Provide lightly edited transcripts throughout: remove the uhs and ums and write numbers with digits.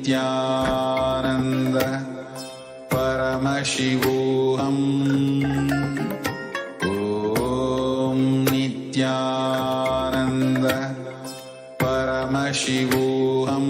Nithyananda Paramashivoham Om Nithyananda Paramashivoham.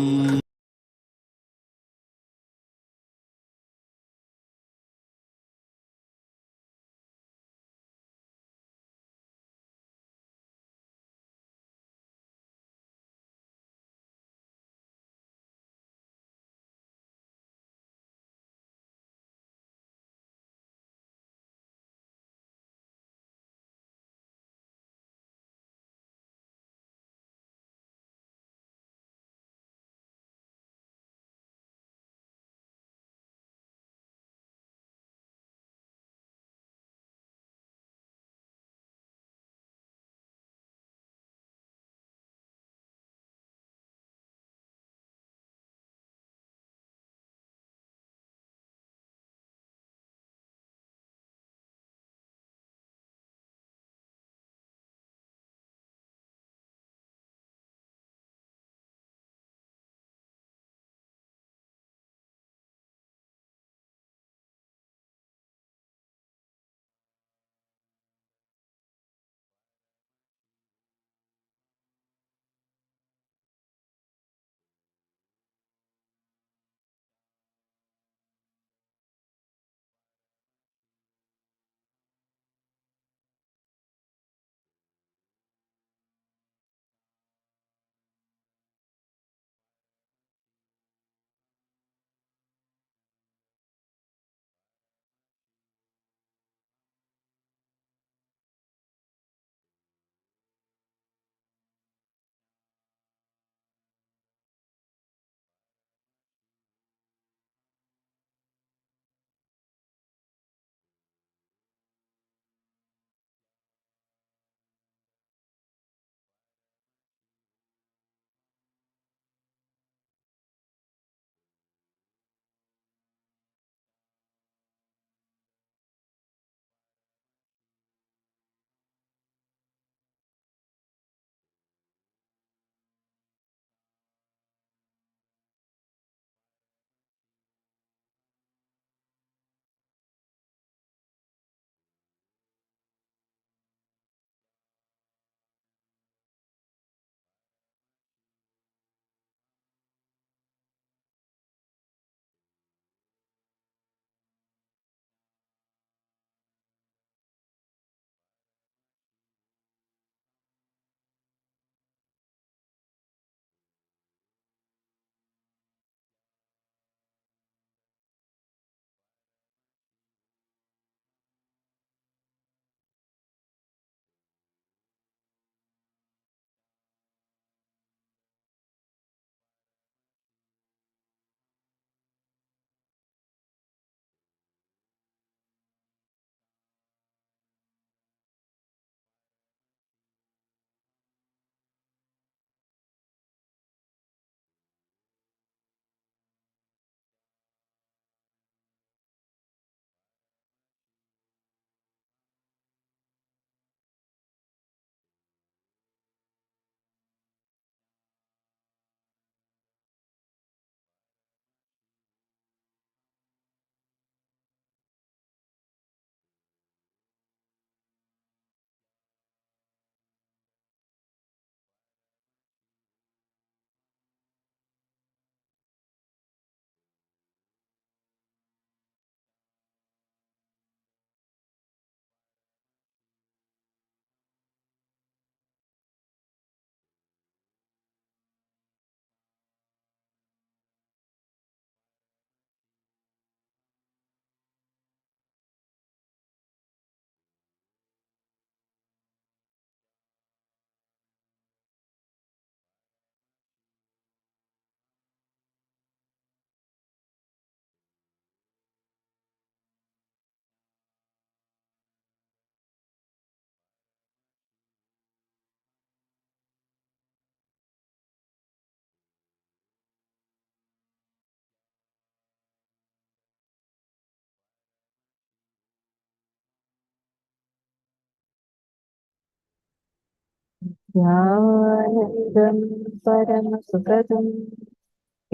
Jnanam Paramasukadam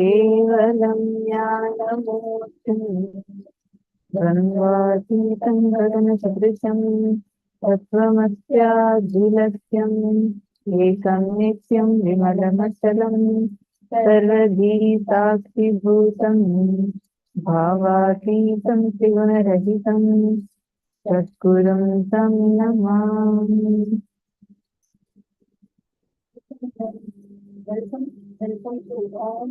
केवलं ज्ञानमूर्तिं ब्रह्मातीतं गगनसदृशं तत्त्वमस्याद्विलक्ष्यम् एकं नित्यं विमलमचलं सर्वधी साक्षिभूतं भावातीतं त्रिगुणरहितं सद्गुरुं तं Namami. Welcome to all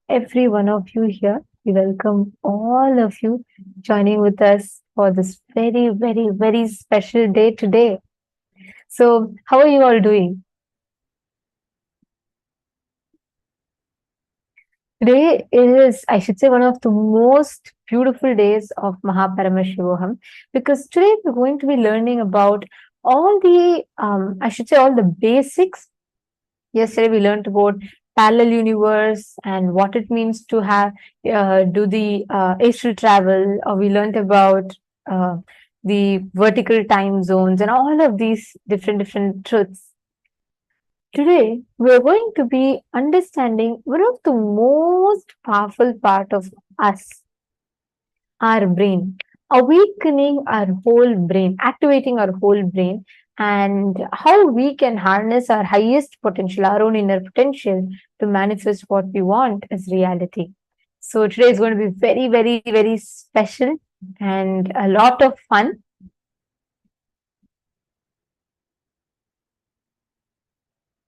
every one of you here. We welcome all of you joining with us for this very, very, very special day today. So, how are you all doing? Today is, I should say, one of the most beautiful days of Paramashivoham, because today we're going to be learning about all the, I should say, all the basics. Yesterday we learned about parallel universe and what it means to have do the astral travel, or we learned about the vertical time zones and all of these different truths. Today we are going to be understanding one of the most powerful part of us, our brain, awakening our whole brain, activating our whole brain, and how we can harness our highest potential, our own inner potential, to manifest what we want as reality. So today is going to be very, very, very special and a lot of fun.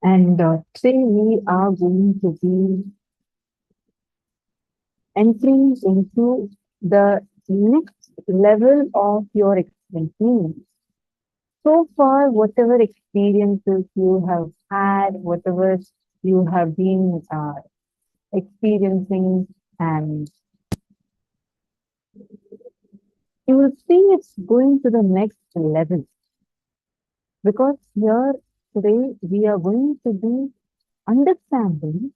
And today we are going to be entering into the next level of your experience. So far, whatever experiences you have had, whatever you have been experiencing, and you will see it's going to the next level. Because here today we are going to be understanding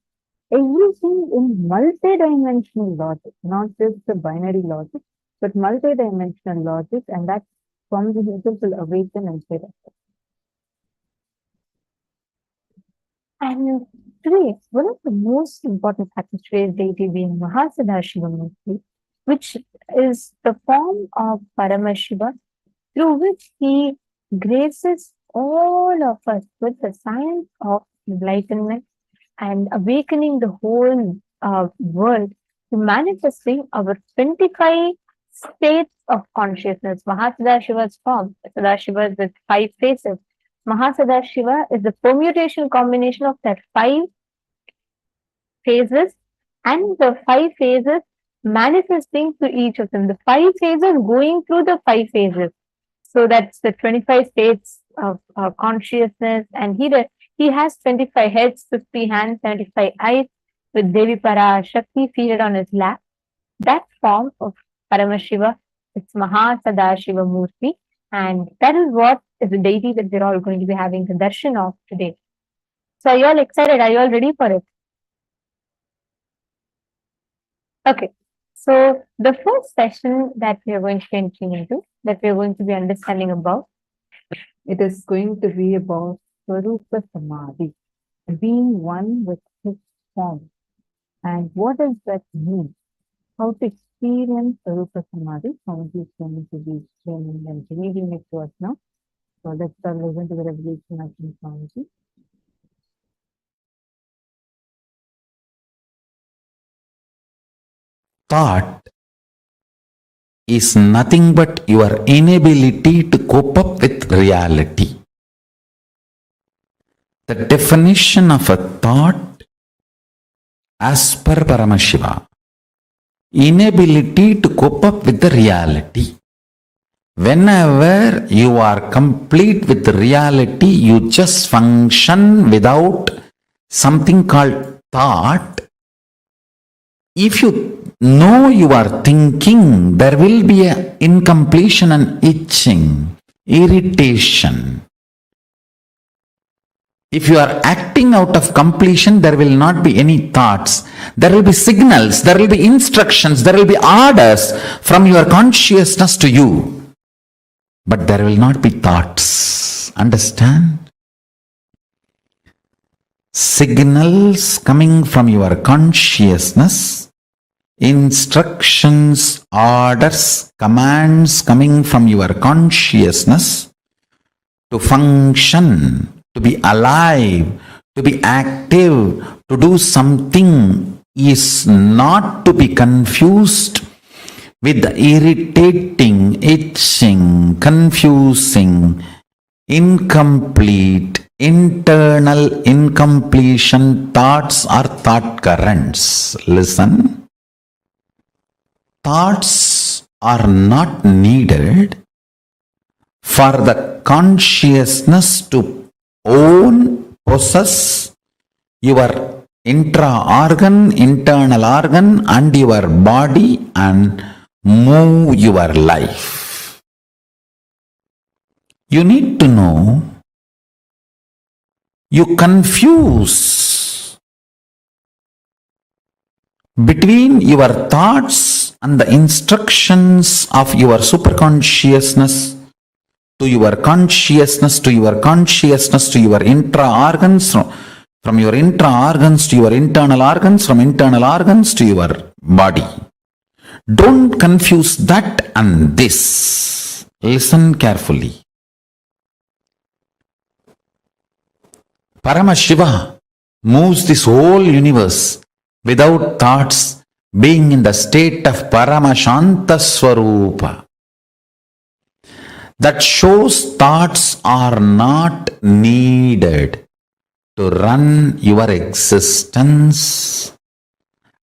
everything in multi-dimensional logic, not just the binary logic, but multi-dimensional logic, and that's from the beautiful Awaken and Pervade. And today, one of the most important factors today's deity being Mahasadashiva, which is the form of Paramashiva, through which he graces all of us with the science of enlightenment and awakening the whole world to manifesting our 25 states of consciousness. Mahasadashiva's form, Sadashiva is with 5 faces. Mahasadashiva is the permutation combination of that 5 phases and the 5 phases manifesting to each of them. The 5 phases going through the 5 phases. So that's the 25 states of consciousness, and he has 25 heads, 50 hands, 75 eyes, with Devi Parashakti seated on his lap. That form of Paramashiva, it's Mahasadashiva Murti, and that is what is the deity that we're all going to be having the darshan of today. So are you all excited? Are you all ready for it? Okay. So the first session that we are going to be entering into, that we are going to be understanding about, it is going to be about Swarupa Samādhi, being one with his form. And what does that mean? How to experience Swarupa Samādhi? Samādhi is going to be explaining and reading it to us now. So let's listen to the revelation of Samādhi. Thought is nothing but your inability to cope up with reality. The definition of a thought as per Paramashiva, inability to cope up with the reality. Whenever you are complete with the reality, you just function without something called thought. If you know you are thinking, there will be an incompletion and itching, irritation. If you are acting out of completion, there will not be any thoughts. There will be signals, there will be instructions, there will be orders from your consciousness to you. But there will not be thoughts. Understand? signals coming from your consciousness, instructions, orders, commands coming from your consciousness to function, to be alive, to be active, to do something is not to be confused with the irritating, itching, confusing, incomplete, internal incompletion thoughts or thought currents. Listen. Thoughts are not needed for the consciousness to own, possess your intra-organ, internal organ and your body and move your life. You need to know, you confuse between your thoughts and the instructions of your superconsciousness to your consciousness, to your consciousness, to your intra-organs, from your intra-organs to your internal organs, from internal organs to your body. Don't confuse that and this. Listen carefully. Paramashiva moves this whole universe without thoughts, being in the state of Paramashanta Swarupa. That shows thoughts are not needed to run your existence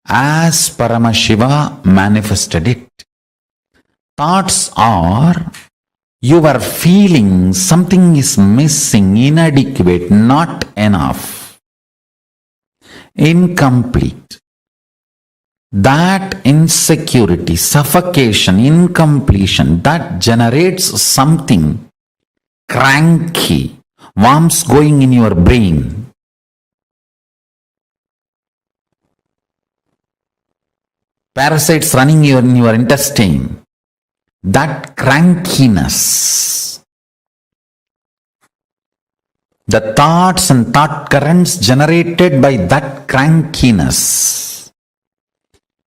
as Paramashiva manifested it. Thoughts are your feeling something is missing, inadequate, not enough, incomplete. That insecurity, suffocation, incompletion, that generates something cranky, worms going in your brain. Parasites running in your intestine. That crankiness. The thoughts and thought currents generated by that crankiness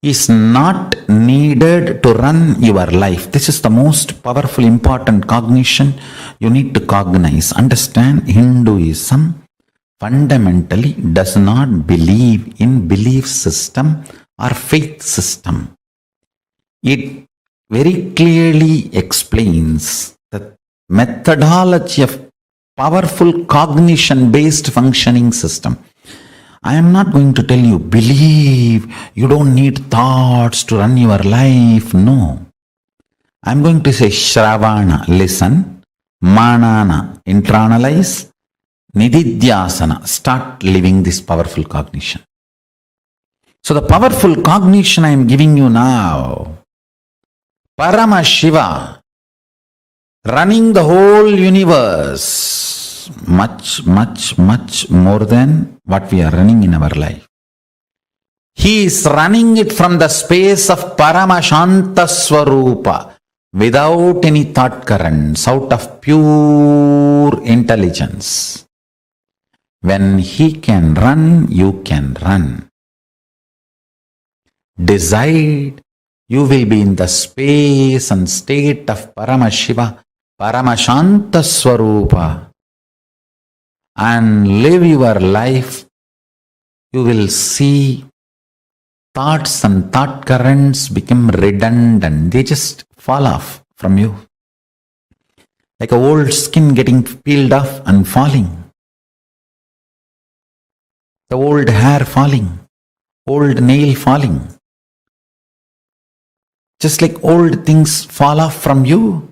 is not needed to run your life. This is the most powerful, important cognition you need to cognize. Understand, Hinduism fundamentally does not believe in belief system or faith system. It very clearly explains the methodology of powerful cognition-based functioning system. I am not going to tell you, believe, you don't need thoughts to run your life. No. I am going to say, Shravana, listen, Manana, internalize, Nididhyasana, start living this powerful cognition. So the powerful cognition I am giving you now, Paramashiva, running the whole universe, much, much, much more than what we are running in our life. He is running it from the space of Paramashanta Swarupa, without any thought currents, out of pure intelligence. When he can run, you can run. Decide, you will be in the space and state of Paramashiva, Paramashanta Swarupa, and live your life. You will see thoughts and thought currents become redundant. They just fall off from you. Like a old skin getting peeled off and falling. The old hair falling. Old nail falling. Just like old things fall off from you.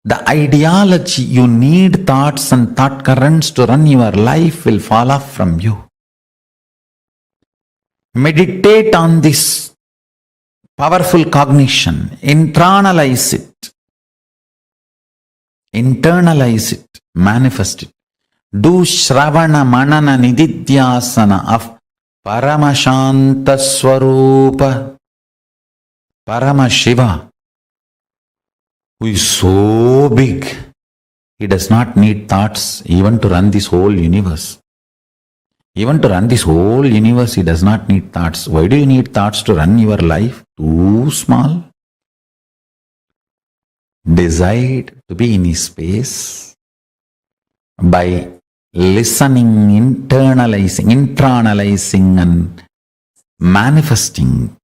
The ideology you need thoughts and thought currents to run your life will fall off from you. Meditate on this powerful cognition. Internalize it. Internalize it. Manifest it. Do Shravana Manana Nididhyasana of Paramashanta Swarupa. Paramashiva, who is so big, he does not need thoughts even to run this whole universe. Even to run this whole universe, he does not need thoughts. Why do you need thoughts to run your life? Too small. Decide to be in his space by listening, internalizing and manifesting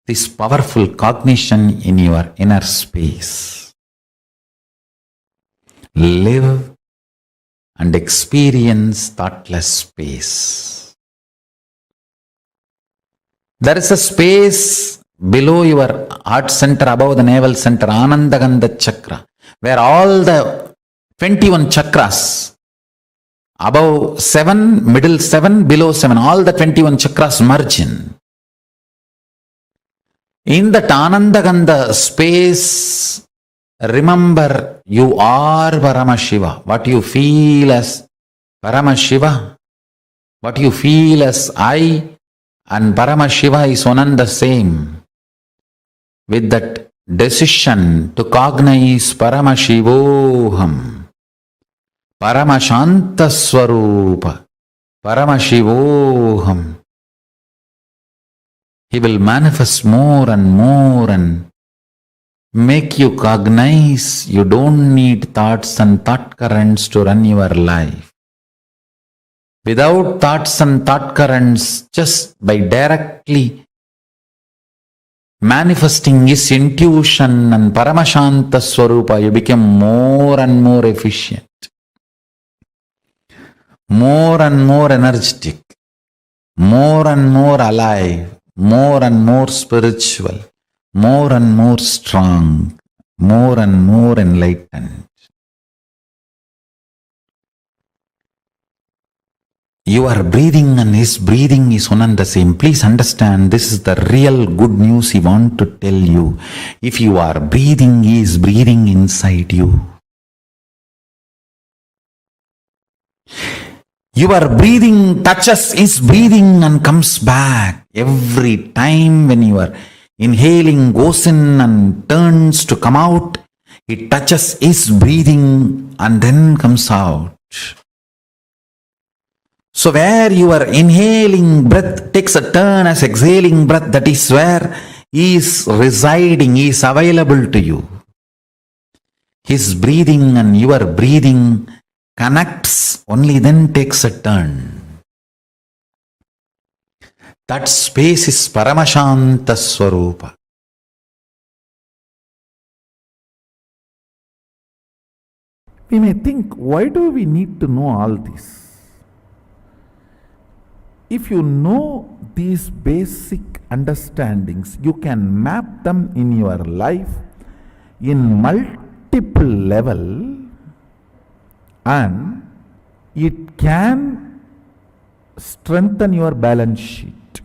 this powerful cognition in your inner space. Live and experience thoughtless space. There is a space below your heart center, above the navel center, Anandagandha chakra, where all the 21 chakras, above 7, middle 7, below 7, all the 21 chakras merge in. In that Anandagandha space, remember you are Paramashiva. What you feel as Paramashiva, what you feel as I and Paramashiva is one and the same. With that decision to cognize Paramashivoham, Paramashanta Swarupa, Paramashivoham, he will manifest more and make you cognize you don't need thoughts and thought currents to run your life. Without thoughts and thought currents, just by directly manifesting his intuition and Paramashanta Swarupa, you become more and more efficient, more and more energetic, more and more alive, more and more spiritual, more and more strong, more and more enlightened. Your breathing and his breathing is one and the same. Please understand, this is the real good news he wants to tell you. If you are breathing, he is breathing inside you. Your breathing touches his breathing and comes back. Every time when you are inhaling, goes in and turns to come out, it touches his breathing and then comes out. So where your inhaling breath takes a turn as exhaling breath, that is where he is residing, he is available to you. His breathing and your breathing connects, only then takes a turn. That space is Paramashanta Swarupa. We may think, why do we need to know all this? If you know these basic understandings, you can map them in your life in multiple level, and it can strengthen your balance sheet.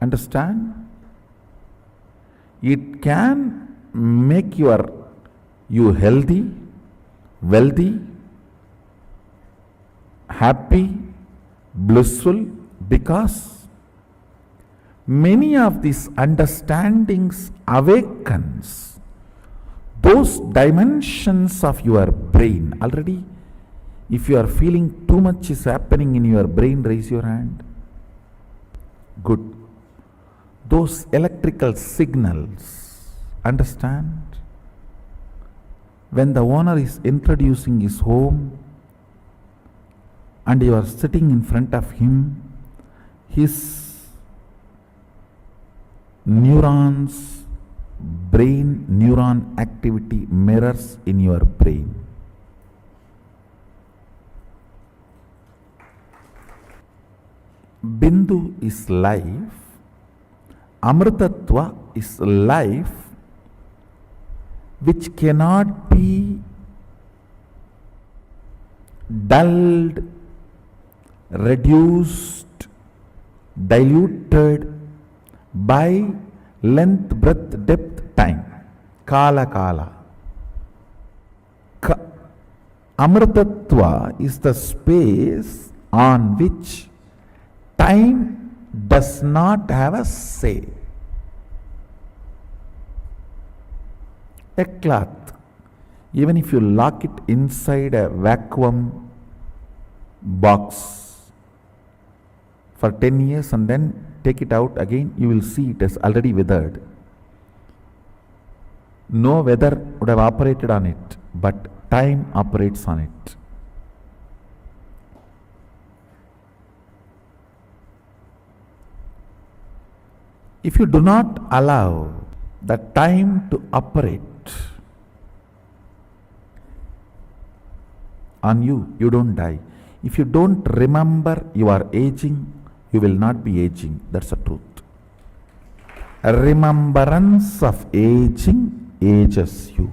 Understand? It can make you healthy, wealthy, happy, blissful, because many of these understandings awakens those dimensions of your brain. Already, if you are feeling too much is happening in your brain, raise your hand. Good. Those electrical signals, understand? When the owner is introducing his home and you are sitting in front of him, his neurons, brain neuron activity mirrors in your brain. Bindu is life, Amrtatva is life which cannot be dulled, reduced, diluted by length, breadth, depth, time. Kala. Amrtatva is the space on which time does not have a say. A cloth, even if you lock it inside a vacuum, box for 10 years and then take it out again, you will see it is already withered. No weather would have operated on it, but time operates on it. If you do not allow the time to operate on you, you don't die. If you don't remember you are aging, you will not be aging. That's the truth. A remembrance of aging ages you.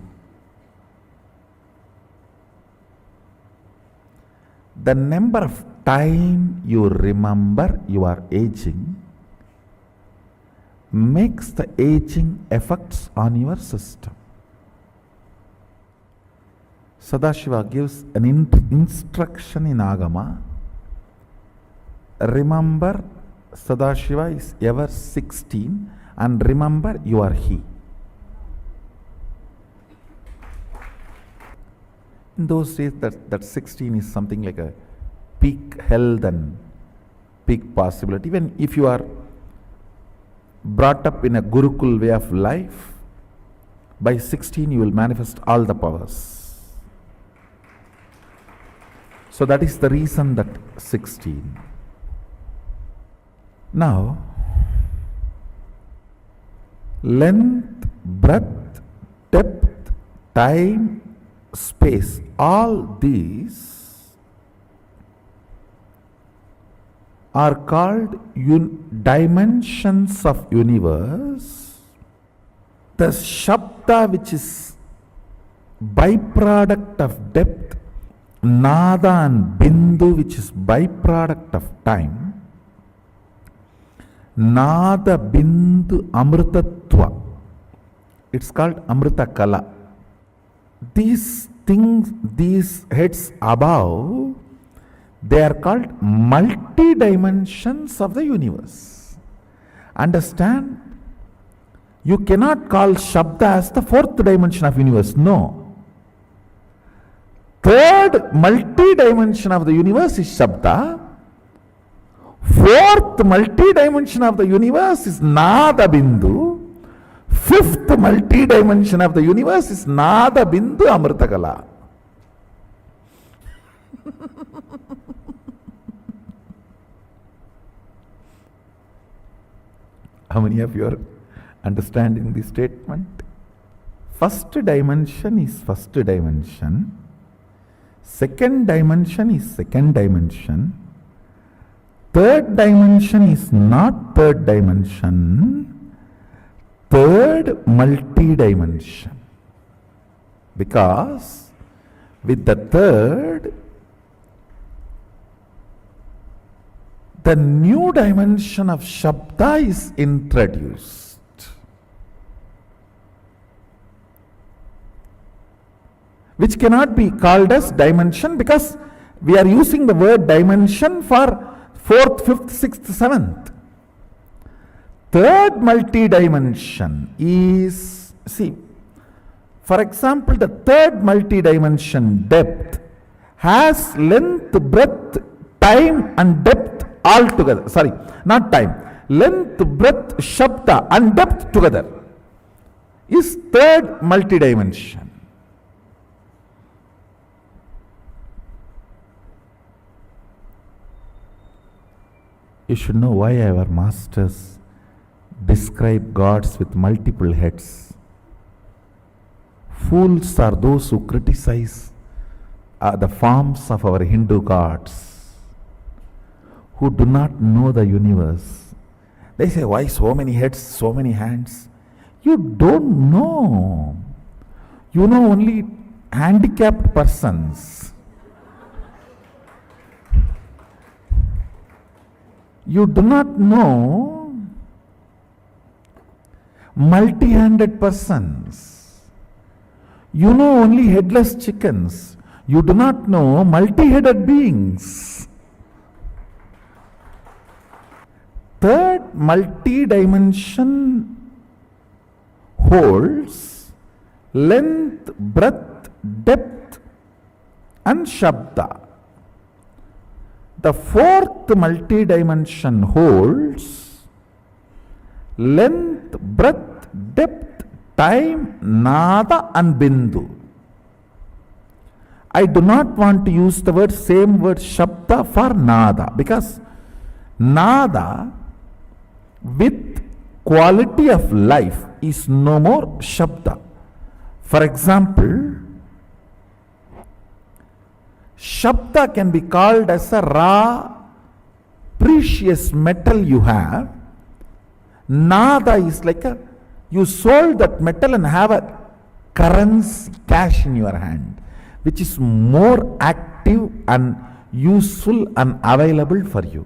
The number of time you remember you are aging makes the aging effects on your system. Sadashiva gives an instruction in Agama. Remember, Sadashiva is ever 16, and remember you are he. In those days, that 16 is something like a peak health and peak possibility. Even if you are brought up in a Gurukul way of life, by 16 you will manifest all the powers. So that is the reason that 16. Now, length, breadth, depth, time, space, all these are called dimensions of universe. The Shabda, which is byproduct of depth, Nada and Bindu, which is byproduct of time, Nada, Bindu, Amritatva, it's called Amrita Kala. These things, these heads above, they are called multi-dimensions of the universe. Understand? You cannot call Shabda as the fourth dimension of universe. No. Third multi-dimension of the universe is Shabda. Fourth multi-dimension of the universe is Nada Bindu. Fifth multi-dimension of the universe is Nada Bindu Amritakala. How many of you are understanding this statement? First dimension is first dimension. Second dimension is second dimension. Third dimension is not third dimension. Third multi-dimension. Because with the third, the new dimension of Shabda is introduced. Which cannot be called as dimension because we are using the word dimension for fourth, fifth, sixth, seventh. Third multi-dimension is, see, for example, the third multi-dimension depth has length, breadth, time and depth all together. Sorry, not time. Length, breadth, Shabda and depth together is third multi-dimension. You should know why our masters describe gods with multiple heads. Fools are those who criticize the forms of our Hindu gods, who do not know the universe. They say, why so many heads, so many hands? You don't know. You know only handicapped persons. You do not know multi-handed persons. You know only headless chickens. You do not know multi-headed beings. Third multi-dimension holds length, breadth, depth and Shabda. The fourth multi-dimension holds length, breadth, depth, time, nada and bindu. I do not want to use the same word shabda for nada, because nada with quality of life is no more shabda. For example, shabda can be called as a raw, precious metal you have. Nada is like you sold that metal and have a currency, cash in your hand, which is more active and useful and available for you.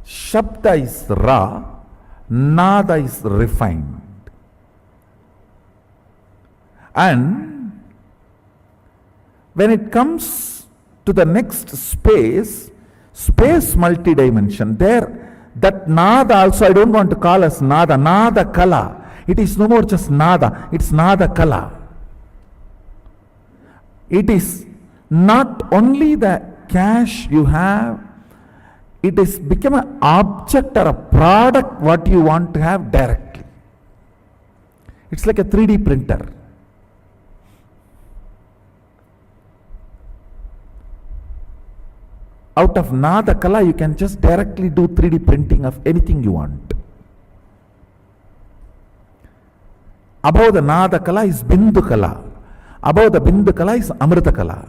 Shabda is raw, nada is refined. And when it comes to the next space multidimension, there that nada also I don't want to call as nada kala. It is no more just nada, it's nada kala. It is not only the cash you have, it is become an object or a product what you want to have directly. It's like a 3D printer. Out of nada kala, you can just directly do 3D printing of anything you want. Above the nada kala is bindu kala. Above the bindu kala is amrita kala.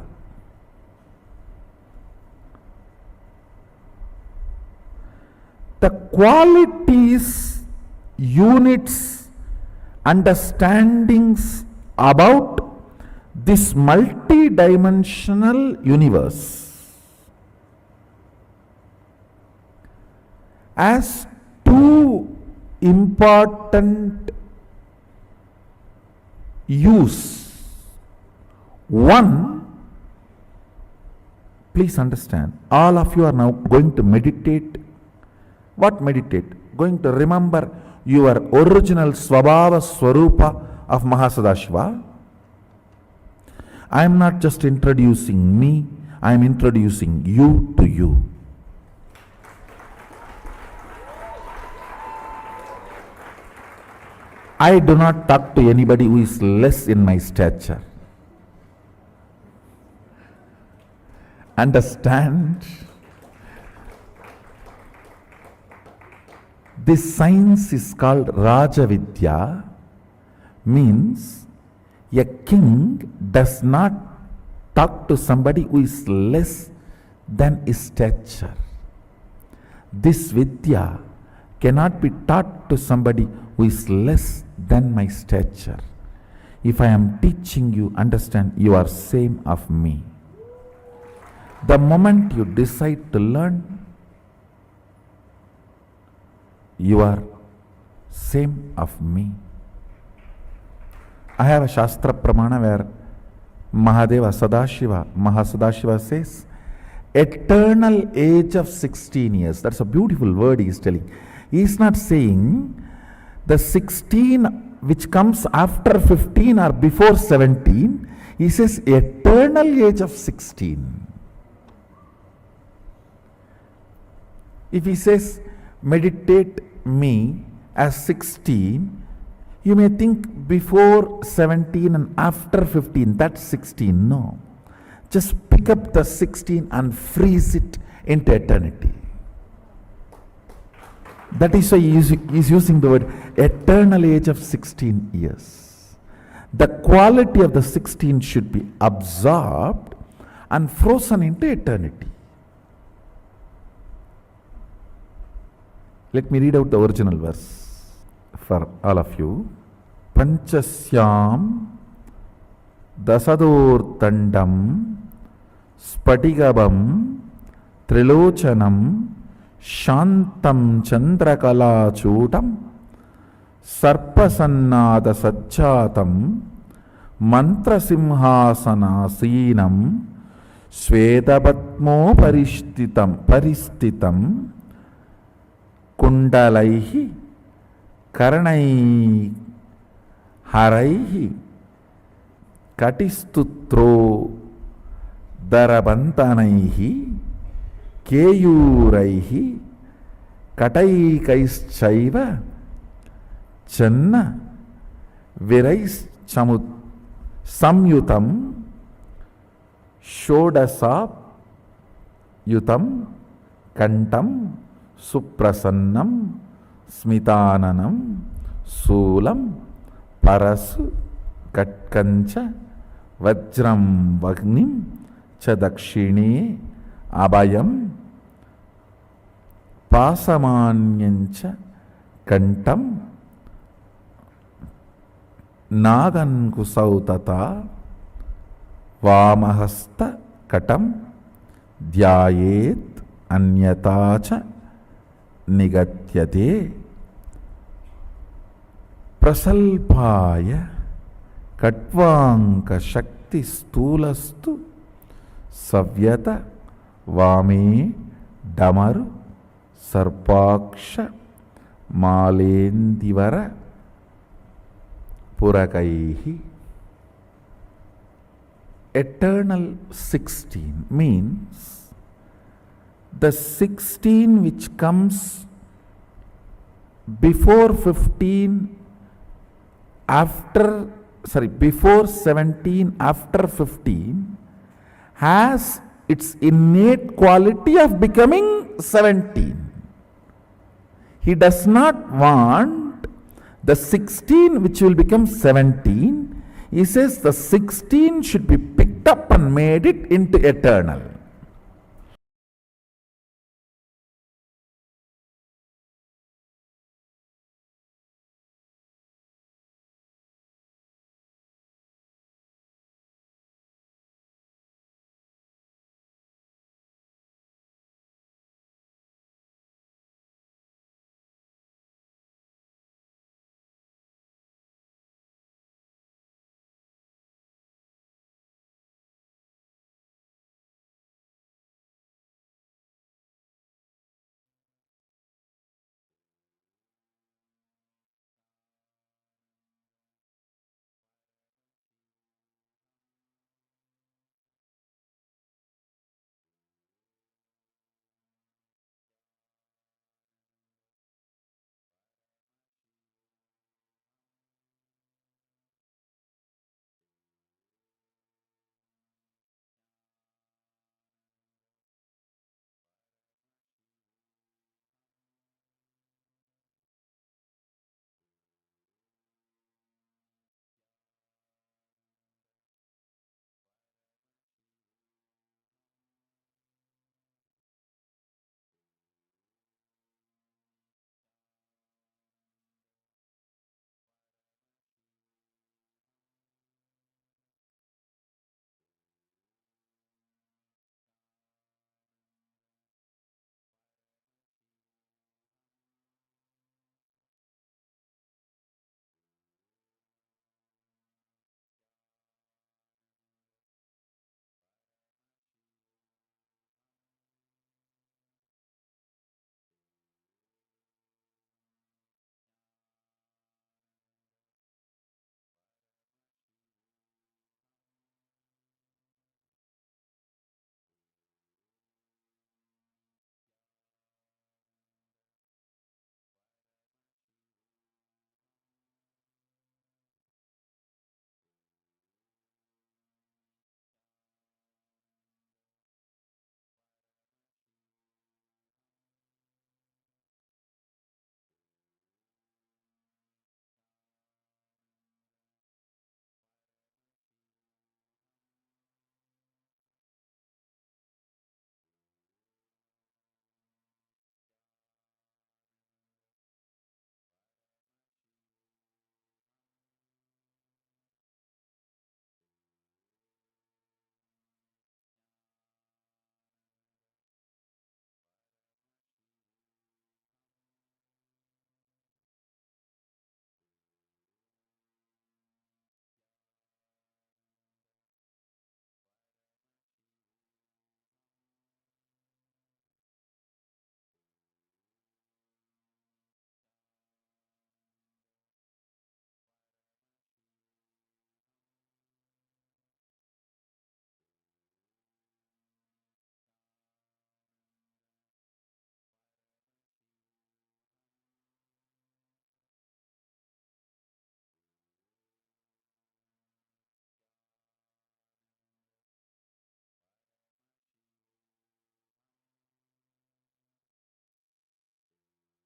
The qualities, units, understandings about this multi-dimensional universe as two important use. One, please understand, all of you are now going to meditate. What meditate? Going to remember your original Svabhava Swarupa of Mahasadashiva. I am not just introducing me, I am introducing you to you. I do not talk to anybody who is less in my stature. Understand? This science is called Rajavidya, means a king does not talk to somebody who is less than his stature. This Vidya cannot be taught to somebody who is less than my stature. If I am teaching you, understand, you are same of me. The moment you decide to learn, you are same of me. I have a Shastra Pramana where Mahasadashiva says, eternal age of 16 years. That's a beautiful word he is telling. He is not saying the 16 which comes after 15 or before 17. He says eternal age of 16. If he says meditate me as 16, you may think before 17 and after 15, that's 16. No. Just pick up the 16 and freeze it into eternity. That is why he is using the word eternal age of 16 years. The quality of the 16 should be absorbed and frozen into eternity. Let me read out the original verse for all of you. Panchasyam dasadur tandam spatigabam trilochanam shantam chandrakala chutam sarpasannada satchatam mantrasimhasanasinam swetabatmo paristitam kundalaihi karanai haraihi katistutro దరబంతనైః కేయూరైః కటైకైశ్చైవ చన్న విరైశ్చము సంయుతం షోడశాయుతం కంఠం సుప్రసన్నం స్మితాననం శూలం పరసు కట్కంచ వజ్రం వగ్నిం చ దక్షిణే అభయం పాసమాన్యంచ కంఠం నాగన్కుశౌ తథా వామహస్త కటం ధ్యాయేత్ అన్యతా చ నిగత్యతే ప్రసల్పాయ కట్వాంక శక్తి స్థూలస్తు సవ్యత వామే డమరు సర్పాక్ష మాలేందివర పురకైః. Eternal 16 means the 16 which comes before 15, before 17, after 15 has its innate quality of becoming 17. He does not want the 16 which will become 17. He says the 16 should be picked up and made it into eternal.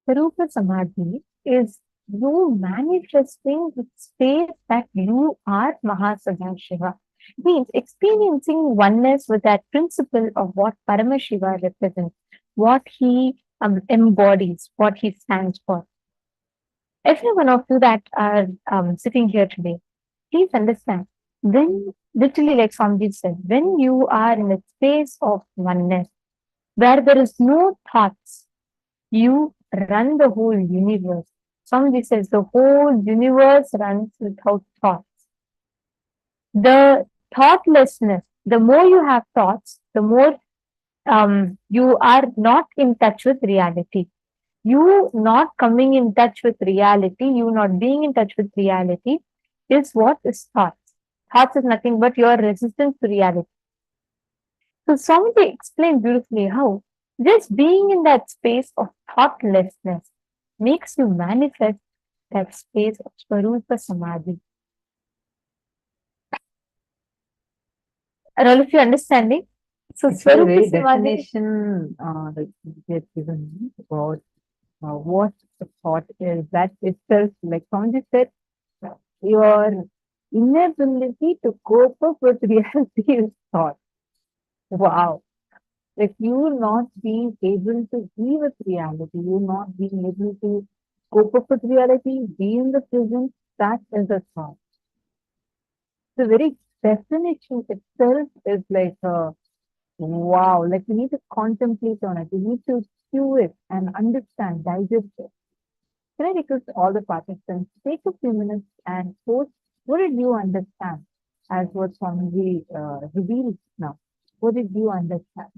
Swarupa Samādhi is you manifesting the space that you are Mahasadashiva. Means experiencing oneness with that principle of what Paramashiva represents, what he embodies, what he stands for. Every one of you that are sitting here today, please understand, when, literally like Swamiji said, when you are in a space of oneness, where there is no thoughts, you run the whole universe. Swamiji says the whole universe runs without thoughts. The thoughtlessness, the more you have thoughts, the more you are not in touch with reality. You not coming in touch with reality, you not being in touch with reality is what is thoughts. Thoughts is nothing but your resistance to reality. So Swamiji explained beautifully how just being in that space of thoughtlessness makes you manifest that space of Swarupa Samādhi. Are all of you understanding? So It's a Swarupa very Samādhi. definition that we have given about what the thought is. That itself, like Swamiji said, your inability to cope up with reality is thought. Wow. Like you not being able to be with reality, you not being able to cope up with reality, be in the present, that is a thought. The very definition itself is like wow, like you need to contemplate on it, you need to chew it and understand, digest it. Can I request all the participants take a few minutes and post what did you understand as what Swamiji revealed now? What did you understand?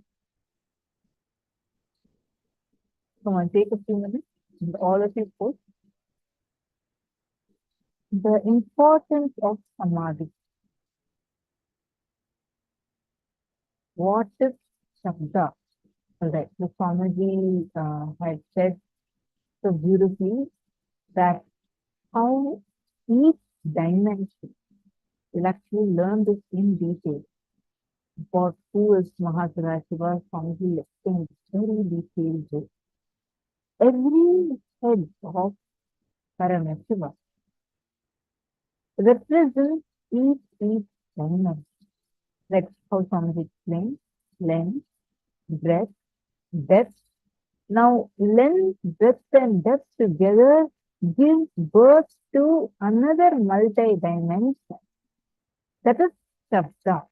Come on, take a few minutes and all of you post. The importance of Samadhi. What is Shabda? Alright, the Swamiji had said so beautifully that how each dimension, we'll actually learn this in detail. About who is Mahasadashiva, Swamiji explained very detailed way. Every head of Paramashiva represents each dimension. Like how Swamiji explained, length, breadth, depth. Now, length, breadth, and depth together gives birth to another multi-dimension. That is Shabda,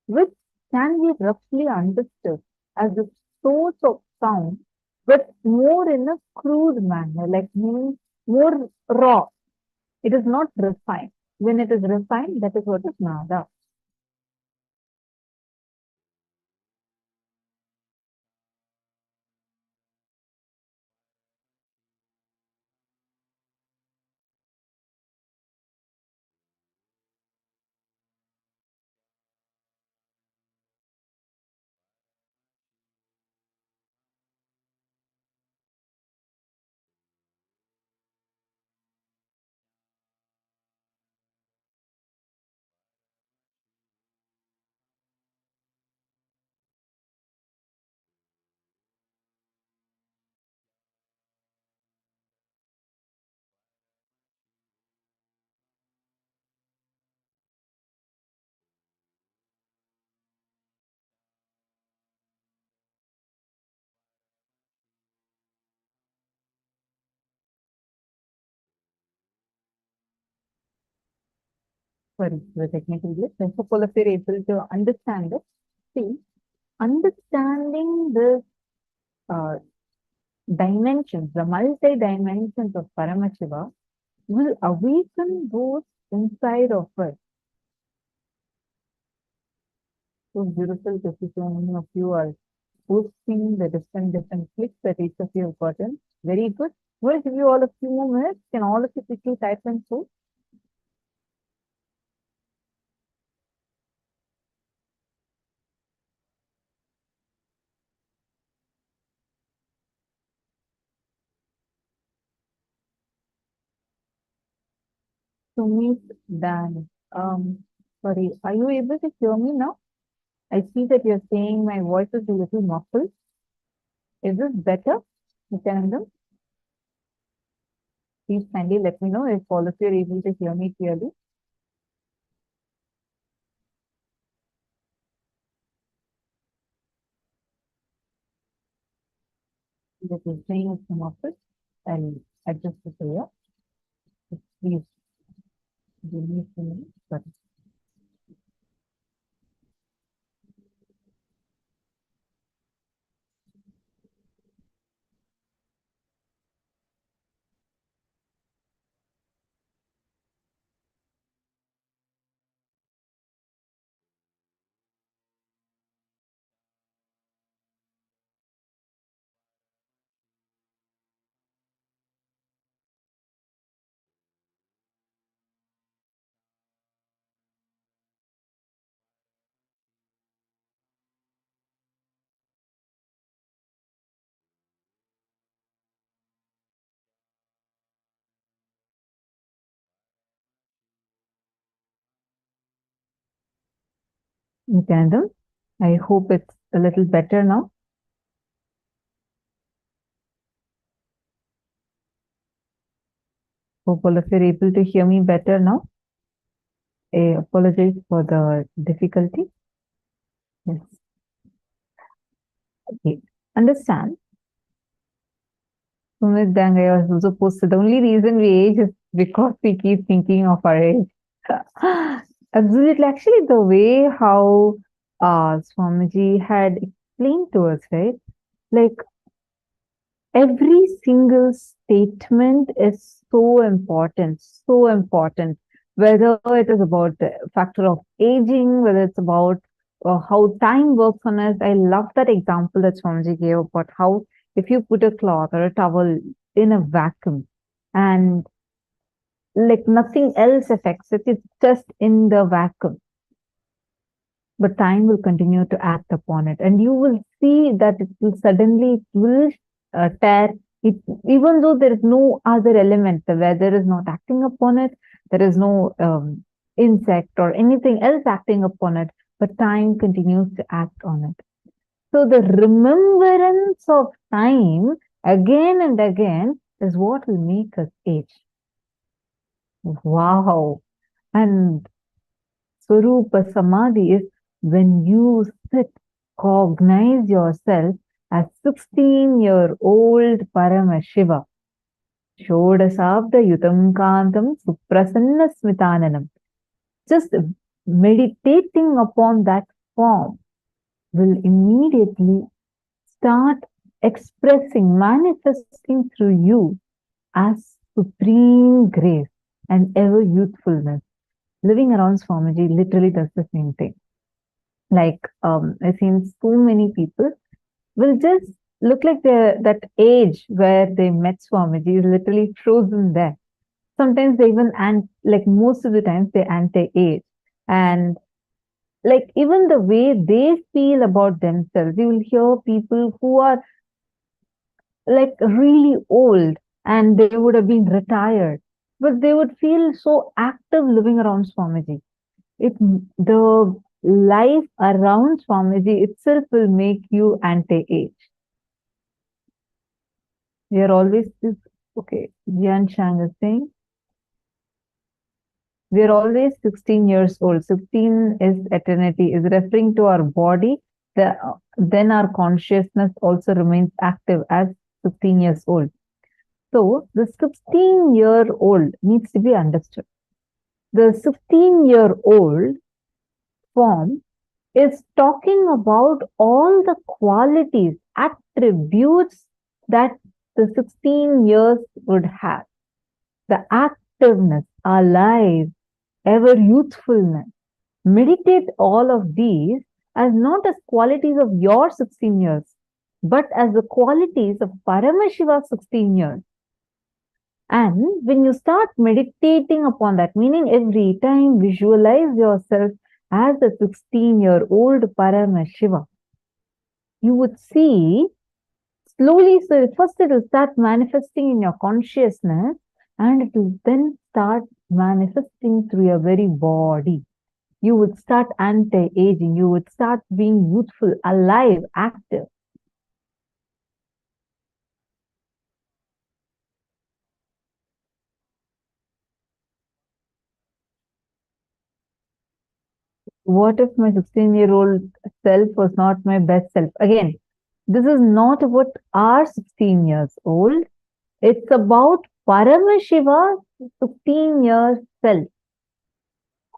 which can be roughly understood as the source of sound, but more in a crude manner, like meaning more raw. It is not refined. When it is refined, that is what is Nada. Sorry, the technical glitch. I hope all of you are able to understand it. See, understanding this dimensions, the multi-dimensions of Paramashiva will awaken those inside of us. So beautiful to see so many of you are posting the different clicks that each of you have gotten. Very good. We'll give you all a few more minutes. Can all of you quickly type and post? Sumit Dan. Sorry, are you able to hear me now? I see that you're saying my voice is a little muffled. Is this better, Nithyananda? Please kindly let me know if all of you are able to hear me clearly. This is playing some of it and adjust the prayer. Please give me a minute. Nithyananda, I hope it's a little better now. Hope all of you are able to hear me better now. I apologize for the difficulty. Yes. Okay. Understand. Sumit Dangaya was also posted. The only reason we age is because we keep thinking of our age. Absolutely. Actually, the way how Swamiji had explained to us, right? Like every single statement is so important, so important. Whether it is about the factor of aging, whether it's about how time works on us. I love that example that Swamiji gave about how if you put a cloth or a towel in a vacuum and like nothing else affects it, it's just in the vacuum. But time will continue to act upon it, and you will see that it will suddenly tear it, even though there is no other element. The weather is not acting upon it. There is no insect or anything else acting upon it, but time continues to act on it. So the remembrance of time again and again is what will make us age. Wow. And Swarupa Samādhi is when you sit, cognize yourself as 16-year-old Paramashiva. Shodasabda yutam kantam suprasanna smitananam. Just meditating upon that form will immediately start expressing, manifesting through you as supreme grace and ever youthfulness. Living around Swamiji literally does the same thing. Like I've seen so many people will just look like that age where they met Swamiji is literally frozen there. Sometimes they even like most of the times they anti-age, and like even the way they feel about themselves, you will hear people who are like really old and they would have been retired, but they would feel so active living around Swamiji. The life around Swamiji itself will make you anti-age. We are always okay. Jian Shang is saying we are always 16 years old. 16 is eternity, is referring to our body. Then our consciousness also remains active as 16 years old. So the 16-year-old needs to be understood. The 16-year-old form is talking about all the qualities, attributes that the 16 years would have. The activeness, alive, ever youthfulness. Meditate all of these as not as qualities of your 16 years, but as the qualities of Paramashiva's 16 years. And when you start meditating upon that, meaning every time visualize yourself as a 16-year-old Paramashiva, you would see slowly, so first it will start manifesting in your consciousness and it will then start manifesting through your very body. You would start anti-aging, you would start being youthful, alive, active. what if my 16-year-old self was not my best self? Again, this is not about our 16 years old. It's about Paramashiva's 15 years self,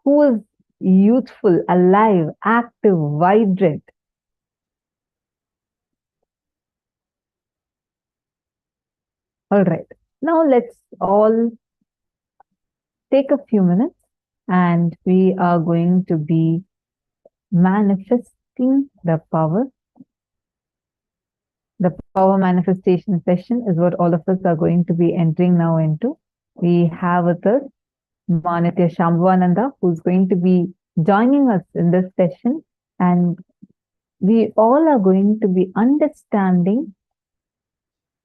who is youthful, alive, active, vibrant. All right. Now let's all take a few minutes and we are going to be manifesting the power. The power manifestation session is what all of us are going to be entering now into. We have with us Manitya Shambhavananda, who's going to be joining us in this session, and we all are going to be understanding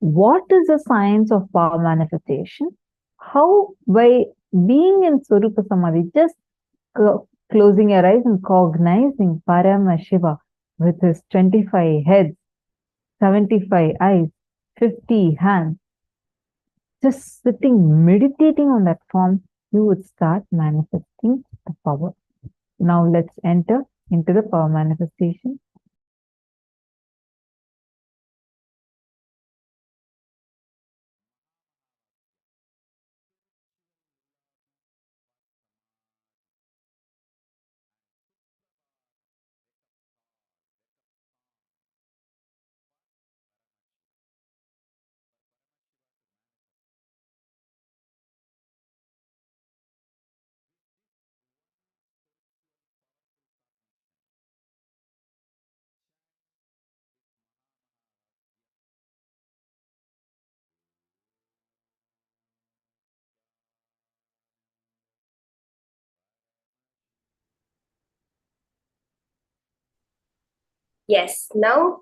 what is the science of power manifestation, how by being in Swarupa Samādhi, just closing your eyes and cognizing Paramashiva with his 25 heads, 75 eyes, 50 hands, just sitting, meditating on that form, you would start manifesting the power. Now let's enter into the power manifestation. Yes, now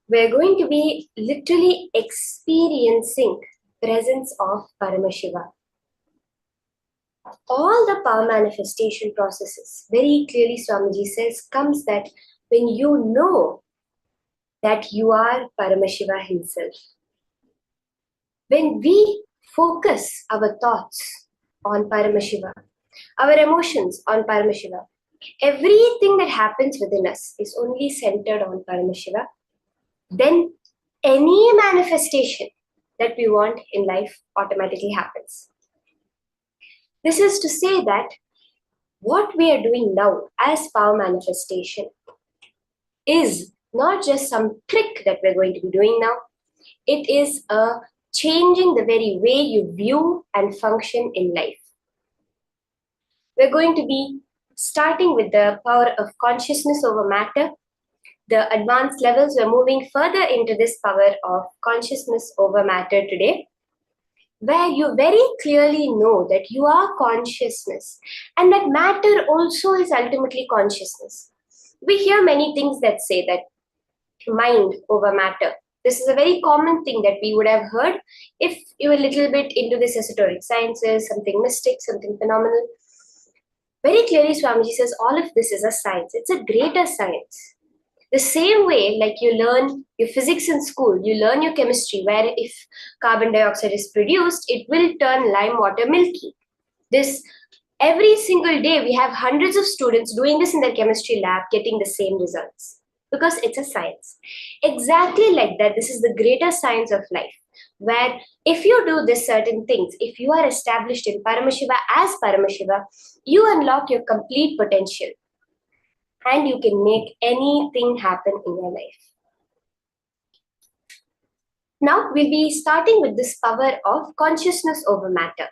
we're going to be literally experiencing presence of Paramashiva. All the power manifestation processes, very clearly Swamiji says, comes that when you know that you are Paramashiva himself. When we focus our thoughts on Paramashiva, our emotions on Paramashiva, everything that happens within us is only centered on Paramashiva, then any manifestation that we want in life automatically happens. This is to say that what we are doing now as power manifestation is not just some trick that we're going to be doing now. It is a changing the very way you view and function in life. We're going to be starting with the power of consciousness over matter. The advanced levels, we're moving further into this power of consciousness over matter today, where you very clearly know that you are consciousness and that matter also is ultimately consciousness. We hear many things that say that mind over matter. This is a very common thing that we would have heard if you were a little bit into this esoteric sciences, something mystic, something phenomenal. Very clearly, Swamiji says all of this is a science. It's a greater science. The same way, like you learn your physics in school, you learn your chemistry, where if carbon dioxide is produced, it will turn lime water milky. This every single day, we have hundreds of students doing this in their chemistry lab, getting the same results because it's a science. Exactly like that, this is the greater science of life, where if you do this certain things, if you are established in Paramashiva as Paramashiva, you unlock your complete potential and you can make anything happen in your life. Now we'll be starting with this power of consciousness over matter.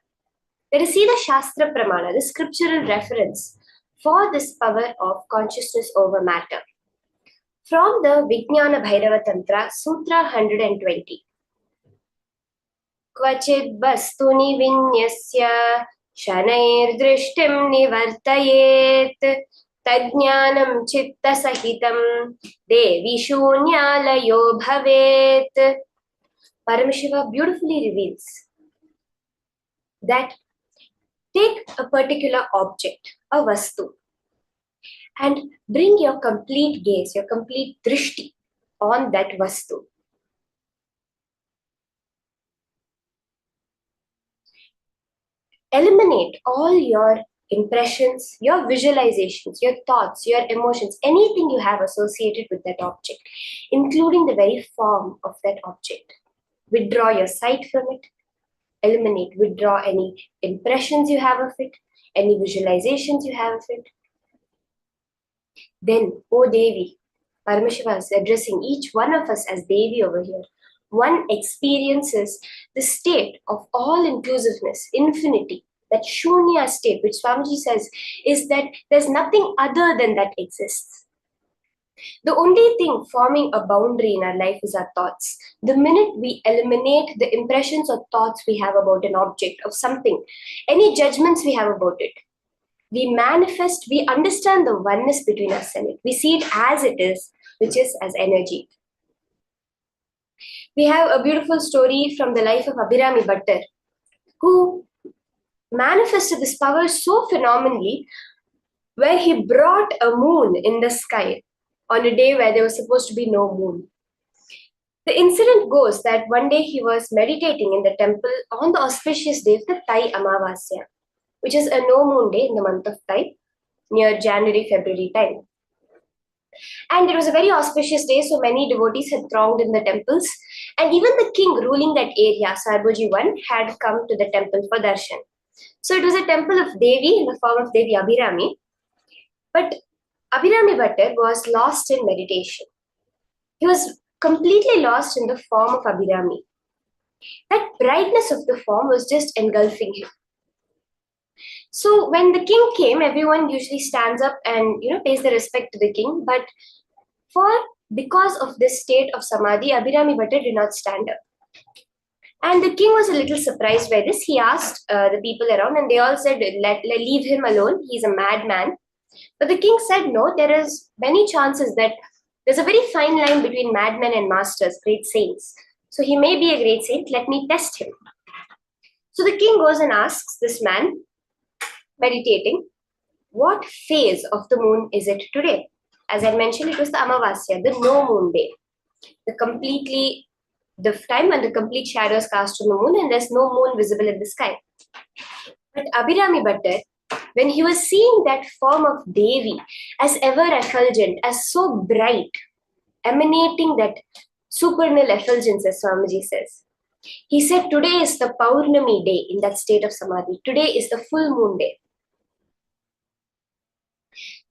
Let us see the Shastra Pramana, the scriptural reference for this power of consciousness over matter. From the Vijnana Bhairava Tantra, Sutra 120. Kvachid bastuni vinyasya shanair drishtim nivartayet Tajnanam chitta sahitam devi shunyalayo bhavet. Paramashiva beautifully reveals that take a particular object, a vastu, and bring your complete gaze, your complete drishti on that vastu. Eliminate all your impressions, your visualizations, your thoughts, your emotions, anything you have associated with that object, including the very form of that object. Withdraw your sight from it, eliminate, withdraw any impressions you have of it, any visualizations you have of it. Then, O Devi, Paramashiva is addressing each one of us as Devi over here. One experiences the state of all inclusiveness, infinity, that shunya state, which Swamiji says is that there's nothing other than that exists. The only thing forming a boundary in our life is our thoughts. The minute we eliminate the impressions or thoughts we have about an object, of something, any judgments we have about it, we manifest, we understand the oneness between us and it. We see it as it is, which is as energy. We have a beautiful story from the life of Abhirami Bhattar, who manifested this power so phenomenally, where he brought a moon in the sky on a day where there was supposed to be no moon. The incident goes that one day he was meditating in the temple on the auspicious day of the Thai Amavasya, which is a no moon day in the month of Thai, near January, February time. And it was a very auspicious day, so many devotees had thronged in the temples, and even the king ruling that area, Sarboji I, had come to the temple for darshan. So it was a temple of Devi in the form of Devi Abhirami, but Abhirami Bhattar was lost in meditation. He was completely lost in the form of Abhirami. That brightness of the form was just engulfing him. So when the king came, everyone usually stands up and pays the respect to the king. But because of this state of samadhi, Abhirami Bhattar did not stand up. And the king was a little surprised by this. He asked the people around, and they all said, leave him alone. He's a madman. But the king said, no, there is many chances that there's a very fine line between madmen and masters, great saints. So he may be a great saint. Let me test him. So the king goes and asks this man, meditating, what phase of the moon is it today? As I mentioned, it was the Amavasya, the no moon day. The time when the complete shadow is cast on the moon and there's no moon visible in the sky. But Abhirami Bhattar, when he was seeing that form of Devi as ever effulgent, as so bright, emanating that supernal effulgence, as Swamiji says, he said, today is the Paurnami day in that state of Samadhi. Today is the full moon day.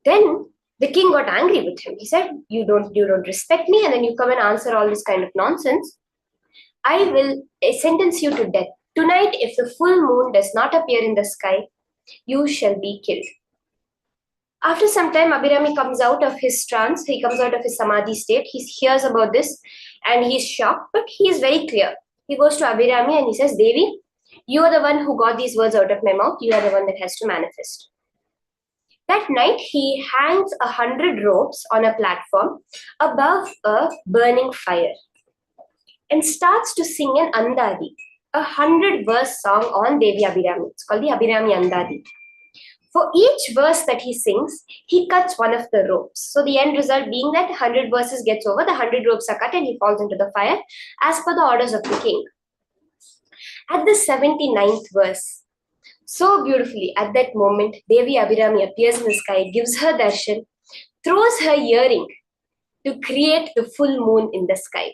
Then the king got angry with him. He said, you don't respect me, and then you come and answer all this kind of nonsense. I will sentence you to death. Tonight, if the full moon does not appear in the sky, you shall be killed. After some time, Abhirami comes out of his trance. He comes out of his samadhi state. He hears about this and he's shocked, but he is very clear. He goes to Abhirami and he says, Devi, you are the one who got these words out of my mouth. You are the one that has to manifest. That night, he hangs 100 ropes on a platform above a burning fire and starts to sing an Andadi, a 100-verse song on Devi Abhirami. It's called the Abhirami Andadi. For each verse that he sings, he cuts one of the ropes. So the end result being that 100 verses gets over, the 100 ropes are cut and he falls into the fire as per the orders of the king. At the 79th verse, so beautifully, at that moment, Devi Abhirami appears in the sky, gives her darshan, throws her earring to create the full moon in the sky.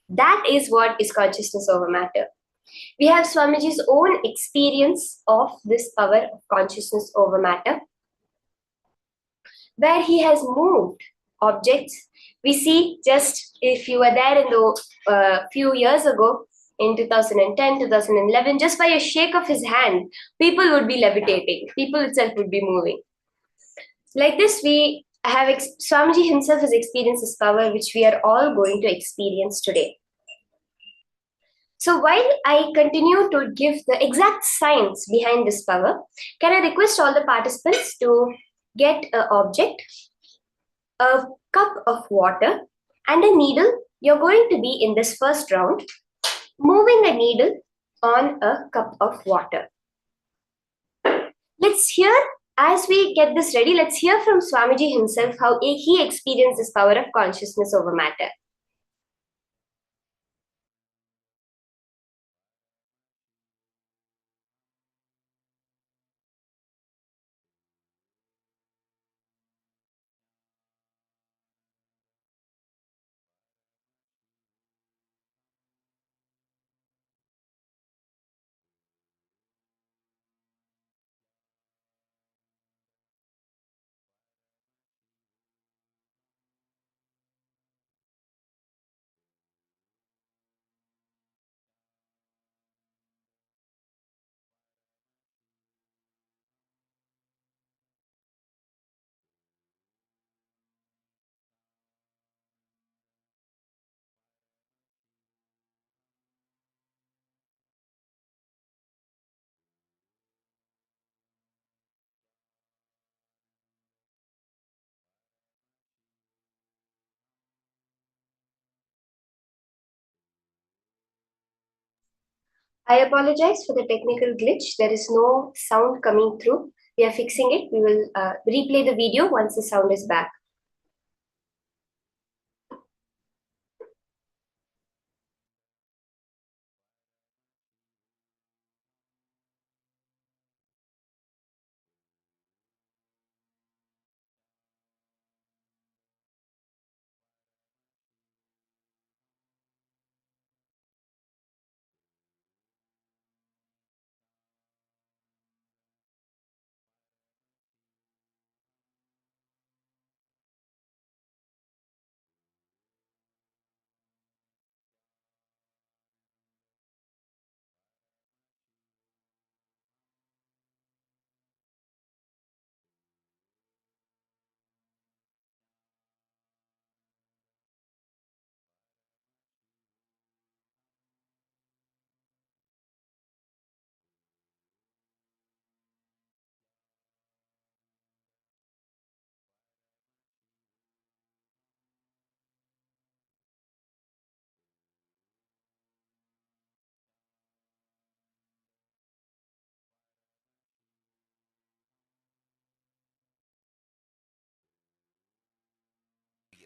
That is what is consciousness over matter. We have Swamiji's own experience of this power of consciousness over matter, where he has moved objects. We see, just if you were there in the few years ago, in 2010, 2011, just by a shake of his hand, people would be levitating. People itself would be moving. Like this, we have Swamiji himself has experienced this power, which we are all going to experience today. So while I continue to give the exact science behind this power, can I request all the participants to get an object, a cup of water, and a needle? You're going to be in this first round, moving a needle on a cup of water. Let's hear, as we get this ready, let's hear from Swamiji himself how he experienced this power of consciousness over matter. I apologize for the technical glitch. There is no sound coming through. We are fixing it. We will replay the video once the sound is back.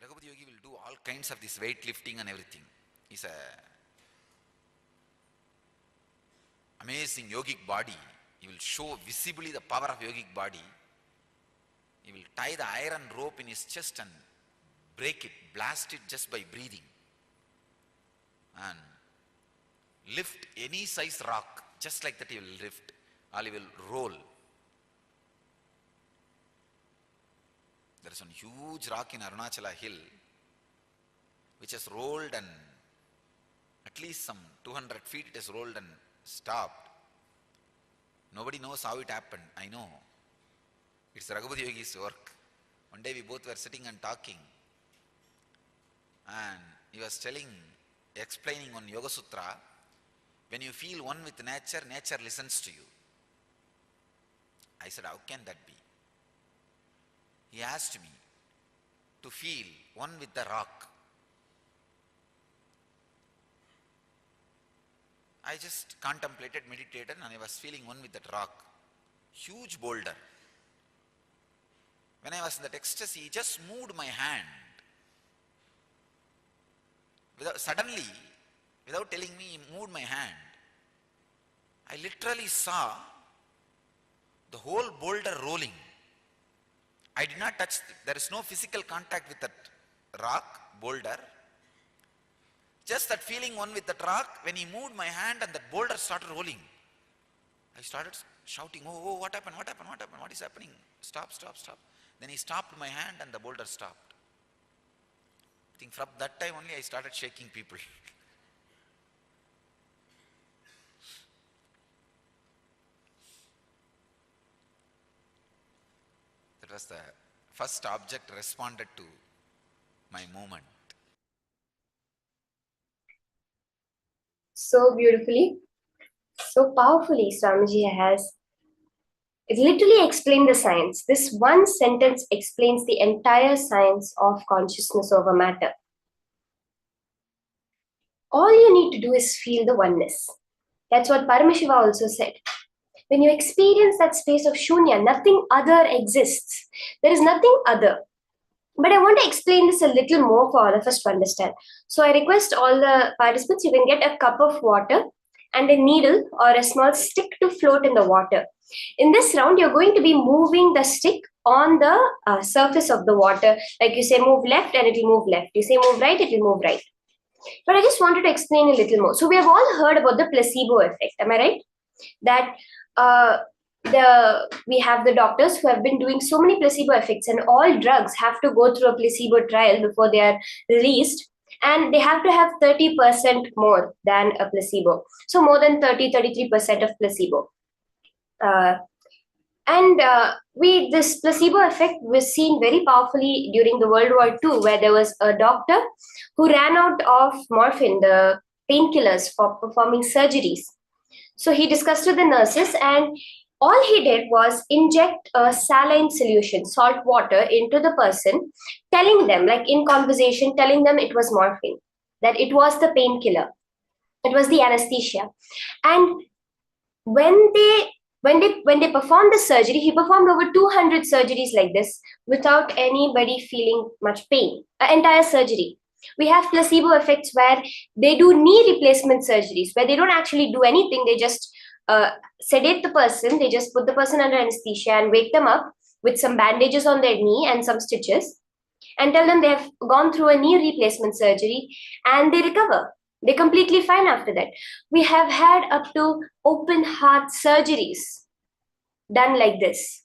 Raghupada Yogi will do all kinds of this weightlifting and everything. He's a amazing yogic body. He will show visibly the power of yogic body. He will tie the iron rope in his chest and break it, blast it just by breathing. And lift any size rock, just like that he will lift, or he will roll. There is one huge rock in Arunachala hill, which has rolled and at least some 200 feet it has rolled and stopped. Nobody knows how it happened. I know. It's Raghupada Yogi's work. One day we both were sitting and talking, and he was explaining on Yoga Sutra, when you feel one with nature, nature listens to you. I said, how can that be? He asked me to feel one with the rock. I just contemplated, meditated, and I was feeling one with that rock. Huge boulder. When I was in that ecstasy, he just moved my hand. Suddenly, without telling me, he moved my hand. I literally saw the whole boulder rolling. I did not touch, there is no physical contact with that rock, boulder. Just that feeling one with that rock, when he moved my hand and that boulder started rolling. I started shouting, oh, what happened, what happened, what happened, what is happening? Stop, stop, stop. Then he stopped my hand and the boulder stopped. I think from that time only I started shaking people. That was the first object responded to my movement. So beautifully, so powerfully, Swamiji has literally explained the science. This one sentence explains the entire science of consciousness over matter. All you need to do is feel the oneness. That's what Paramashiva also said. When you experience that space of shunya, nothing other exists. There is nothing other. But I want to explain this a little more for all of us to understand. So I request all the participants, you can get a cup of water and a needle or a small stick to float in the water. In this round, you're going to be moving the stick on the surface of the water. Like you say, move left and it will move left. You say, move right, it will move right. But I just wanted to explain a little more. So we have all heard about the placebo effect. Am I right? That we have the doctors who have been doing so many placebo effects, and all drugs have to go through a placebo trial before they are released, and they have to have 30% more than a placebo. So more than 33% of placebo. This placebo effect was seen very powerfully during the World War II, where there was a doctor who ran out of morphine, the painkillers, for performing surgeries. So he discussed with the nurses, and all he did was inject a saline solution, salt water, into the person, telling them, like in conversation, telling them it was morphine, that it was the painkiller. It was the anesthesia. And when they performed the surgery, he performed over 200 surgeries like this without anybody feeling much pain. Entire surgery. We have placebo effects where they do knee replacement surgeries, where they don't actually do anything. They just sedate the person. They just put the person under anesthesia and wake them up with some bandages on their knee and some stitches, and tell them they have gone through a knee replacement surgery, and they recover. They're completely fine after that. We have had up to open heart surgeries done like this.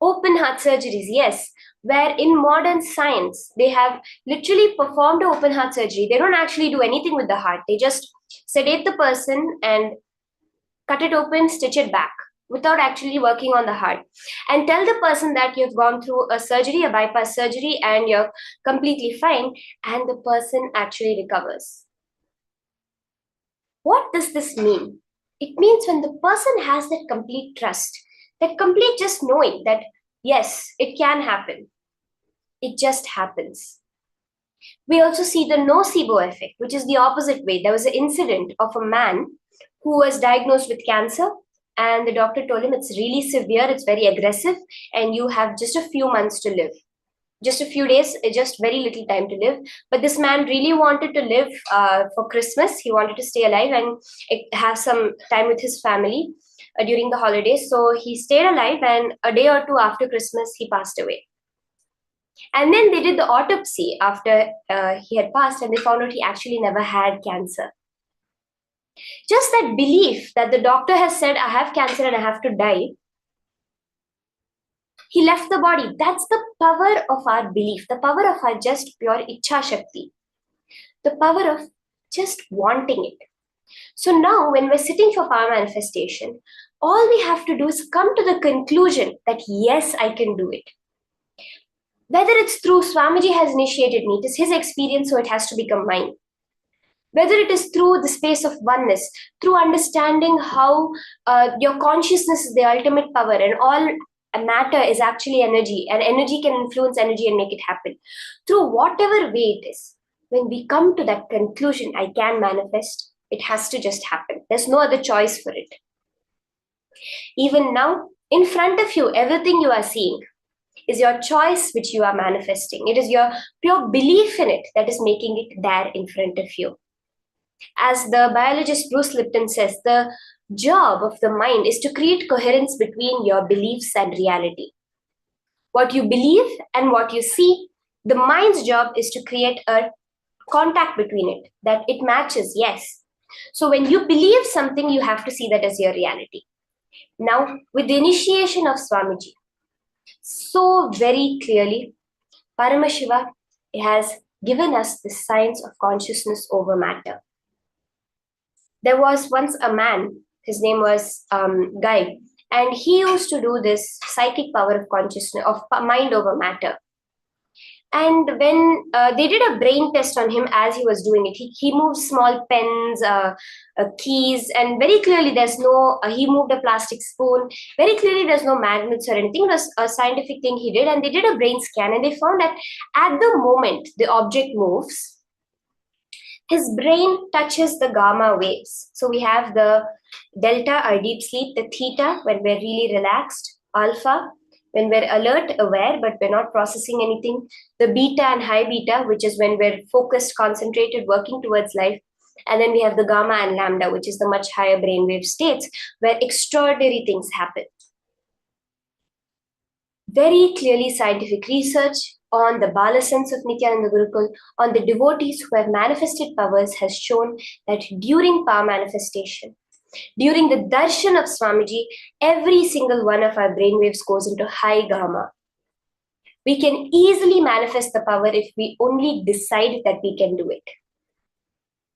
Open heart surgeries, yes, where in modern science, they have literally performed an open heart surgery. They don't actually do anything with the heart. They just sedate the person and cut it open, stitch it back without actually working on the heart, and tell the person that you've gone through a surgery, a bypass surgery, and you're completely fine, and the person actually recovers. What does this mean? It means when the person has that complete trust, that complete just knowing that, yes, it can happen. It just happens. We also see the nocebo effect, which is the opposite way. There was an incident of a man who was diagnosed with cancer, and the doctor told him it's really severe, it's very aggressive, and you have just a few months to live. Just a few days, just very little time to live. But this man really wanted to live for Christmas. He wanted to stay alive and have some time with his family during the holidays. So he stayed alive, and a day or two after Christmas, he passed away. And then they did the autopsy after he had passed, and they found out he actually never had cancer. Just that belief that the doctor has said, I have cancer and I have to die, he left the body. That's the power of our belief, the power of our just pure Ichha Shakti, the power of just wanting it. So now, when we're sitting for power manifestation, all we have to do is come to the conclusion that yes, I can do it. Whether it's through Swamiji has initiated me, it is his experience, so it has to become mine. Whether it is through the space of oneness, through understanding how your consciousness is the ultimate power and all matter is actually energy, and energy can influence energy and make it happen. Through whatever way it is, when we come to that conclusion, I can manifest, it has to just happen. There's no other choice for it. Even now, in front of you, everything you are seeing is your choice which you are manifesting. It is your pure belief in it that is making it there in front of you. As the biologist Bruce Lipton says, the job of the mind is to create coherence between your beliefs and reality. What you believe and what you see, the mind's job is to create a contact between it, that it matches, yes. So when you believe something, you have to see that as your reality. Now, with the initiation of Swamiji, so very clearly, Paramashiva has given us the science of consciousness over matter. There was once a man, his name was Guy, and he used to do this psychic power of consciousness, of mind over matter. And when they did a brain test on him as he was doing it, he moved small pens, keys, and very clearly there's no, he moved a plastic spoon. Very clearly there's no magnets or anything. It was a scientific thing he did, and they did a brain scan, and they found that at the moment the object moves, his brain touches the gamma waves. So we have the delta, our deep sleep, the theta, when we're really relaxed, alpha, when we're alert, aware, but we're not processing anything, the beta and high beta, which is when we're focused, concentrated, working towards life. And then we have the gamma and lambda, which is the much higher brainwave states where extraordinary things happen. Very clearly scientific research on the Bala sense of Nithyananda Gurukul, on the devotees who have manifested powers, has shown that during power manifestation, during the darshan of Swamiji, every single one of our brainwaves goes into high gamma. We can easily manifest the power if we only decide that we can do it.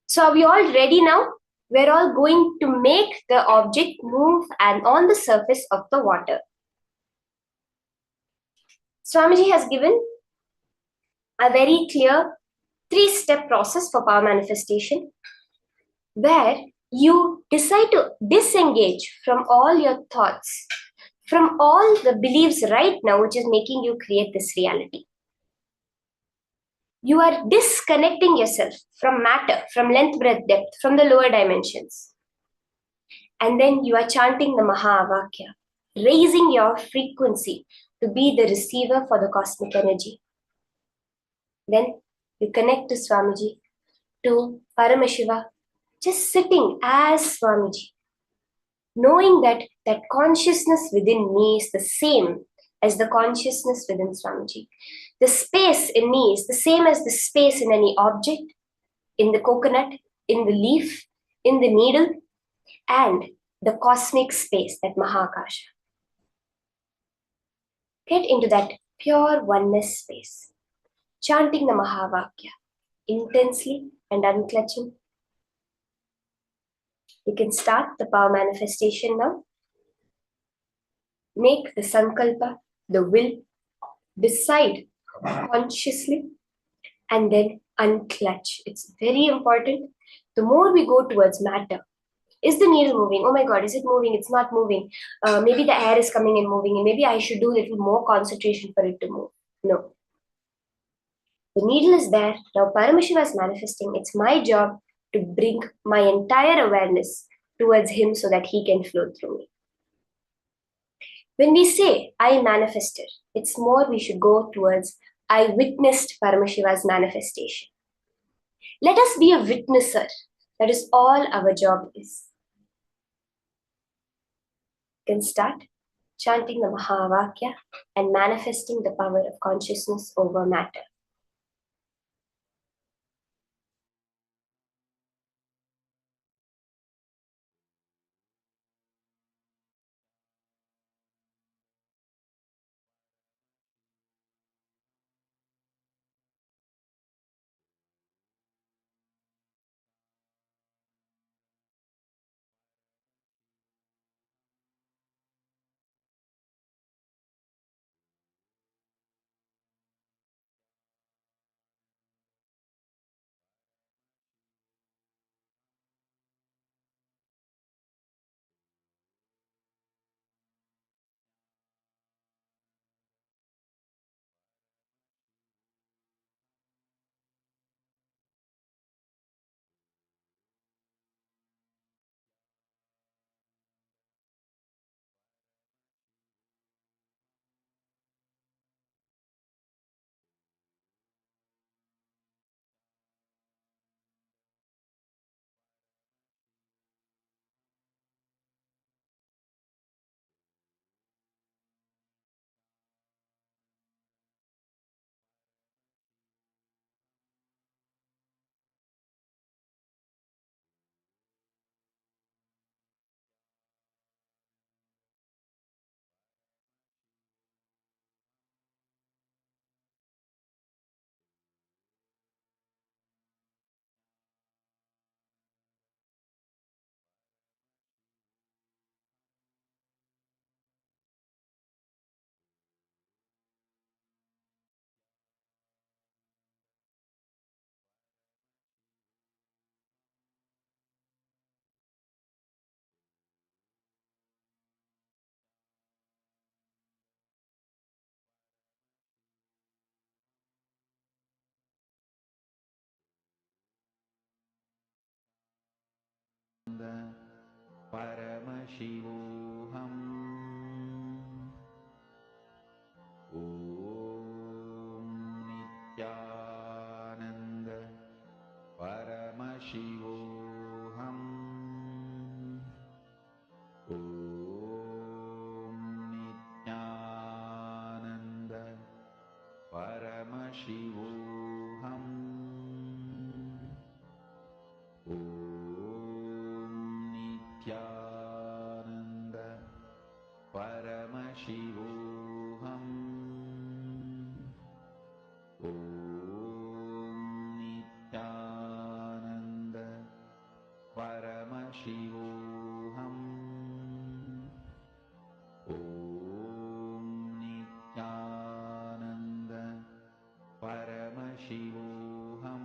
So are we all ready now? We're all going to make the object move and on the surface of the water. Swamiji has given a very clear 3-step process for power manifestation, where you decide to disengage from all your thoughts, from all the beliefs right now, which is making you create this reality. You are disconnecting yourself from matter, from length, breadth, depth, from the lower dimensions. And then you are chanting the Mahavakya, raising your frequency to be the receiver for the cosmic energy. Then you connect to Swamiji, to Paramashiva, just sitting as Swamiji, knowing that that consciousness within me is the same as the consciousness within Swamiji. The space in me is the same as the space in any object, in the coconut, in the leaf, in the needle, and the cosmic space, that Mahakasha. Get into that pure oneness space, chanting the Mahavakya intensely and unclutching. You can start the power manifestation now. Make the sankalpa, the will, decide consciously, and then unclutch. It's very important. The more we go towards matter, is the needle moving? Oh my God, is it moving? It's not moving. Maybe the air is coming and moving, and maybe I should do a little more concentration for it to move. No. The needle is there. Now Paramashiva is manifesting. It's my job to bring my entire awareness towards him so that he can flow through me. When we say, I manifested, it's more we should go towards, I witnessed Paramashiva's manifestation. Let us be a witnesser. That is all our job is. You can start chanting the Mahavakya and manifesting the power of consciousness over matter. Paramashivoham. Om Nithyananda Paramashivoham. Om Nithyananda Paramashivoham. Om Nithyananda Paramashivoham. Om Nithyananda Paramashivoham. Om Nithyananda Paramashivoham.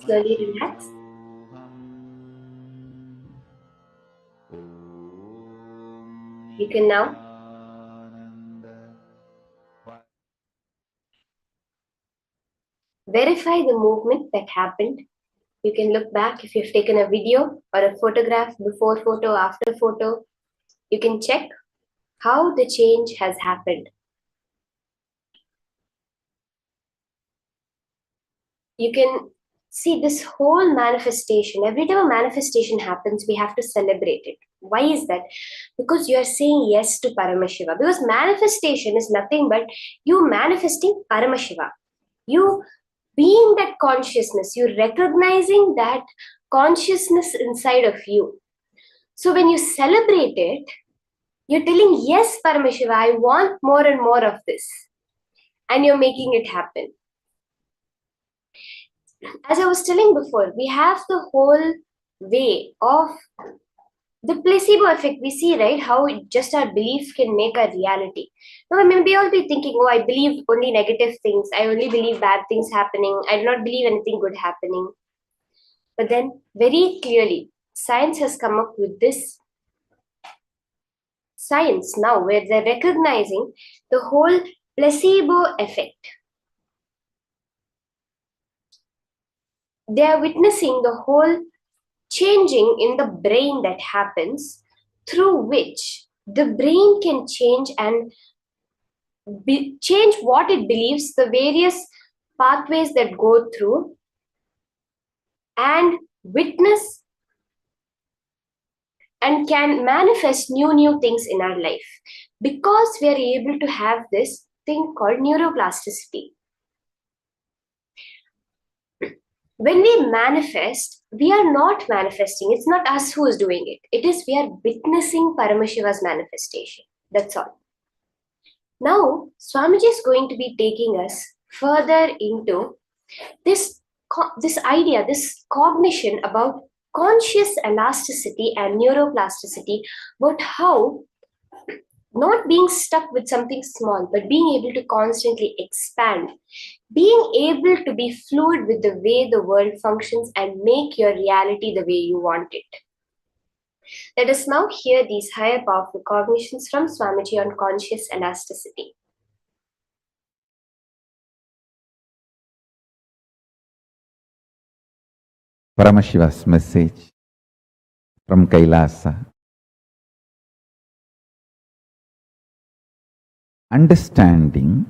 Slowly relax. You can now verify the movement that happened. You can look back if you've taken a video or a photograph, before photo, after photo. You can check how the change has happened. You can see this whole manifestation. Every time a manifestation happens, we have to celebrate it. Why is that? Because you are saying yes to Paramashiva. Because manifestation is nothing but you manifesting Paramashiva. You being that consciousness, you recognizing that consciousness inside of you. So when you celebrate it, you're telling, yes, Paramashiva, I want more and more of this. And you're making it happen. As I was telling before, we have the whole way of the placebo effect. We see, right, how just our belief can make a reality. Now, I mean, we all be thinking, oh, I believe only negative things. I only believe bad things happening. I do not believe anything good happening. But then, very clearly, science has come up with this science now where they're recognizing the whole placebo effect. They are witnessing the whole changing in the brain that happens, through which the brain can change and change what it believes, the various pathways that go through, and witness and can manifest new things in our life, because we are able to have this thing called neuroplasticity. When we manifest, we are not manifesting. It's not us who is doing it. It is we are witnessing Paramashiva's manifestation. That's all. Now, Swamiji is going to be taking us further into this idea, this cognition about conscious elasticity and neuroplasticity, about how Not being stuck with something small, but being able to constantly expand. Being able to be fluid with the way the world functions and make your reality the way you want it. Let us now hear these higher powerful cognitions from Swamiji on conscious elasticity. Paramashiva's message from KAILASA. Understanding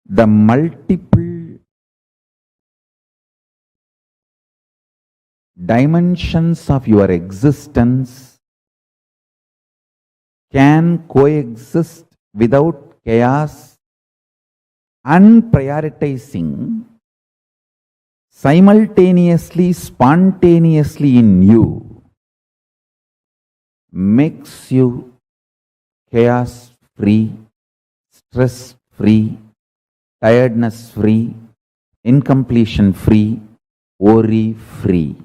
the multiple dimensions of your existence can coexist without chaos and prioritizing simultaneously, spontaneously in you makes you chaos free, stress free, tiredness free, incompletion free, worry free.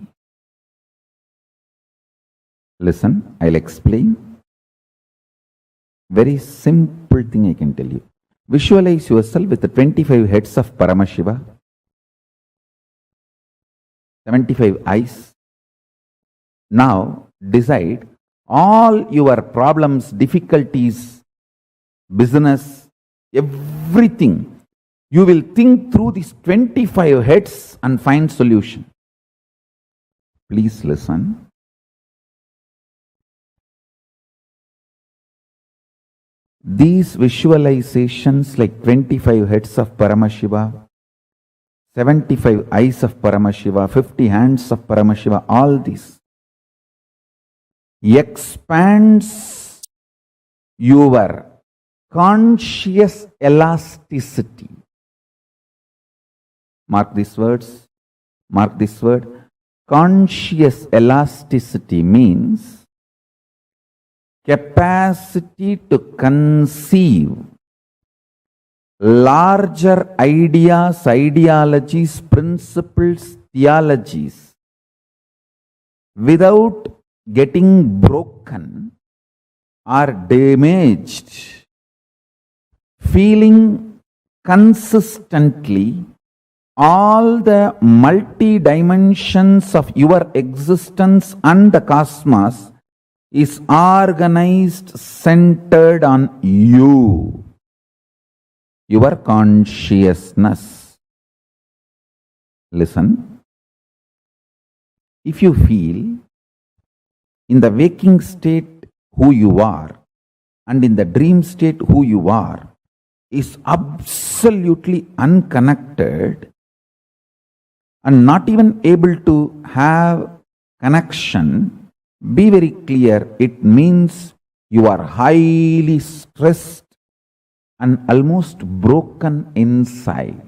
Listen, I'll explain. Very simple thing I can tell you. Visualize yourself with the 25 heads of Paramashiva, 75 eyes. Now decide all your problems, difficulties, business, everything. You will think through these 25 heads and find solution. Please listen. These visualizations like 25 heads of Paramashiva, 75 eyes of Paramashiva, 50 hands of Paramashiva, all these expands your conscious elasticity. Mark these words. Mark this word. Conscious elasticity means capacity to conceive larger ideas, ideologies, principles, theologies without getting broken or damaged, feeling consistently all the multi-dimensions of your existence and the cosmos is organized, centered on you, your consciousness. Listen. If you feel in the waking state who you are and in the dream state who you are is absolutely unconnected and not even able to have connection, be very clear, it means you are highly stressed and almost broken inside.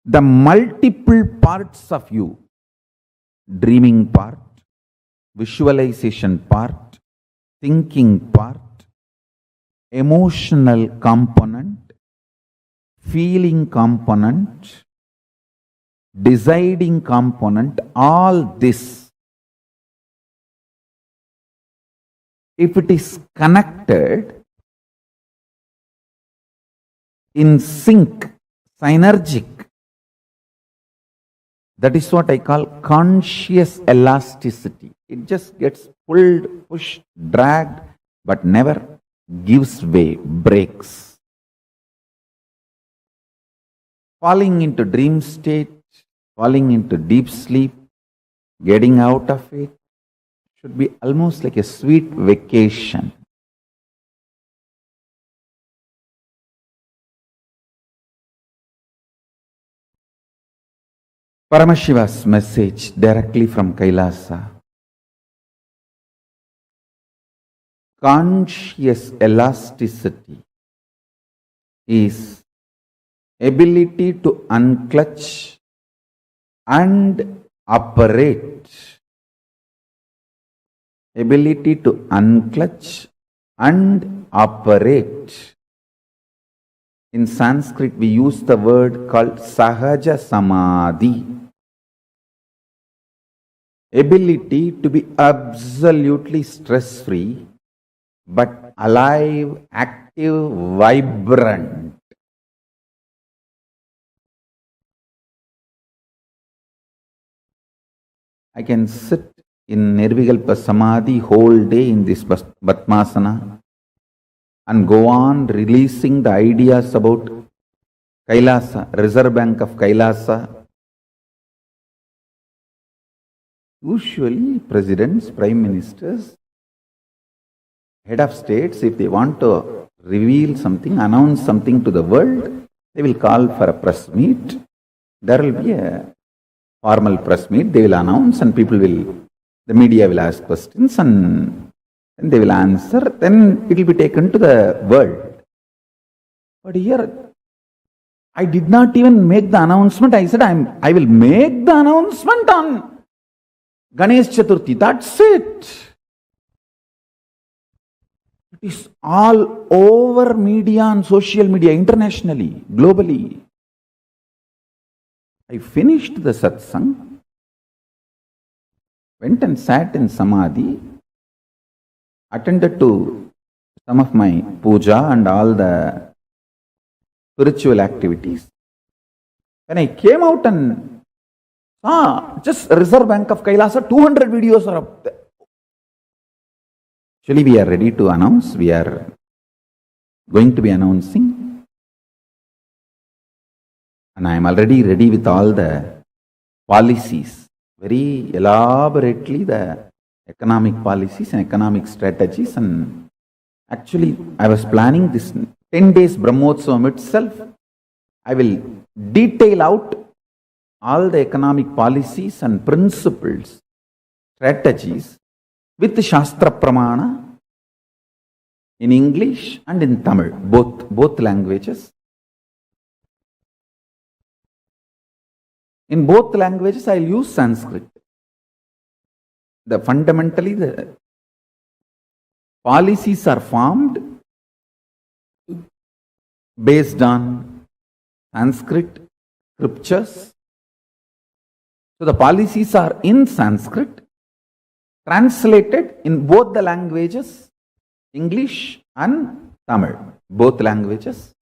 The multiple parts of you, dreaming part, visualization part, thinking part, emotional component, feeling component, deciding component, all this, if it is connected in sync, synergic, that is what I call conscious elasticity. It just gets pulled, pushed, dragged, but never gives way, breaks. Falling into dream state, falling into deep sleep, getting out of it should be almost like a sweet vacation. Paramashiva's message directly from KAILASA. Conscious elasticity is ability to unclutch and operate. Ability to unclutch and operate. In Sanskrit, we use the word called Sahaja Samadhi. ability to be absolutely stress-free, but alive, active, vibrant. I can sit in Nirvikalpa Samadhi whole day in this Batmasana and go on releasing the ideas about KAILASA, Reserve Bank of KAILASA. Usually presidents, prime ministers, head of states, if they want to reveal something, announce something to the world, they will call for a press meet. There will be a formal press meet, they will announce and the media will ask questions and then they will answer, then it will be taken to the world. But here, I did not even make the announcement. I said, I will make the announcement on Ganesh Chaturthi. That's it. It is all over media and social media, internationally, globally. I finished the satsang, went and sat in Samadhi, attended to some of my puja and all the spiritual activities. When I came out and saw just Reserve Bank of KAILASA, 200 videos are up there. Actually, we are ready to announce, we are going to be announcing. And I am already ready with all the policies, very elaborately the economic policies and economic strategies. And actually, I was planning this 10 days Brahmotsavam itself. I will detail out all the economic policies and principles, strategies with Shastra Pramana in English and in Tamil, both languages. In both languages, I will use Sanskrit. Fundamentally, the policies are formed based on Sanskrit scriptures. So the policies are in Sanskrit, translated in both the languages, English and Tamil, both languages.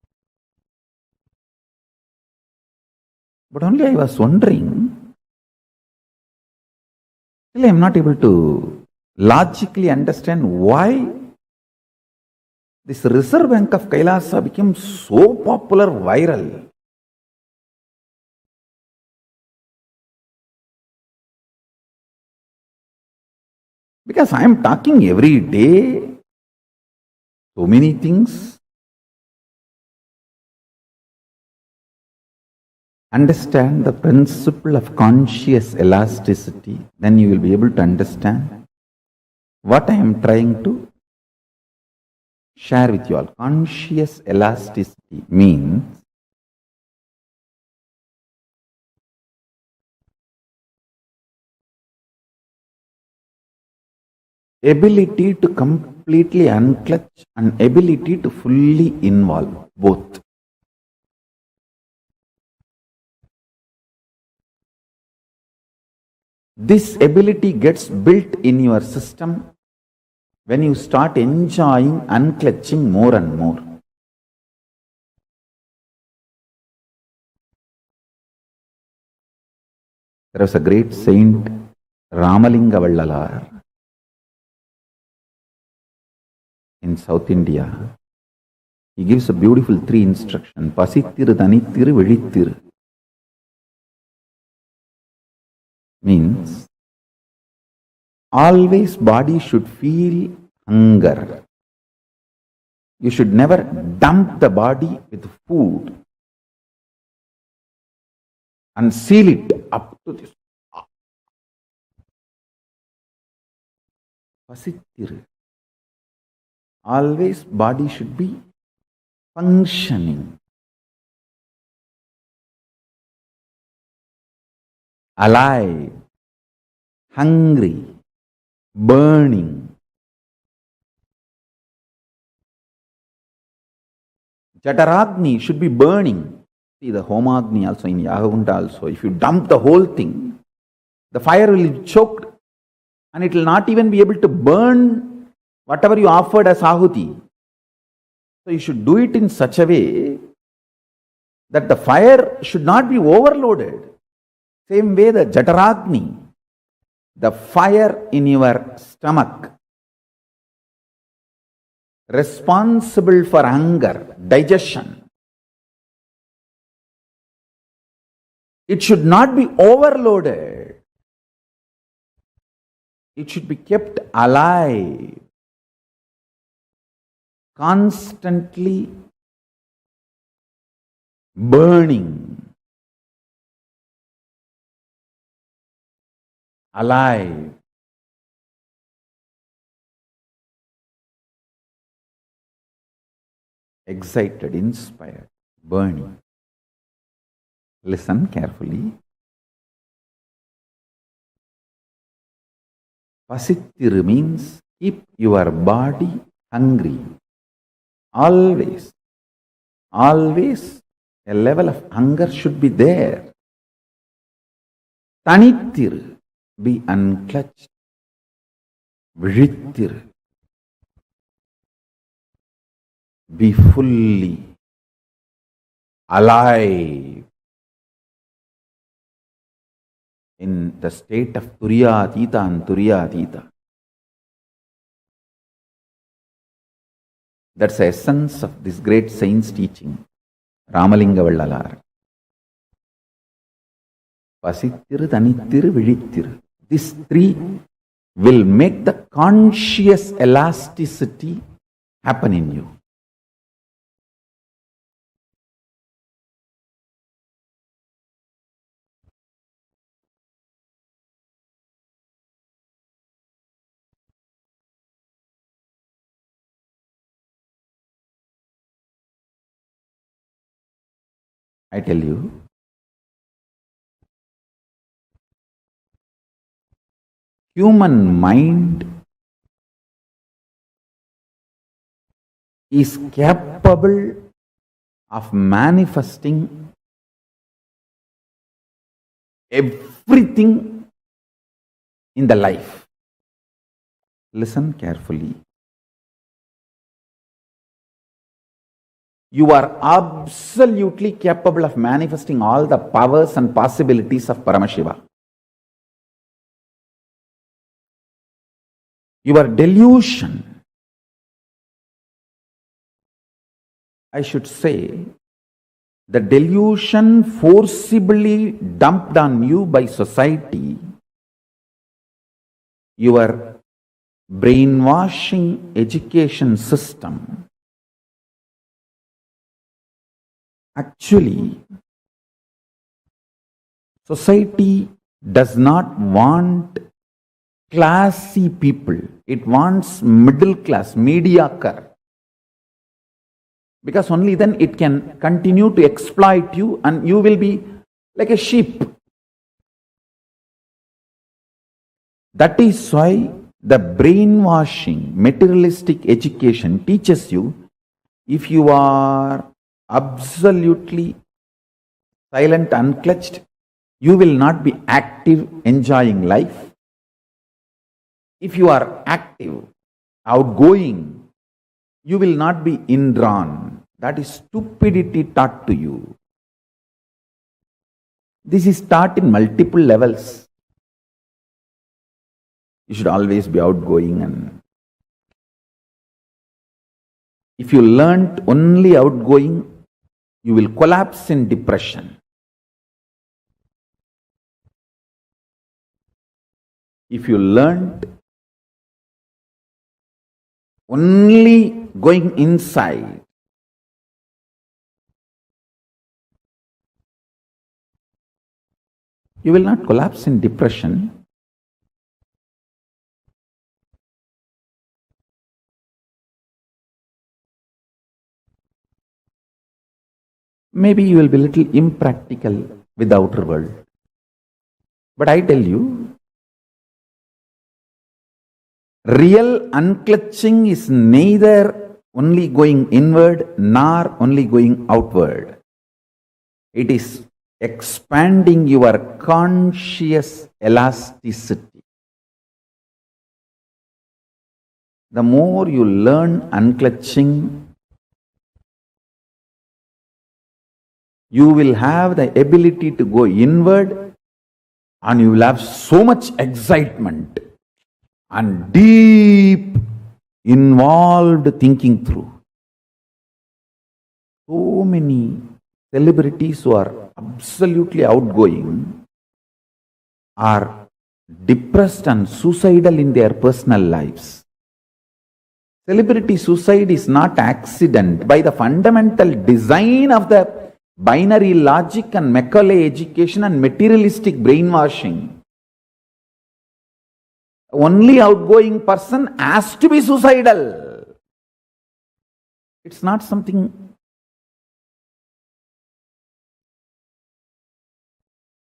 But only I was wondering, still I am not able to logically understand why this Reserve Bank of KAILASA became so popular, viral. Because I am talking every day, so many things. Understand the principle of conscious elasticity, then you will be able to understand what I am trying to share with you all. Conscious elasticity means ability to completely unclutch and ability to fully involve, both. This ability gets built in your system when you start enjoying unclutching more and more. There was a great saint, Ramalinga Vallalar, in South India. He gives a beautiful 3 instruction. Pasittiru, Thanittiru, Velittiru. Means always body should feel hunger. You should never dump the body with food and seal it up to this. Pasittiru. Always body should be functioning, alive, hungry, burning. Jataragni should be burning. See the Homagni also in Yagakunda also. If you dump the whole thing, the fire will be choked and it will not even be able to burn whatever you offered as ahuti. So you should do it in such a way that the fire should not be overloaded. Same way the Jataragni, the fire in your stomach, responsible for hunger, digestion. It should not be overloaded. It should be kept alive, constantly burning, alive. Excited, inspired, burning. Listen carefully. Pasittiru means keep your body hungry. Always, always a level of hunger should be there. Tanittiru, be unclutched. Vizhittiru, be fully alive in the state of Turiyatita and Turiyatita. That's the essence of this great saint's teaching, Ramalinga Vallalar. Pasittiru, Tanittiru, Vizhittiru. These three will make the conscious elasticity happen in you. I tell you, human mind is capable of manifesting everything in the life. Listen carefully. You are absolutely capable of manifesting all the powers and possibilities of Paramashiva. Your delusion, I should say, the delusion forcibly dumped on you by society, your brainwashing education system, actually, society does not want classy people. It wants middle class, mediocre. Because only then it can continue to exploit you and you will be like a sheep. That is why the brainwashing, materialistic education teaches you, if you are absolutely silent, unclutched, you will not be active, enjoying life. If you are active, outgoing, you will not be indrawn. That is stupidity taught to you. This is taught in multiple levels. You should always be outgoing, and if you learnt only outgoing, you will collapse in depression. If you learnt only going inside, you will not collapse in depression. Maybe you will be a little impractical with the outer world. But I tell you, real unclutching is neither only going inward nor only going outward. It is expanding your conscious elasticity. the more you learn unclutching, you will have the ability to go inward and you will have so much excitement and deep involved thinking through. So many celebrities who are absolutely outgoing are depressed and suicidal in their personal lives. Celebrity suicide is not accident. By the fundamental design of the binary logic and Macaulay education and materialistic brainwashing, only outgoing person has to be suicidal. It's not something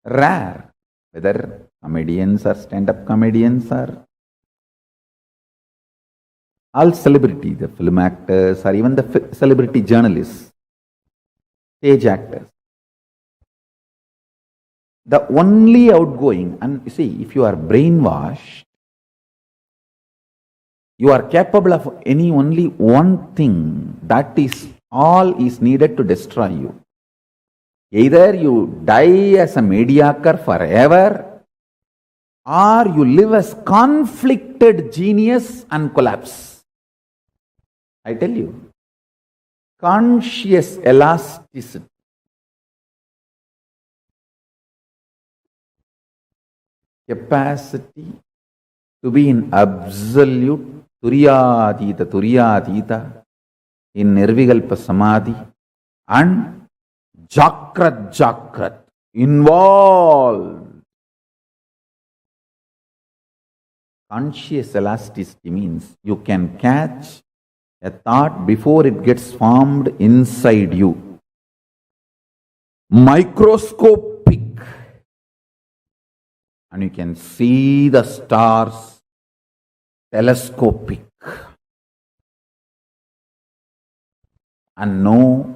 rare, whether comedians or stand-up comedians or all celebrity, the film actors or even the celebrity journalists, stage actors. The only outgoing, and you see, if you are brainwashed, you are capable of only one thing, that is all is needed to destroy you. Either you die as a mediocre forever, or you live as conflicted genius and collapse. I tell you, conscious elasticity, capacity to be in absolute Turyadita, in Nirvikalpa Samadhi, and Jakrat, involved. Conscious elasticity means you can catch a thought before it gets formed inside you. Microscopic. And you can see the stars. Telescopic. And know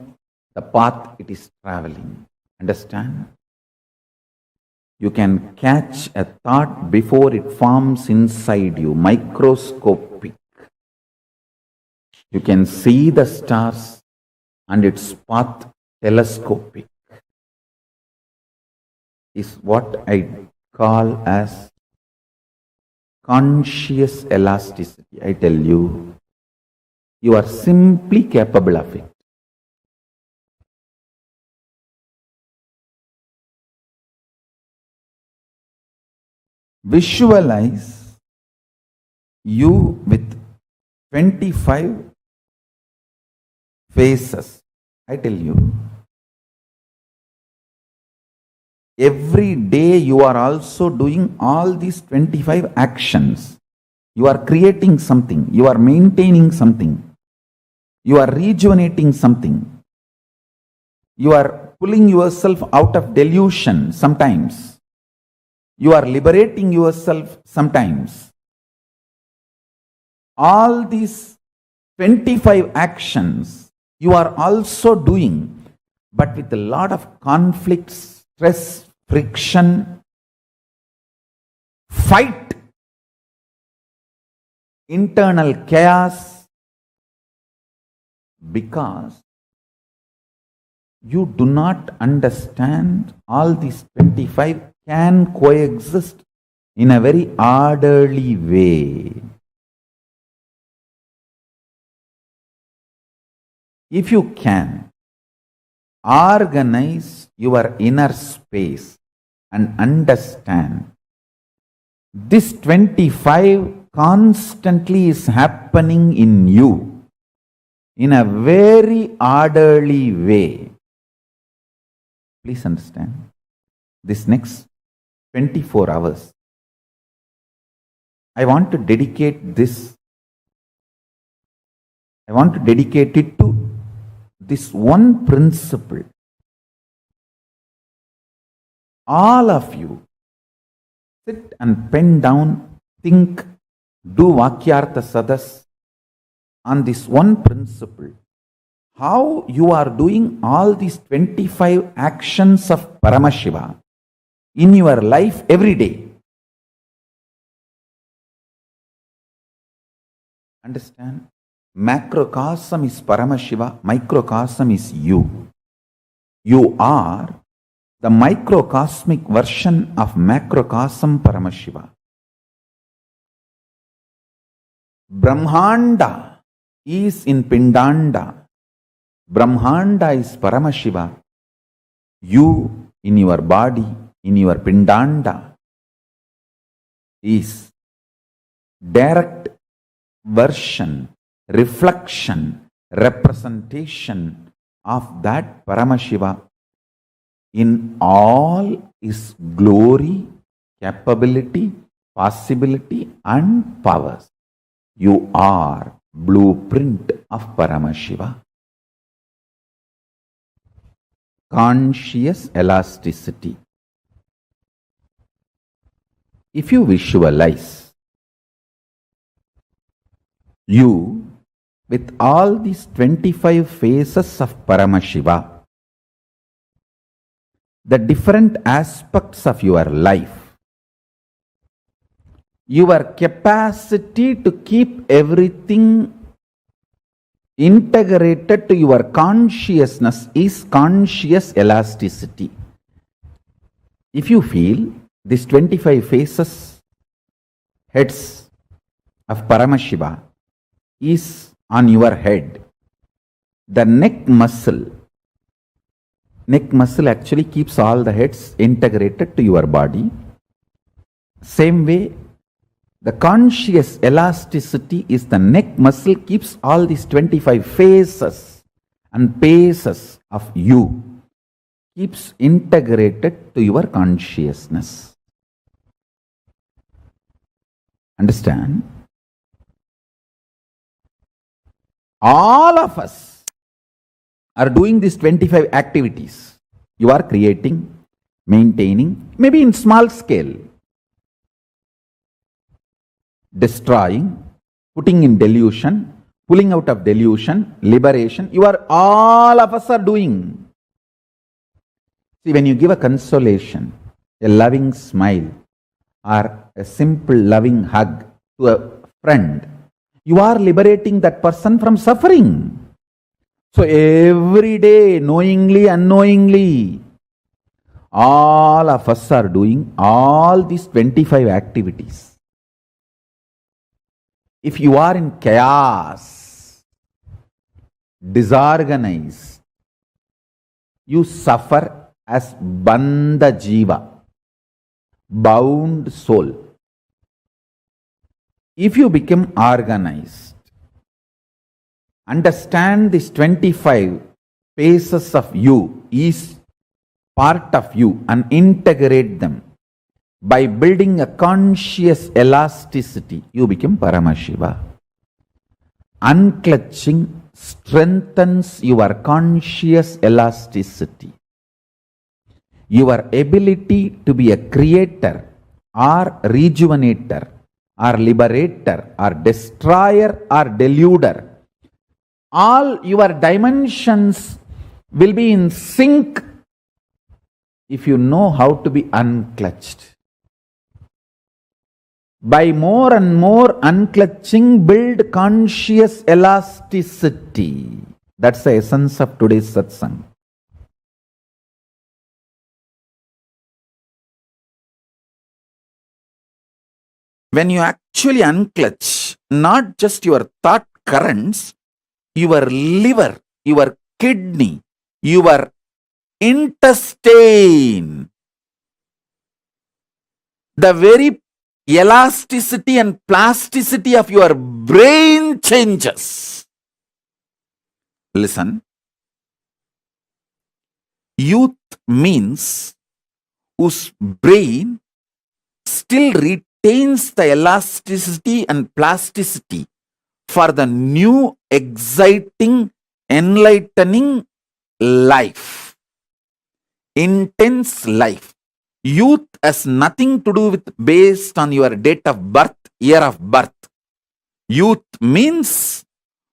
the path it is traveling. Understand? You can catch a thought before it forms inside you. Microscopic. You can see the stars and its path. Telescopic. Is what I call as conscious elasticity. I tell you, you are simply capable of it. Visualize you with 25 faces. I tell you, every day you are also doing all these 25 actions. You are creating something. You are maintaining something. You are rejuvenating something. You are pulling yourself out of delusion sometimes. You are liberating yourself sometimes. All these 25 actions you are also doing, but with a lot of conflicts, stress, friction, fight, internal chaos, because you do not understand all these 25 can coexist in a very orderly way. If you can organize your inner space and understand this 25 constantly is happening in you in a very orderly way. Please understand, this next 24 hours, I want to dedicate this. I want to dedicate it to this one principle. All of you sit and pen down, think, do Vakyartha Sadas on this one principle. How you are doing all these 25 actions of Paramashiva in your life every day. Understand? Macrocosm is Paramashiva, microcosm is you. You are the microcosmic version of macrocosm Paramashiva. Brahmanda is in Pindanda. Brahmanda is Paramashiva. You in your body, in your Pindanda, is direct version, reflection, representation of that Paramashiva in all his glory, capability, possibility and powers. You are blueprint of Paramashiva. Conscious elasticity. If you visualize you with all these 25 phases of Paramashiva, the different aspects of your life, your capacity to keep everything integrated to your consciousness is conscious elasticity. If you feel these 25 phases, heads of Paramashiva is on your head, the neck muscle actually keeps all the heads integrated to your body. Same way, the conscious elasticity is the neck muscle keeps all these 25 phases and paces of you, keeps integrated to your consciousness. Understand? All of us are doing these 25 activities. You are creating, maintaining, maybe in small scale, destroying, putting in delusion, pulling out of delusion, liberation. All of us are doing. See, when you give a consolation, a loving smile, or a simple loving hug to a friend, you are liberating that person from suffering. So every day, knowingly, unknowingly, all of us are doing all these 25 activities. If you are in chaos, disorganized, you suffer as bandha jiva, bound soul. If you become organized, understand these 25 phases of you is part of you and integrate them. By building a conscious elasticity, you become Paramashiva. Unclutching strengthens your conscious elasticity. Your ability to be a creator or rejuvenator or liberator or destroyer or deluder, all your dimensions will be in sync if you know how to be unclutched. By more and more unclutching, build conscious elasticity. That's the essence of today's satsang. When you actually unclutch, not just your thought currents, your liver, your kidney, your intestine, the very elasticity and plasticity of your brain changes. Listen. Youth means whose brain still retains the elasticity and plasticity for the new, exciting, enlightening life. Intense life. Youth has nothing to do with based on your date of birth, year of birth. Youth means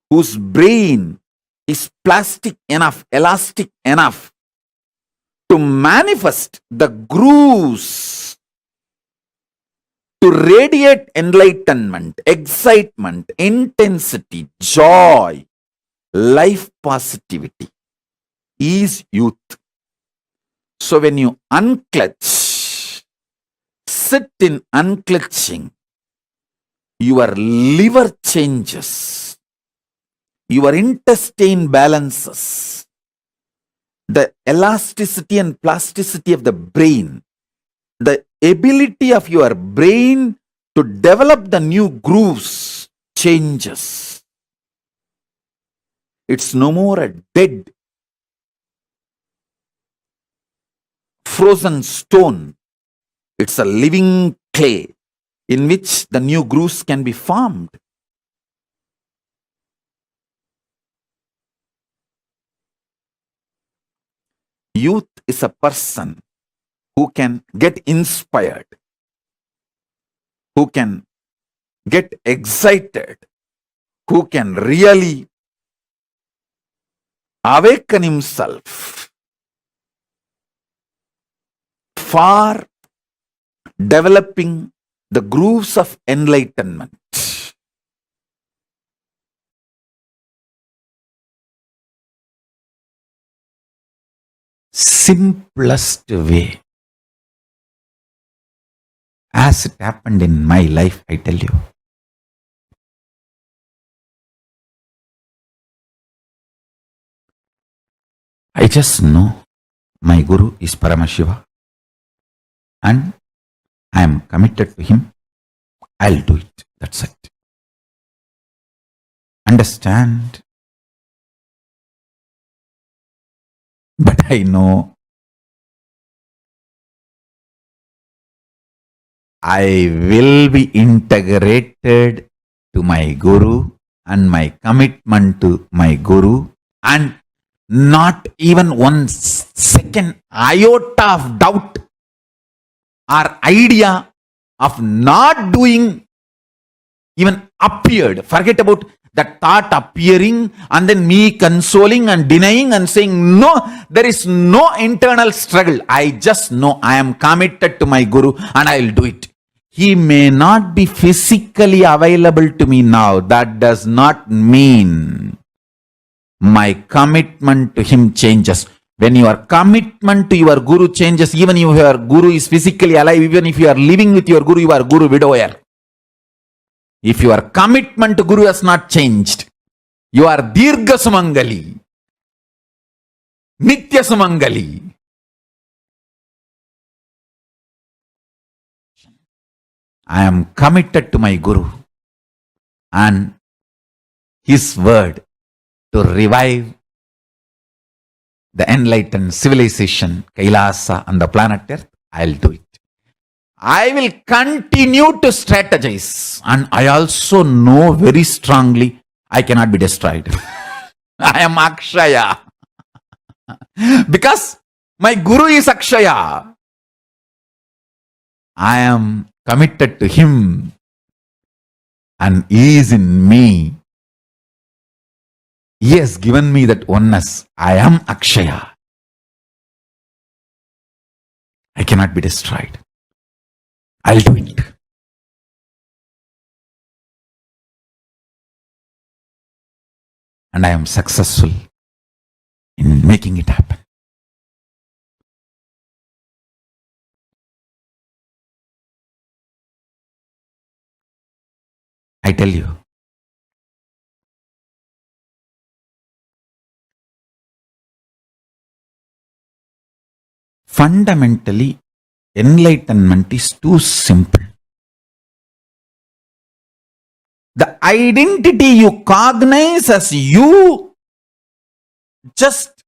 whose brain is plastic enough, elastic enough to manifest the grooves, to to radiate enlightenment, excitement, intensity, joy, life positivity is youth. So when you unclutch, sit in unclutching, your liver changes, your intestine balances, the elasticity and plasticity of the brain, the ability of your brain to develop the new grooves changes. It's no more a dead, frozen stone. It's a living clay in which the new grooves can be formed. Youth is a person who can get inspired, who can get excited, who can really awaken himself for developing the grooves of enlightenment. Simplest way, as it happened in my life, I tell you. I just know my Guru is Paramashiva and I am committed to him. I'll do it. That's it. Understand? But I know I will be integrated to my Guru and my commitment to my Guru, and not even one second iota of doubt or idea of not doing even appeared. Forget about that thought appearing and then me consoling and denying and saying, no, there is no internal struggle. I just know I am committed to my Guru and I will do it. He may not be physically available to me now. That does not mean my commitment to him changes. When your commitment to your Guru changes, even if your Guru is physically alive, even if you are living with your Guru, you are Guru widower. If your commitment to Guru has not changed, you are Dirgha Sumangali, Nitya Sumangali. I am committed to my Guru and his word to revive the enlightened civilization, KAILASA, on the planet Earth. I'll do it. I will continue to strategize, and I also know very strongly I cannot be destroyed. I am Akshaya. Because my Guru is Akshaya. I am committed to him and he is in me. He has given me that oneness. I am Akshaya. I cannot be destroyed. I'll do it. And I am successful in making it happen. I tell you, fundamentally, enlightenment is too simple. The identity you cognize as you just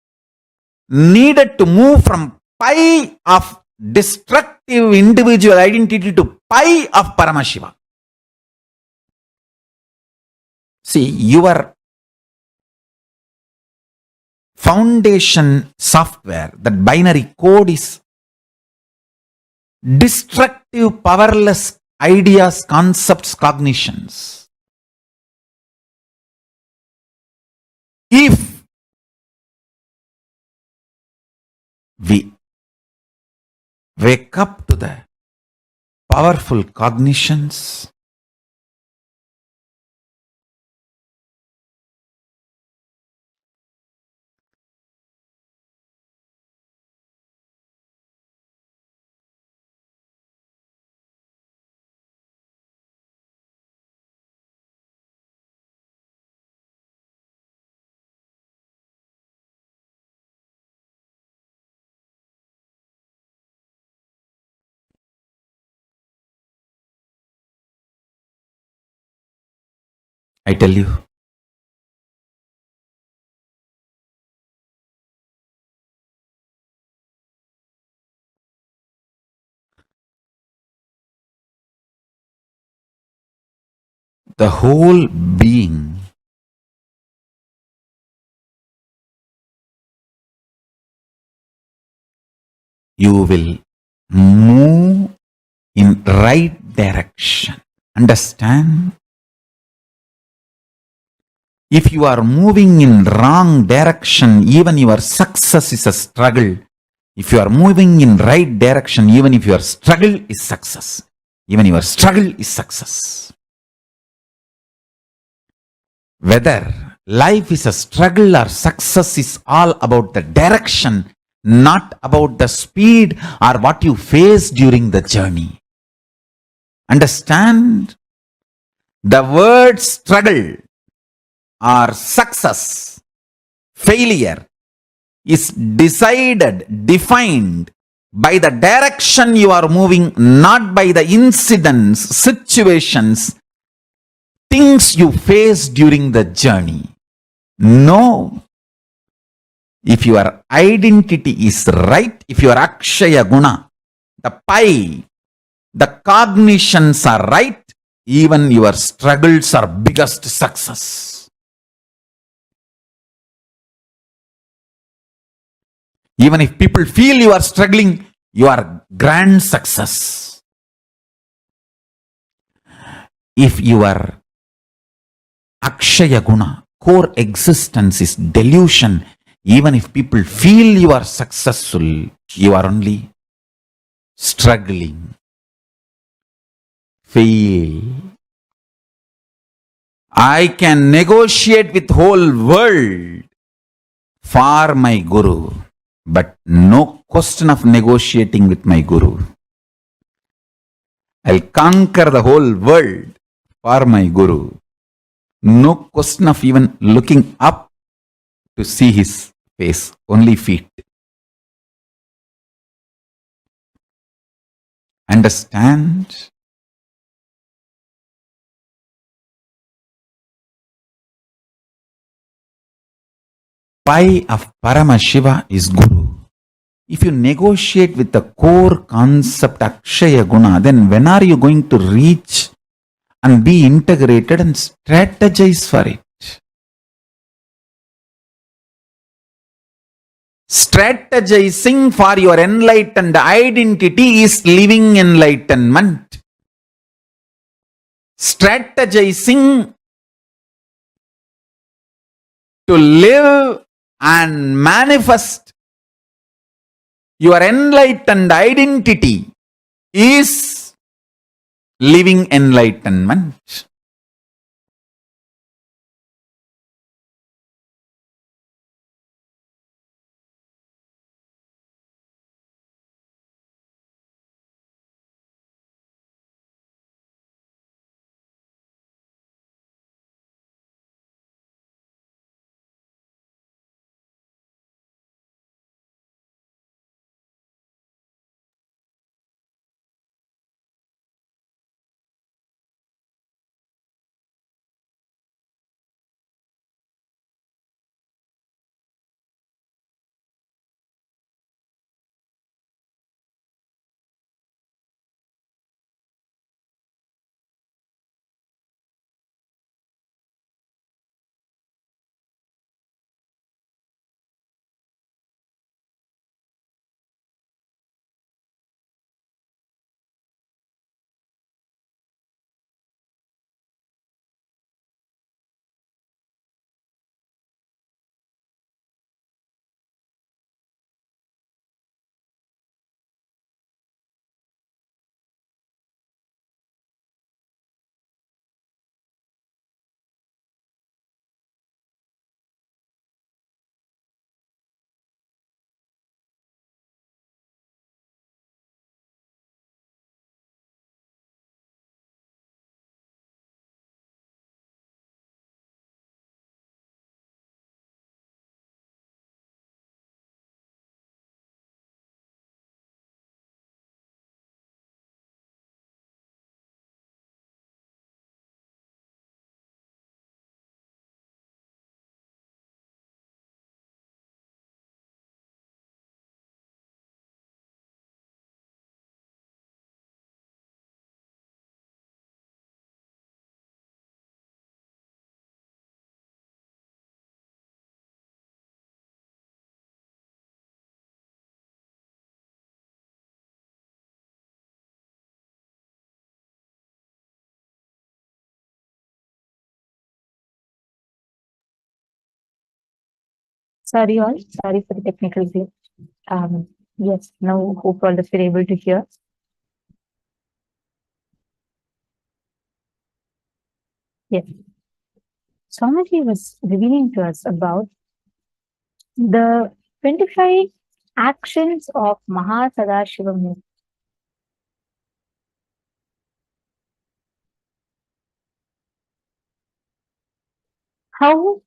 needed to move from pi of destructive individual identity to pi of Paramashiva. See, your foundation software, that binary code, is destructive, powerless ideas, concepts, cognitions. If we wake up to the powerful cognitions, I tell you, the whole being you will move in right direction. Understand? If you are moving in wrong direction, even your success is a struggle. If you are moving in right direction, even if your struggle is success. Even your struggle is success. Whether life is a struggle or success is all about the direction, not about the speed or what you face during the journey. Understand? The word struggle or success, failure is defined by the direction you are moving, not by the incidents, situations, things you face during the journey. No. If your identity is right, if your Akshaya Guna, the pi, the cognitions are right, even your struggles are biggest success. Even if people feel you are struggling, you are grand success. If your Akshaya Guna, core existence is delusion, even if people feel you are successful, you are only struggling. Fail. I can negotiate with whole world for my Guru, but no question of negotiating with my Guru. I'll conquer the whole world for my Guru. No question of even looking up to see his face, only feet. Understand? Pi of Paramashiva is Guru. If you negotiate with the core concept Akshaya Guna, then when are you going to reach and be integrated and strategize for it? Strategizing for your enlightened identity is living enlightenment. Strategizing to live and manifest your enlightened identity is living enlightenment. Sorry all, sorry for the technical glitch. Yes, now hope all of you are able to hear. Yes. Swamiji was revealing to us about the 25 actions of Mahasadashiva. How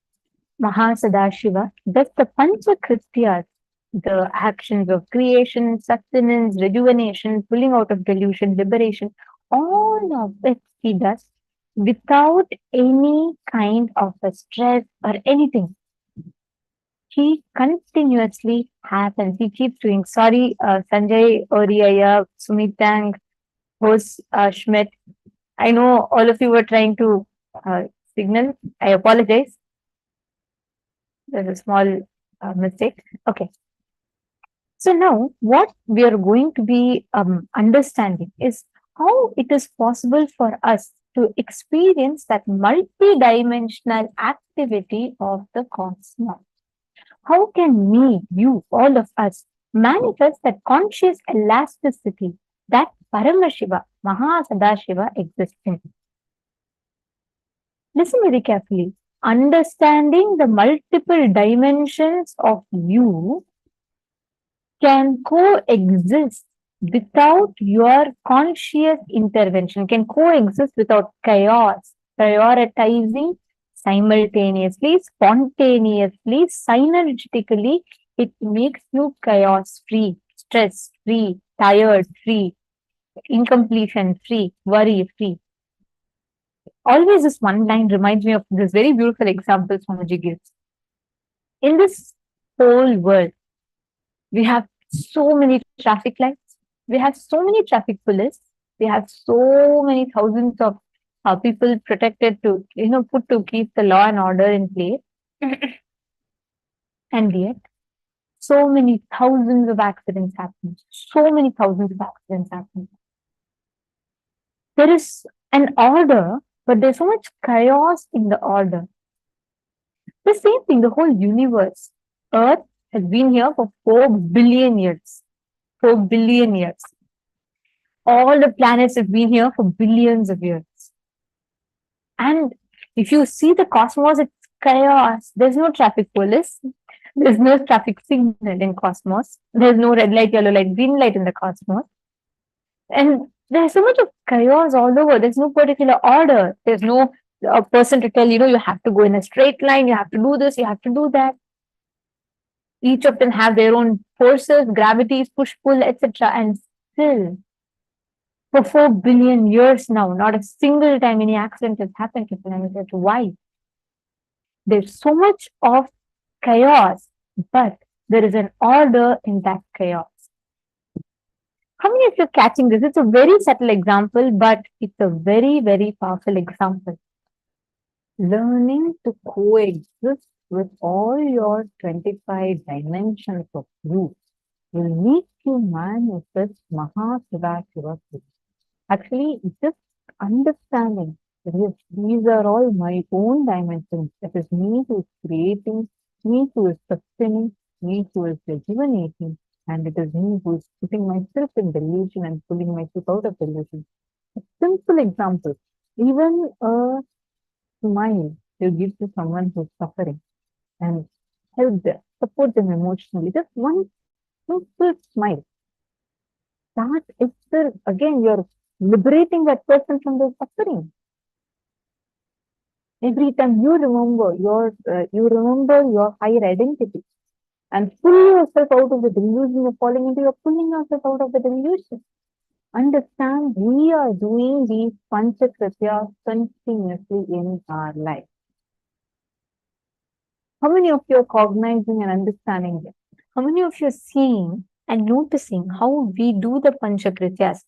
Mahasadashiva does the Panchakrityas, the actions of creation, sustenance, rejuvenation, pulling out of delusion, liberation, all of it he does without any kind of a stress or anything. He continuously happens. He keeps doing. Sorry, Sanjay, Oriaya, Sumitang, host Schmidt. I know all of you were trying to signal. I apologize. There's a small mistake. Okay. So now what we are going to be understanding is how it is possible for us to experience that multidimensional activity of the cosmos. How can me, you, all of us manifest that conscious elasticity that Paramashiva, Mahasadashiva exists in? Listen very carefully. Understanding the multiple dimensions of you can coexist without your conscious intervention, can coexist without chaos, prioritizing simultaneously, spontaneously, synergetically. It makes you chaos free, stress free, tired free, incompletion free, worry free. Always this one line reminds me of this very beautiful example Swamiji gives. In this whole world, we have so many traffic lights, we have so many traffic police, we have so many thousands of people protected to, put to keep the law and order in place. And yet, so many thousands of accidents happen. So many thousands of accidents happen. There is an order, but there's so much chaos in the order. The same thing, the whole universe. Earth has been here for 4 billion years. 4 billion years. All the planets have been here for billions of years. And if you see the cosmos, it's chaos. There's no traffic police. There's no traffic signal in cosmos. There's no red light, yellow light, green light in the cosmos. And there's so much of chaos all over. There's no particular order. There's no person to tell, you have to go in a straight line, you have to do this, you have to do that. Each of them have their own forces, gravities, push, pull, etc. And still, for 4 billion years now, not a single time any accident has happened to planet. Why? There's so much of chaos, but there is an order in that chaos. How many of you are catching this? It's a very subtle example, but it's a very, very powerful example. Learning to coexist with all your 25 dimensions of you will make you manifest Mahasadashiva. Actually, just understanding that yes, these are all my own dimensions. It is me who is creating, me who is sustaining, me who is rejuvenating, and it is me who is putting myself in delusion and pulling myself out of delusion. A simple example. Even a smile you give to someone who's suffering and help them, support them emotionally. Just one simple smile. That is again, you're liberating that person from their suffering. Every time you remember your higher identity and pull yourself out of the delusion you're falling into, you're pulling yourself out of the delusion. Understand, we are doing these panchakrityas continuously in our life. How many of you are cognizing and understanding this? How many of you are seeing and noticing how we do the panchakrityas?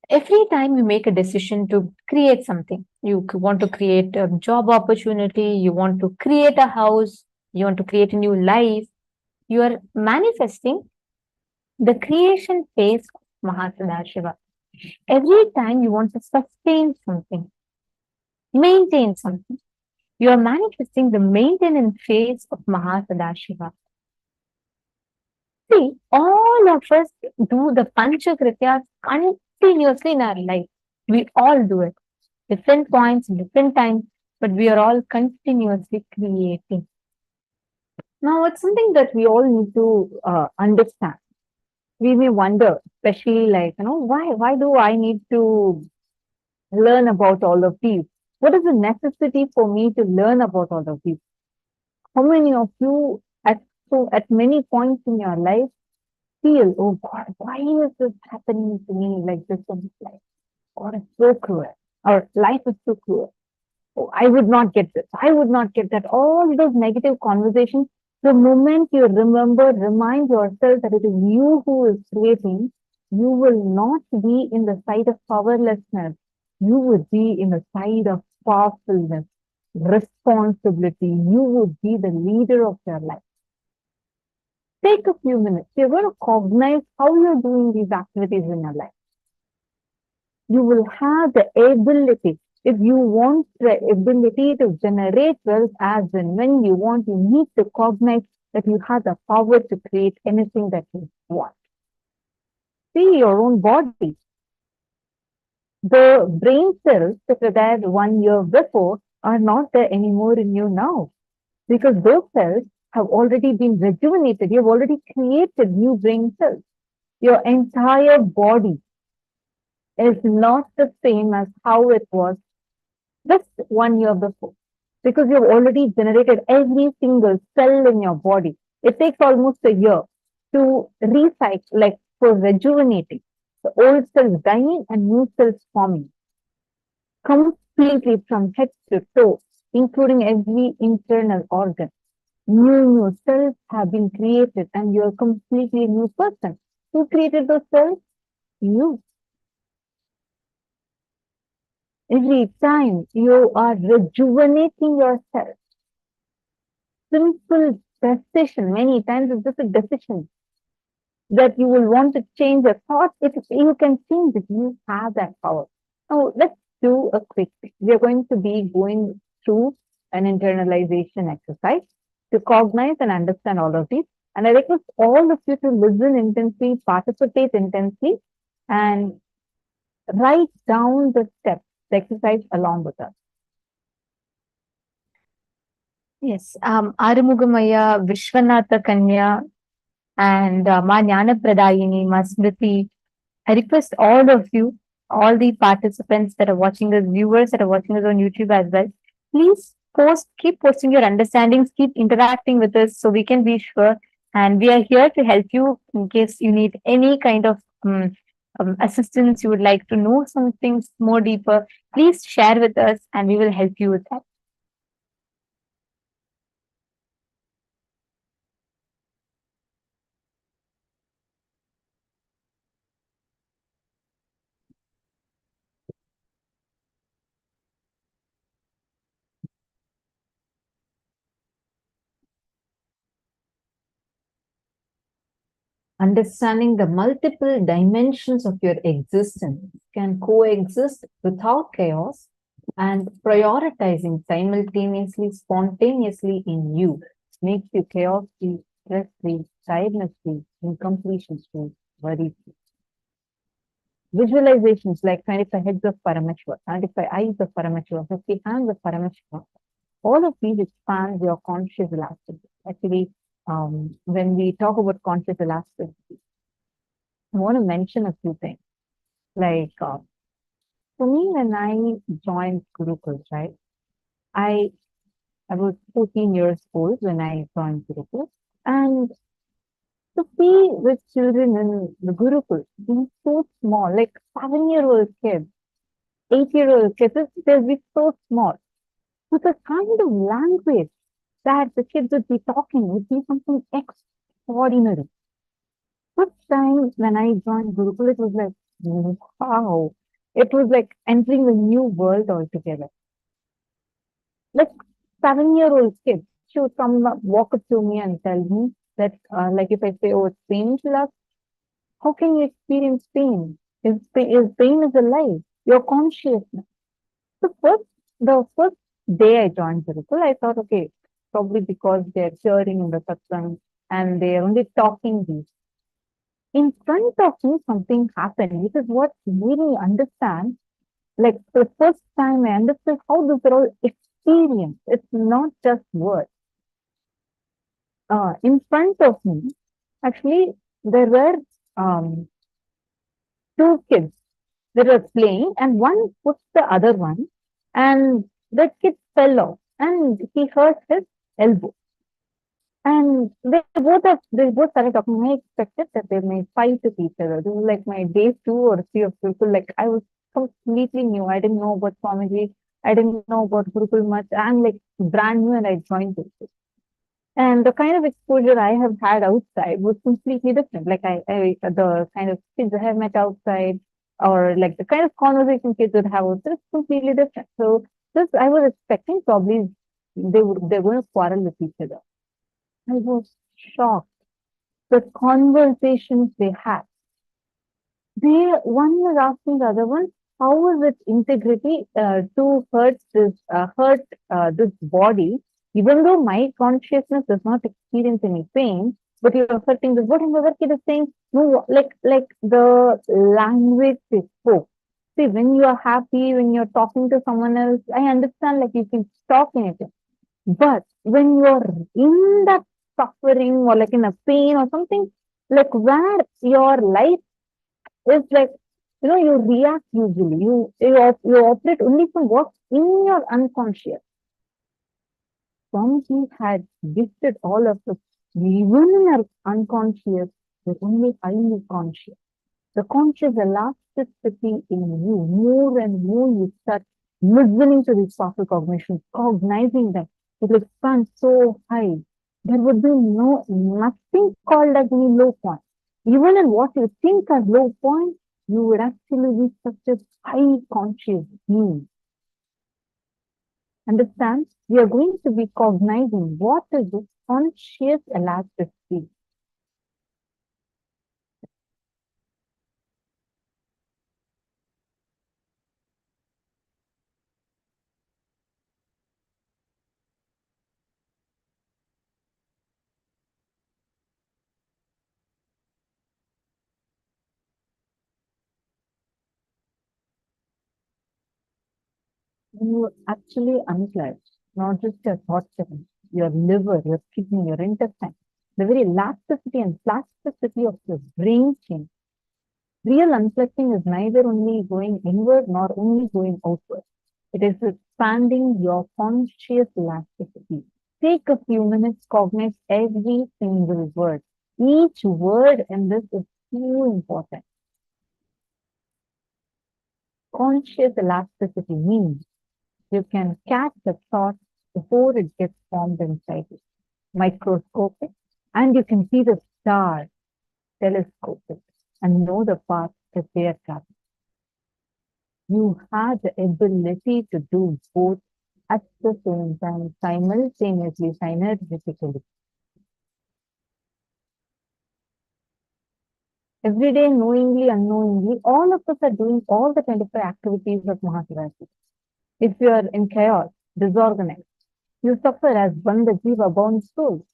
Every time you make a decision to create something, you want to create a job opportunity, you want to create a house, you want to create a new life, you are manifesting the creation phase of Mahasadashiva. Every time you want to sustain something, maintain something, you are manifesting the maintenance phase of Mahasadashiva. See, all of us do the Panchakrityas continuously in our life. We all do it. Different points, different times, but we are all continuously creating. Now, it's something that we all need to understand. We may wonder, especially like, why do I need to learn about all of these? What is the necessity for me to learn about all of these? How many of you at many points in your life feel, oh God, why is this happening to me like this in life? Or it's so cruel. Or life is so cruel. Oh, I would not get this. I would not get that. All those negative conversations, the moment you remind yourself that it is you who is creating, you will not be in the side of powerlessness. You would be in the side of powerfulness, responsibility. You would be the leader of your life. Take a few minutes. You're going to cognize how you're doing these activities in your life. You will have the ability. If you want the ability to generate wealth as and when you want, you need to cognize that you have the power to create anything that you want. See your own body. The brain cells that were there 1 year before are not there anymore in you now, because those cells have already been rejuvenated. You've already created new brain cells. Your entire body is not the same as how it was just 1 year before, because you've already generated every single cell in your body. It takes almost a year to recycle, like for rejuvenating. The old cells dying and new cells forming completely from head to toe, including every internal organ. New cells have been created and you're a completely new person. Who created those cells? You. Every time you are rejuvenating yourself, simple decision, many times it's just a decision that you will want to change a thought. If you can change it, you have that power. Now, let's do a quick thing. We are going to be going through an internalization exercise to cognize and understand all of these. And I request all of you to listen intensely, participate intensely, and write down the steps, the exercise along with us. Yes, Arumugamaya, Vishwanatha Kanya, and Ma Jnana Pradayini, Ma Smriti. I request all of you, all the participants that are watching us, viewers that are watching us on YouTube as well, please keep posting your understandings, keep interacting with us so we can be sure. And we are here to help you in case you need any kind of assistance, you would like to know some things more deeper. Please share with us and we will help you with that. Understanding the multiple dimensions of your existence can coexist without chaos, and prioritizing simultaneously, spontaneously in you makes you chaos-free, stress-free, tiredness-free, incompletion-free, worry-free. Visualizations like 25 heads of Paramashiva, 25 eyes of Paramashiva, 50 hands of Paramashiva, all of these expand your conscious elasticity. Actually, when we talk about conscious elasticity, I want to mention a few things. Like, for me, when I joined Gurukul, right, I was 14 years old when I joined Gurukul, and to be with children in the Gurukul, being so small, like 7-year-old kids, 8-year-old kids, they'll be so small. With the kind of language that the kids would be talking would be something extraordinary. First time when I joined Gurukul, it was like, wow. It was like entering a new world altogether. Like 7-year-old kids, she would come up, walk up to me and tell me that, like if I say, oh, it's painful, how can you experience pain? If pain is alive, you're conscious. The first day I joined Gurukul, I thought, okay, probably because they're cheering in the satsang and they're only talking these. in front of me something happened, which is what made me understand, like the first time I understood how this is all experience. It's not just words. In front of me, actually, there were um, two kids that were playing, and one pushed the other one, and the kid fell off, and he hurt his elbow. And they both started talking. I expected that they may fight with each other. This was like my day 2 or 3 of Gurukul. Like I was completely new. I didn't know about Swamiji. I didn't know about Gurukul much. I'm like brand new and I joined this. And the kind of exposure I have had outside was completely different. Like the kind of kids I have met outside, or like the kind of conversation kids would have outside, is completely different. So this I was expecting probably they're going to quarrel with each other. I was shocked. The conversations they had. One was asking the other one, how is it integrity to hurt this body, even though my consciousness does not experience any pain, but you are hurting this body. And the other kid is saying, no, like the language they spoke. See, when you are happy, when you're talking to someone else, I understand like you can talk anything. But when you're in that suffering or like in a pain or something, like where your life is like, you react usually. You operate only from what's in your unconscious. Swamiji had gifted all of us, even in our unconscious, we're only highly conscious. The conscious elasticity in you, more and more you start listening to these powerful cognitions, cognizing them, it will expand so high. There would be nothing called as any low point. Even in what you think as low point, you would actually be such a high conscious being. Understand? We are going to be cognizing what is this conscious elasticity. You actually unclench not just your thought channel, your liver, your kidney, your intestine, the very elasticity and plasticity of your brain change. Real unflexing is neither only going inward nor only going outward. It is expanding your conscious elasticity. Take a few minutes, cognize every single word. Each word in this is so important. Conscious elasticity means you can catch the thought before it gets formed inside you. Microscopic, and you can see the stars, telescopic, and know the path that they are traveling. You have the ability to do both at the same time, simultaneously, synergetically. Every day, knowingly, unknowingly, all of us are doing all the 25 activities of Mahasadashiva. If you are in chaos, disorganized, you suffer as Bandha Jiva, bound soul.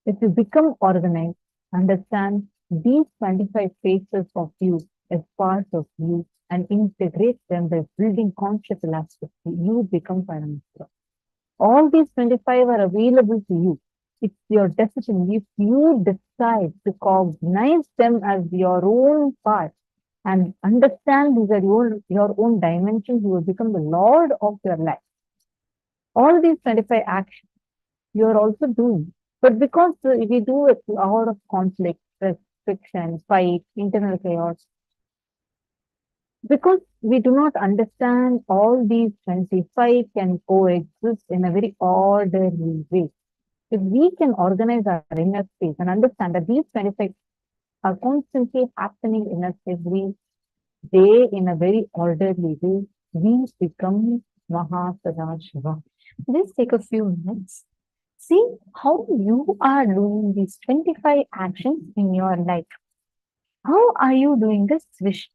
If you become organized, understand these 25 phases of you as part of you and integrate them by building conscious elasticity, you become Paramashivam. All these 25 are available to you. It's your decision. If you decide to cognize them as your own part and understand these are your own dimensions, you will become the Lord of your life. All these 25 actions you are also doing. But because we do it out of conflict, restriction, fight, internal chaos, because we do not understand all these 25 can coexist in a very orderly way. If we can organize our inner space and understand that these 25 are constantly happening in us every day in a very orderly way, we become Mahasadashiva. Let's take a few minutes. See how you are doing these 25 actions in your life. How are you doing this wish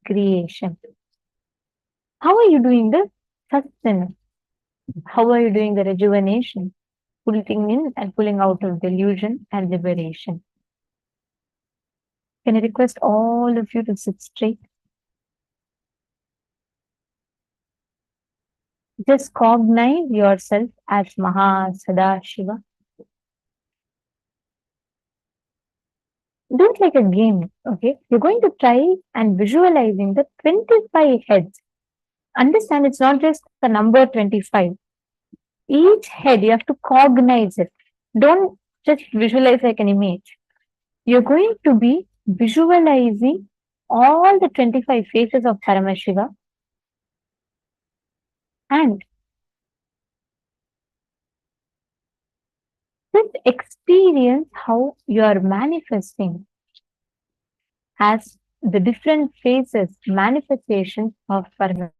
creation? How are you doing the sustenance? How are you doing the rejuvenation? Pulling in and pulling out of delusion and liberation. Can I request all of you to sit straight? Just cognize yourself as Mahasadashiva. Do it like a game, okay? You're going to try and visualizing the 25 heads. Understand it's not just the number 25. Each head, you have to cognize it. Don't just visualize like an image. You're going to be visualizing all the 25 faces of Paramashiva and just experience how you are manifesting as the different phases, manifestations of Paramashiva.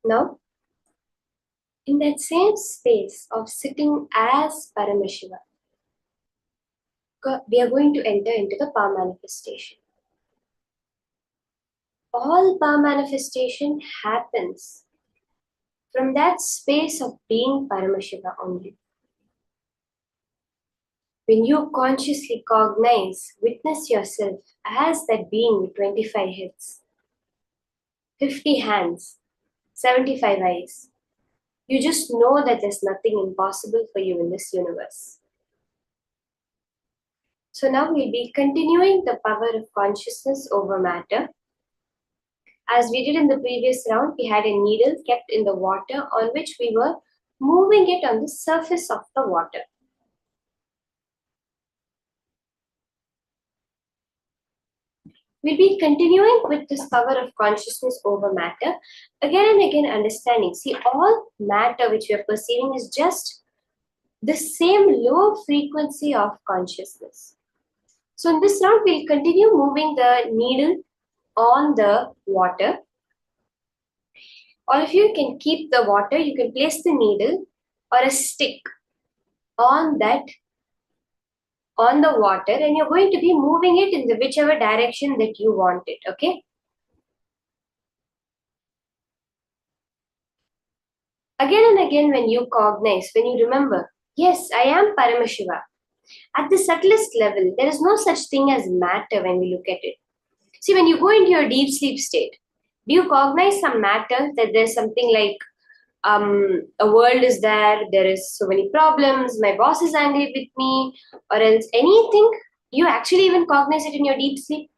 Now, in that same space of sitting as Paramashiva, we are going to enter into the power manifestation. All power manifestation happens from that space of being Paramashiva only. When you consciously cognize, witness yourself as that being with 25 heads, 50 hands, 75 eyes, you just know that there's nothing impossible for you in this universe. So now we'll be continuing the power of consciousness over matter. As we did in the previous round, we had a needle kept in the water on which we were moving it on the surface of the water. We'll be continuing with this power of consciousness over matter, again and again understanding. See, all matter which we are perceiving is just the same low frequency of consciousness. So in this round, we'll continue moving the needle on the water. All of you can keep the water, you can place the needle or a stick on that, on the water, and you're going to be moving it in the whichever direction that you want it, okay? Again and again, when you cognize, when you remember, yes, I am Paramashiva. At the subtlest level, there is no such thing as matter when we look at it. See, when you go into your deep sleep state, do you cognize some matter, that there's something like a world is there, there is so many problems, my boss is angry with me, or else anything? Do you actually even cognize it in your deep sleep?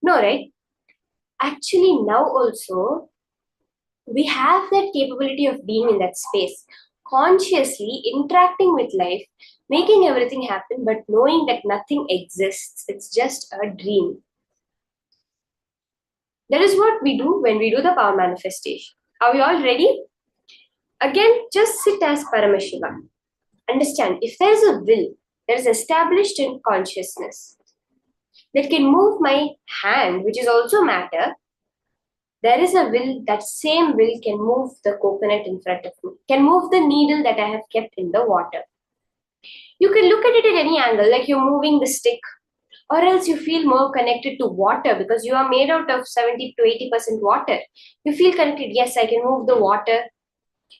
No, right? Actually, now also, we have that capability of being in that space, consciously interacting with life, making everything happen, but knowing that nothing exists. It's just a dream. That is what we do when we do the power manifestation. Are we all ready? Again, just sit as Paramashiva. Understand, if there is a will that is established in consciousness that can move my hand, which is also matter, there is a will, that same will can move the coconut in front of me, can move the needle that I have kept in the water. You can look at it at any angle, like you're moving the stick, or else you feel more connected to water because you are made out of 70 to 80% water. You feel connected, yes, I can move the water.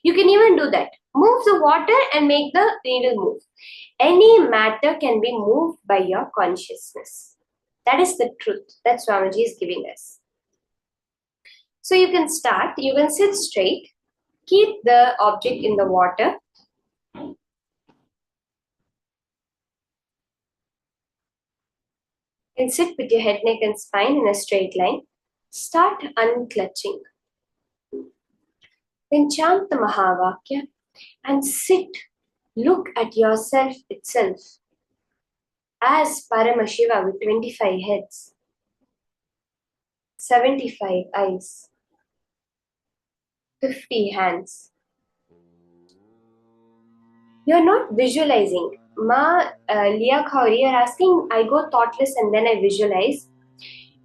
You can even do that. Move the water and make the needle move. Any matter can be moved by your consciousness. That is the truth that Swamiji is giving us. So you can start, you can sit straight, keep the object in the water. You can sit with your head, neck and spine in a straight line. Start unclutching. Then chant the Mahavakya and sit, look at yourself itself as Paramashiva with 25 heads, 75 eyes, 50 hands. You're not visualizing. Leah Khoury, you're asking, I go thoughtless and then I visualize.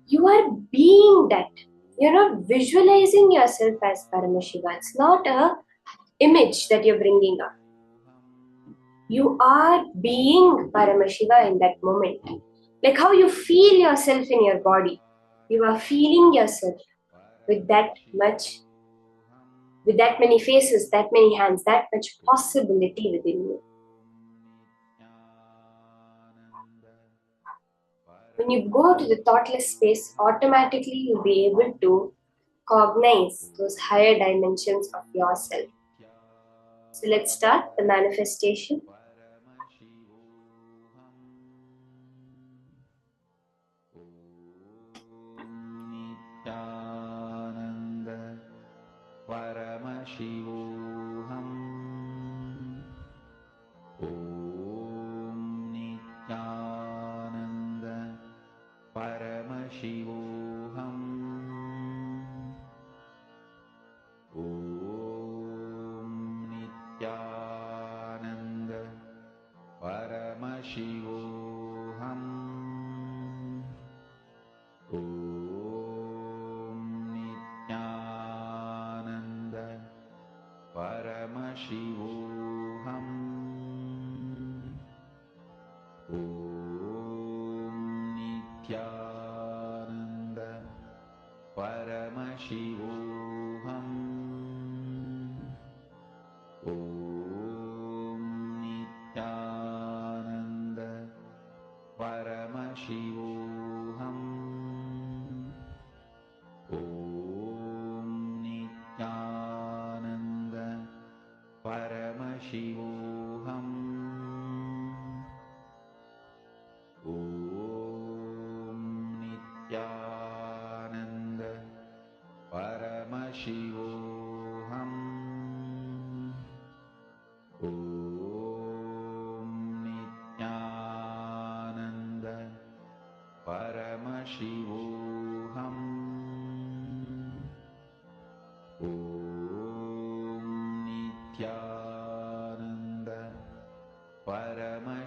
You are being that. You're not visualizing yourself as Paramashiva. It's not a image that you're bringing up. You are being Paramashiva in that moment. Like how you feel yourself in your body. You are feeling yourself with that much, with that many faces, that many hands, that much possibility within you. When you go to the thoughtless space, automatically you'll be able to cognize those higher dimensions of yourself. So let's start the manifestation. Nithyananda Paramashivoham Om Nithyananda Paramashivoham Om Nithyananda Paramashivoham Om Nithyananda Paramashivoham Om Nithyananda Paramashivoham Om Nithyananda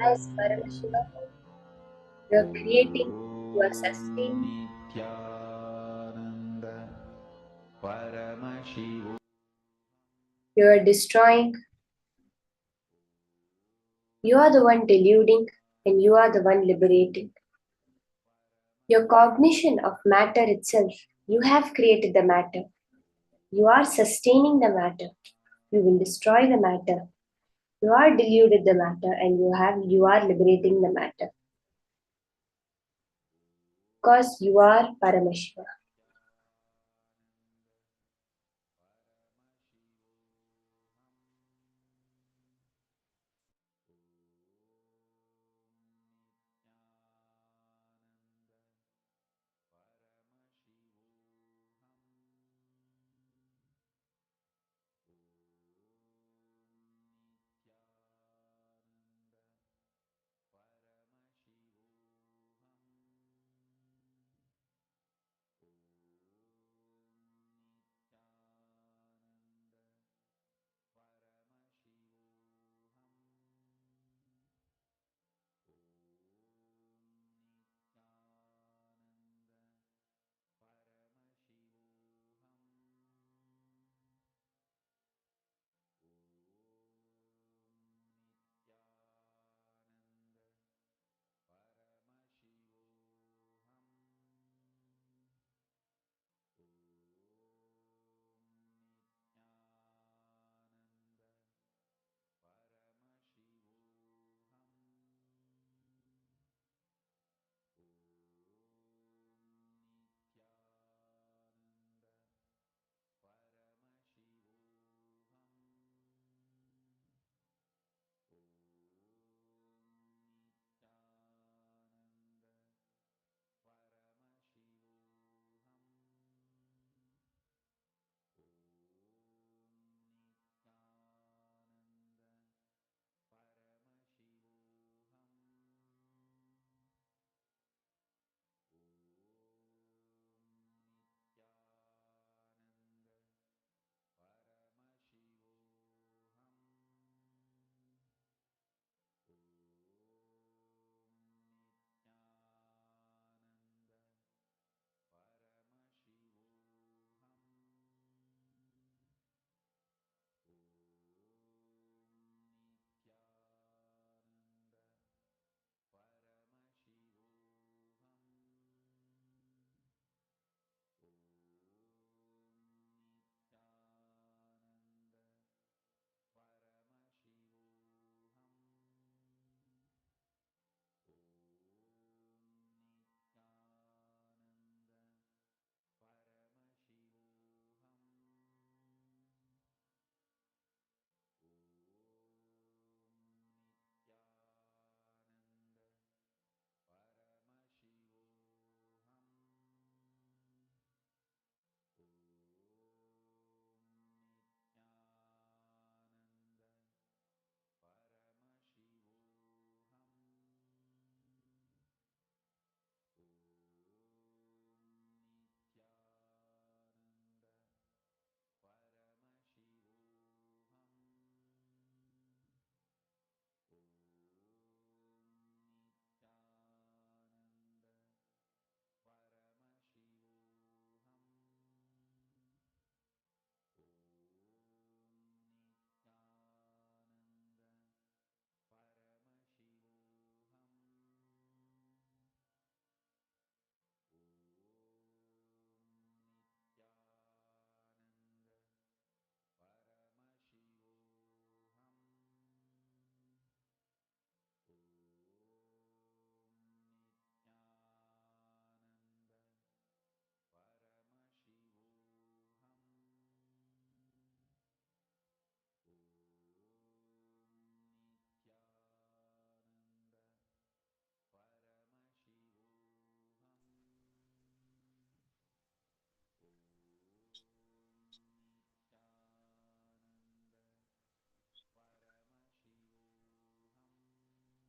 As Paramashiva, you are creating, you are sustaining, you are destroying, you are the one deluding, and you are the one liberating. Your cognition of matter itself, you have created the matter. You are sustaining the matter. You will destroy the matter. You are deluded the matter, and you are liberating the matter. Because you are Paramashiva.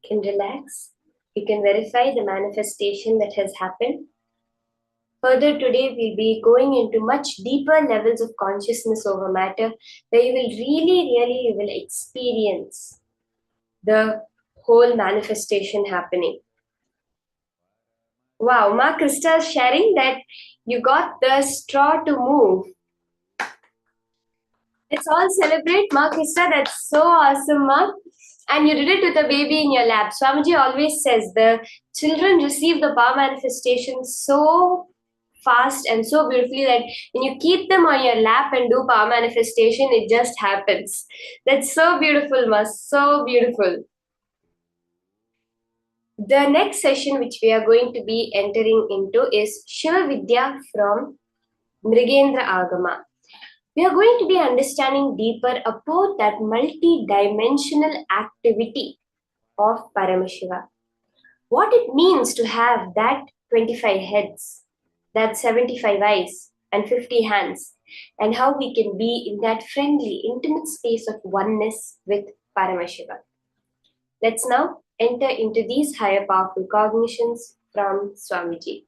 can relax. You can verify the manifestation that has happened. Further today, we'll be going into much deeper levels of consciousness over matter, where you will really will experience the whole manifestation happening. Wow, Ma Krista is sharing that you got the straw to move. Let's all celebrate, Ma Krista. That's so awesome, Ma. And you did it with a baby in your lap. Swamiji always says the children receive the power manifestation so fast and so beautifully that when you keep them on your lap and do power manifestation, it just happens. That's so beautiful, Ma. So beautiful. The next session which we are going to be entering into is Shiva Vidya from Mrigendra Agama. We are going to be understanding deeper about that multi-dimensional activity of Paramashiva. What it means to have that 25 heads, that 75 eyes and 50 hands, and how we can be in that friendly, intimate space of oneness with Paramashiva. Let's now enter into these higher powerful cognitions from Swamiji.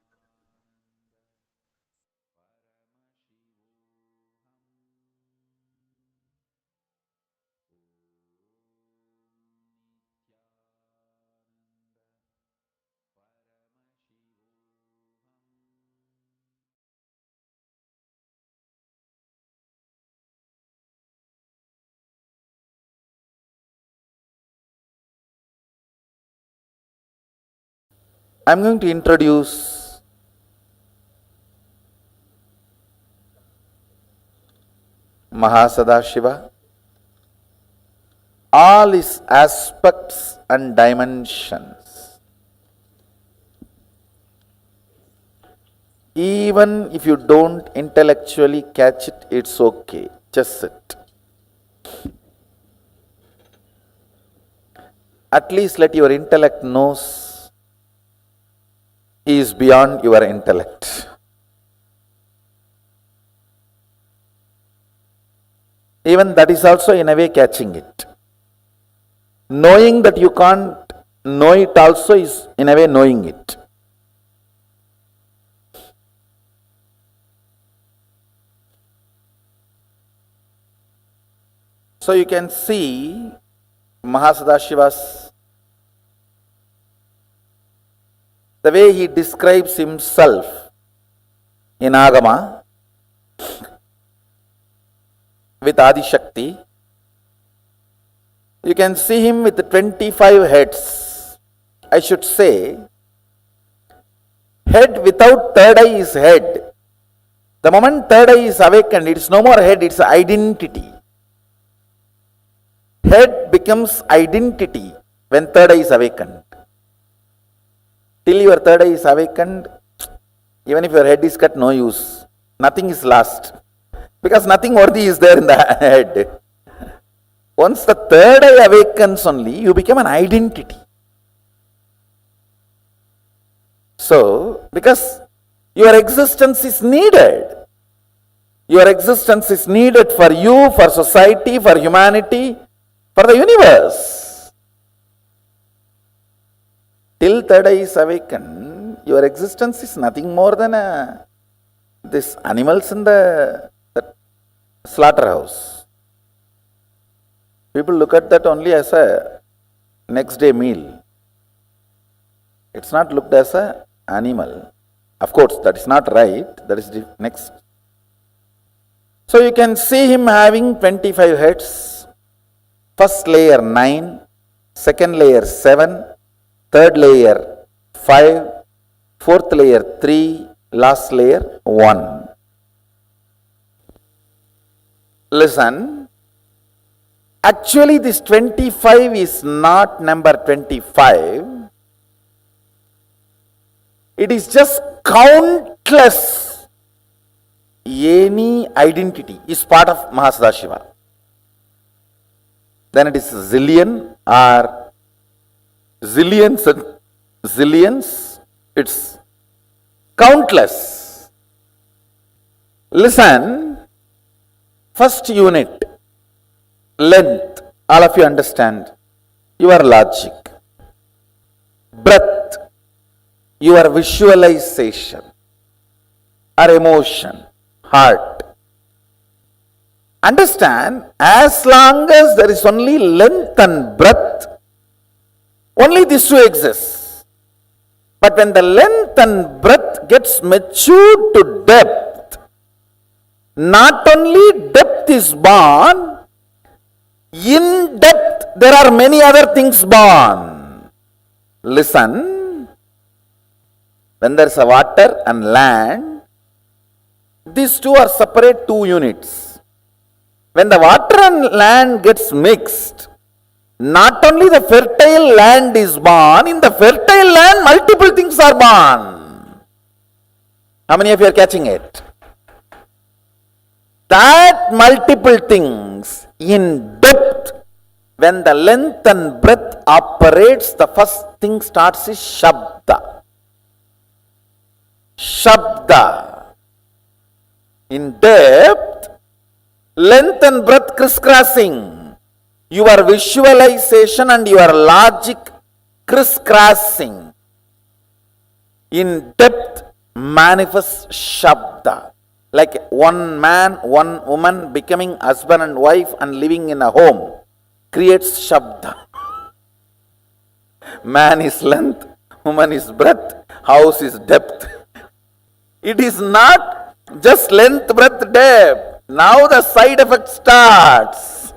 I'm going to introduce Mahasadashiva, all his aspects and dimensions. Even if you don't intellectually catch it, it's okay. Just sit. At least let your intellect knows he is beyond your intellect. Even that is also in a way catching it. Knowing that you can't know it also is in a way knowing it. So you can see Mahasadashiva's, the way he describes himself in Agama with Adi Shakti. You can see him with 25 heads. I should say, head without third eye is head. The moment third eye is awakened, it's no more head, it's identity. Head becomes identity when third eye is awakened. Till your third eye is awakened, even if your head is cut, no use. Nothing is lost. Because nothing worthy is there in the head. Once the third eye awakens only, you become an identity. So, because your existence is needed. Your existence is needed for you, for society, for humanity, for the universe. Till third eye is awakened, your existence is nothing more than this animals in the slaughterhouse. People look at that only as a next day meal. It's not looked as an animal. Of course, that is not right. That is the next. So you can see him having 25 heads. First layer 9, second layer 7, third layer 5, fourth layer 3, last layer 1. Listen, actually this 25 is not number 25. It is just countless. Any identity is part of Mahasadashiva. Then it is zillion or zillions and zillions. It's countless. Listen, first unit, length, all of you understand. Your logic. breath, your visualization or emotion, heart. Understand, as long as there is only length and breadth, only these two exist. But when the length and breadth gets matured to depth, not only depth is born, in depth there are many other things born. Listen, when there is a water and land, these two are separate two units. When the water and land gets mixed, not only the fertile land is born, in the fertile land multiple things are born. How many of you are catching it? That multiple things in depth, when the length and breadth operates, the first thing starts is Shabda. Shabda. In depth, length and breadth crisscrossing. Your visualization and your logic crisscrossing. In depth manifests Shabda. Like one man, one woman becoming husband and wife and living in a home creates Shabda. Man is length, woman is breadth, house is depth. It is not just length, breadth, depth. Now the side effect starts.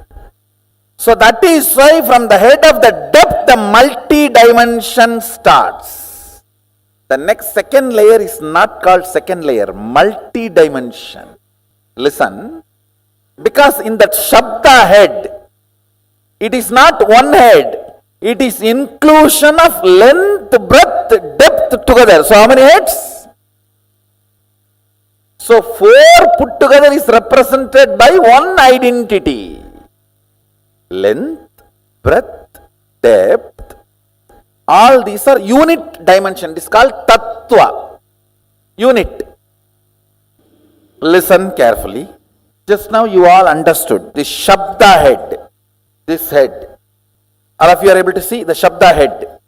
So that is why from the head of the depth, the multi-dimension starts. The next second layer is not called second layer, multi-dimension. Listen, because in that Shabda head, it is not one head, it is inclusion of length, breadth, depth together. So how many heads? So 4 put together is represented by one identity. Length, breadth, depth, all these are unit dimension. It is called Tattva. Unit. Listen carefully. Just now you all understood this Shabda head. This head. All of you are able to see the Shabda head.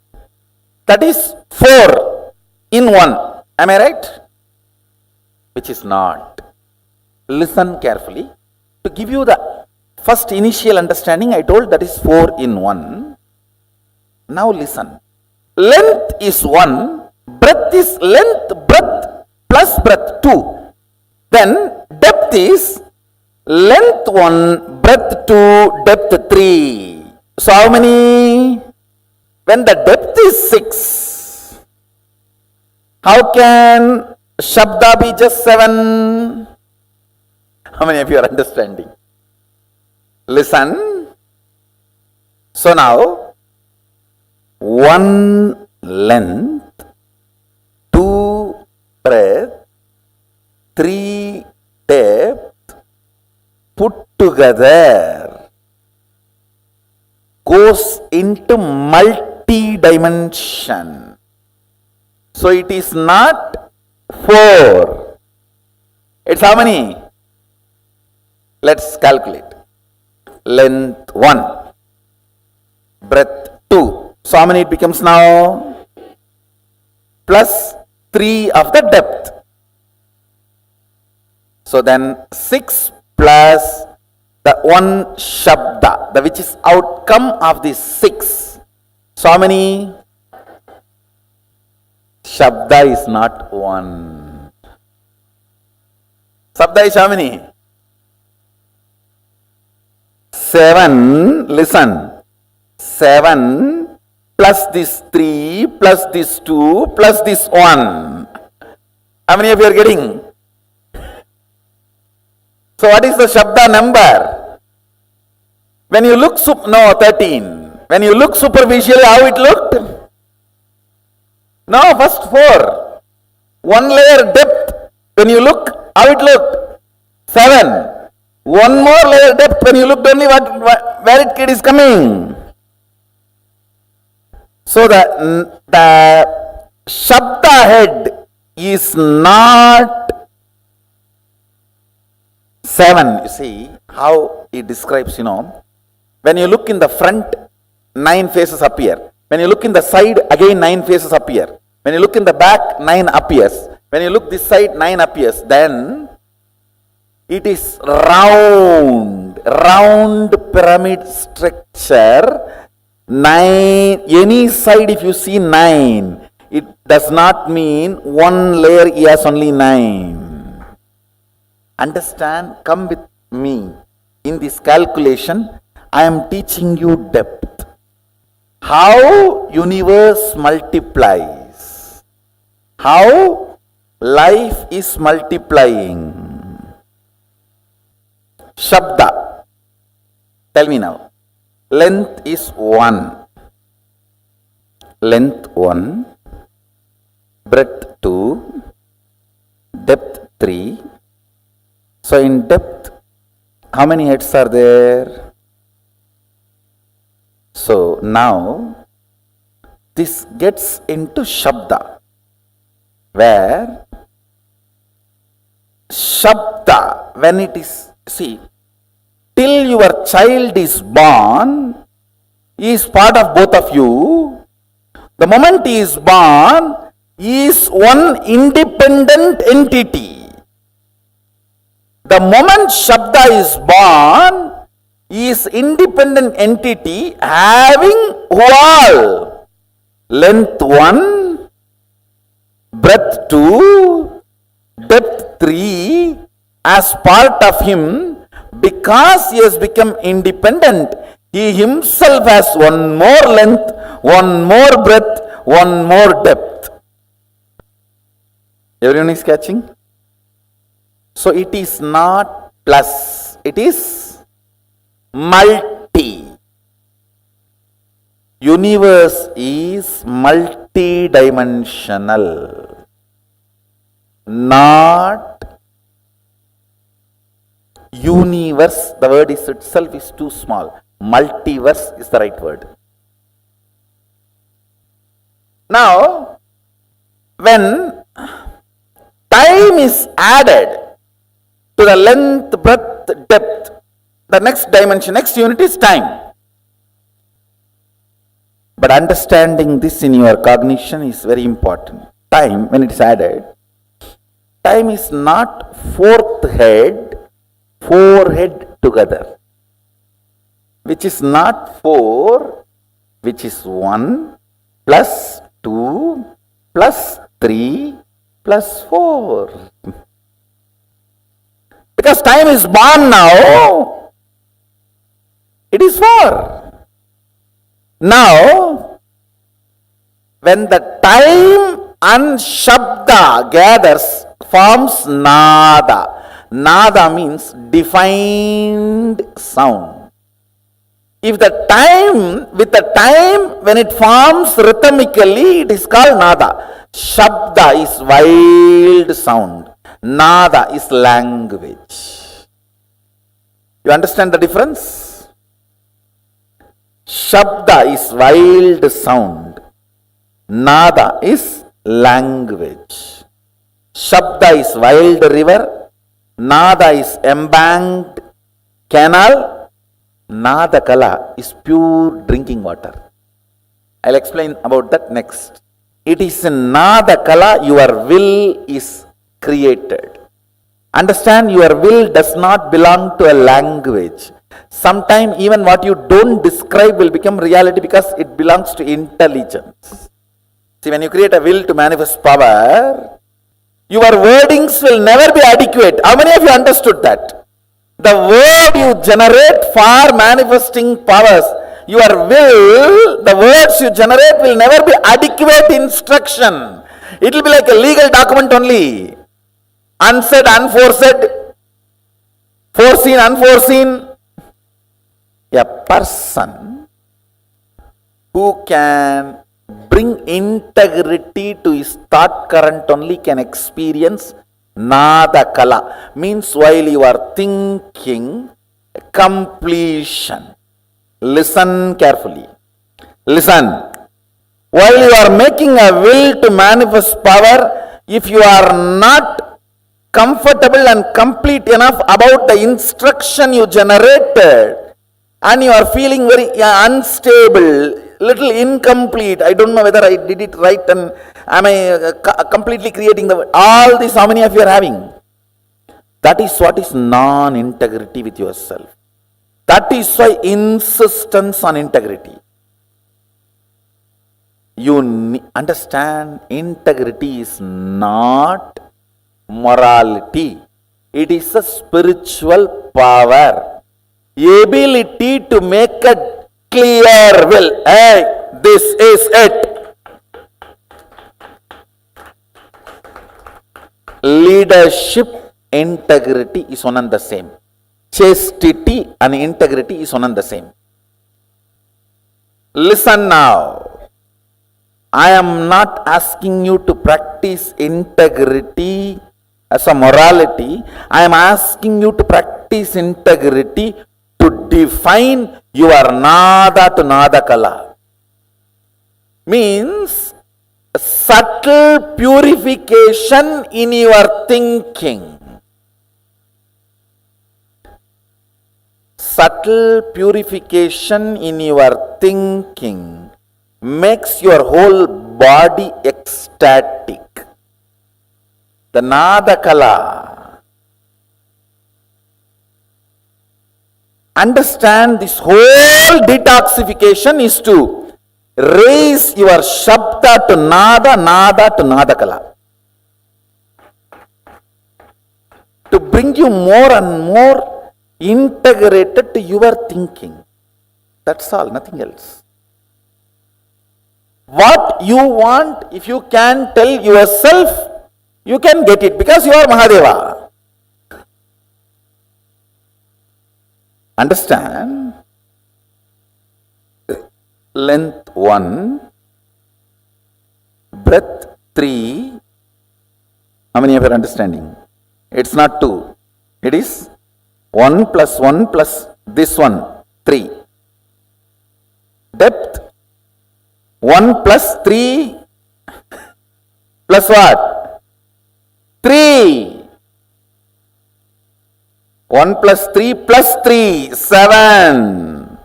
That is 4 in 1. Am I right? Which is not. Listen carefully. To give you the first initial understanding, I told that is 4 in 1. Now listen. Length is 1, breadth is length, breadth plus breadth 2. Then depth is length 1, breadth 2, depth 3. So how many? When the depth is 6, how can Shabda be just 7? How many of you are understanding? Listen. So now, 1 length, 2 breadth, 3 depth, put together, goes into multi-dimension. So it is not 4. It's how many? Let's calculate. Length 1, breadth 2. So how many it becomes now? Plus 3 of the depth. So then 6 plus the 1 Shabda, the which is outcome of this 6. So how many? Shabda is not 1. Shabda is how many? 7, listen, 7 plus this 3 plus this 2 plus this 1. How many of you are getting? So what is the Shabda number? When you look, 13. When you look superficially, how it looked? No, first 4. 1 layer depth. When you look, how it looked? 7. 1 more layer depth. When you looked only where it is coming. So the Shabda head is not 7. You see how he describes, when you look in the front, 9 faces appear. When you look in the side, again 9 faces appear. When you look in the back, 9 appears. When you look this side, 9 appears. Then it is round pyramid structure. 9, any side if you see 9, it does not mean one layer has only 9. Understand? Come with me. In this calculation, I am teaching you depth. How universe multiplies. How life is multiplying. Shabda. Tell me now. Length is 1. Length 1. Breadth 2. Depth 3. So in depth, how many heads are there? So now, this gets into Shabda, where Shabda, when it is, see, till your child is born, he is part of both of you. The moment he is born, he is one independent entity. The moment Shabda is born, he is independent entity having all. Length 1, breadth 2, depth 3 as part of him. Because he has become independent, he himself has one more length, one more breadth, one more depth. Everyone is catching? So it is not plus, it is multi. Universe is multi-dimensional, not universe. The word is itself is too small. Multiverse is the right word. Now, when time is added to the length, breadth, depth, the next dimension, next unit is time. But understanding this in your cognition is very important. Time, when it is added, time is not fourth head, 4 head together, which is not 4, which is 1 plus 2 plus 3 plus 4. Because time is born now, it is 4. Now, when the time and Shabda gathers, forms Nada. Nada means defined sound. If the time, with the time when it forms rhythmically, it is called Nada. Shabda is wild sound. Nada is language. You understand the difference? Shabda is wild sound. Nada is language. Shabda is wild river. Nada is embanked canal. Nada kala is pure drinking water. I'll explain about that next. It is in Nada kala your will is created. Understand, your will does not belong to a language. Sometimes even what you don't describe will become reality because it belongs to intelligence. See, when you create a will to manifest power, your wordings will never be adequate. How many of you understood that? The word you generate for manifesting powers, your will, the words you generate will never be adequate instruction. It will be like a legal document only. Unsaid, unforesaid, foreseen, unforeseen. A person who can bring integrity to his thought current only can experience Nada kala. Means while you are thinking, completion. Listen carefully. Listen. While you are making a will to manifest power, if you are not comfortable and complete enough about the instruction you generated, and you are feeling very unstable, little incomplete. I don't know whether I did it right and am I completely creating the... All this, how many of you are having? That is what is non-integrity with yourself. That is why insistence on integrity. You understand, integrity is not morality. It is a spiritual power. Ability to make a clear will. Hey, this is it. Leadership, integrity is one and the same. Chastity and integrity is one and the same. Listen now. I am not asking you to practice integrity as a morality. I am asking you to practice integrity to define your nada to nada kala. Means subtle purification in your thinking. Subtle purification in your thinking makes your whole body ecstatic. The nada kala. Understand, this whole detoxification is to raise your shabda to nada, nada to nada kala. To bring you more and more integrated to your thinking. That's all, nothing else. What you want, if you can tell yourself, you can get it because you are Mahadeva. Understand? Length 1, breadth 3. How many of you are understanding? It's not 2. It is 1 plus 1 plus this one, 3. Depth 1 plus 3 plus what? 3. 1 plus 3 plus 3, 7.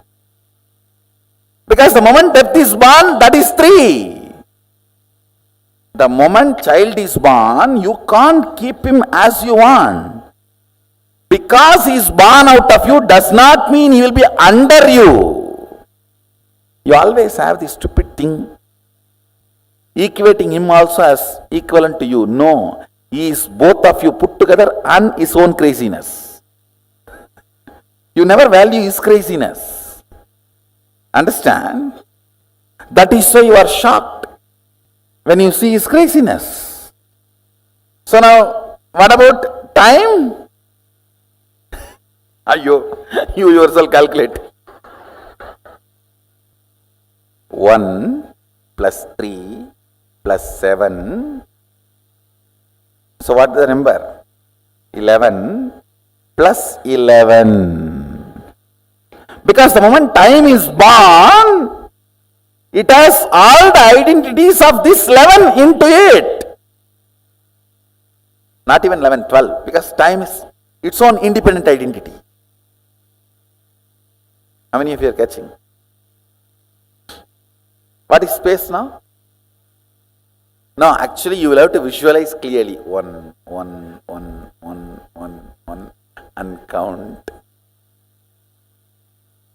Because the moment depth is born, that is 3. The moment child is born, you can't keep him as you want. Because he is born out of you does not mean he will be under you. You always have this stupid thing, equating him also as equivalent to you. No, he is both of you put together and his own craziness. You never value his craziness. Understand? That is why you are shocked when you see his craziness. So now, what about time? You yourself calculate. 1 plus 3 plus 7. So what is the number? 11 plus 11. Because the moment time is born, it has all the identities of this 11 into it. Not even 11, 12. Because time is its own independent identity. How many of you are catching? What is space now? No, actually you will have to visualize clearly. 1, 1, 1, 1, 1, 1 and count.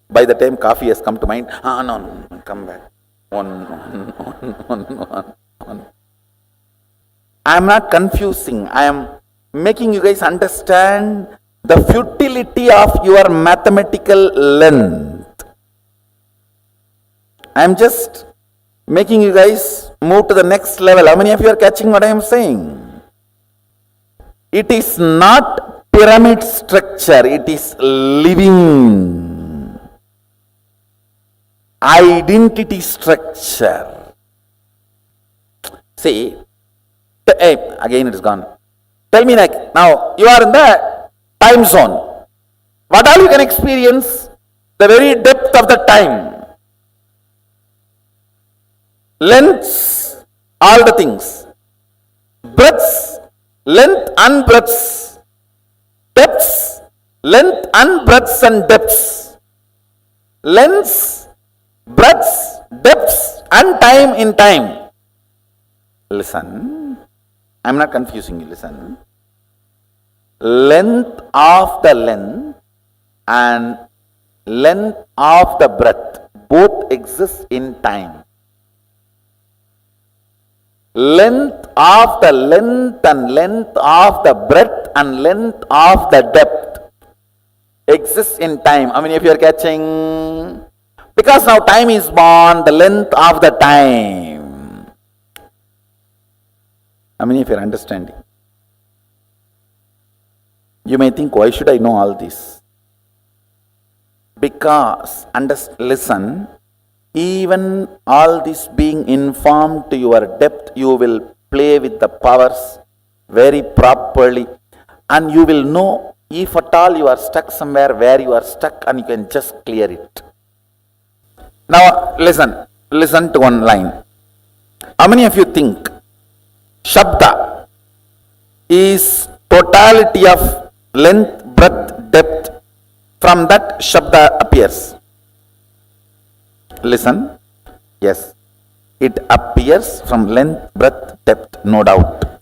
By the time coffee has come to mind, no, come back. 1, 1, 1, 1, 1, 1. I am not confusing. I am making you guys understand the futility of your mathematical length. I am just making you guys move to the next level. How many of you are catching what I am saying? It is not pyramid structure, it is living identity structure. See, again it is gone. Tell me, like, now you are in the time zone. What all you can experience? The very depth of the time. Lengths, all the things. Breadths, length and breadths. Depths, length and breadths and depths. Lengths, breadths, depths and time in time. Listen, I am not confusing you, listen. Length of the length and length of the breadth both exist in time. Length of the length and length of the breadth and length of the depth exists in time. I mean, if you are catching, because now time is born, the length of the time. I mean, if you are understanding. You may think, why should I know all this? Because, listen, even all this being informed to your depth, you will play with the powers very properly, and you will know if at all you are stuck somewhere where you are stuck, and you can just clear it. Now listen to one line. How many of you think Shabda is totality of length, breadth, depth? From that Shabda appears. Listen, yes, it appears from length, breadth, depth, no doubt.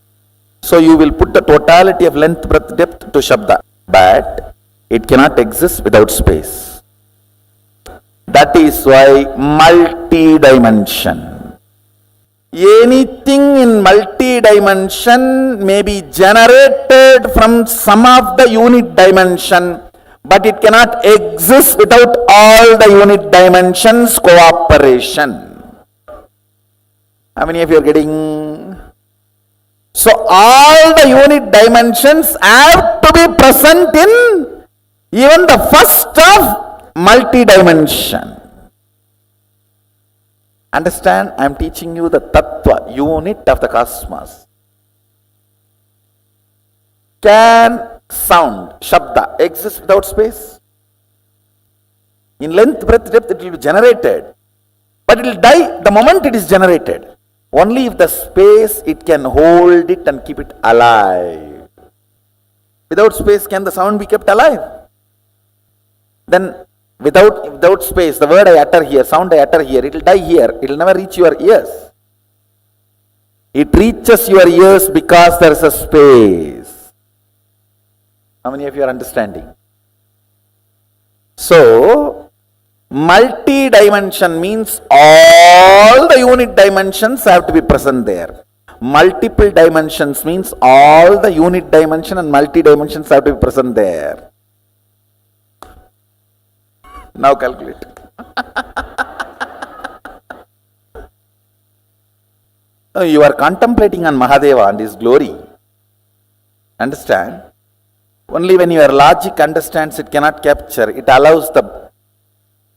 So you will put the totality of length, breadth, depth to Shabda, but it cannot exist without space. That is why multi-dimension. Anything in multi-dimension may be generated from some of the unit dimension, but it cannot exist without all the unit dimensions cooperation. How many of you are getting? So all the unit dimensions have to be present in even the first of multi-dimension. Understand? I am teaching you the tattva, unit of the cosmos. Can sound, Shabda, exist without space? In length, breadth, depth, it will be generated. But it will die the moment it is generated. Only if the space, it can hold it and keep it alive. Without space, can the sound be kept alive? Then, without space, the word I utter here, sound I utter here, it will die here. It will never reach your ears. It reaches your ears because there is a space. How many of you are understanding? So, multi-dimension means all the unit dimensions have to be present there. Multiple dimensions means all the unit dimension and multi-dimensions have to be present there. Now calculate. You are contemplating on Mahadeva and his glory. Understand? Only when your logic understands, it cannot capture. It allows the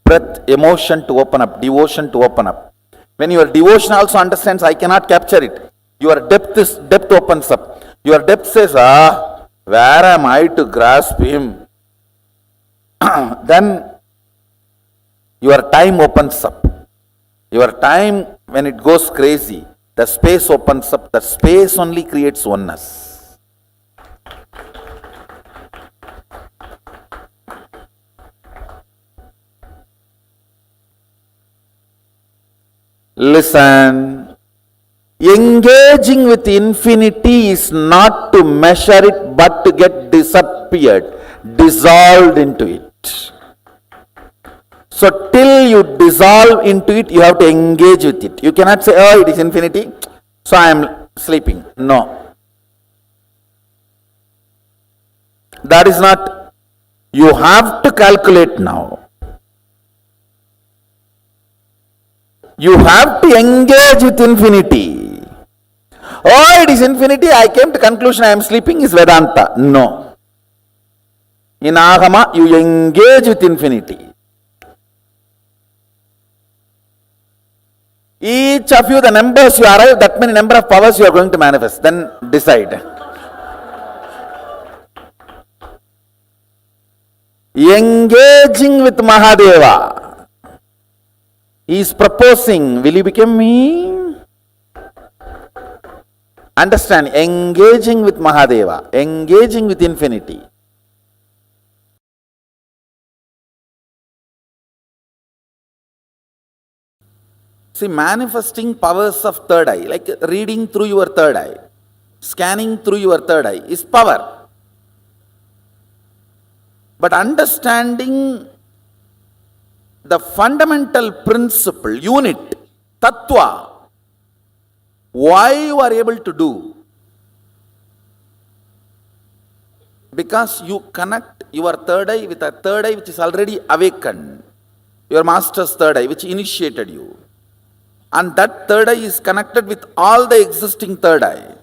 breath, emotion to open up, devotion to open up. When your devotion also understands, I cannot capture it. Your depth opens up. Your depth says, where am I to grasp him? Then your time opens up. Your time, when it goes crazy, the space opens up. The space only creates oneness. Listen, engaging with infinity is not to measure it, but to get disappeared, dissolved into it. So till you dissolve into it, you have to engage with it. You cannot say, oh, it is infinity, so I am sleeping. No. That is not, you have to calculate now. You have to engage with infinity. Oh, it is infinity, I came to conclusion I am sleeping is Vedanta. No. In Agama, you engage with infinity. Each of you, the numbers you arrive, that many number of powers you are going to manifest. Then decide. Engaging with Mahadeva. He is proposing, will you become me? Understand, engaging with Mahadeva, engaging with infinity. See, manifesting powers of third eye, like reading through your third eye, scanning through your third eye, is power. But understanding the fundamental principle, unit, tattva, why you are able to do? Because you connect your third eye with a third eye which is already awakened, your master's third eye which initiated you. And that third eye is connected with all the existing third eye.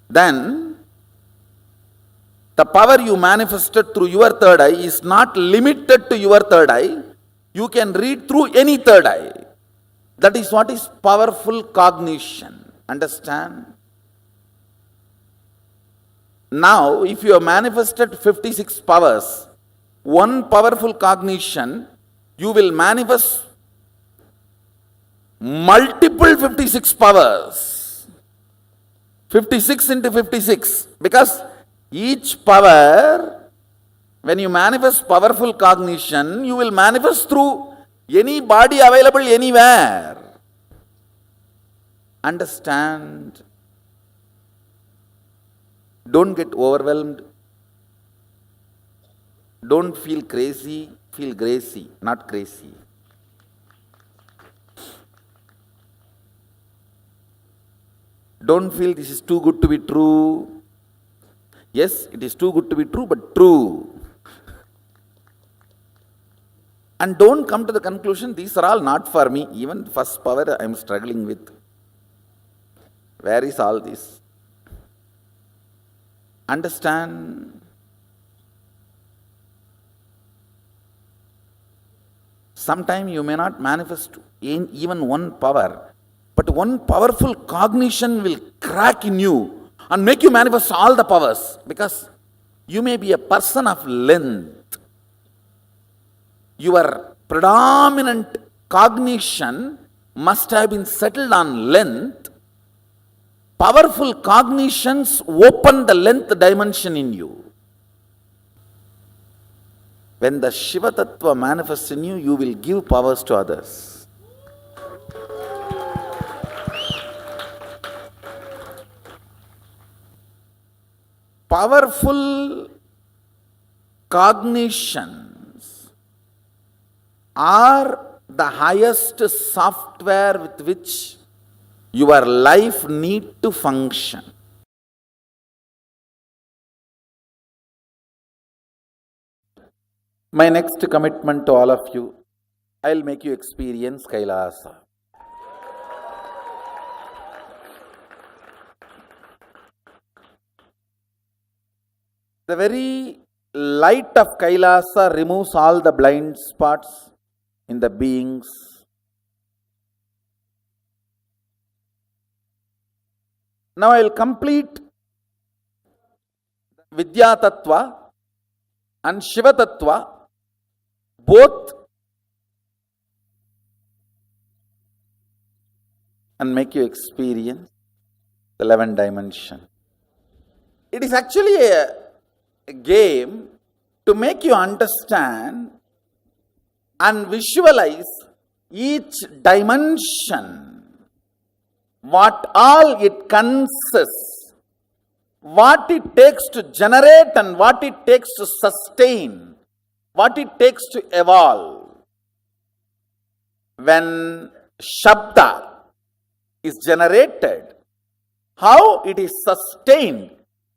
Then the power you manifested through your third eye is not limited to your third eye. You can read through any third eye. That is what is powerful cognition. Understand? Now, if you have manifested 56 powers, one powerful cognition, you will manifest multiple 56 powers. 56 into 56. Because each power, when you manifest powerful cognition, you will manifest through any body available anywhere. Understand? Don't get overwhelmed. Don't feel crazy. Feel gracie, not crazy. Don't feel this is too good to be true. Yes, it is too good to be true, but true. And don't come to the conclusion, these are all not for me. Even the first power I am struggling with. Where is all this? Understand? Sometime you may not manifest in even one power, but one powerful cognition will crack in you and make you manifest all the powers, because you may be a person of length. Your predominant cognition must have been settled on length. Powerful cognitions open the length dimension in you. When the Shiva Tattva manifests in you, you will give powers to others. Powerful cognitions are the highest software with which your life needs to function. My next commitment to all of you, I'll make you experience KAILASA. The very light of KAILASA removes all the blind spots in the beings. Now I will complete Vidya Tattva and Shiva Tattva, both, and make you experience the 11th dimension. It is actually a game to make you understand and visualize each dimension, what all it consists, what it takes to generate and what it takes to sustain, what it takes to evolve. When Shabda is generated, how it is sustained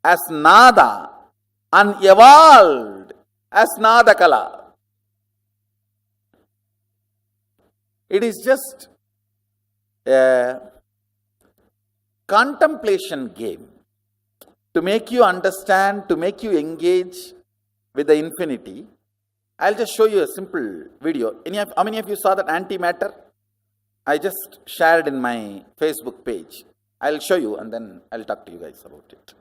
as Nada and evolved as Nadakala. It is just a contemplation game to make you understand, to make you engage with the infinity. I'll just show you a simple video. How many of you saw that antimatter? I just shared in my Facebook page. I'll show you and then I'll talk to you guys about it.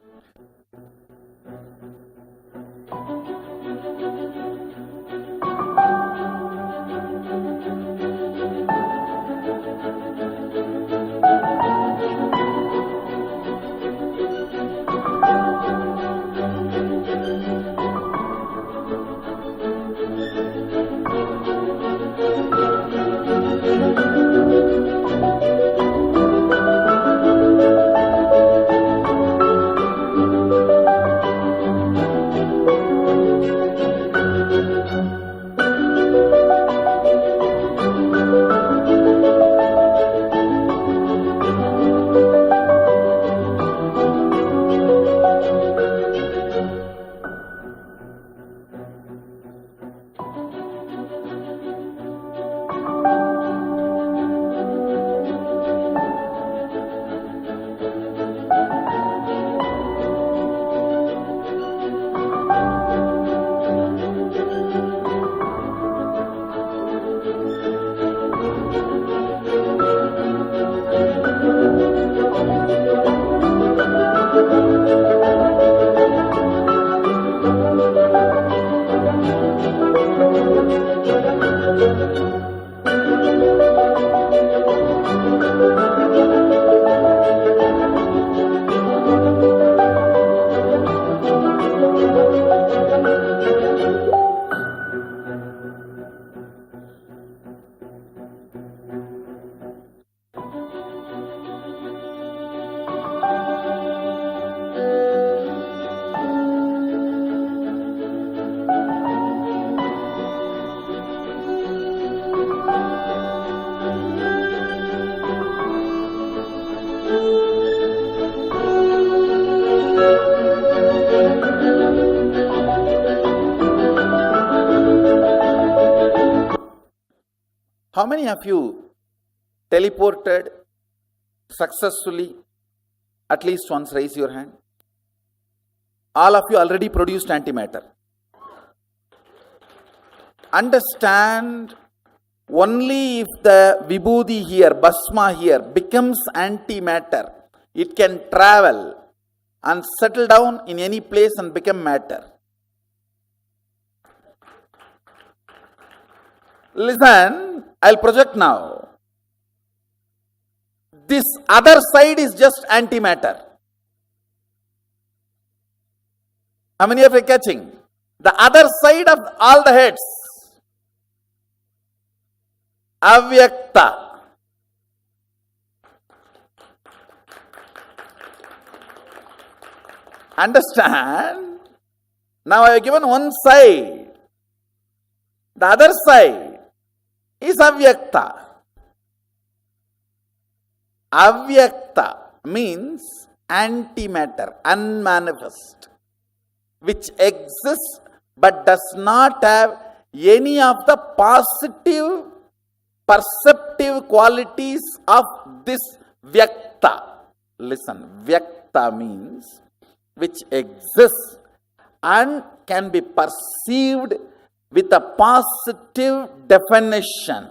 How many of you teleported successfully? At least once, raise your hand. All of you already produced antimatter. Understand, only if the vibhuti here, bhasma here becomes antimatter, it can travel and settle down in any place and become matter. Listen, I'll project now. This other side is just antimatter. How many of you are catching? The other side of all the heads. Avyakta. Understand? Now I have given one side. The other side is avyakta. Avyakta means antimatter, unmanifest, which exists but does not have any of the positive perceptive qualities of this vyakta. Listen, vyakta means which exists and can be perceived with a positive definition.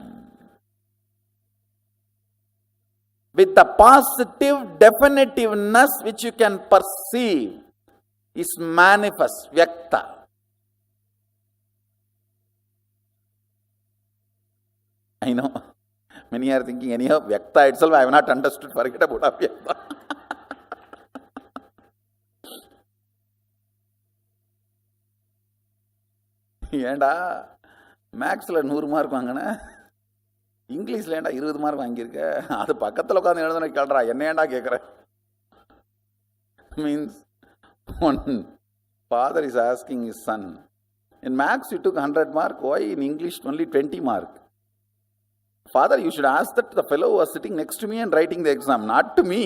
With the positive definitiveness which you can perceive is manifest, vyakta. I know, many are thinking, anyhow, vyakta itself I have not understood, forget about avyakta. ஏண்டா மேக்ஸில் 100 mark வாங்கின, இங்கிலீஷில் ஏண்டா 20 mark வாங்கியிருக்க, அது பக்கத்தில் உட்காந்து எழுதுன கேள்றா, என்ன ஏண்டா கேட்குற? Means one father is asking his son, in maths you took 100 mark, why in English only 20 mark? Father, you should ask that to the fellow who was sitting next to me and writing the exam, not to me.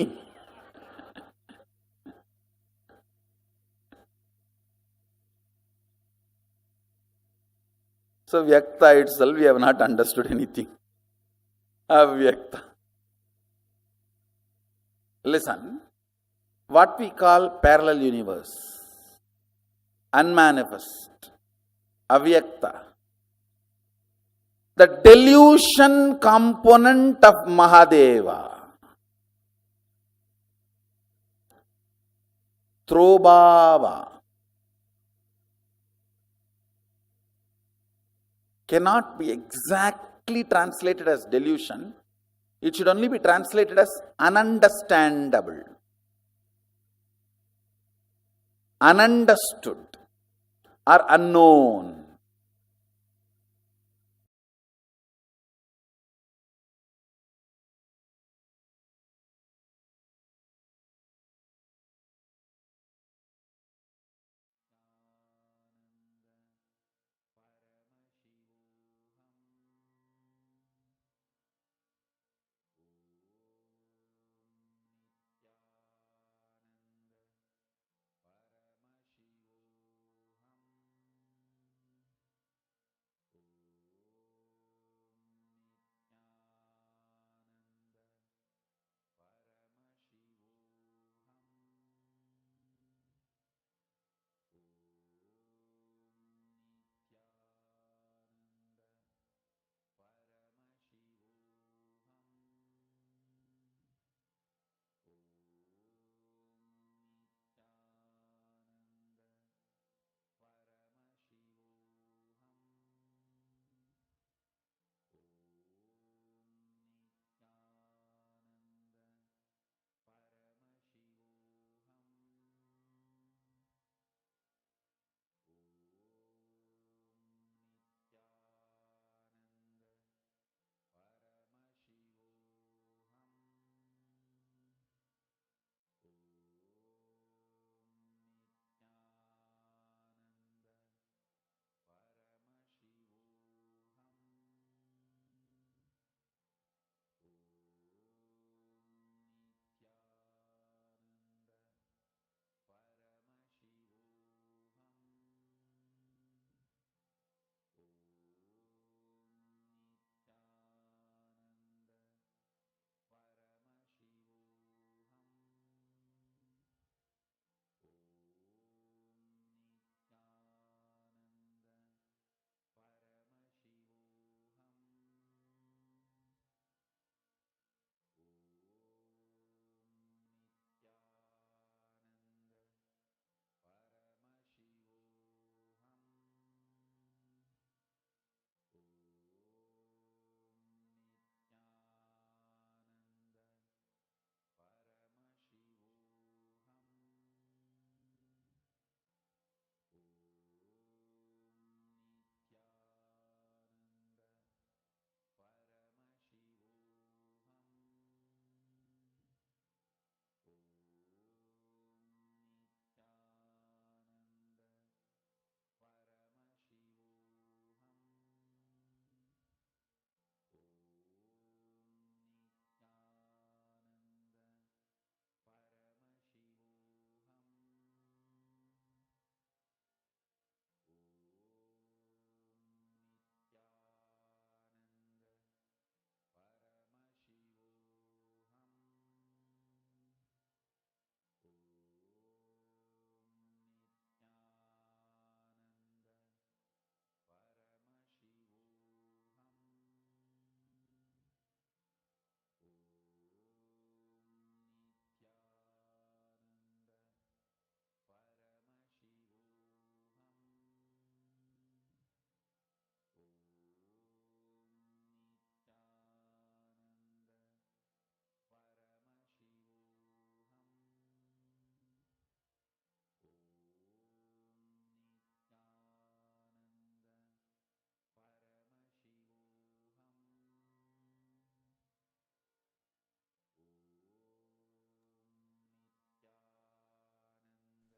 So vyakta itself we have not understood anything. Avyakta. Listen, what we call parallel universe, unmanifest, avyakta, the delusion component of Mahadeva, Throbhava, cannot be exactly translated as delusion. It should only be translated as ununderstandable, ununderstood, or unknown.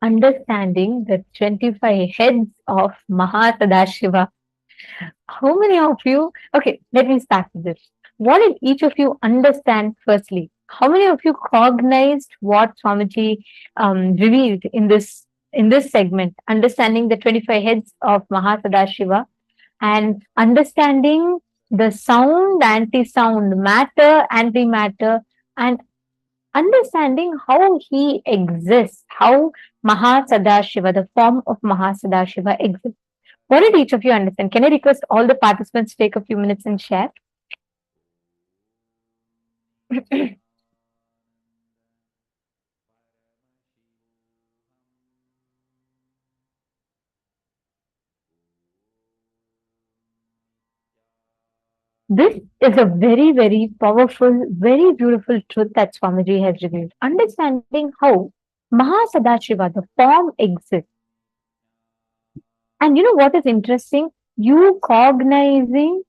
understanding the 25 heads of Mahasadashiva. How many of you? Okay, let me start with this. What did each of you understand firstly? How many of you cognized what Swamiji revealed in this segment? Understanding the 25 heads of Mahasadashiva and understanding the sound, anti-sound, matter, antimatter, and understanding how he exists, how Mahasadashiva, the form of Mahasadashiva exists. What did each of you understand? Can I request all the participants to take a few minutes and share? This is a very, very powerful, very beautiful truth that Swamiji has revealed. Understanding how Mahasadashiva, the form, exists. And you know what is interesting? You cognizing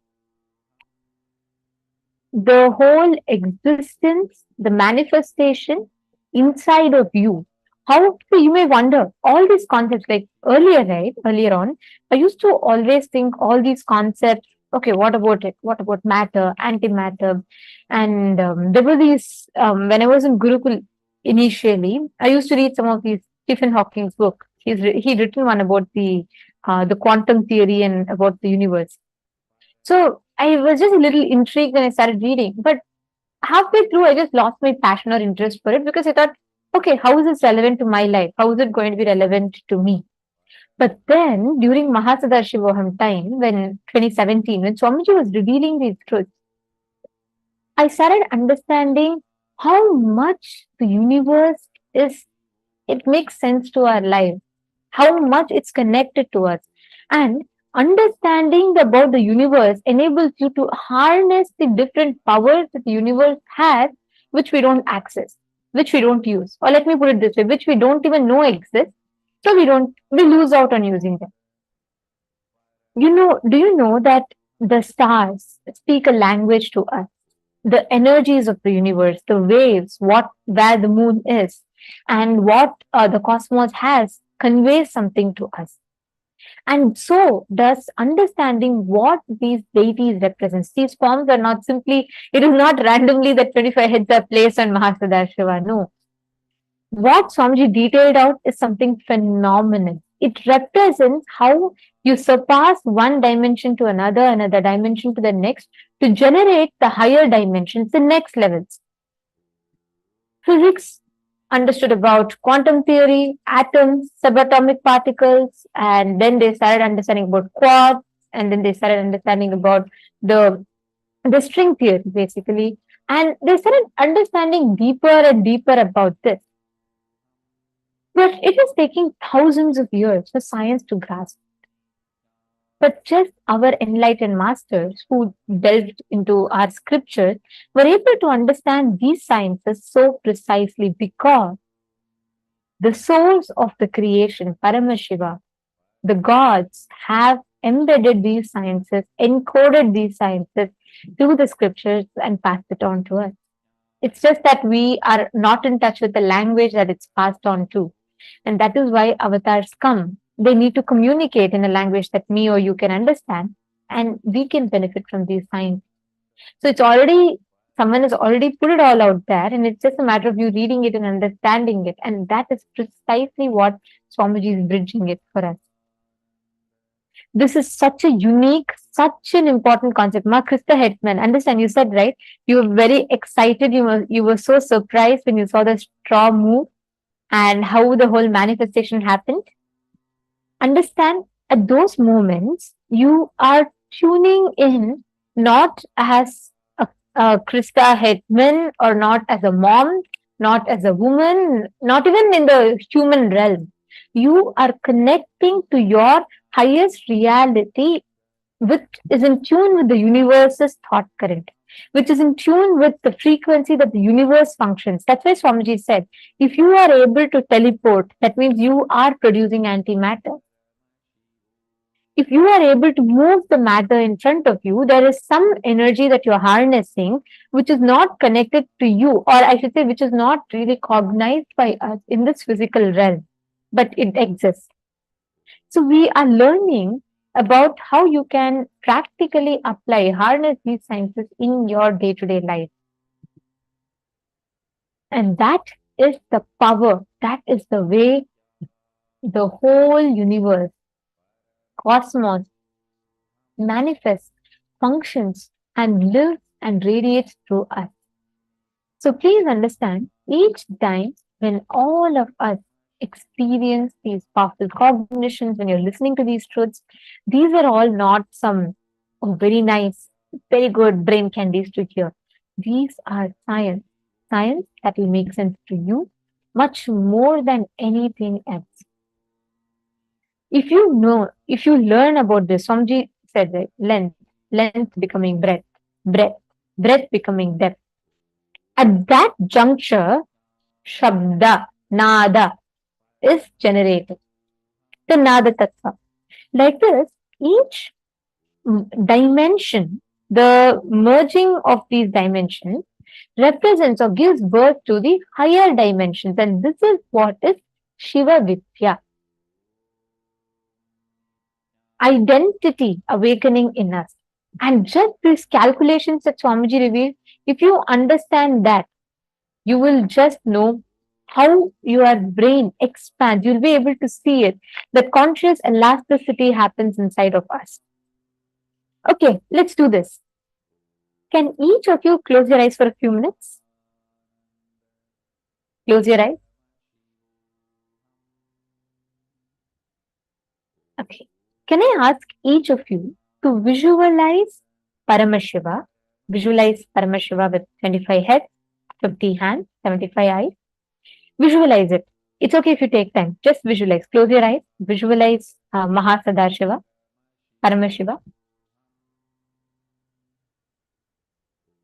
the whole existence, the manifestation inside of you. How so you may wonder all these concepts like earlier, right? Earlier on, I used to always think all these concepts. Okay, what about it? What about matter, antimatter? And there were these when I was in Gurukul initially, I used to read some of these Stephen Hawking's book. He written one about the quantum theory and about the universe. So I was just a little intrigued when I started reading, but halfway through, I just lost my passion or interest for it because I thought, okay, how is this relevant to my life? How is it going to be relevant to me? But then during Mahasadashivoham time, when 2017, when Swamiji was revealing these truths, I started understanding how much the universe is, it makes sense to our life, how much it's connected to us. And understanding about the universe enables you to harness the different powers that the universe has, which we don't access, which we don't use. Or let me put it this way, which we don't even know exist. So we lose out on using them. Do you know that the stars speak a language to us? The energies of the universe, the waves, where the moon is, and what the cosmos has conveys something to us. And so does understanding what these deities represent. These forms are not simply, it is not randomly that 25 heads are placed on Mahasadashiva. No. What Swamiji detailed out is something phenomenal. It represents how you surpass one dimension to another dimension to the next to generate the higher dimensions, the next levels. Physics understood about quantum theory, atoms, subatomic particles, and then they started understanding about quarks, and then they started understanding about the string theory, basically. And they started understanding deeper and deeper about this. But it is taking thousands of years for science to grasp. But just our enlightened masters who delved into our scriptures were able to understand these sciences so precisely because the source of the creation, Paramashiva, the gods have embedded these sciences, encoded these sciences through the scriptures and passed it on to us. It's just that we are not in touch with the language that it's passed on to. And that is why avatars come. They need to communicate in a language that me or you can understand, and we can benefit from these signs. So someone has already put it all out there, and it's just a matter of you reading it and understanding it. And that is precisely what Swamiji is bridging it for us. This is such a unique, such an important concept. Ma Krista Hetman, understand, you said, right? You were very excited. You were so surprised when you saw the straw move and how the whole manifestation happened. Understand, at those moments, you are tuning in not as a Krista Hetman or not as a mom, not as a woman, not even in the human realm. You are connecting to your highest reality, which is in tune with the universe's thought current, which is in tune with the frequency that the universe functions. That's why Swamiji said, if you are able to teleport, that means you are producing antimatter. If you are able to move the matter in front of you, there is some energy that you're harnessing, which is not connected to you, or I should say, which is not really cognized by us in this physical realm. but it exists. So we are learning about how you can practically apply, harness these sciences in your day-to-day life. And that is the power, that is the way the whole universe, cosmos manifests, functions, and lives and radiates through us. So please understand, each time when all of us experience these powerful cognitions, when you're listening to these truths, these are all not some very nice, very good brain candies to hear. These are science, science that will make sense to you much more than anything else. If you know, if you learn about this, Swamiji said that length becoming breadth, breadth becoming depth. At that juncture, Shabda, Nada is generated. The Nada Tattva. Like this, each dimension, the merging of these dimensions represents or gives birth to the higher dimensions. And this is what is Shiva Vidya. Identity awakening in us. And just these calculations that Swamiji revealed, if you understand that, you will just know how your brain expands. You'll be able to see it. The conscious elasticity happens inside of us. Okay, let's do this. Can each of you close your eyes for a few minutes? Close your eyes. Okay. Can I ask each of you to visualize Paramashiva? Visualize Paramashiva with 25 heads, 50 hands, 75 eyes. Visualize it. It's okay if you take time. Just visualize. Close your eyes. Visualize Mahasadashiva, Paramashiva.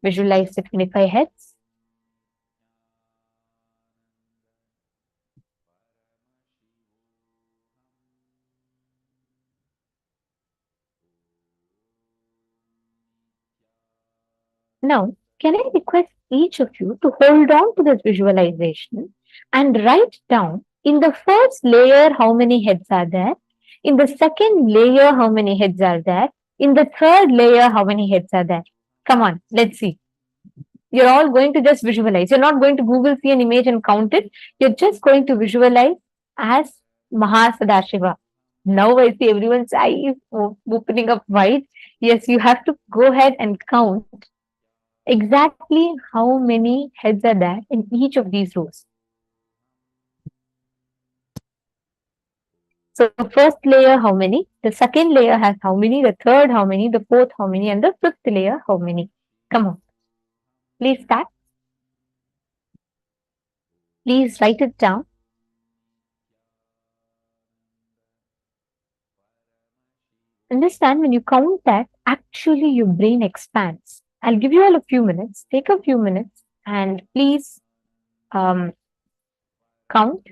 Visualize the 25 heads. Now, can I request each of you to hold on to this visualization and write down in the first layer how many heads are there, in the second layer how many heads are there, in the third layer how many heads are there. Come on, let's see. You're all going to just visualize. You're not going to Google see an image and count it. You're just going to visualize as Mahasadashiva. Now I see everyone's eyes opening up wide. Yes, you have to go ahead and count exactly how many heads are there in each of these rows. So the first layer, how many? The second layer has how many? The third, how many? The fourth, how many? And the fifth layer, how many? Come on. Please start. Please write it down. Understand when you count that, actually your brain expands. I'll give you all a few minutes. Take a few minutes and please count.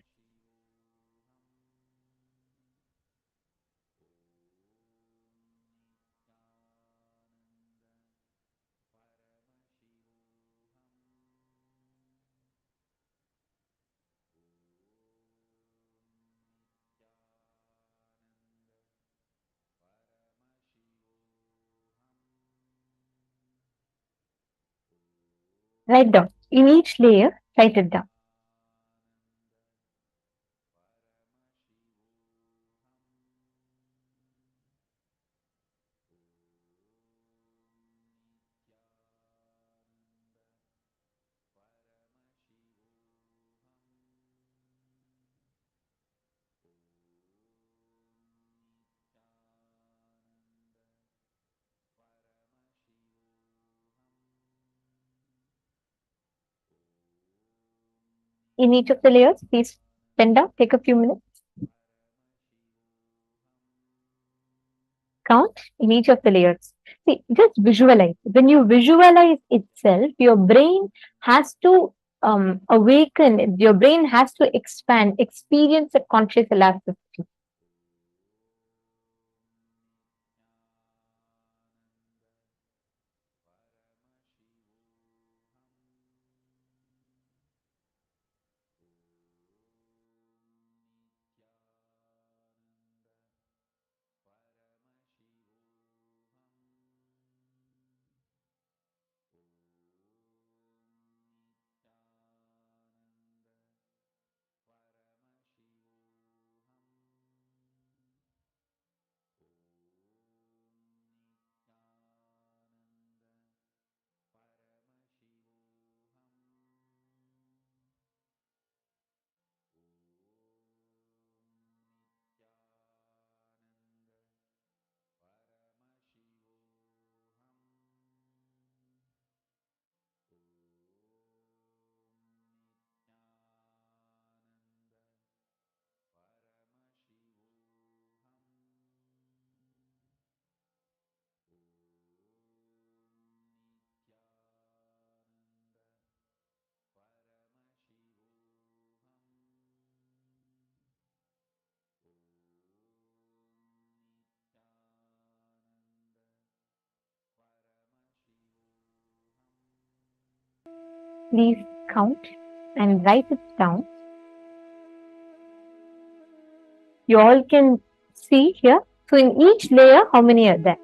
Write down. In each layer, write it down. In each of the layers, please pen down. Take a few minutes. Count in each of the layers. See, just visualize. When you visualize itself, your brain has to awaken, your brain has to expand, experience a conscious elasticity. Please count and write it down. You all can see here. So in each layer, how many are there?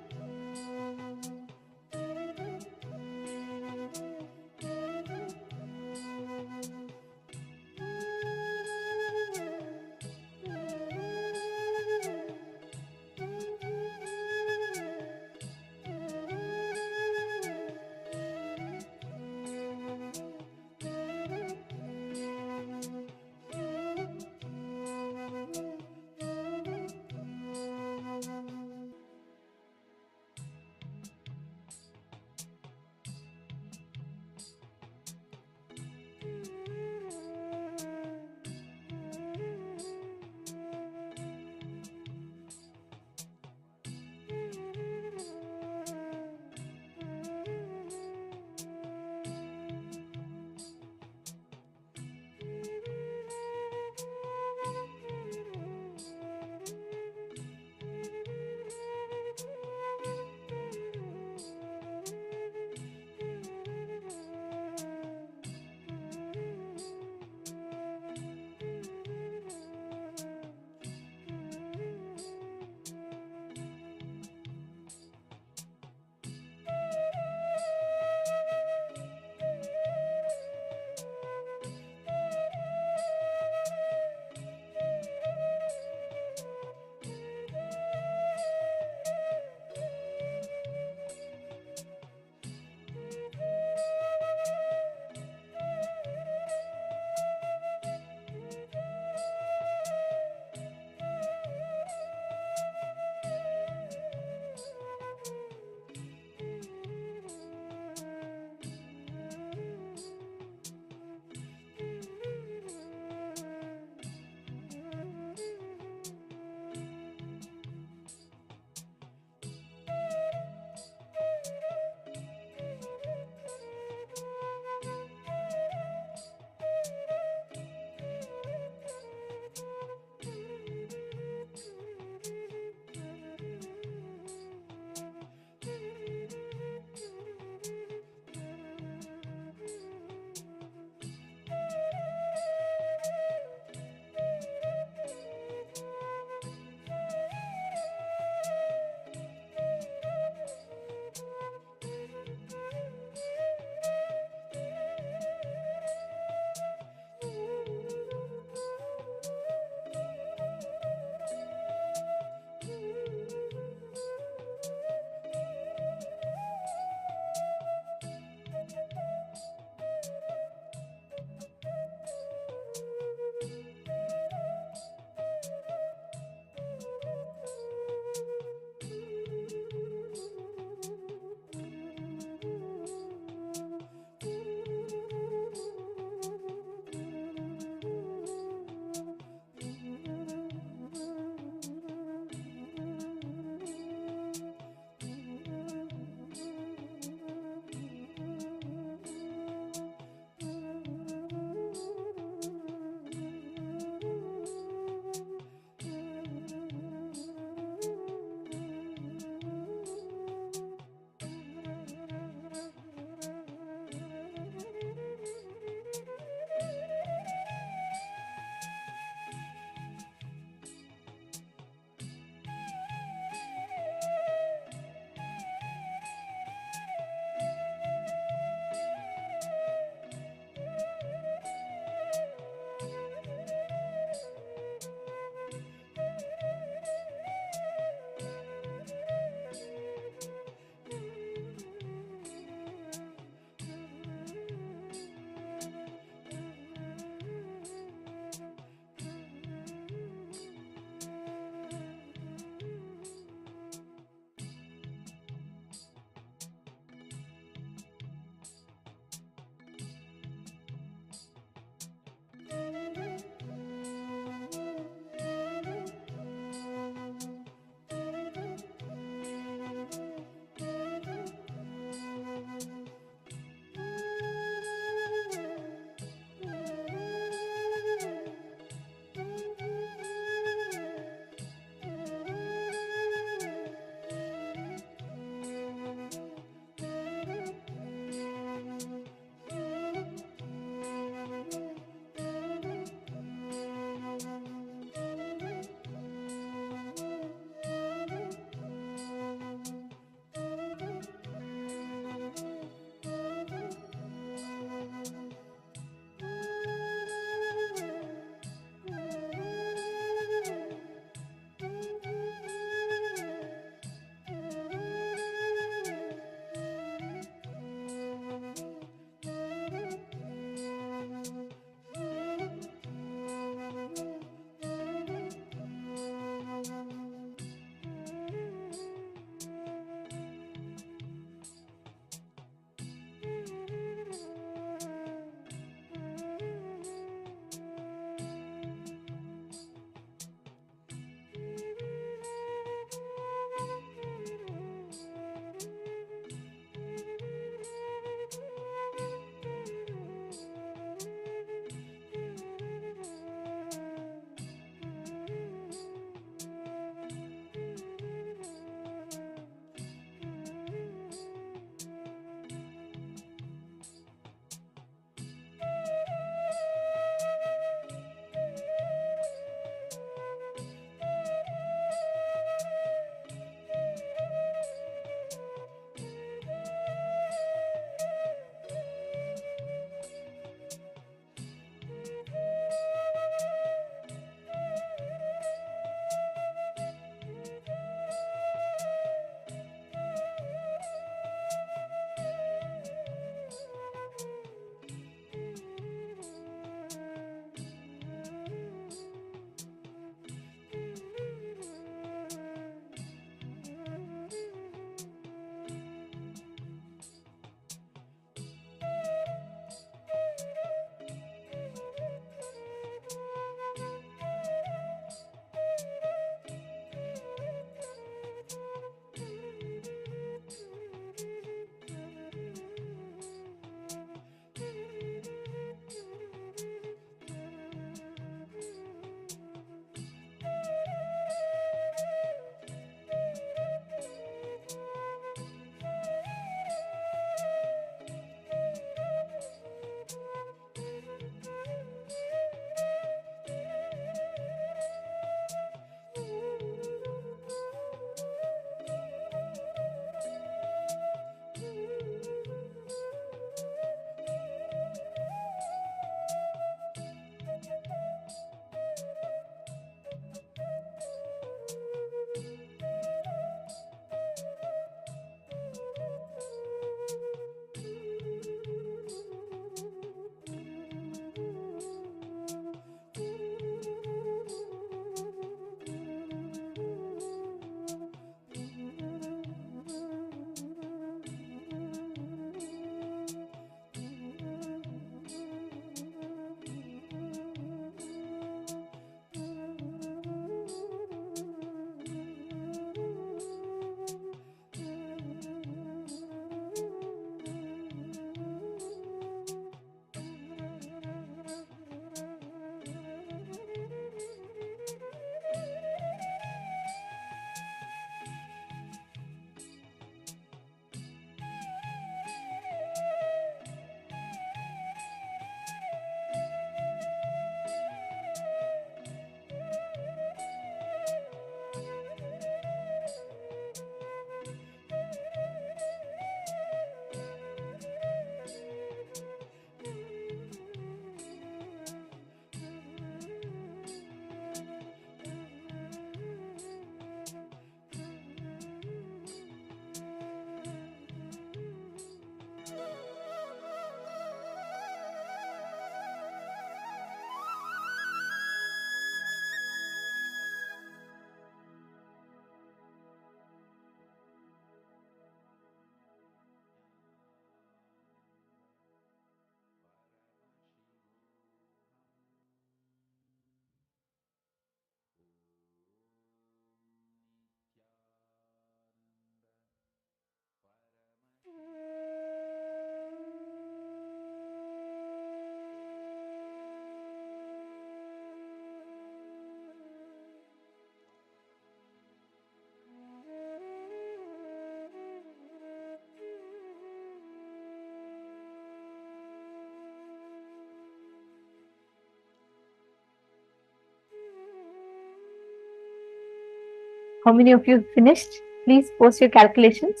How many of you finished? Please post your calculations.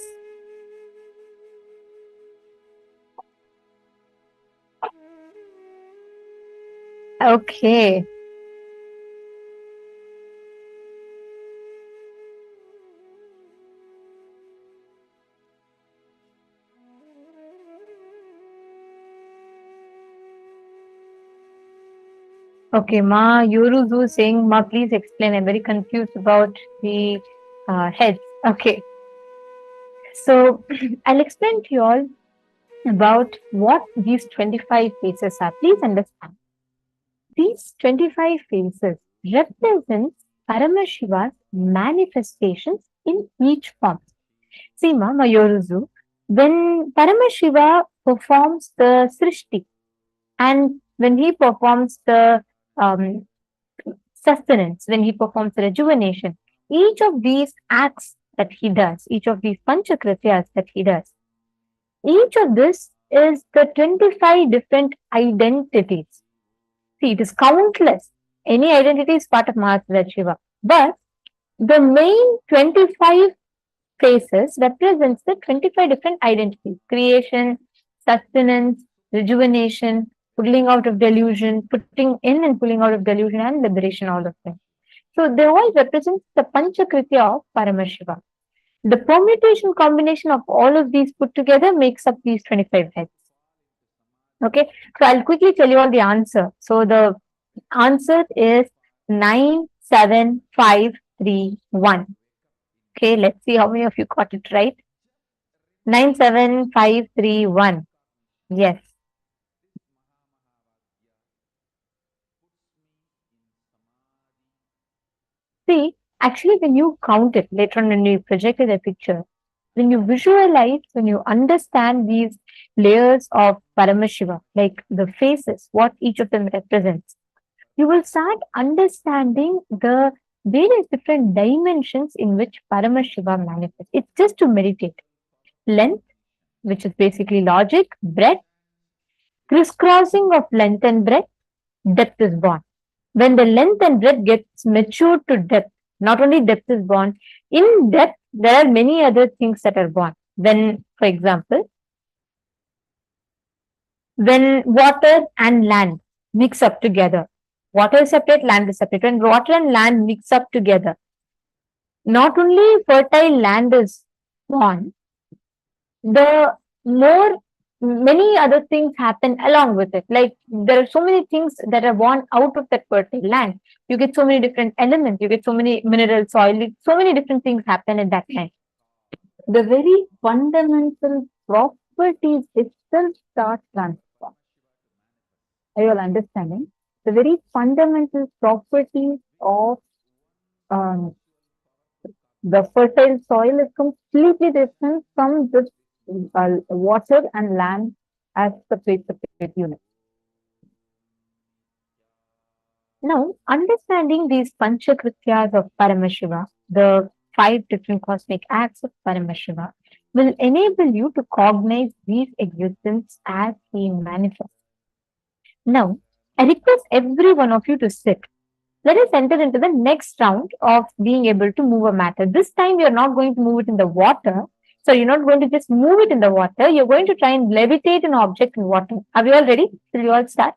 Okay. Okay, Ma Yoruzu is saying, Ma, please explain. I'm very confused about the heads. Okay. So I'll explain to you all about what these 25 faces are. Please understand. These 25 faces represent Paramashiva's manifestations in each form. See, Ma, Mayoruzu, when Paramashiva performs the Srishti and when he performs the um, sustenance, when he performs rejuvenation, each of these acts that he does, each of these panchakrityas that he does, each of this is the 25 different identities. See, it is countless. Any identity is part of Mahasadashiva. But the main 25 faces represents the 25 different identities. Creation, sustenance, rejuvenation, pulling out of delusion, putting in and pulling out of delusion, and liberation, all of them. So they all represent the Panchakritya of Paramashiva. The permutation combination of all of these put together makes up these 25 heads. Okay, so I'll quickly tell you all the answer. So the answer is 97531. Okay, let's see how many of you got it right. 97531. Yes. See, actually, when you count it later on, when you projected a picture, when you visualize, when you understand these layers of Paramashiva, like the faces, what each of them represents, you will start understanding the various different dimensions in which Paramashiva manifests. It's just to meditate. Length, which is basically logic, breadth, crisscrossing of length and breadth, depth is born. When the length and breadth gets matured to depth, not only depth is born, in depth, there are many other things that are born. When, for example, when water and land mix up together, water is separate, land is separate. When water and land mix up together, not only fertile land is born, the more many other things happen along with it. Like there are so many things that are born out of that fertile land. You get so many different elements, you get so many mineral soil, so many different things happen at that time. The very fundamental properties itself start transforming. Are you all understanding? The very fundamental properties of the fertile soil is completely different from this water and land as separate units. Now, understanding these panchakrityas of Paramashiva, the 5 different cosmic acts of Paramashiva, will enable you to cognize these existence as he manifests. Now, I request every one of you to sit. Let us enter into the next round of being able to move a matter. This time, you're not going to move it in the water. So, you're not going to just move it in the water. You're going to try and levitate an object in water. Are we all ready? Will you all start?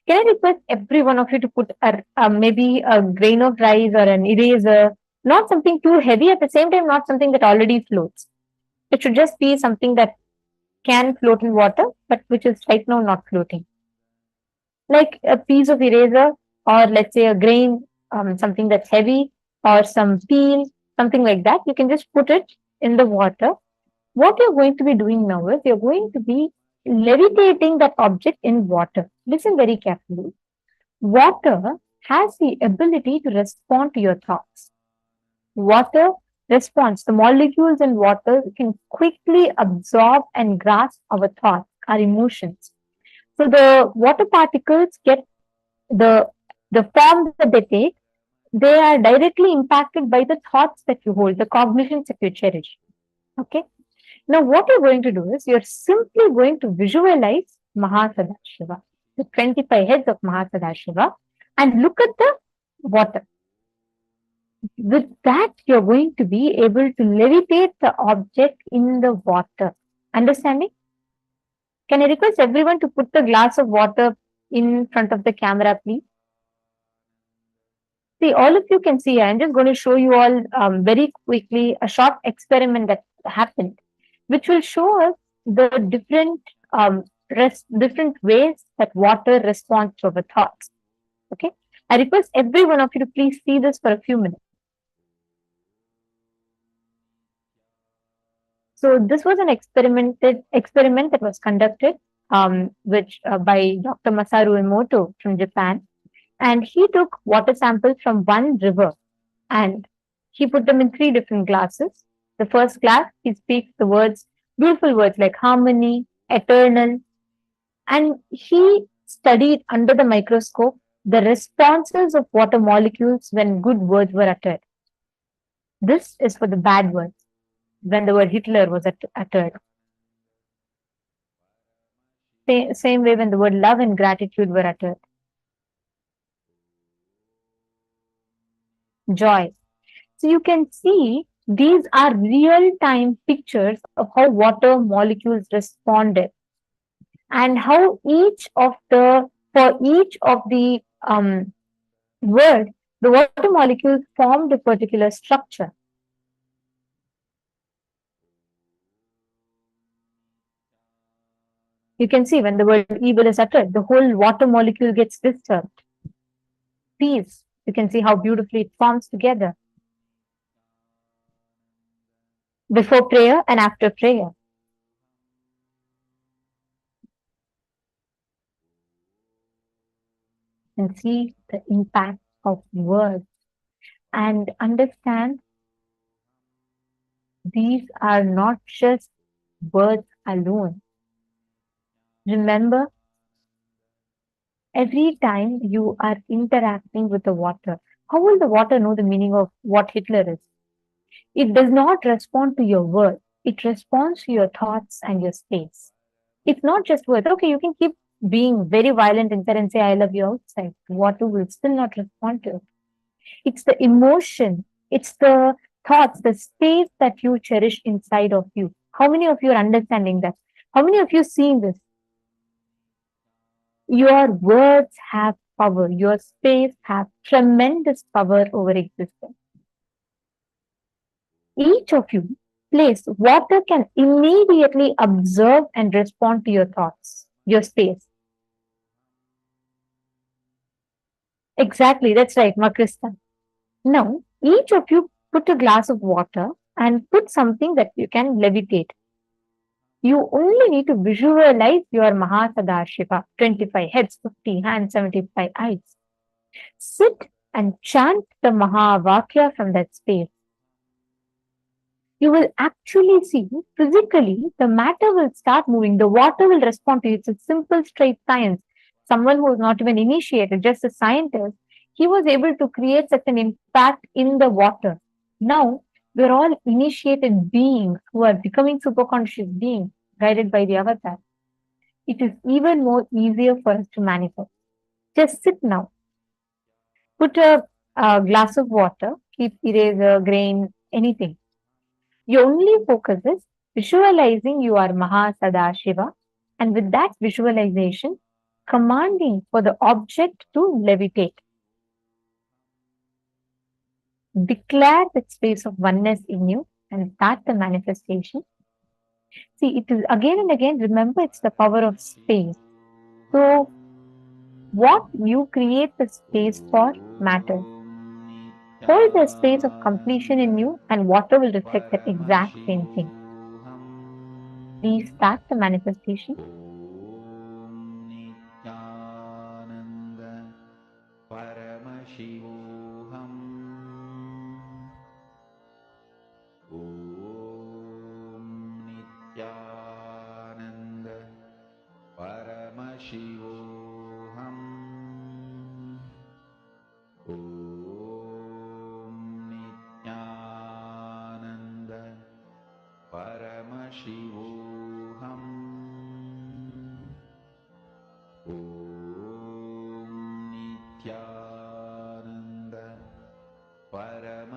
Can I request every one of you to put maybe a grain of rice or an eraser, not something too heavy, at the same time, not something that already floats. It should just be something that can float in water, but which is right now not floating. Like a piece of eraser, or let's say a grain, something that's heavy, or some peel, something like that. You can just put it in the water. What you're going to be doing now is you're going to be levitating that object in water. Listen very carefully. Water has the ability to respond to your thoughts. Water responds. The molecules in water can quickly absorb and grasp our thoughts, our emotions. So the water particles get the form that they take, they are directly impacted by the thoughts that you hold, the cognitions that you cherish. Okay. Now, what you're going to do is you're simply going to visualize Mahasadashiva, the 25 heads of Mahasadashiva, and look at the water. With that, you're going to be able to levitate the object in the water. Understanding? Can I request everyone to put the glass of water in front of the camera, please? See, all of you can see. I'm just going to show you all very quickly a short experiment that happened, which will show us the different ways that water responds to our thoughts. Okay, I request every one of you to please see this for a few minutes. So this was an experiment that was conducted, which by Dr. Masaru Emoto from Japan, and he took water samples from one river and he put them in three different glasses. The first glass, he speaks the words, beautiful words like harmony, eternal, and he studied under the microscope the responses of water molecules when good words were uttered. This is for the bad words, when the word Hitler was uttered. Same way when the word love and gratitude were uttered. Joy. So you can see these are real-time pictures of how water molecules responded and how for each of the word, the water molecules formed a particular structure. You can see when the word evil is uttered, the whole water molecule gets disturbed. Peace, you can see how beautifully it forms together. Before prayer and after prayer. And see the impact of words and understand these are not just words alone. Remember, every time you are interacting with the water, how will the water know the meaning of what Hitler is? It does not respond to your words. It responds to your thoughts and your space. It's not just words. Okay, you can keep being very violent inside and say, I love you outside. Water will still not respond to it. It's the emotion. It's the thoughts, the space that you cherish inside of you. How many of you are understanding that? How many of you seeing this? Your words have power. Your space has tremendous power over existence. Each of you place water can immediately observe and respond to your thoughts, your space. Exactly, that's right, Makrista. Now, each of you put a glass of water and put something that you can levitate. You only need to visualize your Mahasadashiva, 25 heads, 50 hands, 75 eyes. Sit and chant the Mahavakya from that space. You will actually see physically the matter will start moving. The water will respond to you. It's a simple, straight science. Someone who was not even initiated, just a scientist, he was able to create such an impact in the water. Now, we're all initiated beings who are becoming superconscious beings guided by the avatar. It is even more easier for us to manifest. Just sit now. Put a glass of water, keep eraser, grain, anything. Your only focus is visualizing you are Mahasadashiva, and with that visualization, commanding for the object to levitate. Declare that space of oneness in you and start the manifestation. See, it is again and again, remember, it's the power of space. So, what you create the space for matters. Hold the space of completion in you, and water will reflect that exact same thing. Please start the manifestation. Nithyananda Paramashivoham Om Nithyananda Paramashivoham Om Nithyananda Paramashivoham Om Nithyananda Paramashivoham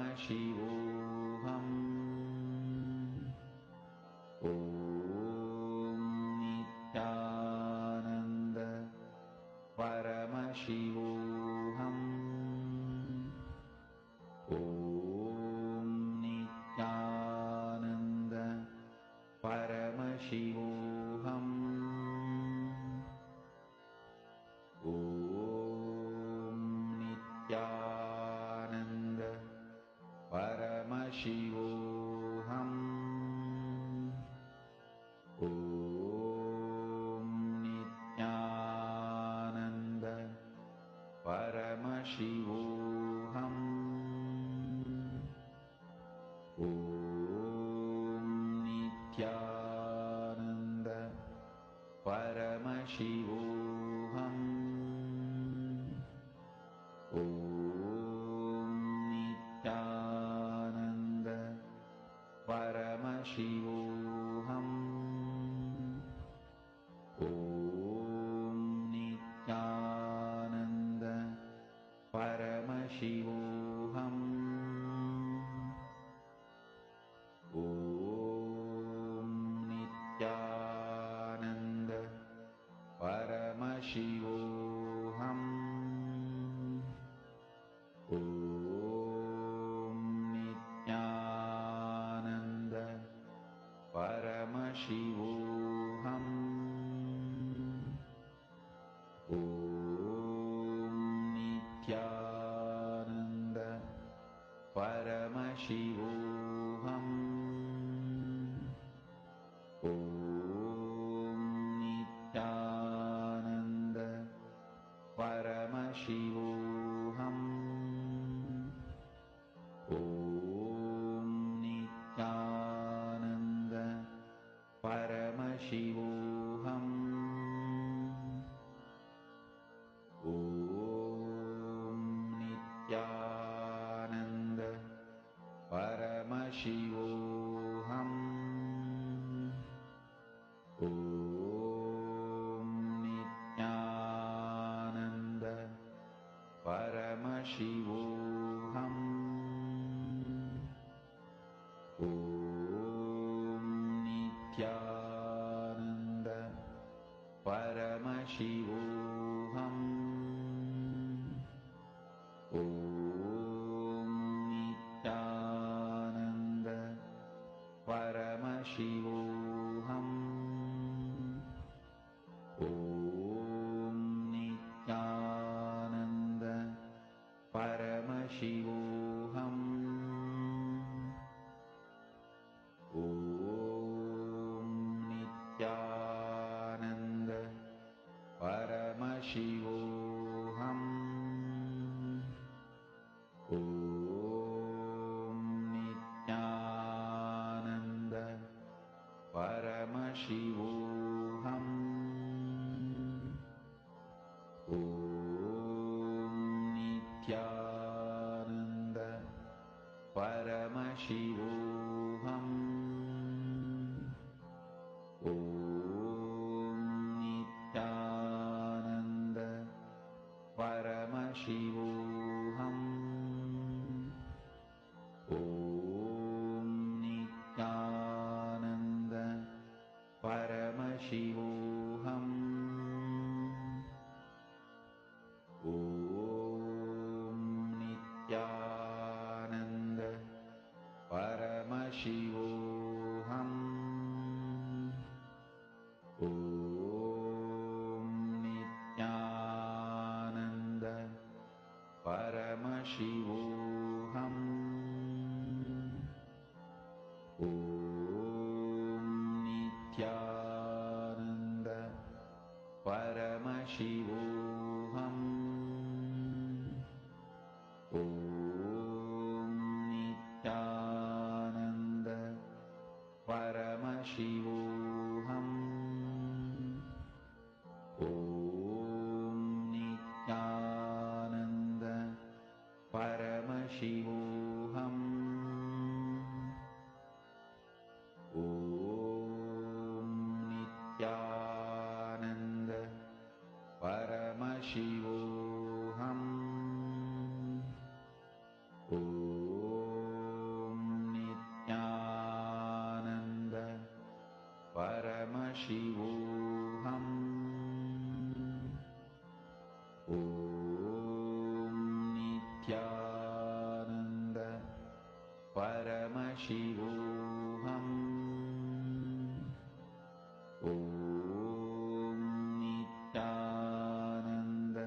Nithyananda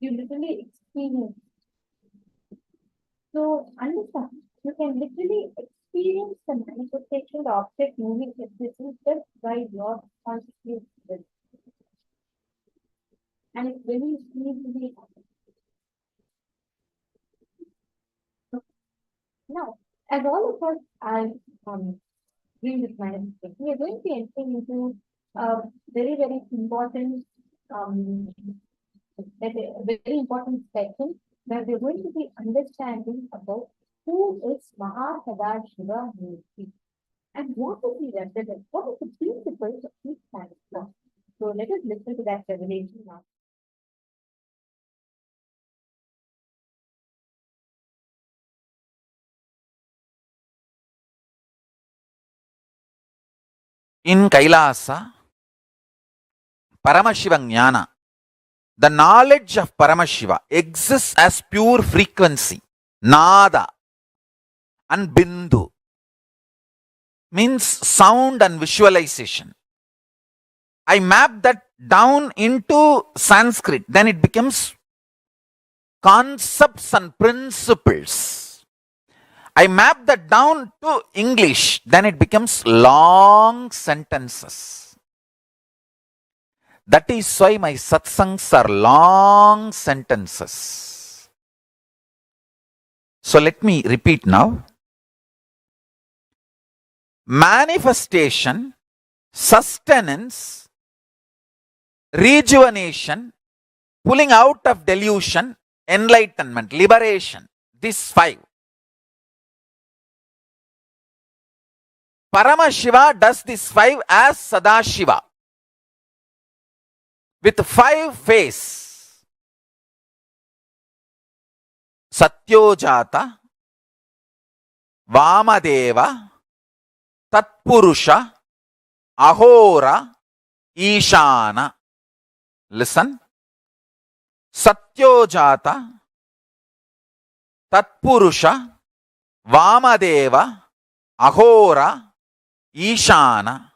You literally experience. So understand, you can literally experience the manifestation, the object moving existence just by your consciousness. And it's very easily. Now, as all of us are doing this manifestation, we are going to be entering into a very, very important a very important section where we're going to be understanding about who is Mahasadashiva Murti and what does he represent? What is the principles of his stands? So let us listen to that revelation now. In KAILASA, Paramashiva Jnana, the knowledge of Paramashiva exists as pure frequency, Nada and Bindu, means sound and visualization. I map that down into Sanskrit, then it becomes concepts and principles. I map that down to English, then it becomes long sentences. That is why my satsangs are long sentences. So let me repeat now. Manifestation, sustenance, rejuvenation, pulling out of delusion, enlightenment, liberation. These 5. Paramashiva does these 5 as Sadashiva with 5 faces. Satyojata, Vamadeva, Tatpurusha, Ahora, Ishana. Listen. Satyojata, Tatpurusha, Vamadeva, Ahora, Ishana.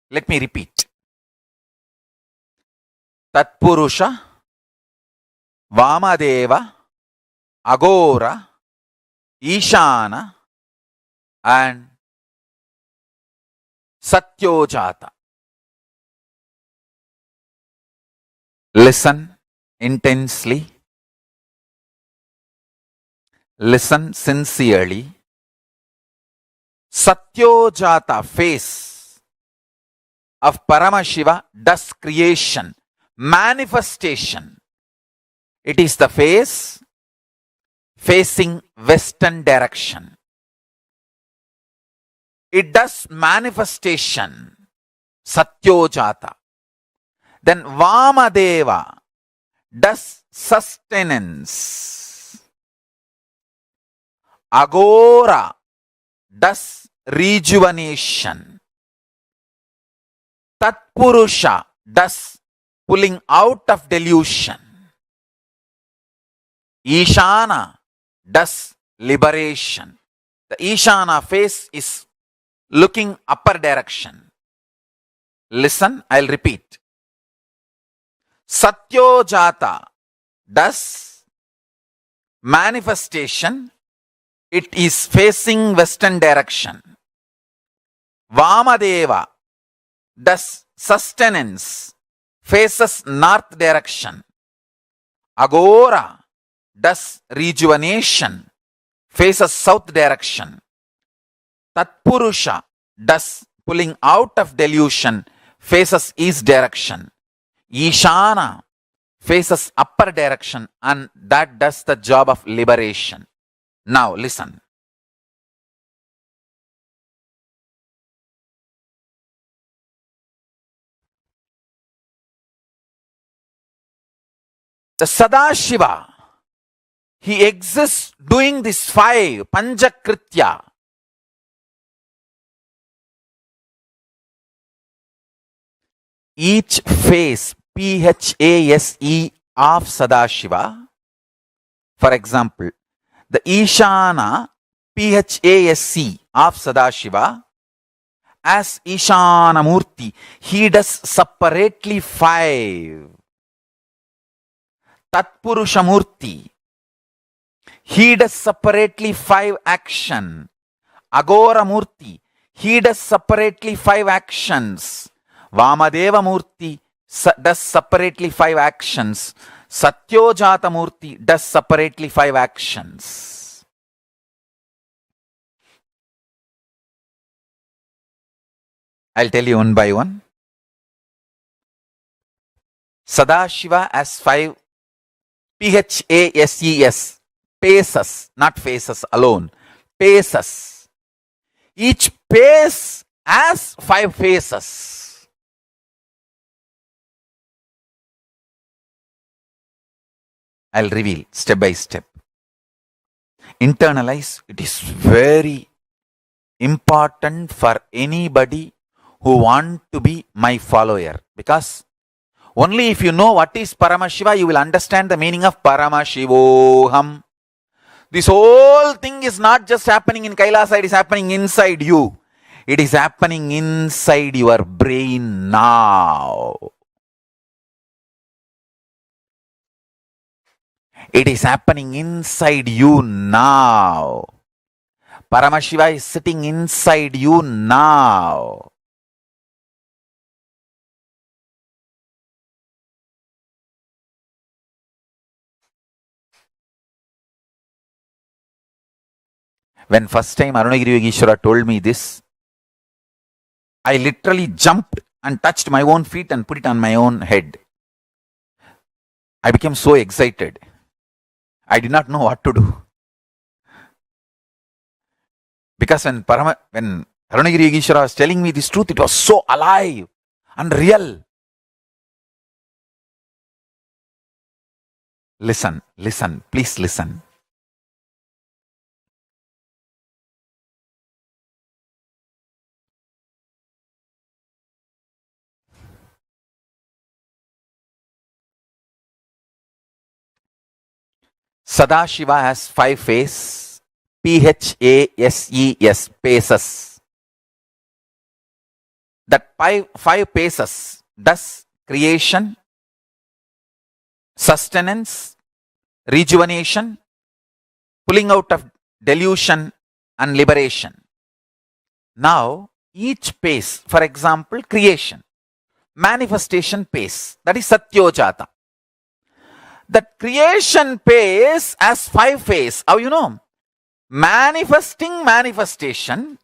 Let me repeat. Tatpurusha, Vamadeva, Agora, Ishana, and Satyojata. Listen intensely. Listen sincerely. Satyojata face of Paramashiva does creation, manifestation. It is the face facing western direction. It does manifestation, Satyojata. Then Vamadeva does sustenance. Agora does rejuvenation. Tatpurusha does pulling out of delusion. Ishana does liberation. The Ishana face is looking upper direction. Listen, I'll repeat. Satyojata does manifestation. It is facing western direction. Vamadeva does sustenance, faces north direction. Agora does rejuvenation, faces south direction. Tatpurusha does pulling out of delusion, faces east direction. Ishana faces upper direction, and that does the job of liberation. Now listen. The Sadashiva, he exists doing these 5 Panchakritya. Each phase, PHASE of Sadashiva, for example, the Ishana, PHASC of Sadashiva, as Ishana Murti, he does separately 5. Tatpurushamurti. He does separately 5 action. Agora Murti. He does separately 5 actions. Vamadeva Murti does separately 5 actions. Satyojata Murti does separately 5 actions. I'll tell you one by one. Sadashiva has 5 PHASES, paces, not faces alone, paces. Each pace has 5 faces. I'll reveal step by step. Internalize. It is very important for anybody who want to be my follower, because only if you know what is Paramashiva, you will understand the meaning of Paramashivoham. This whole thing is not just happening in KAILASA, it is happening inside you. It is happening inside your brain now. It is happening inside you now. Paramashiva is sitting inside you now. When first time Arunagiri Yogeshwara told me this, I literally jumped and touched my own feet and put it on my own head. I became so excited. I did not know what to do. Because when Arunagiri Yogeshwara was telling me this truth, it was so alive and real. Listen, please listen. Sadashiva has 5 faces, PHASES, paces. That 5 paces does creation, sustenance, rejuvenation, pulling out of delusion and liberation. Now, each pace, for example, creation, manifestation pace, that is Satyojata. That creation pace has 5 phases. How you know? Manifesting manifestation,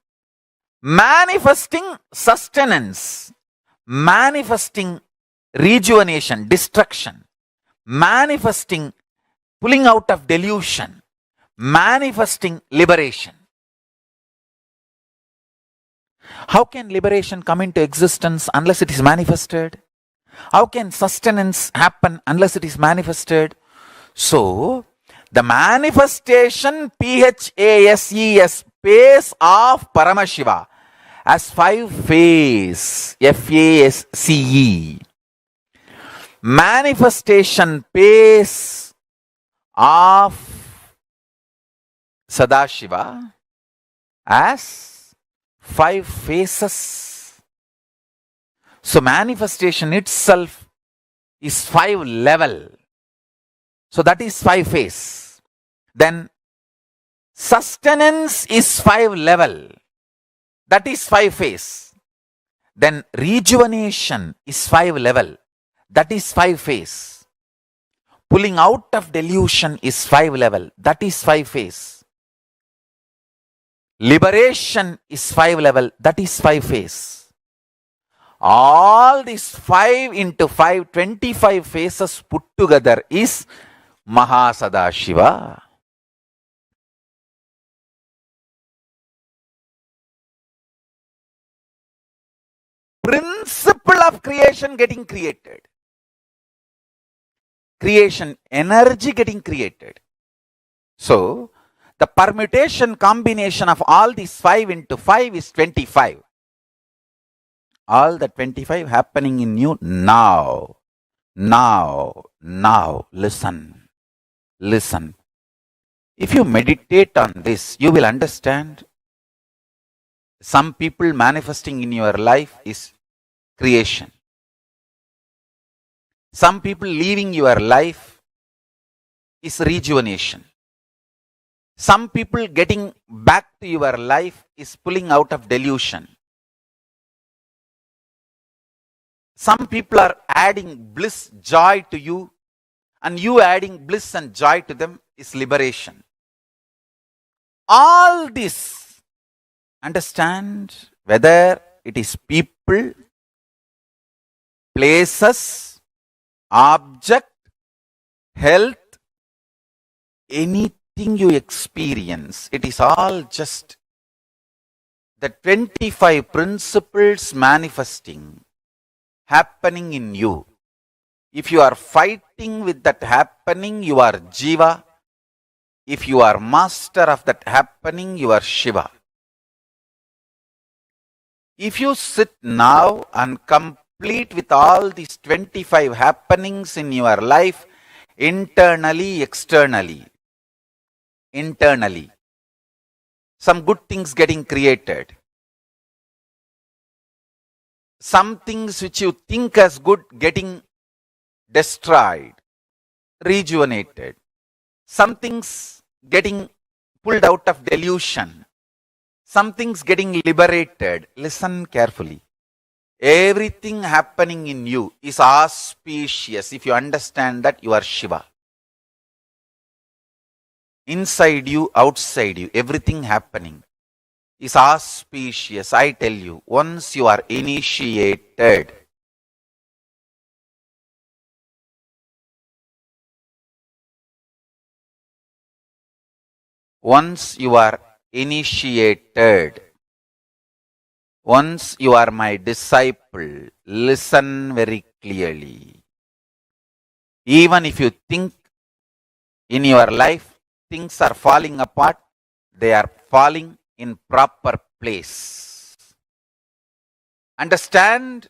manifesting sustenance, manifesting rejuvenation, destruction, manifesting pulling out of delusion, manifesting liberation. How can liberation come into existence unless it is manifested? How can sustenance happen unless it is manifested? So, the manifestation PHASES, pace of Paramashiva, has 5 phases, FASCE. Manifestation pace of Sadashiva has 5 phases. So manifestation itself is 5 level. So that is 5 phase. Then sustenance is 5 level. That is 5 phase. Then rejuvenation is 5 level. That is 5 phase. Pulling out of delusion is 5 level. That is 5 phase. Liberation is 5 level. That is 5 phase. All these 5 into 5, 25 phases put together is Mahasadashiva. Principle of creation getting created. Creation energy getting created. So, the permutation combination of all these 5 into 5 is 25. All the 25 happening in you now. Listen. If you meditate on this, you will understand. Some people manifesting in your life is creation. Some people leaving your life is rejuvenation. Some people getting back to your life is pulling out of delusion. Some people are adding bliss, joy to you, and you adding bliss and joy to them is liberation. All this, understand, whether it is people, places, object, health, anything you experience, it is all just the 25 principles manifesting, happening in you. If you are fighting with that happening, you are Jiva. If you are master of that happening, you are Shiva. If you sit now and complete with all these 25 happenings in your life, internally, externally, internally, some good things getting created. Some things which you think as good getting destroyed, rejuvenated. Some things getting pulled out of delusion. Some things getting liberated. Listen carefully. Everything happening in you is auspicious. If you understand that, you are Shiva. Inside you, outside you, everything happening is auspicious. I tell you, once you are initiated, once you are initiated, once you are my disciple, listen very clearly. Even if you think in your life things are falling apart, they are falling in proper place. Understand?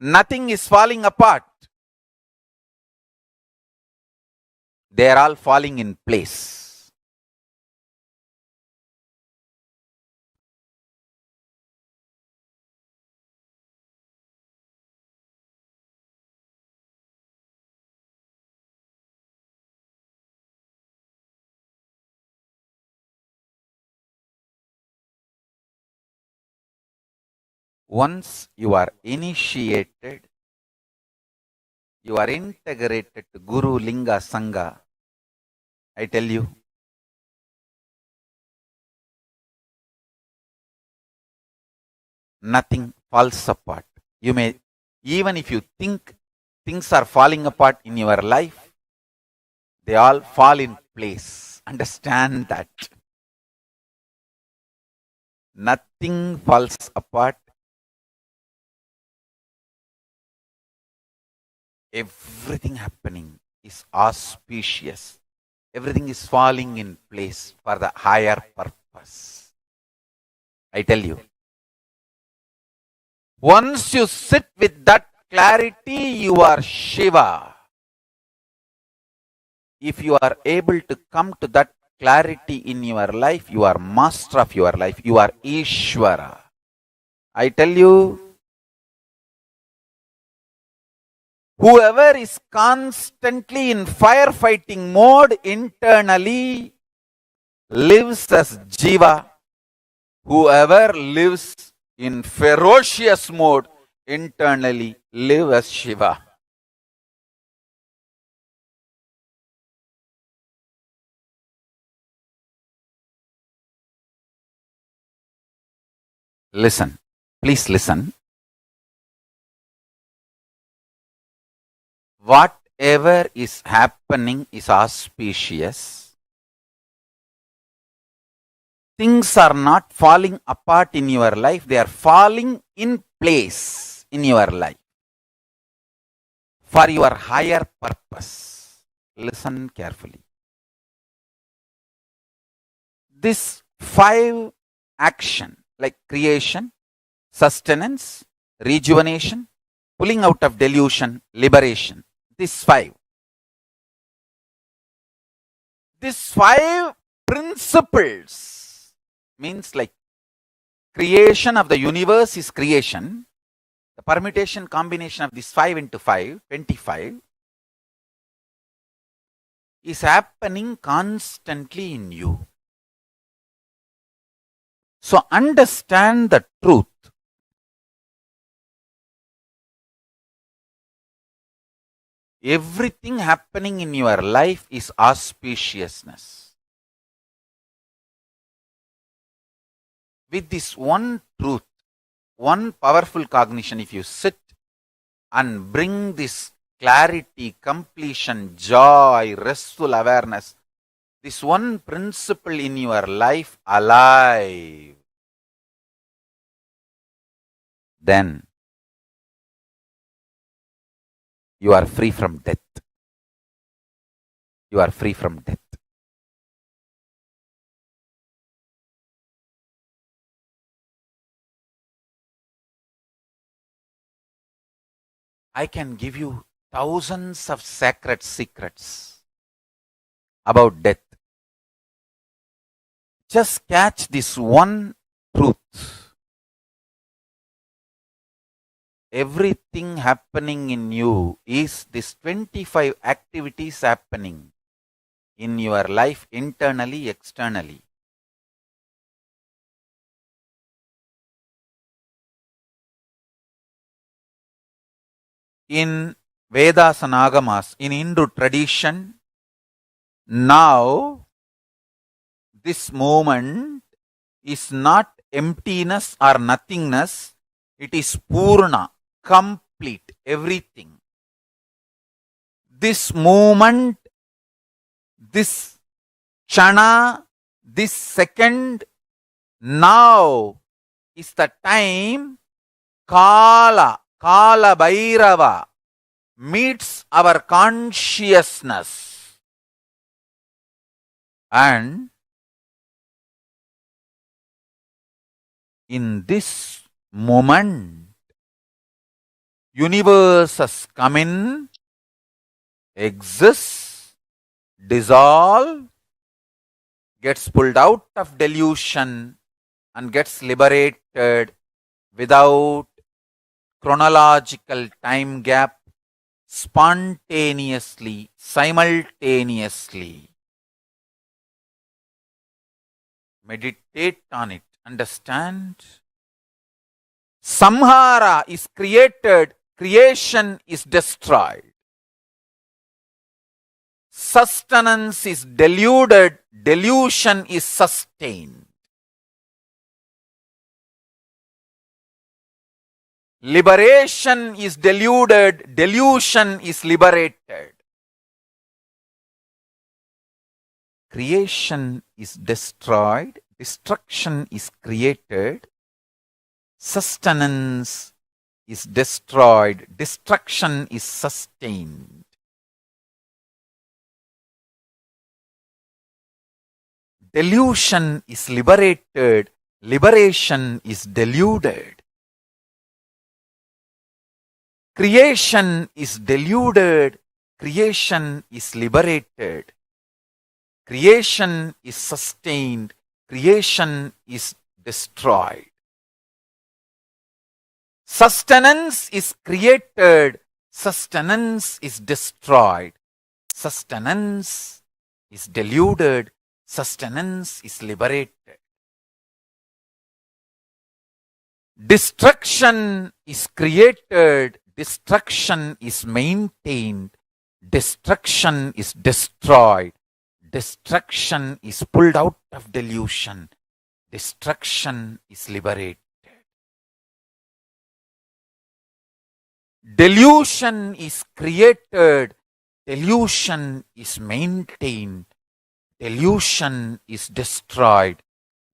Nothing is falling apart. They are all falling in place. Once you are initiated, you are integrated to Guru, Linga, Sangha, I tell you, nothing falls apart. You may, even if you think things are falling apart in your life, they all fall in place. Understand that. Nothing falls apart. Everything happening is auspicious. Everything is falling in place for the higher purpose. I tell you. Once you sit with that clarity, you are Shiva. If you are able to come to that clarity in your life, you are master of your life. You are Ishvara. I tell you, whoever is constantly in firefighting mode internally lives as Jiva. Whoever lives in ferocious mode internally lives as Shiva. Listen, please listen. Whatever is happening is auspicious. Things are not falling apart in your life, they are falling in place in your life for your higher purpose. Listen carefully. This 5 action like creation, sustenance, rejuvenation, pulling out of delusion, liberation. These 5 principles means like creation of the universe is creation. the permutation combination of this 5 into 5, 25, is happening constantly in you. So understand the truth. Everything happening in your life is auspiciousness. With this one truth, one powerful cognition, if you sit and bring this clarity, completion, joy, restful awareness, this one principle in your life alive, then you are free from death. You are free from death. I can give you thousands of sacred secrets about death. Just catch this one truth. Everything happening in you is this 25 activities happening in your life, internally, externally. In Vedas and Agamas, in Hindu tradition, now this moment is not emptiness or nothingness, it is Purna, complete, everything. This moment, this Chana, this second, now is the time Kala Bhairava meets our consciousness, and in this moment universes come in, exists, dissolve, gets pulled out of delusion and gets liberated without chronological time gap, spontaneously, simultaneously. Meditate on it, understand. Samhara is created, creation is destroyed. Sustenance is deluded, delusion is sustained. Liberation is deluded, delusion is liberated. Creation is destroyed, destruction is created. Sustenance is destroyed, destruction is sustained. Delusion is liberated, liberation is deluded. Creation is deluded, creation is liberated. Creation is sustained, creation is destroyed. Sustenance is created, sustenance is destroyed. Sustenance is deluded, sustenance is liberated. Destruction is created, destruction is maintained, destruction is destroyed, destruction is pulled out of delusion, destruction is liberated. Delusion is created, delusion is maintained, delusion is destroyed,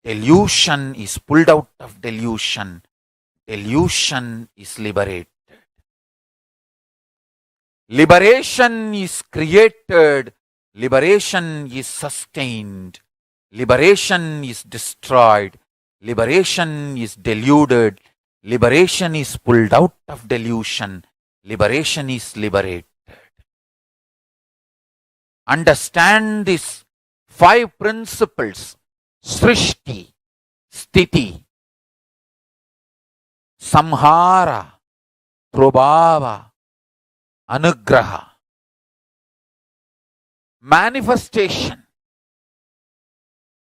delusion is pulled out of delusion, delusion is liberated. Liberation is created, liberation is sustained, liberation is destroyed, liberation is deluded, liberation is pulled out of delusion, liberation is liberated. Understand these 5 principles: Srishti, Sthiti, Samhara, Prabhava, Anugraha, manifestation,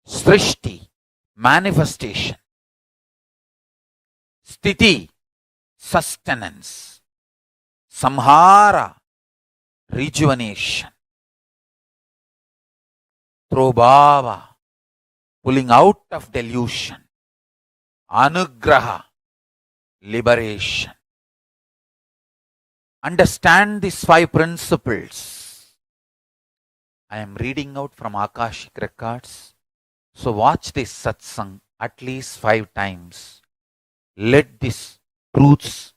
Srishti, manifestation, Sthiti, sustenance, Samhara, rejuvenation, Prabhava, pulling out of delusion, Anugraha, liberation. Understand these 5 principles. I am reading out from Akashic records. So watch this satsang at least 5 times. Let these truths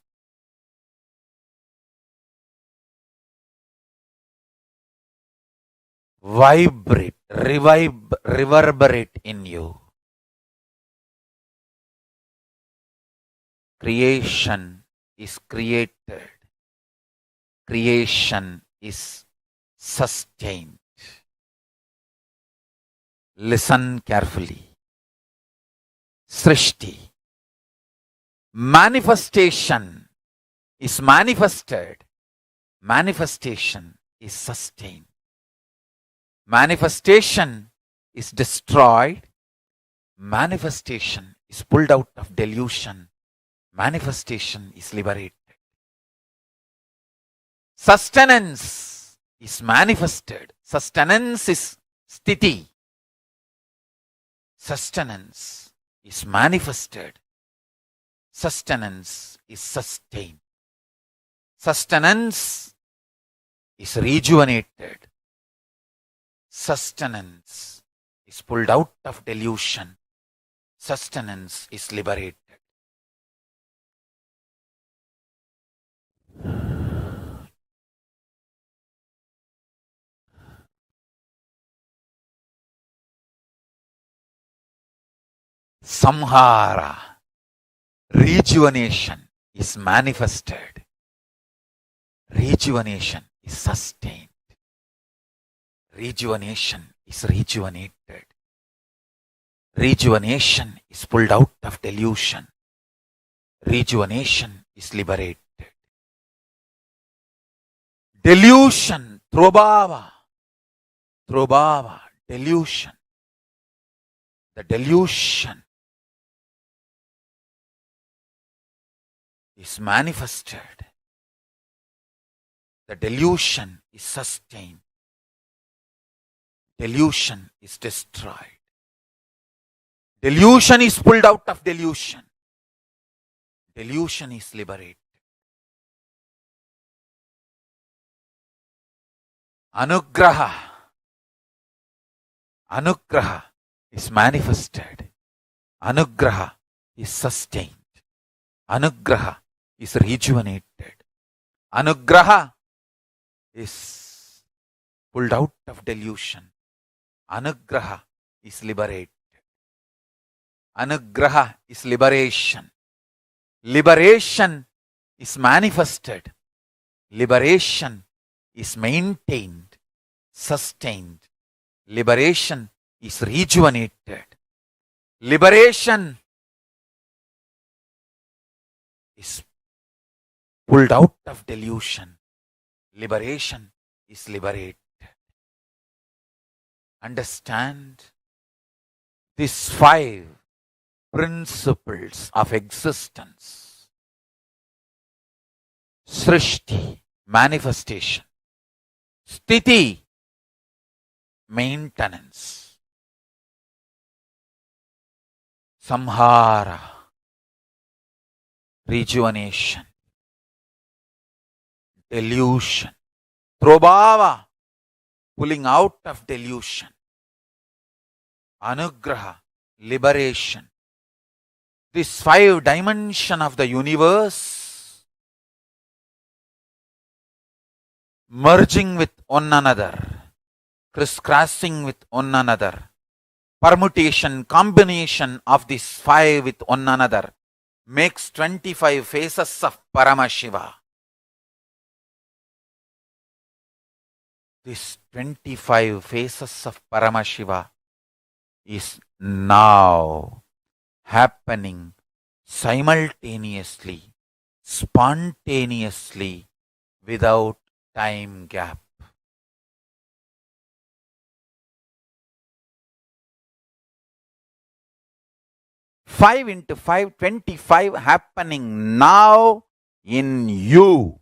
vibrate, reverberate in you. Creation is created. Creation is sustained. Listen carefully. Srishti. Manifestation is manifested. Manifestation is sustained. Manifestation is destroyed. Manifestation is pulled out of delusion. Manifestation is liberated. Sustenance is manifested. Sustenance is sthiti. Sustenance is manifested. Sustenance is sustained. Sustenance is rejuvenated. Sustenance is pulled out of delusion. Sustenance is liberated. Samhara, rejuvenation is manifested. Rejuvenation is sustained. Rejuvenation is rejuvenated. Rejuvenation is pulled out of delusion. Rejuvenation is liberated. Delusion, Trobhava, delusion. The delusion is manifested. The delusion is sustained. Delusion is destroyed. Delusion is pulled out of delusion. Delusion is liberated. Anugraha. Anugraha is manifested. Anugraha is sustained. Anugraha is rejuvenated. Anugraha is pulled out of delusion. Anugraha is liberated. Anugraha is liberation. Liberation is manifested. Liberation is maintained, sustained. Liberation is rejuvenated. Liberation is pulled out of delusion. Liberation is liberated. Understand these 5 principles of existence. Srishti, manifestation. Sthiti, maintenance. Samhara, rejuvenation. Delusion. Prabhava, pulling out of delusion. Anugraha, liberation. This 5 dimension of the universe merging with one another, crisscrossing with one another, permutation, combination of these 5 with one another makes 25 faces of Paramashiva. This 25 faces of Paramashiva is now happening simultaneously, spontaneously without time gap. Five into 5, 25 happening now in you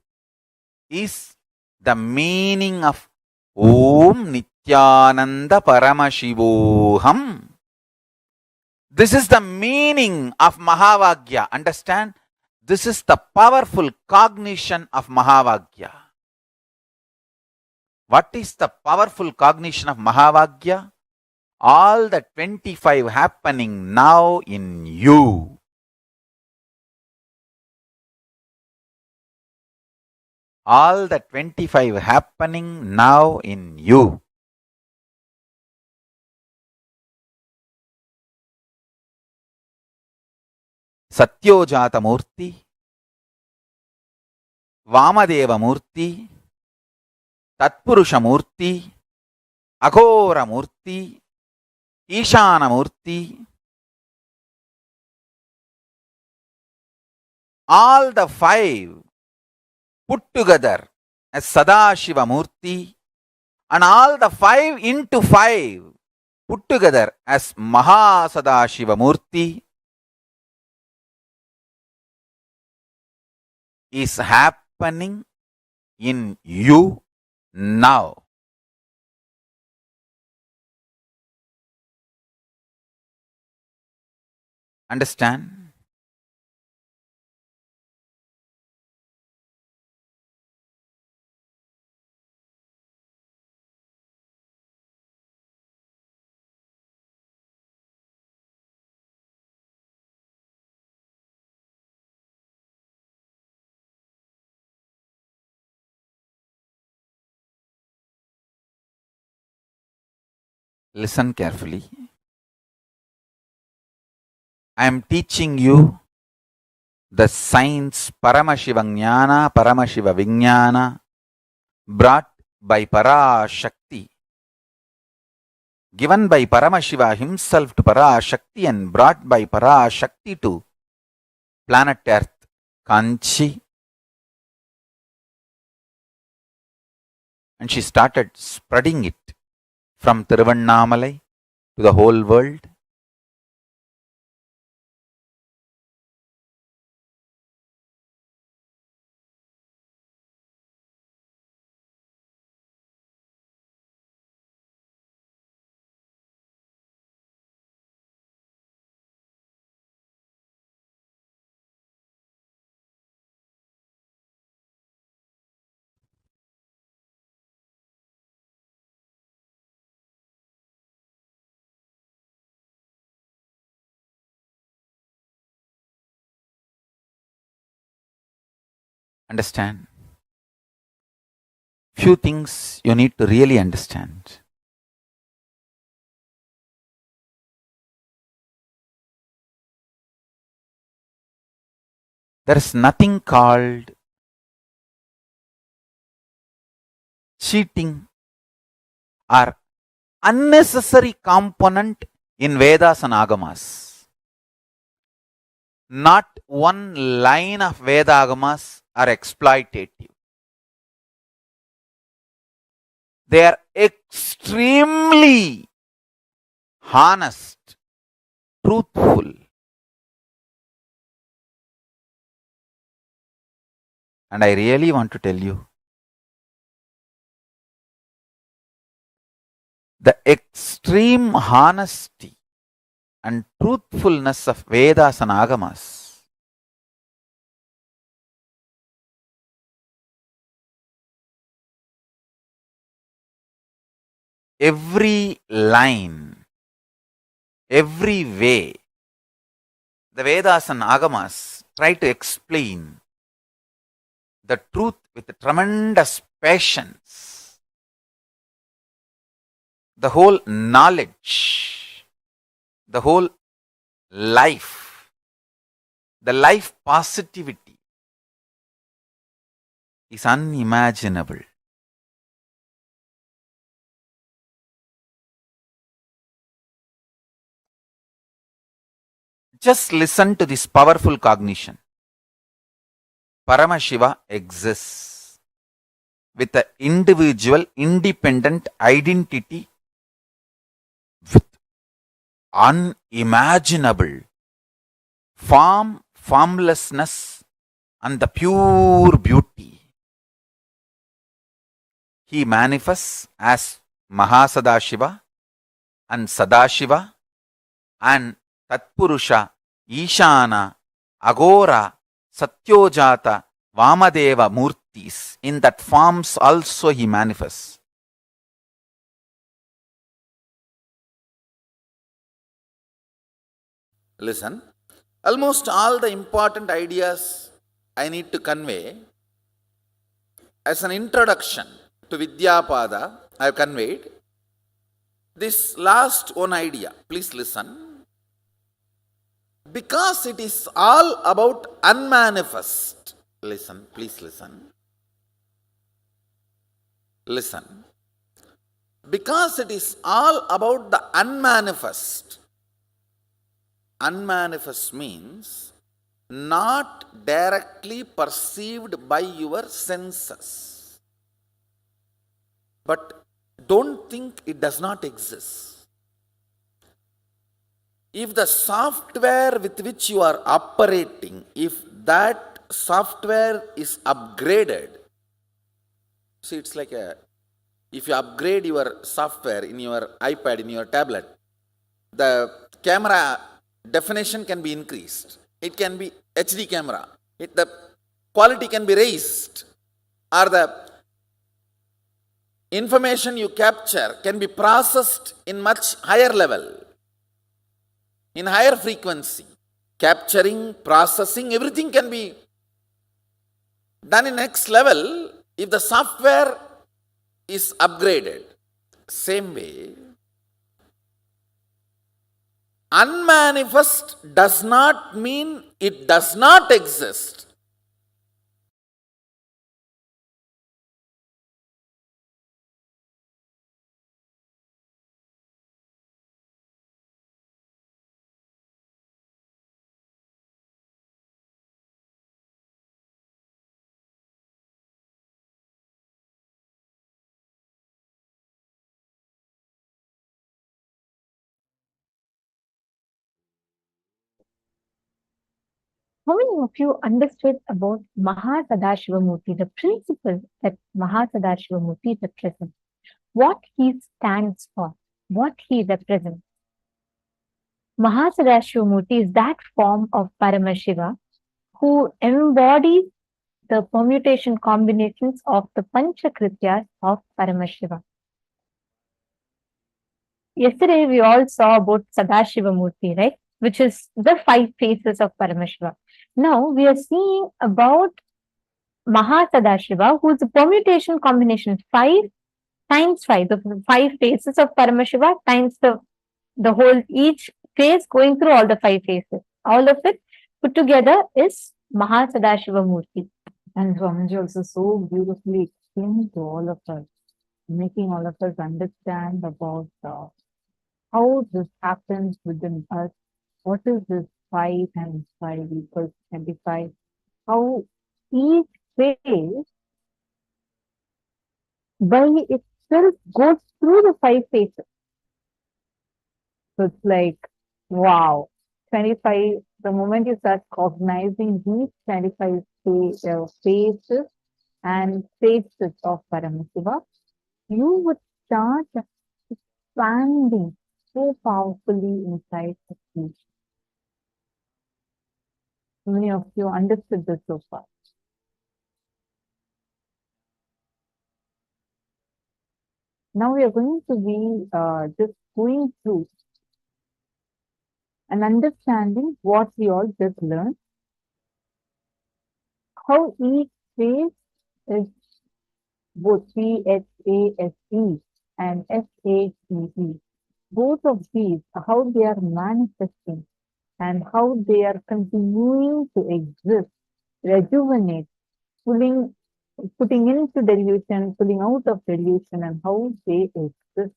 is the meaning of Om Nithyananda Paramashivoham. This is the meaning of Mahavagya. Understand? This is the powerful cognition of Mahavagya. What is the powerful cognition of Mahavagya? All the 25 happening now in you. All the 25 happening now in you. Satyojata Murti, Vamadeva Murti, Tatpurusha Murti, Aghora Murti, Ishana Murti, all the 5 put together as Sadashiva Murti, and all the 5 into 5 put together as Mahasadashiva Murti is happening in you now. Understand? Listen carefully. I am teaching you the science Paramashiva Jnana, Paramashiva Vijnana, brought by Parashakti, given by Paramashiva himself to Parashakti and brought by Parashakti to planet Earth, Kanchi. And she started spreading it from Tiruvannamalai to the whole world. Understand? Few things you need to really understand. There is nothing called cheating or unnecessary component in Vedas and Agamas. Not one line of Veda Agamas are exploitative. They are extremely honest, truthful. And I really want to tell you, the extreme honesty and truthfulness of Vedas and Agamas every line, every way, the Vedas and Agamas try to explain the truth with tremendous patience. The whole knowledge, the whole life, the life positivity is unimaginable. Just listen to this powerful cognition. Paramashiva exists with an individual, independent identity with unimaginable form, formlessness, and the pure beauty. He manifests as Mahasadashiva and Sadashiva and Tatpurusha, Ishana, Agora, Satyojata, Vamadeva Murtis. In that forms also he manifests. Listen, almost all the important ideas I need to convey as an introduction to Vidyapada, I have conveyed. This last one idea, please listen. Because it is all about unmanifest. Listen, please listen. Listen. Because it is all about the unmanifest. Unmanifest means not directly perceived by your senses. But don't think it does not exist. If the software with which you are operating, if that software is upgraded, see, it's like if you upgrade your software in your iPad, in your tablet, the camera definition can be increased. It can be HD camera. The quality can be raised, or the information you capture can be processed in much higher level, in higher frequency. Capturing, processing, everything can be done in next level if the software is upgraded. Same way, unmanifest does not mean it does not exist. How many of you understood about Mahasadashiva Murti, the principle that Mahasadashiva Murti represents? What he stands for, what he represents? Mahasadashiva Murti is that form of Paramashiva who embodies the permutation combinations of the Panchakrityas of Paramashiva. Yesterday, we all saw about Sadashiva Murti, right? Which is the 5 faces of Paramashiva. Now, we are seeing about Mahasadashiva, who is a permutation combination 5 times 5, the 5 faces of Paramashiva times the whole, each phase going through all the 5 phases. All of it put together is Mahasadashiva Murti. And Swamiji also so beautifully explained to all of us, making all of us understand about how this happens within us. What is this 5 times 5 equals 25? How each phase by itself goes through the 5 phases. So it's like, wow, 25, the moment you start cognizing these 25 phases and faces of Paramashiva, you would start expanding so powerfully inside the speech. Many of you understood this so far. Now we are going to be just going through and understanding what we all just learned, how each phase is both PHASE and SHEE. Both of these, how they are manifesting and how they are continuing to exist, rejuvenate, putting into delusion, pulling out of delusion, and how they exist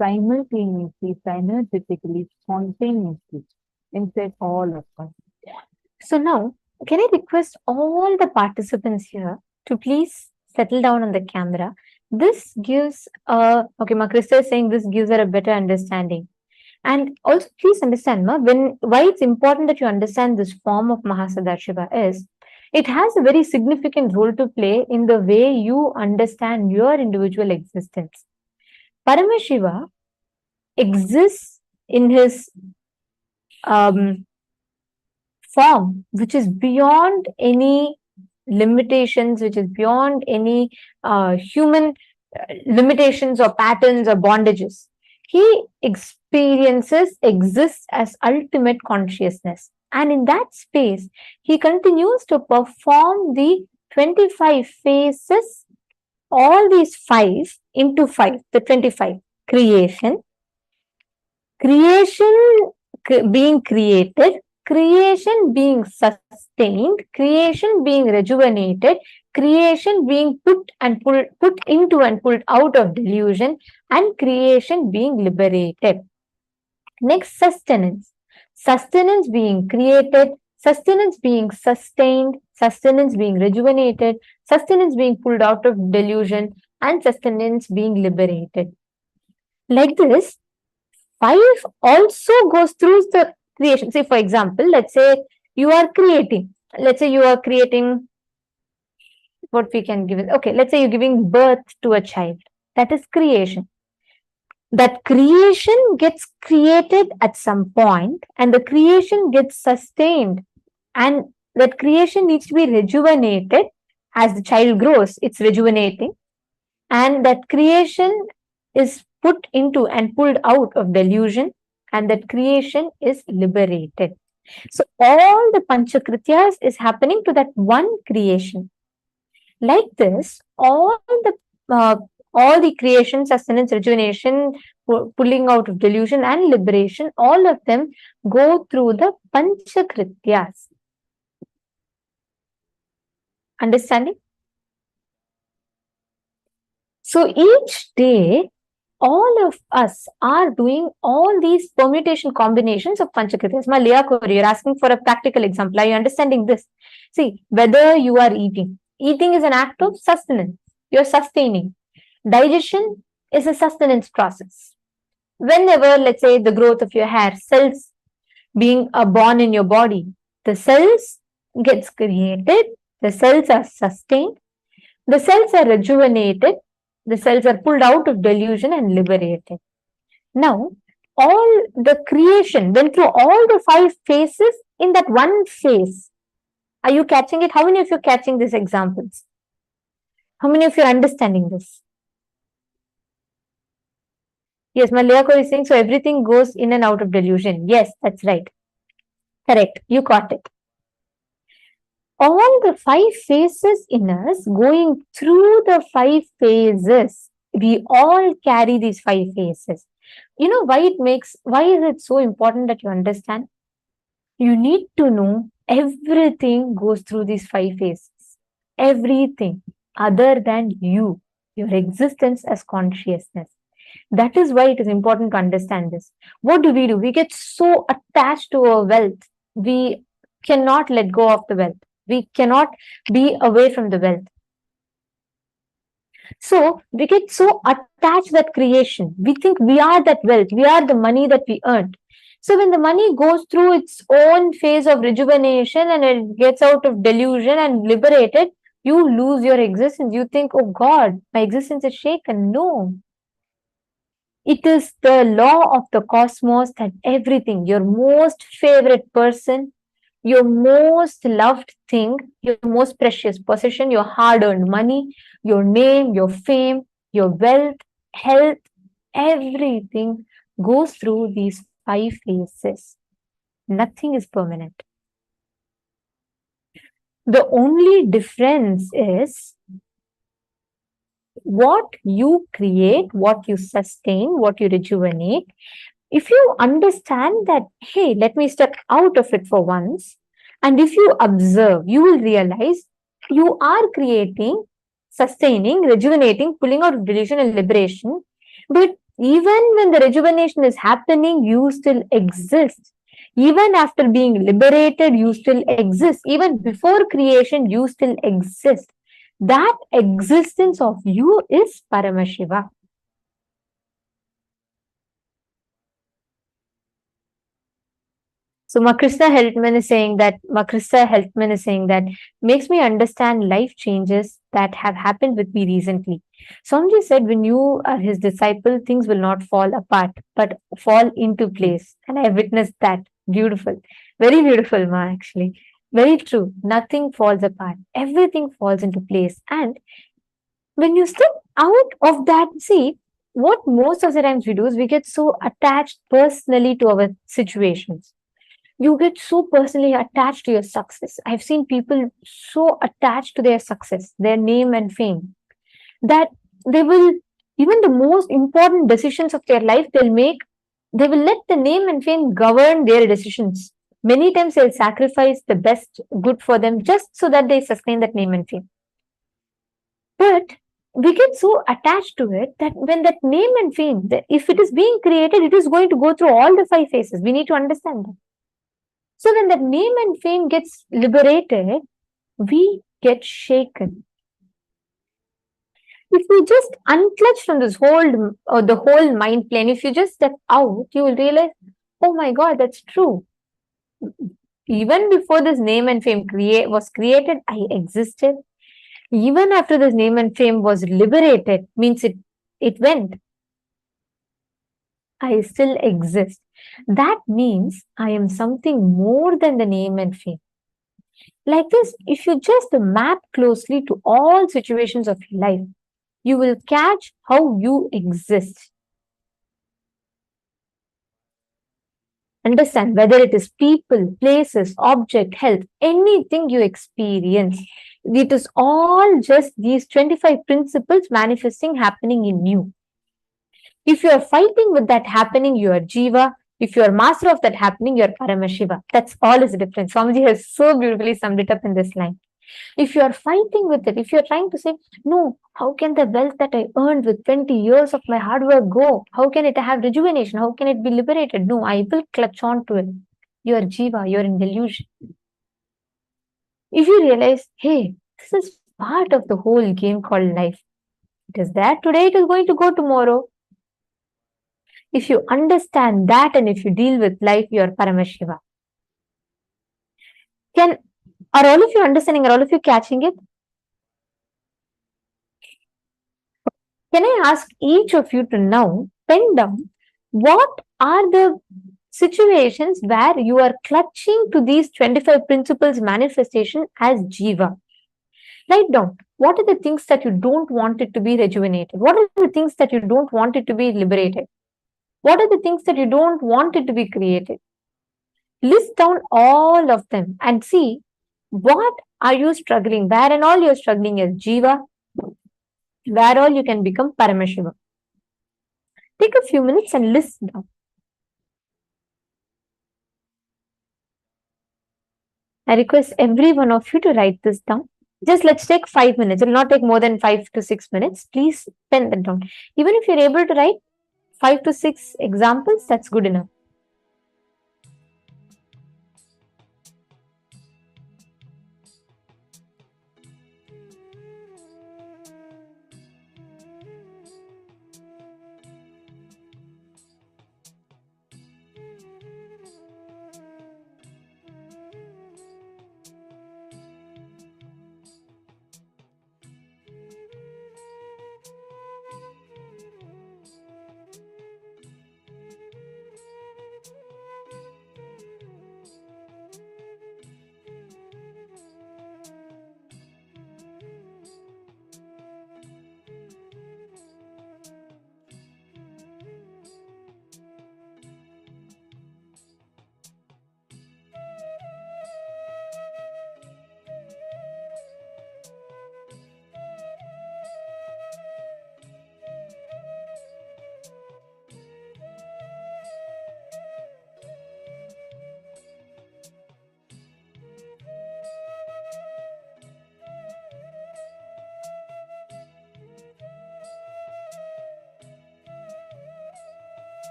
simultaneously, synergetically, spontaneously inside all of us. So now, Can I request all the participants here to please settle down on the camera? This gives okay, Ma Krista is saying this gives her a better understanding. And also please understand, Ma, why it's important that you understand this form of Mahasadashiva is it has a very significant role to play in the way you understand your individual existence. Paramashiva exists in his form which is beyond any limitations, which is beyond any human limitations or patterns or bondages. He exists as ultimate consciousness. And in that space, he continues to perform the 25 phases, all these 5 into 5, the 25. Creation being created, creation being sustained, creation being rejuvenated, creation being put into and pulled out of delusion, and creation being liberated. Next, sustenance. Sustenance being created, sustenance being sustained, sustenance being rejuvenated, sustenance being pulled out of delusion, and sustenance being liberated. Like this, 5 also goes through the creation. Say, for example, let's say you are creating. Let's say you are creating what we can give it. Okay, let's say you're giving birth to a child. That is creation. That creation gets created at some point, and the creation gets sustained, and that creation needs to be rejuvenated as the child grows. It's rejuvenating, and that creation is put into and pulled out of delusion, and that creation is liberated. So all the Panchakrityas is happening to that one creation. Like this, all the creation, sustenance, rejuvenation, pulling out of delusion and liberation, all of them go through the Panchakrityas. Understanding? So each day, all of us are doing all these permutation combinations of Panchakrityas. Malaya Kori, you're asking for a practical example. Are you understanding this? See, whether you are eating is an act of sustenance. You're sustaining. Digestion is a sustenance process. Whenever, let's say, the growth of your hair, cells being born in your body, the cells gets created, the cells are sustained, the cells are rejuvenated, the cells are pulled out of delusion and liberated. Now, all the creation went through all the 5 phases in that one phase. Are you catching it? How many of you are catching these examples? How many of you are understanding this? Yes, Malayakor is saying, so everything goes in and out of delusion. Yes, that's right. Correct. You got it. All the 5 phases in us, going through the 5 phases, we all carry these 5 phases. You know why is it so important that you understand? You need to know everything goes through these 5 phases. Everything other than you, your existence as consciousness. That is why it is important to understand this. What do? We get so attached to our wealth. We cannot let go of the wealth. We cannot be away from the wealth. So we get so attached to that creation. We think we are that wealth. We are the money that we earned. So when the money goes through its own phase of rejuvenation and it gets out of delusion and liberated, you lose your existence. You think, oh God, my existence is shaken. No. It is the law of the cosmos that everything, your most favorite person, your most loved thing, your most precious possession, your hard-earned money, your name, your fame, your wealth, health, everything goes through these 5 phases. Nothing is permanent. The only difference is what you create, what you sustain, what you rejuvenate. If you understand that, hey, let me step out of it for once, and if you observe, you will realize you are creating, sustaining, rejuvenating, pulling out of delusion and liberation. But even when the rejuvenation is happening, you still exist. Even after being liberated, you still exist. Even before creation, you still exist. That existence of you is Paramashiva. So Makrista Heltman is saying that makes me understand life changes that have happened with me recently. Swamiji said when you are his disciple, things will not fall apart, but fall into place. And I witnessed that. Beautiful. Very beautiful, Ma, actually. Very true. Nothing falls apart. Everything falls into place. And when you step out of that, see, what most of the times we do is we get so attached personally to our situations. You get so personally attached to your success. I've seen people so attached to their success, their name and fame, that they will, even the most important decisions of their life they'll make, they will let the name and fame govern their decisions. Many times they'll sacrifice the best good for them just so that they sustain that name and fame. But we get so attached to it that when that name and fame, if it is being created, it is going to go through all the 5 phases. We need to understand that. So when that name and fame gets liberated, we get shaken. If you just unclutch from this whole or the whole mind plane, if you just step out, you will realize, oh my God, that's true. Even before this name and fame was created, I existed. Even after this name and fame was liberated, means it went. I still exist. That means I am something more than the name and fame. Like this, if you just map closely to all situations of your life, you will catch how you exist. Understand whether it is people, places, object, health, anything you experience, it is all just these 25 principles manifesting, happening in you. If you are fighting with that happening, you are Jiva. If you are master of that happening, you are Paramashiva. That's all is different. Swamiji has so beautifully summed it up in this line. If you are fighting with it, if you are trying to say, no, how can the wealth that I earned with 20 years of my hard work go? How can it have rejuvenation? How can it be liberated? No, I will clutch on to it. You are Jiva, you are in delusion. If you realize, hey, this is part of the whole game called life. It is there today, it is going to go tomorrow. If you understand that and if you deal with life, you are Paramashiva. Are all of you understanding? Are all of you catching it? Can I ask each of you to now pen down what are the situations where you are clutching to these 25 principles manifestation as Jiva? Write down what are the things that you don't want it to be rejuvenated? What are the things that you don't want it to be liberated? What are the things that you don't want it to be created? List down all of them and see what are you struggling, where and all you're struggling as Jiva, where all you can become Paramashiva. Take a few minutes and list down. I request every one of you to write this down. Just let's take 5 minutes. It will not take more than 5 to 6 minutes. Please pen that down. Even if you're able to write 5 to 6 examples, that's good enough.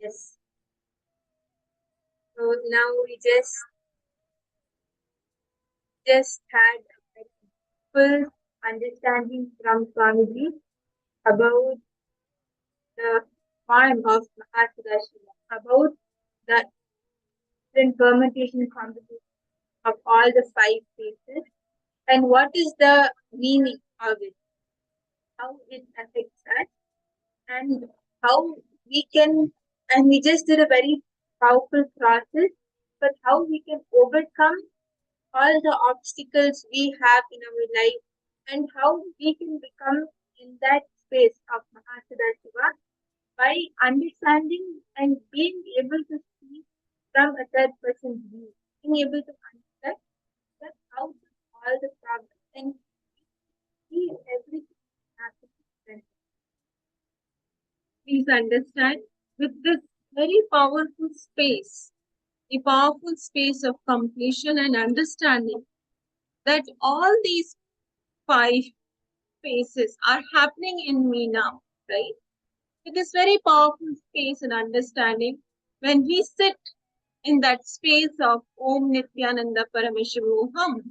Yes. So now we just had a full understanding from Swamiji about the form of Mahasadashiva, about the different permutation combination of all the five phases, and what is the meaning of it, how it affects us, and how we can, and we just did a very powerful process, but how we can overcome all the obstacles we have in our life, and how we can become in that space of Mahasadashiva by understanding and being able to see from a third person's view, being able to understand that how all the problems and see everything happening. Please understand, with this very powerful space, the powerful space of completion and understanding, that all these five phases are happening in me now, right? With this very powerful space and understanding, when we sit in that space of Om Nithyananda Paramashivoham,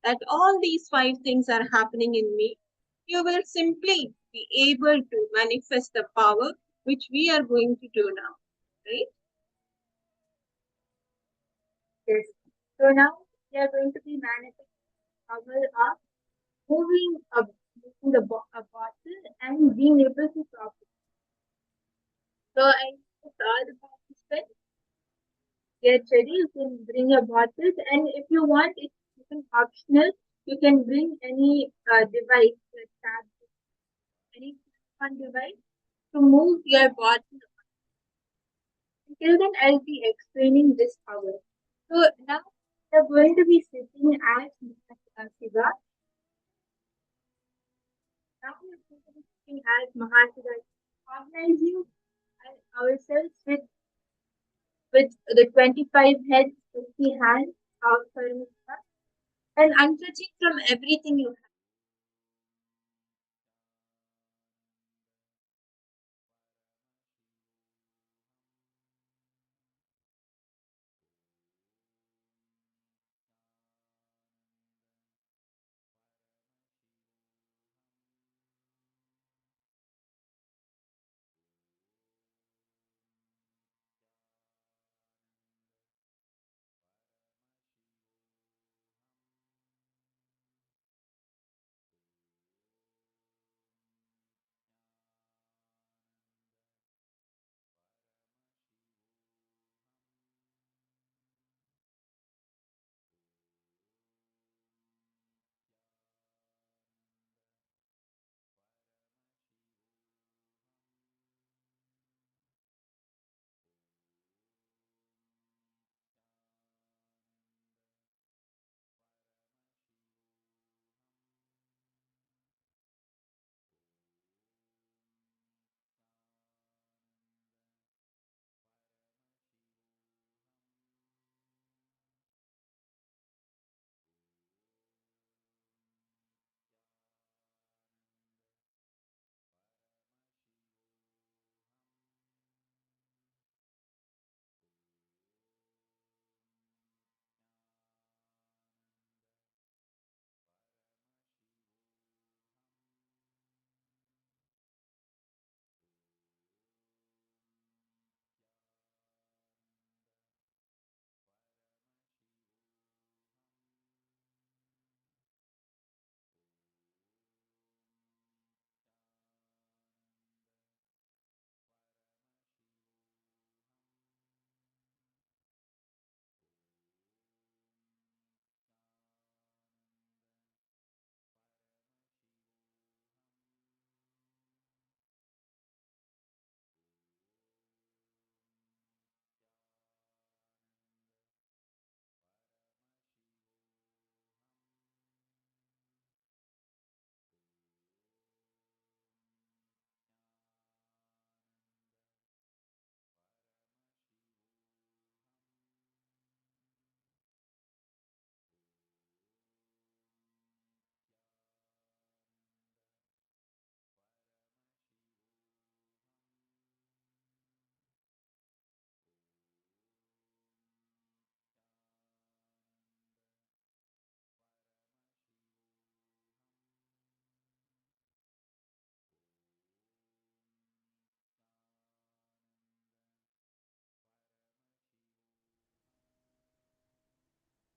that all these five things are happening in me, you will simply be able to manifest the power which we are going to do now, right? Yes. So now we are going to be manifesting power of moving a bottle and being able to stop it. So I all the participants get ready. You can bring your bottles, and if you want, it's even optional. You can bring any device, like tablet, any fun device to move your bottle. Until then, I'll be explaining this power. So now we are going to be sitting as Mahasadashiva. Now we are going to be sitting as Mahasadashiva, organizing ourselves with the 25 heads, 50 hands of Paramashiva, and untouching from everything you have.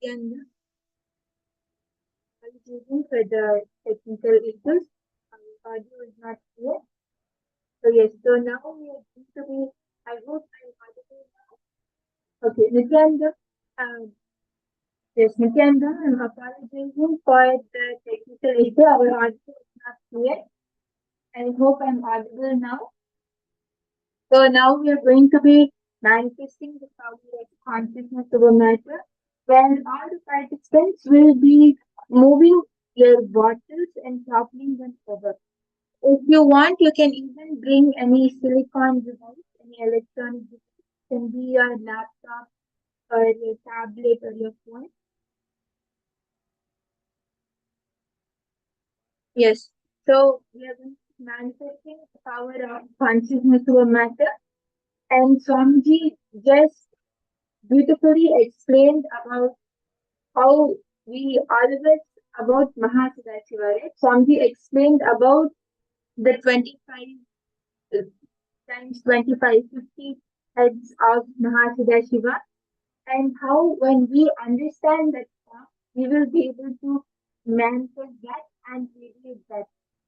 Nithyananda. Apologizing for the technical issues. Our audio is not clear. So yes, so now we are going to be, I hope I'm audible now. Okay, Nithyananda. Yes, Nithyananda, I'm apologizing for the technical issue. Our audio is not clear. I hope I'm audible now. So now we are going to be manifesting the power of consciousness over matter, where all the participants will be moving their bottles and toppling them over. If you want, you can even bring any silicon device, any electronic device. It can be your laptop or your tablet or your phone. Yes. So we are going to be manifesting the power of consciousness over matter. And Swamiji just beautifully explained about how we always about Mahasadashiva, right? Swamiji explained about the 25 times 25, 50 heads of Mahasadashiva, and how when we understand that we will be able to manifest that and radiate that.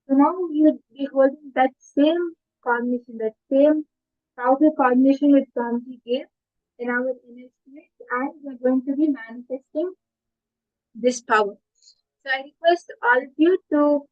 So now we will be holding that same cognition, that same powerful cognition which Swamiji gave in our inner spirit, and we're going to be manifesting this power. So I request all of you to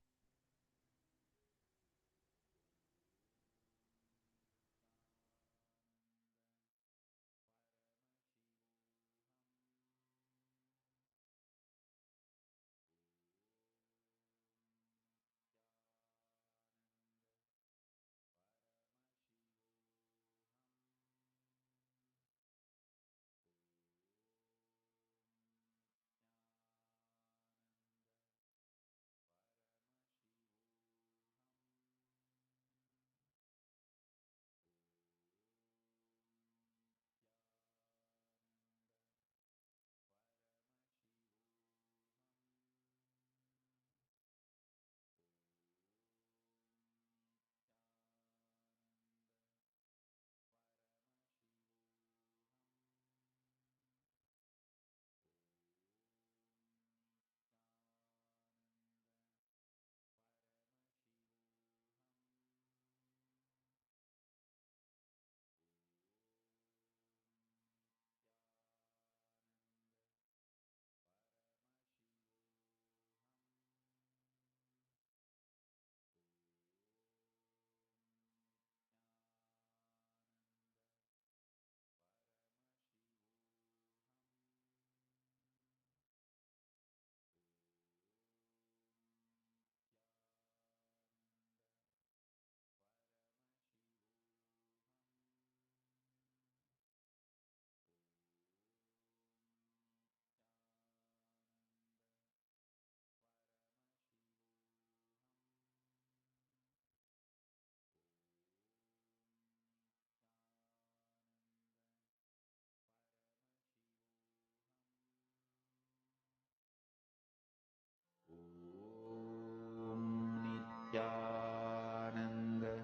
Nithyananda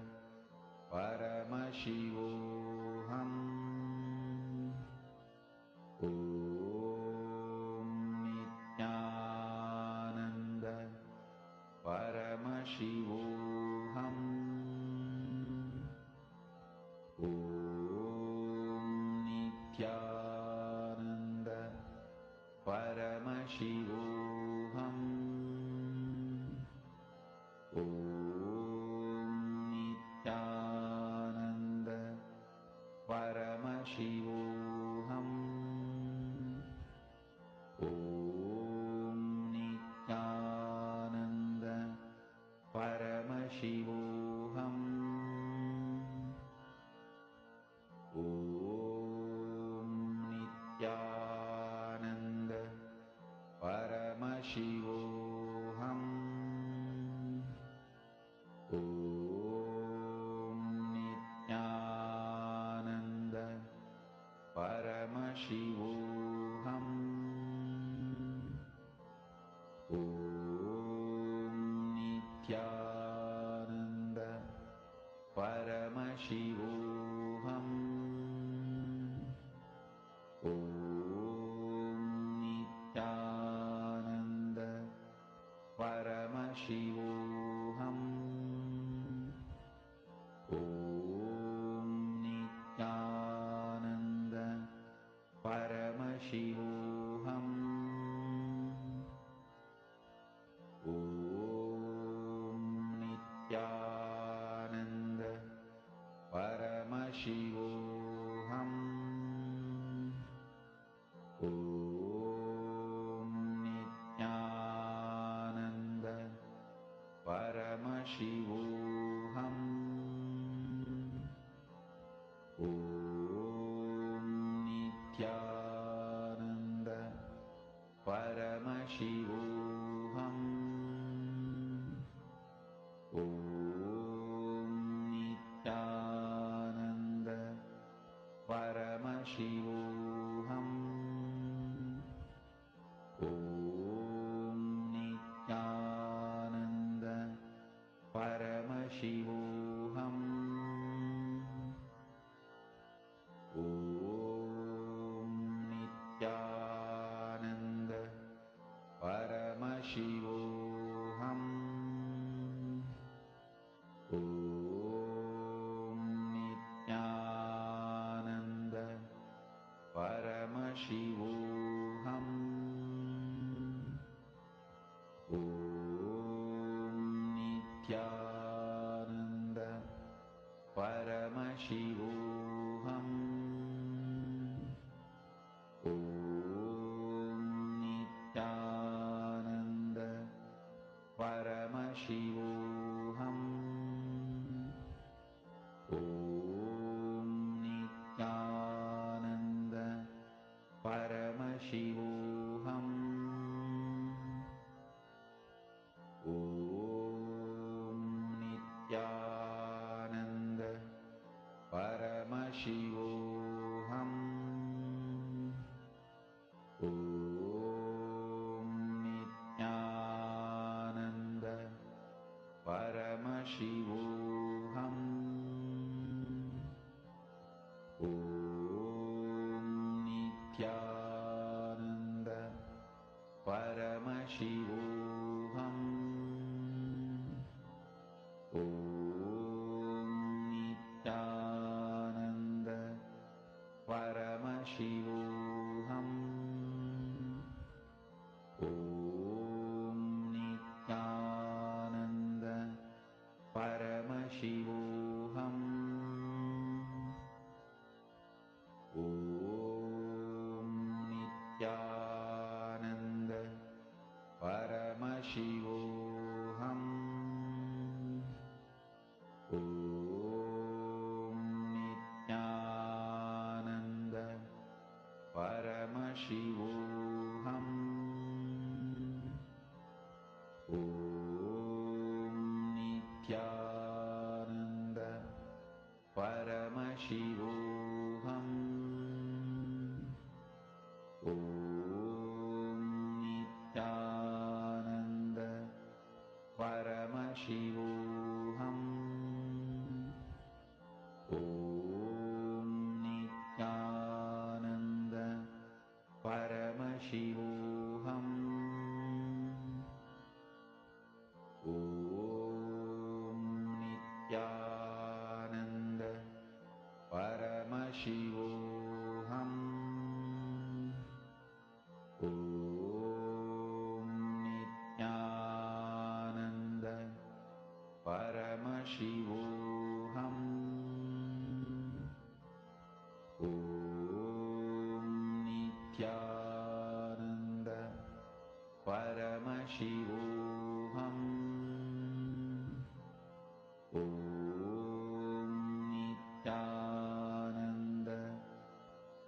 Paramashivoham Om Nithyananda Paramashivoham Om Nithyananda Paramashivoham Om Nithyananda Paramashivoham Om Nithyananda Paramashivoham Om Nithyananda Paramashivoham Om Nithyananda Paramashivoham Om Nithyananda Paramashivoham Om Paramashivoham. Om Nithyananda Paramashivoham. Om Nithyananda Paramashivoham. Om Nithyananda Paramashivoham. Om Nithyananda Paramashivoham. Om Nithyananda Paramashivoham. Om Nithyananda Paramashivoham. Om Nithyananda Paramashivoham. Om Nithyananda Paramashivoham. Om Nithyananda Paramashivoham. Om Nithyananda Paramashivoham. Om Nithyananda Paramashivoham. Om Nithyananda Paramashivoham. Om Nithyananda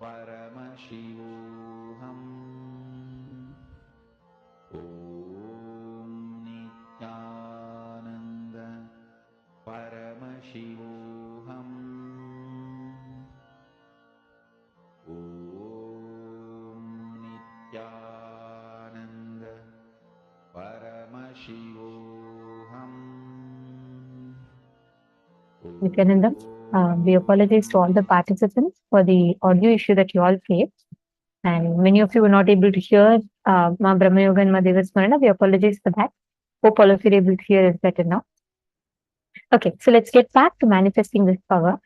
Paramashivoham. Om Nithyananda Paramashivoham. Om Nithyananda Paramashivoham. Nithyananda, we apologize to all the participants for the audio issue that you all faced. And many of you were not able to hear Ma Brahma Yoga and Ma Deva Smarana. We apologize for that. Hope all of you are able to hear us better now. Okay, so let's get back to manifesting this power.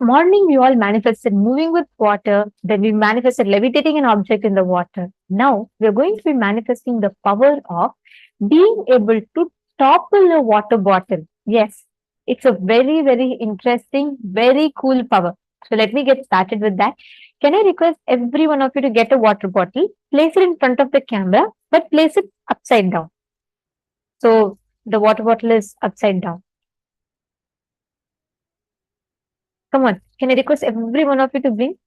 Morning, we all manifested moving with water. Then we manifested levitating an object in the water. Now, we're going to be manifesting the power of being able to topple a water bottle. Yes, it's a very, very interesting, very cool power. So let me get started with that. Can I request every one of you to get a water bottle, place it in front of the camera, but place it upside down. So the water bottle is upside down. Come on, can I request every one of you to bring?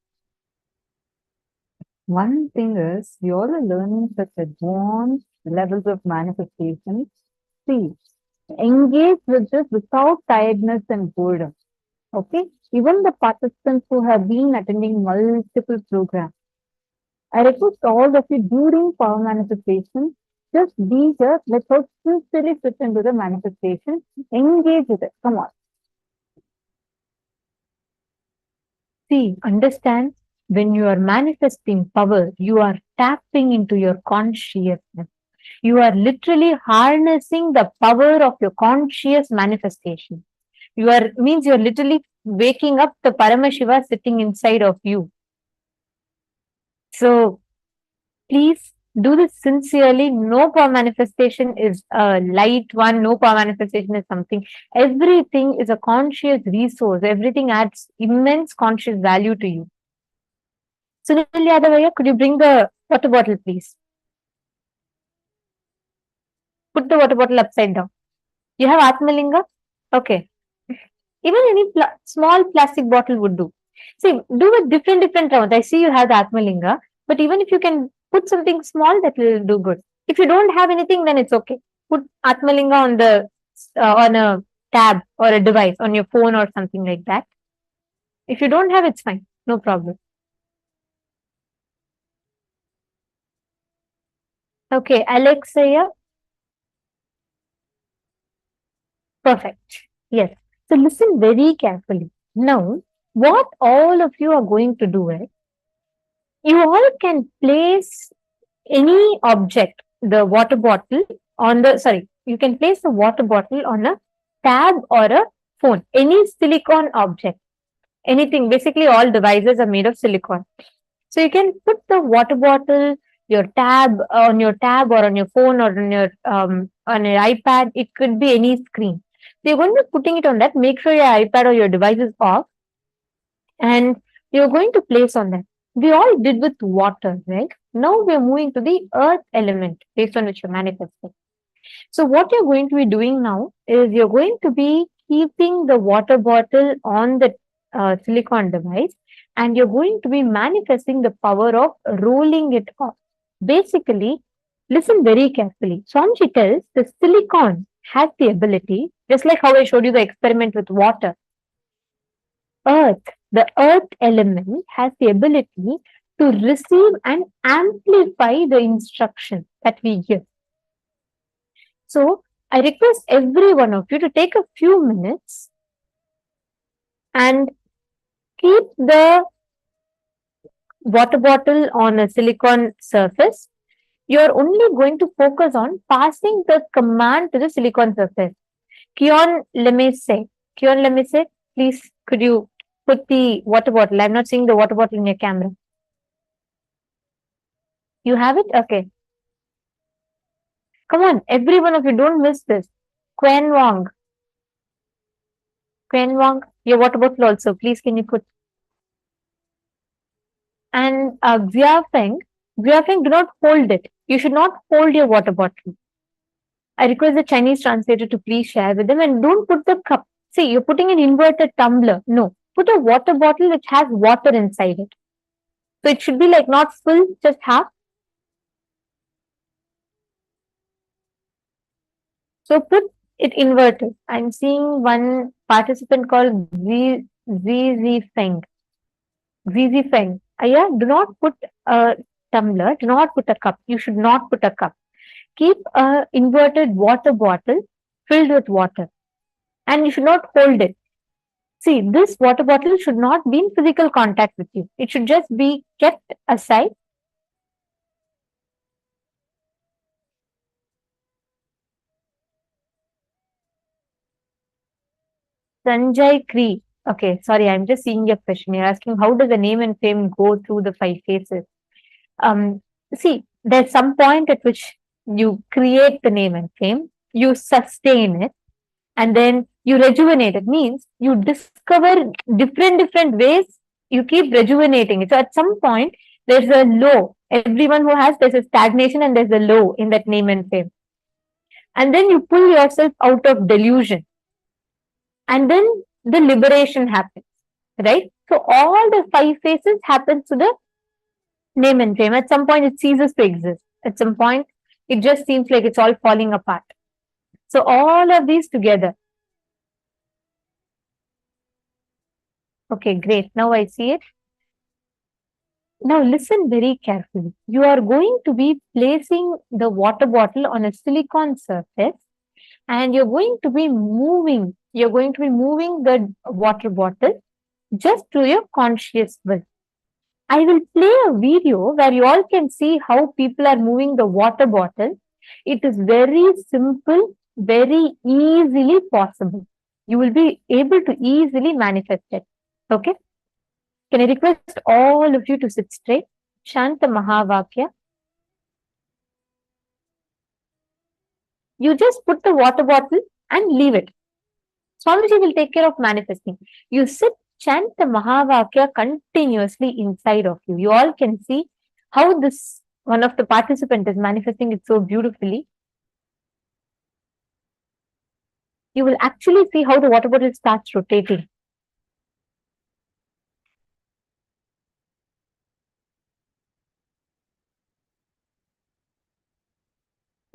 One thing is, we all are learning such advanced levels of manifestation. See, engage with this without tiredness and boredom. Okay? Even the participants who have been attending multiple programs, I request all of you during power manifestation, just be here. Let's all sincerely fit into the manifestation. Engage with it. Come on. See, understand, when you are manifesting power, you are tapping into your consciousness. You are literally harnessing the power of your conscious manifestation. You're literally waking up the Paramashiva sitting inside of you. So please do this sincerely. No power manifestation is a light one. No power manifestation is something. Everything is a conscious resource. Everything adds immense conscious value to you. Sunil Yadavaya, could you bring the water bottle, please? Put the water bottle upside down. You have Atmalinga? Okay. Even any small plastic bottle would do. See, do with different rounds. I see you have the Atmalinga, but even if you can put something small, that will do good. If you don't have anything, then it's okay. Put Atmalinga on the on a tab or a device on your phone or something like that. If you don't have, it's fine. No problem. Okay, Alexia. Perfect. Yes. So listen very carefully. Now, what all of you are going to do is, you all can place any object, the water bottle on the, sorry, you can place the water bottle on a tab or a phone, any silicon object, anything. Basically, all devices are made of silicon. So you can put the water bottle, your tab on your tab or on your phone or on your iPad. It could be any screen. So you're going to be putting it on that. Make sure your iPad or your device is off, and you're going to place on that. We all did with water, right? Now we're moving to the earth element based on which you're manifesting. So what you're going to be doing now is you're going to be keeping the water bottle on the silicon device, and you're going to be manifesting the power of rolling it off. Basically, listen very carefully. Swamiji tells the silicon has the ability, just like how I showed you the experiment with water. Earth, the earth element has the ability to receive and amplify the instruction that we give. So I request every one of you to take a few minutes and keep the water bottle on a silicon surface. You're only going to focus on passing the command to the silicon surface. Kion Lemese, please could you put the water bottle? I'm not seeing the water bottle in your camera. You have it? Okay. Come on, every one of you, don't miss this. Quen Wang, your water bottle also, please can you put? And Vyaptam, do not hold it. You should not hold your water bottle. I request the Chinese translator to please share with them, and don't put the cup. See, you're putting an inverted tumbler. No, put a water bottle which has water inside it. So it should be like not full, just half. So put it inverted. I'm seeing one participant called Zizi Feng. Yeah, do not put a tumbler, do not put a cup. You should not put a cup. Keep a inverted water bottle filled with water, and you should not hold it. See, this water bottle should not be in physical contact with you. It should just be kept aside. Sanjay Cree. Okay, sorry, I'm just seeing your question. You're asking how does the name and fame go through the 5 phases? See, there's some point at which you create the name and fame, you sustain it, and then you rejuvenate it. Means you discover different ways, you keep rejuvenating it. So at some point, there's a low. Everyone who has, there's a stagnation and there's a low in that name and fame. And then you pull yourself out of delusion. And then the liberation happens, right? So all the 5 phases happen to the name and fame. At some point, it ceases to exist. At some point, it just seems like it's all falling apart. So all of these together. Okay, great. Now I see it. Now listen very carefully. You are going to be placing the water bottle on a silicon surface, and you're going to be moving the water bottle just through your conscious will. I will play a video where you all can see how people are moving the water bottle. It is very simple, very easily possible. You will be able to easily manifest it. Okay? Can I request all of you to sit straight? Shanta Mahavakya. You just put the water bottle and leave it. Swamiji will take care of manifesting. You sit, chant the Mahavakya continuously inside of you. You all can see how this one of the participants is manifesting it so beautifully. You will actually see how the water bottle starts rotating.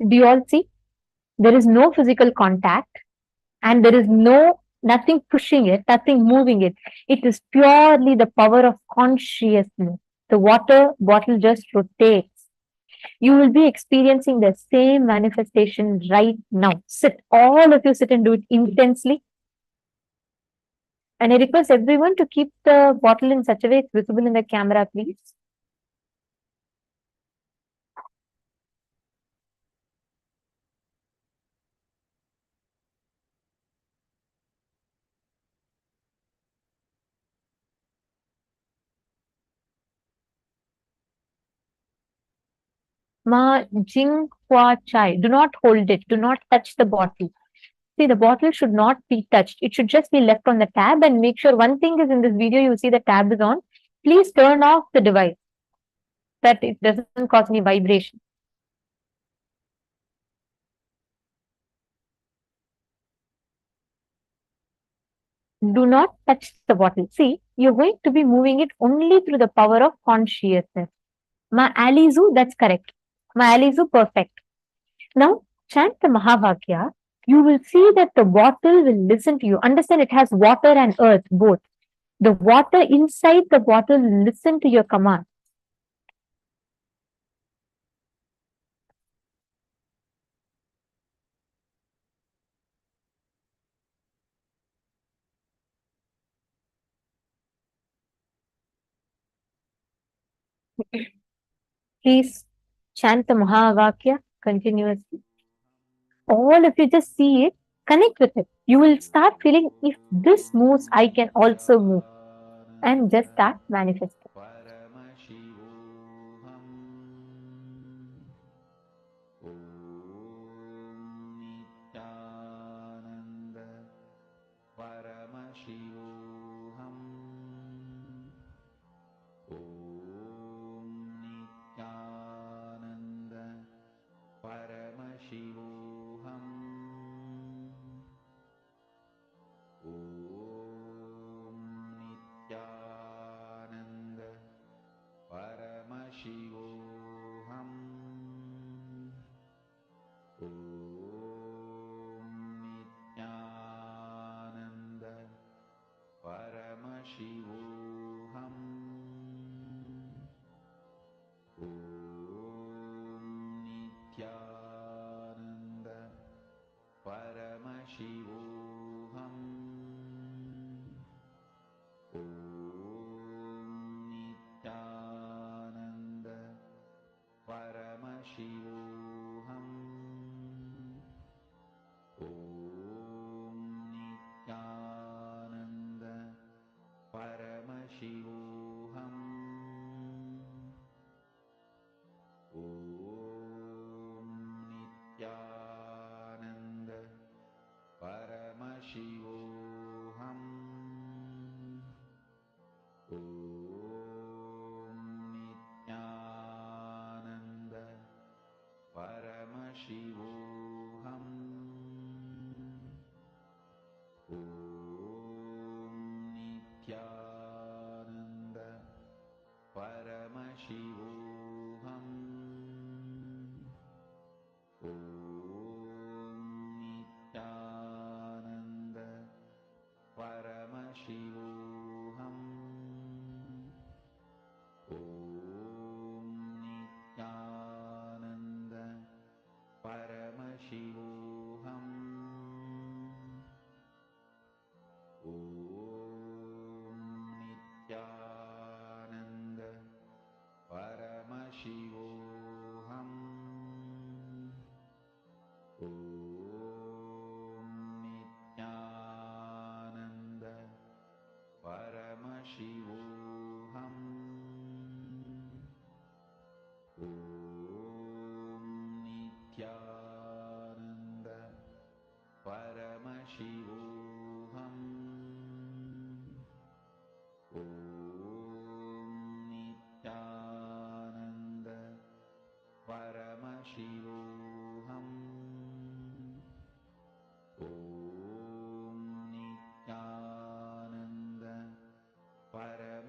Do you all see? There is no physical contact and there is no nothing pushing it, nothing moving it. It is purely the power of consciousness. The water bottle just rotates. You will be experiencing the same manifestation right now. Sit, all of you sit and do it intensely. And I request everyone to keep the bottle in such a way it's visible in the camera, please. Ma Jing Hua Chai. Do not hold it. Do not touch the bottle. See, the bottle should not be touched. It should just be left on the tab, and make sure one thing is in this video, you see the tab is on. Please turn off the device that it doesn't cause any vibration. Do not touch the bottle. See, you're going to be moving it only through the power of consciousness. Ma Alizu, that's correct. Ma Alizu, perfect. Now, chant the Mahavakya. You will see that the bottle will listen to you. Understand it has water and earth, both. The water inside the bottle will listen to your command. Please chant the Mahavakya continuously. All of you just see it, connect with it. You will start feeling if this moves, I can also move. And just start manifesting. Paramashivoham. Om Nithyananda. Paramashivoham. Om Nithyananda. Paramashivoham. Om Nithyananda. Paramashivoham. Om Nithyananda. Paramashivoham. Om Nithyananda. Paramashivoham. Om Nithyananda. Paramashivoham. Om Nithyananda. Paramashivoham. Om Nithyananda. Paramashivoham. Om Nithyananda. Paramashivoham. Om Nithyananda. Paramashivoham. Om Nithyananda. Paramashivoham. Om Nithyananda. Paramashivoham. Om Nithyananda. Paramashivoham. Om Nithyananda. Paramashivoham. Om Nithyananda. Paramashivoham. Om Nithyananda. Paramashivoham. Om Nithyananda. Paramashivoham.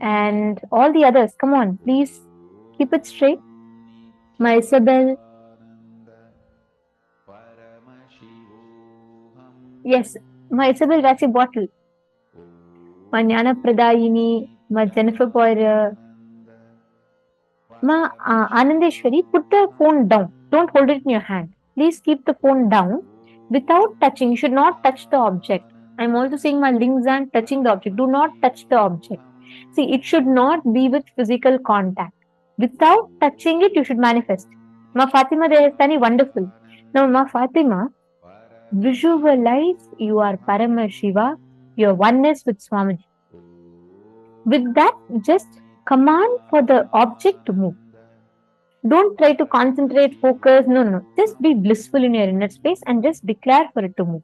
and all the others. Come on, please keep it straight. My Isabel. Yes, my Isabel Vachi bottle. My Jnana Pradayini, my Jennifer Boyer, Ma Anandeshwari, put the phone down. Don't hold it in your hand. Please keep the phone down without touching. You should not touch the object. I'm also saying my links and touching the object. Do not touch the object. See, it should not be with physical contact. Without touching it, you should manifest. Ma Fatima Dehastani, wonderful. Now, Ma Fatima, visualize you are Paramashiva, your oneness with Swamiji. With that, just command for the object to move. Don't try to concentrate, focus. No, no. Just be blissful in your inner space and just declare for it to move.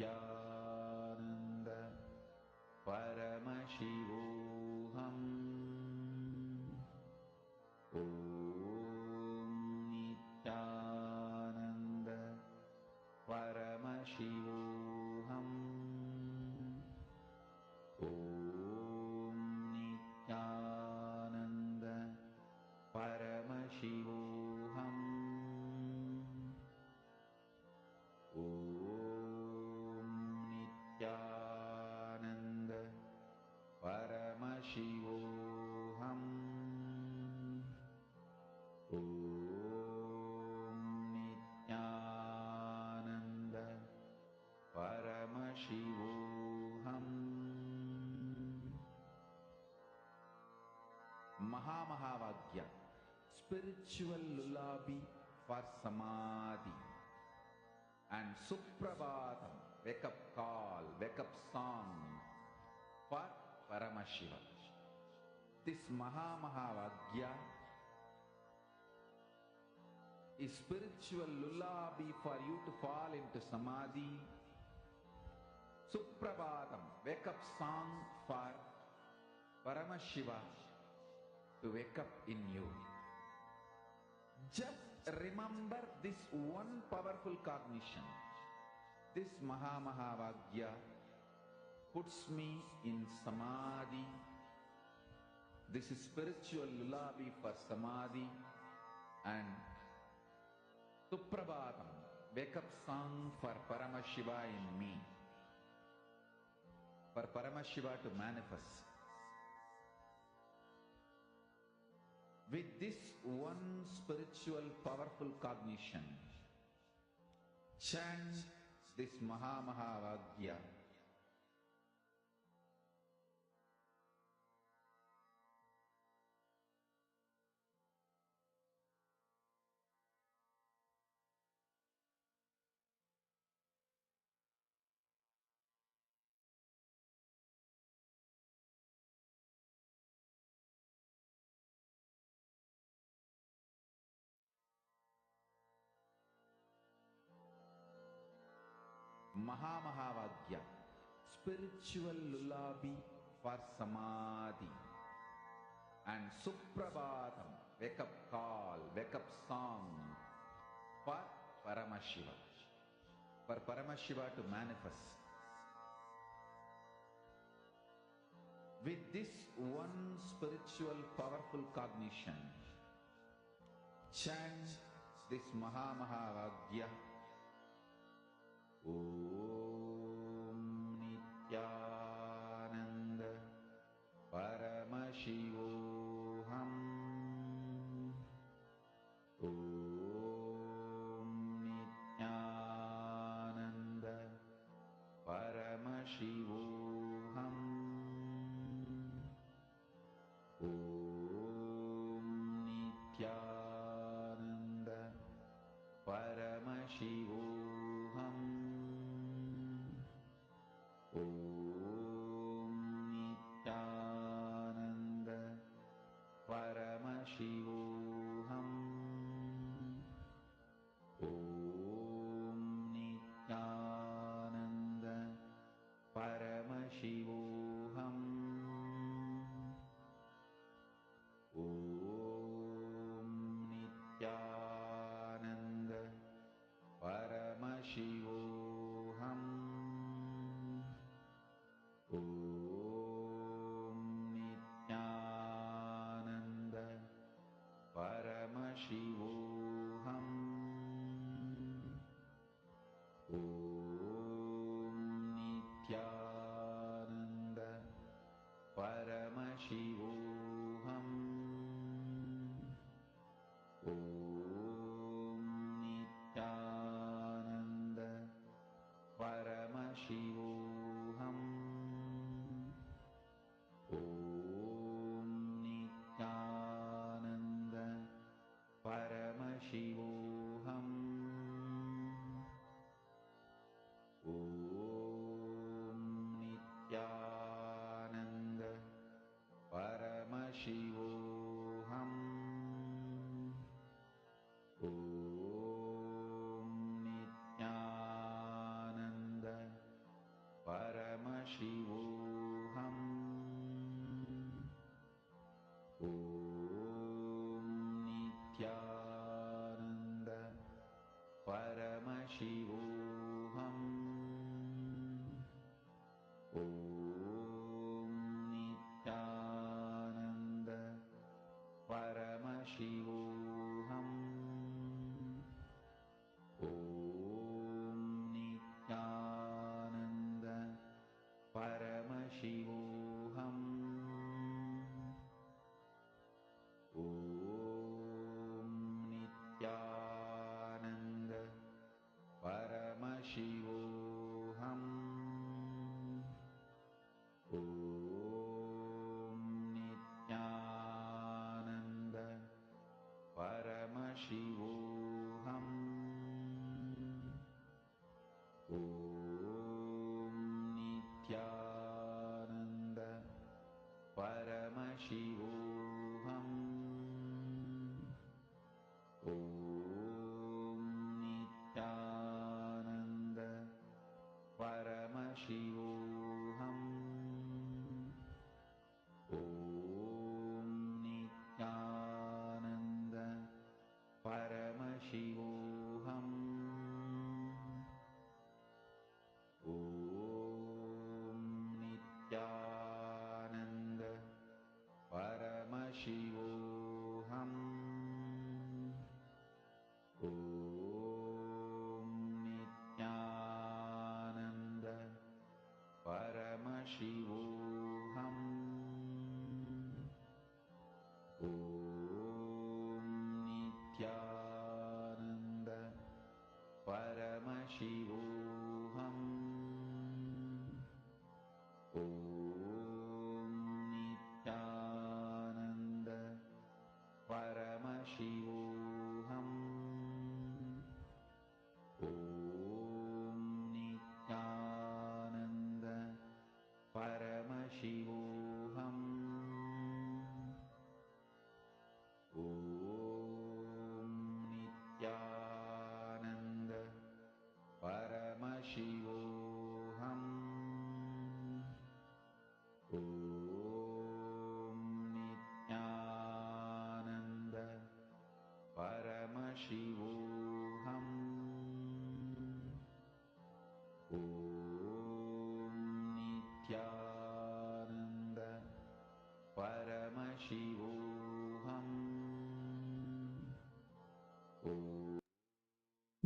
Nithyananda Paramashivoham Om Nithyananda Paramashivoham Om Nithyananda Paramashivoham Om Nithyananda Paramashivoham Om Nithyananda Paramashivoham. Mahamahāvāgya, spiritual lullaby for Samadhi, and Suprabhatam, wake up call, wake up song for Paramashiva. This Mahamahāvāgya is spiritual lullaby for you to fall into Samadhi. Suprabhatam, wake up song for Paramashiva to wake up in you. Just remember this one powerful cognition. This Mahamahāvāgya puts me in Samadhi. This is spiritual lullaby for Samadhi, and Suprabhatam, wake up song for Paramashiva in me. For Paramashiva to manifest. With this one spiritual powerful cognition, chant this Mahamahāvāgya. Mahamahāvāgya, spiritual lullaby for Samadhi, and Suprabhatam, wake up call, wake up song for Paramashiva. For Paramashiva to manifest. With this one spiritual powerful cognition, chant this Mahamahāvāgya. Om Nithyananda Paramashivoham. Om Nithyananda Paramashivoham. Om Nithyananda Paramashivoham. Om Nithyananda Paramashivoham. Om Nithyananda Paramashivoham. Om Nithyananda Paramashivoham. Om Nithyananda Paramashivoham. Om Nithyananda Paramashivoham. Om Nithyananda Paramashivoham. Om Nithyananda Paramashivoham. Om Nithyananda Paramashivoham.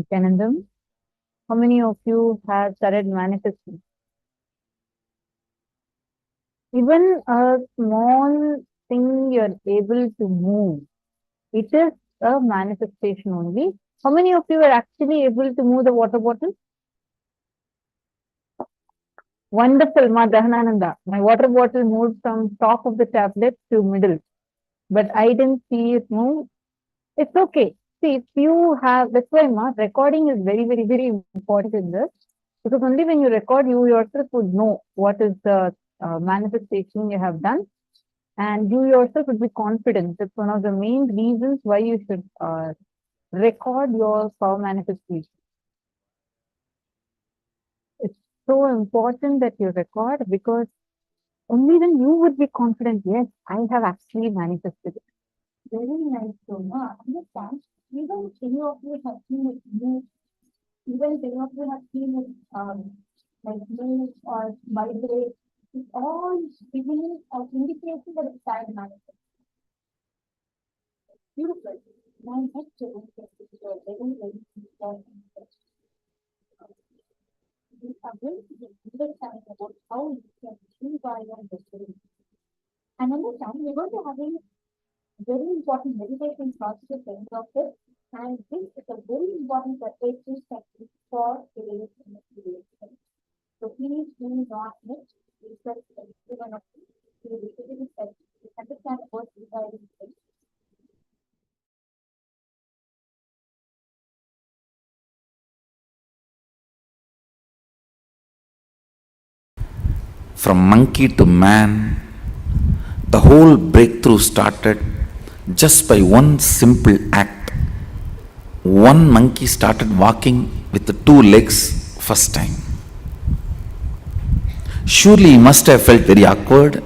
Nithyanandam, how many of you have started manifesting? Even a small thing you're able to move, it is a manifestation only. How many of you are actually able to move the water bottle? Wonderful, Ma Dahanananda. My water bottle moved from top of the tablet to middle, but I didn't see it move. It's okay. See, if you have, that's why Ma, recording is very, very, very important in this. Because only when you record, you yourself would know what is the manifestation you have done. And you yourself would be confident. That's one of the main reasons why you should record your power manifestation. It's so important that you record because only then you would be confident, yes, I have actually manifested it. Very nice, Soma. Understand? Even any of you have seen it move, even any of you have seen it like move or vibrate, it's all beginning of indication that it's time manifested. Beautiful. Now next to is a very, very important question. We are going to be understanding about how you can rewire the brain. And understand, we're going to having very important meditation process at the end of it. And this is a very important preparation technique for today's meditation. So please do not miss research everyone of you to the meditation technique to understand what rewiring is. From monkey to man, the whole breakthrough started just by one simple act. One monkey started walking with the 2 legs first time. Surely he must have felt very awkward.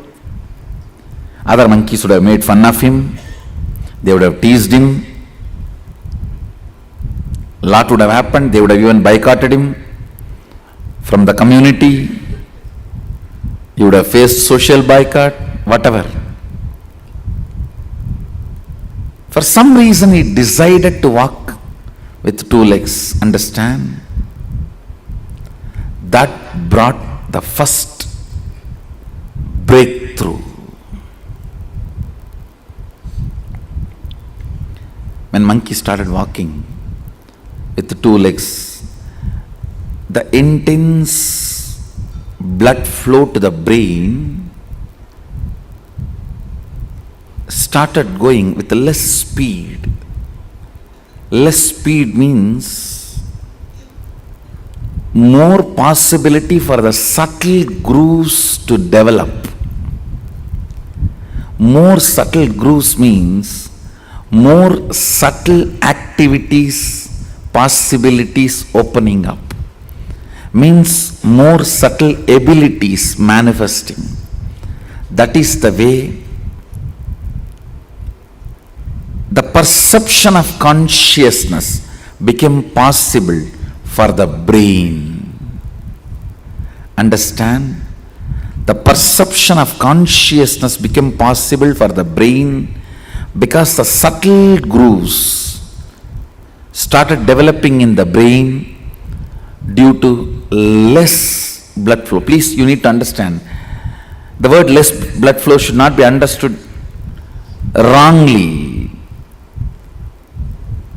Other monkeys would have made fun of him. They would have teased him. A lot would have happened. They would have even boycotted him from the community. You would have faced social boycott, whatever. For some reason he decided to walk with 2 legs, understand? That brought the first breakthrough. When monkey started walking with the 2 legs, the intense blood flow to the brain started going with less speed. Less speed means more possibility for the subtle grooves to develop. More subtle grooves means more subtle activities, possibilities opening up. Means more subtle abilities manifesting. That is the way the perception of consciousness became possible for the brain. Understand? The perception of consciousness became possible for the brain because the subtle grooves started developing in the brain due to less blood flow. Please, you need to understand, the word less blood flow should not be understood wrongly.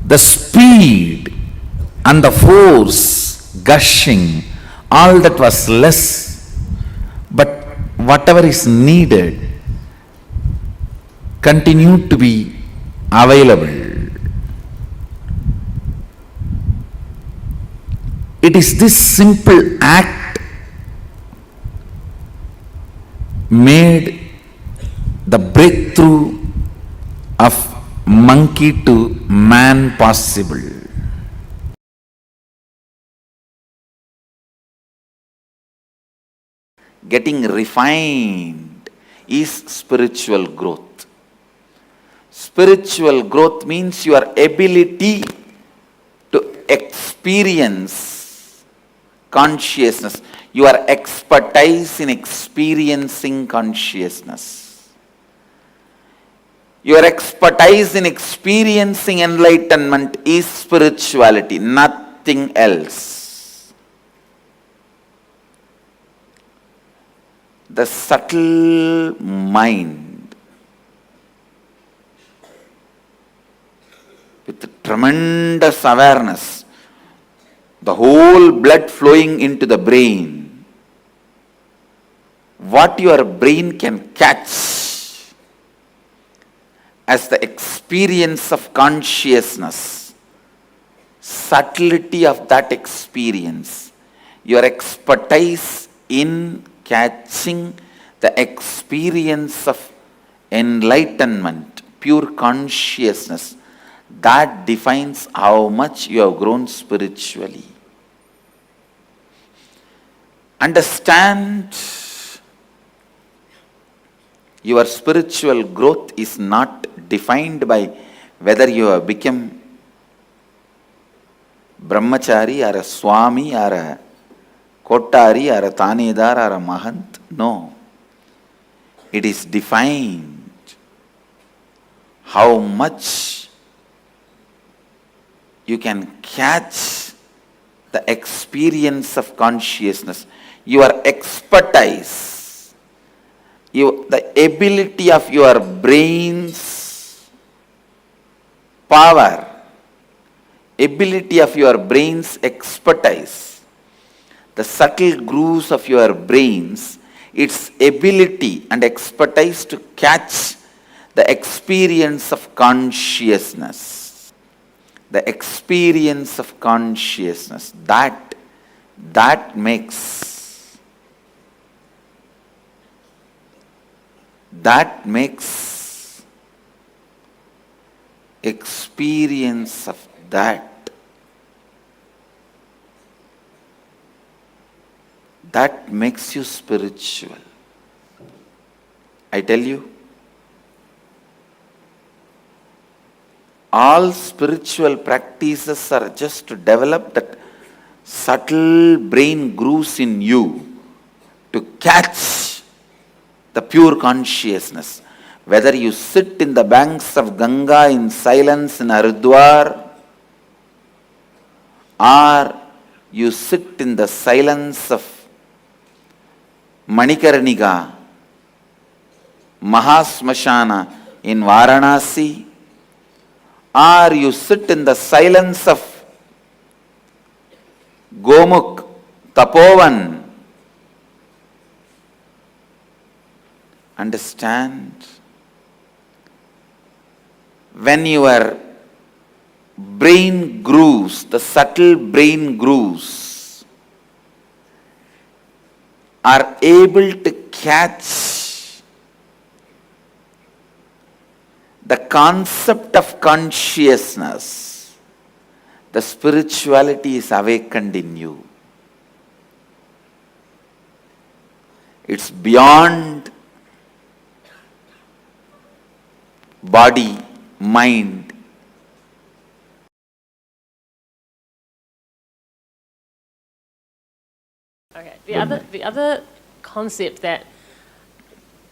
The speed and the force gushing, all that was less, but whatever is needed continued to be available. It is this simple act made the breakthrough of monkey to man possible. Getting refined is spiritual growth. Spiritual growth means your ability to experience consciousness, your expertise in experiencing consciousness. Your expertise in experiencing enlightenment is spirituality, nothing nothing else. The subtle mind with tremendous awareness, the whole blood flowing into the brain, what your brain can catch as the experience of consciousness, subtlety of that experience, your expertise in catching the experience of enlightenment, pure consciousness, that defines how much you have grown spiritually. Understand, your spiritual growth is not defined by whether you have become brahmachari or a swami or a kotari or a tanedar or a mahant. No. It is defined how much you can catch the experience of consciousness, your expertise, the ability of your brain's power, ability of your brain's expertise, the subtle grooves of your brains, its ability and expertise to catch the experience of consciousness. The experience of consciousness, that makes experience of that makes you spiritual. I tell you, all spiritual practices are just to develop that subtle brain grooves in you to catch the pure consciousness. Whether you sit in the banks of Ganga in silence in Haridwar, or you sit in the silence of Manikarnika, Mahasmashana in Varanasi, or you sit in the silence of Gomukh, Tapovan, understand, when your brain grooves, the subtle brain grooves, are able to catch the concept of consciousness, the spirituality is awakened in you. It's beyond body, mind. Okay. The other concept that,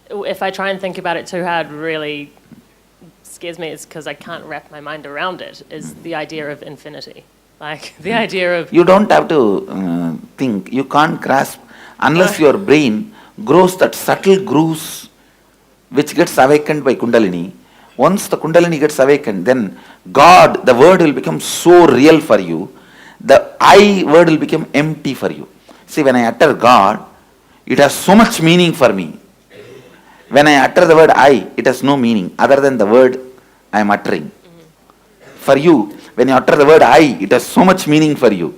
if I try and think about it too hard, really scares me, is because I can't wrap my mind around it, is the idea of infinity. Like the idea of... You don't have to think, you can't grasp unless your brain grows that subtle grooves which gets awakened by Kundalini. Once the Kundalini gets awakened, then God, the word will become so real for you, the I word will become empty for you. See, when I utter God, it has so much meaning for me. When I utter the word I, it has no meaning other than the word I am uttering. For you, when you utter the word I, it has so much meaning for you.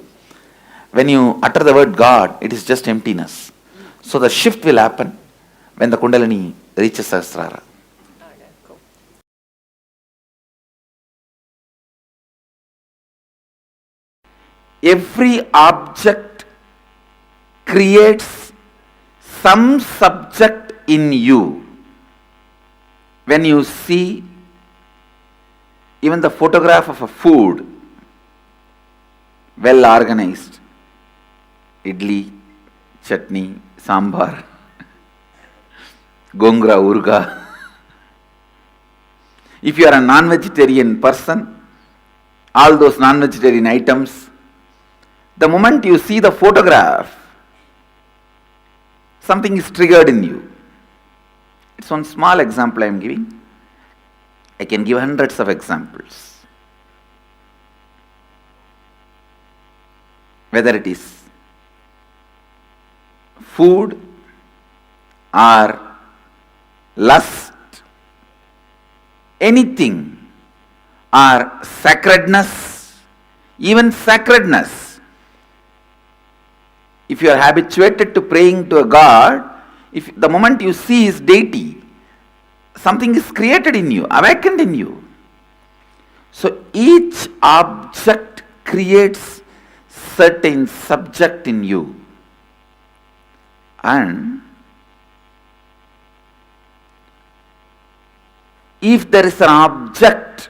When you utter the word God, it is just emptiness. So the shift will happen when the Kundalini reaches Sahasrara. Okay, cool. Every object creates some subject in you. When you see even the photograph of a food, well organized, idli, chutney, sambar, gongra, urga. If you are a non-vegetarian person, all those non-vegetarian items The moment you see the photograph, something is triggered in you. It's one small example I am giving. I can give hundreds of examples. Whether it is food or lust, anything, or sacredness, even sacredness. If you are habituated to praying to a God, if the moment you see his deity, something is created in you, awakened in you. So each object creates certain subject in you. And if there is an object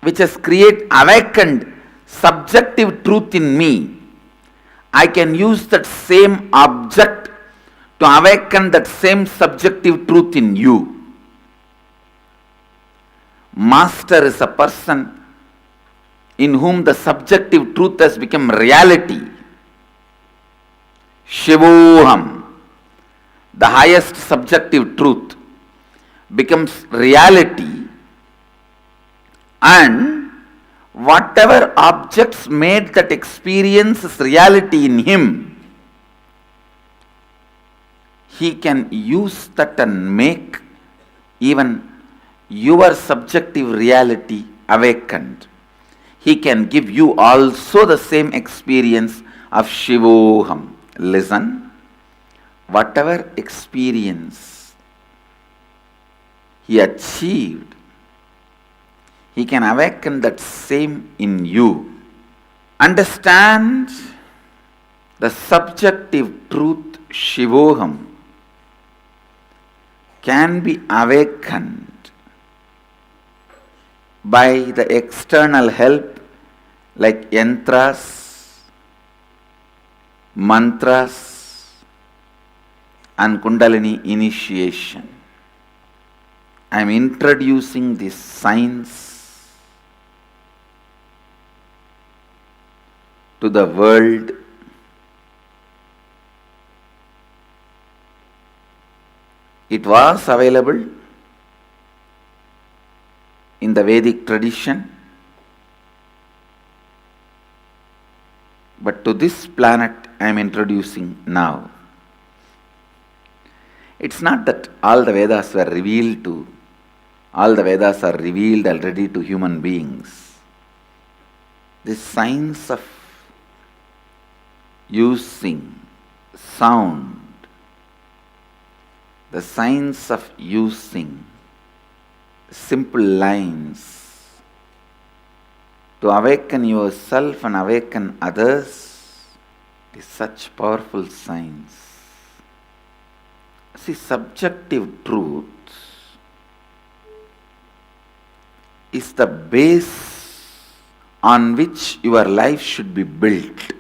which has awakened subjective truth in me, I can use that same object to awaken that same subjective truth in you. Master is a person in whom the subjective truth has become reality. Shivoham, the highest subjective truth, becomes reality, and whatever objects made that experience as reality in him, he can use that and make even your subjective reality awakened. He can give you also the same experience of Shivoham. Listen, whatever experience he achieved, he can awaken that same in you. Understand the subjective truth Shivoham can be awakened by the external help like yantras, mantras, and Kundalini initiation. I am introducing this science to the world. It was available in the Vedic tradition, but to this planet I am introducing now. It's not that all the Vedas were revealed to, all the Vedas are revealed already to human beings. This science of using sound, the science of using simple lines to awaken yourself and awaken others is such powerful science. See, subjective truth is the base on which your life should be built.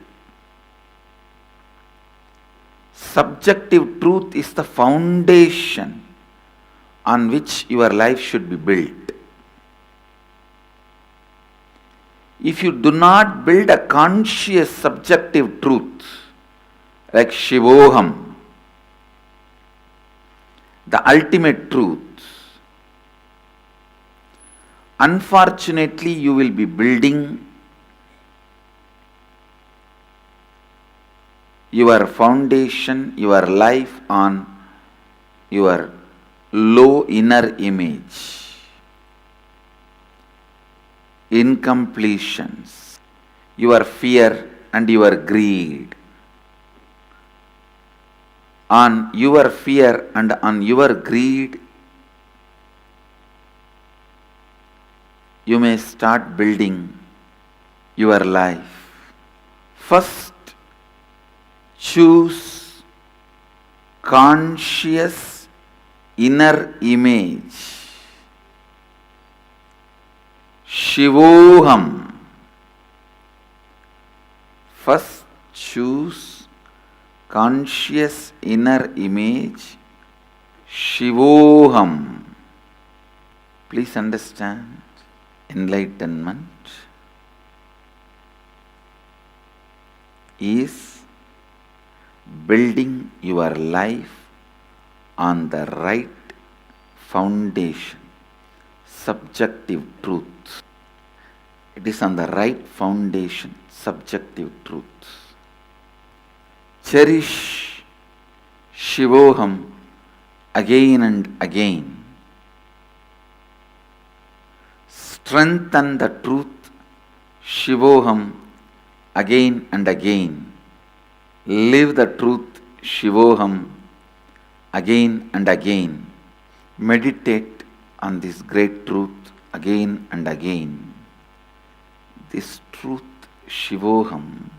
Subjective truth is the foundation on which your life should be built. If you do not build a conscious subjective truth like Shivoham, the ultimate truth, unfortunately you will be building your foundation, your life on your low inner image, incompletions, your fear and your greed. On your fear and on your greed, you may start building your life. First, choose conscious inner image. Shivoham. First, choose conscious inner image. Shivoham. Please understand enlightenment. is building your life on the right foundation, subjective truth. It is on the right foundation, subjective truth. Cherish Shivoham again and again. Strengthen the truth Shivoham again and again. Live the truth Shivoham again and again. Meditate on this great truth again and again. This truth Shivoham,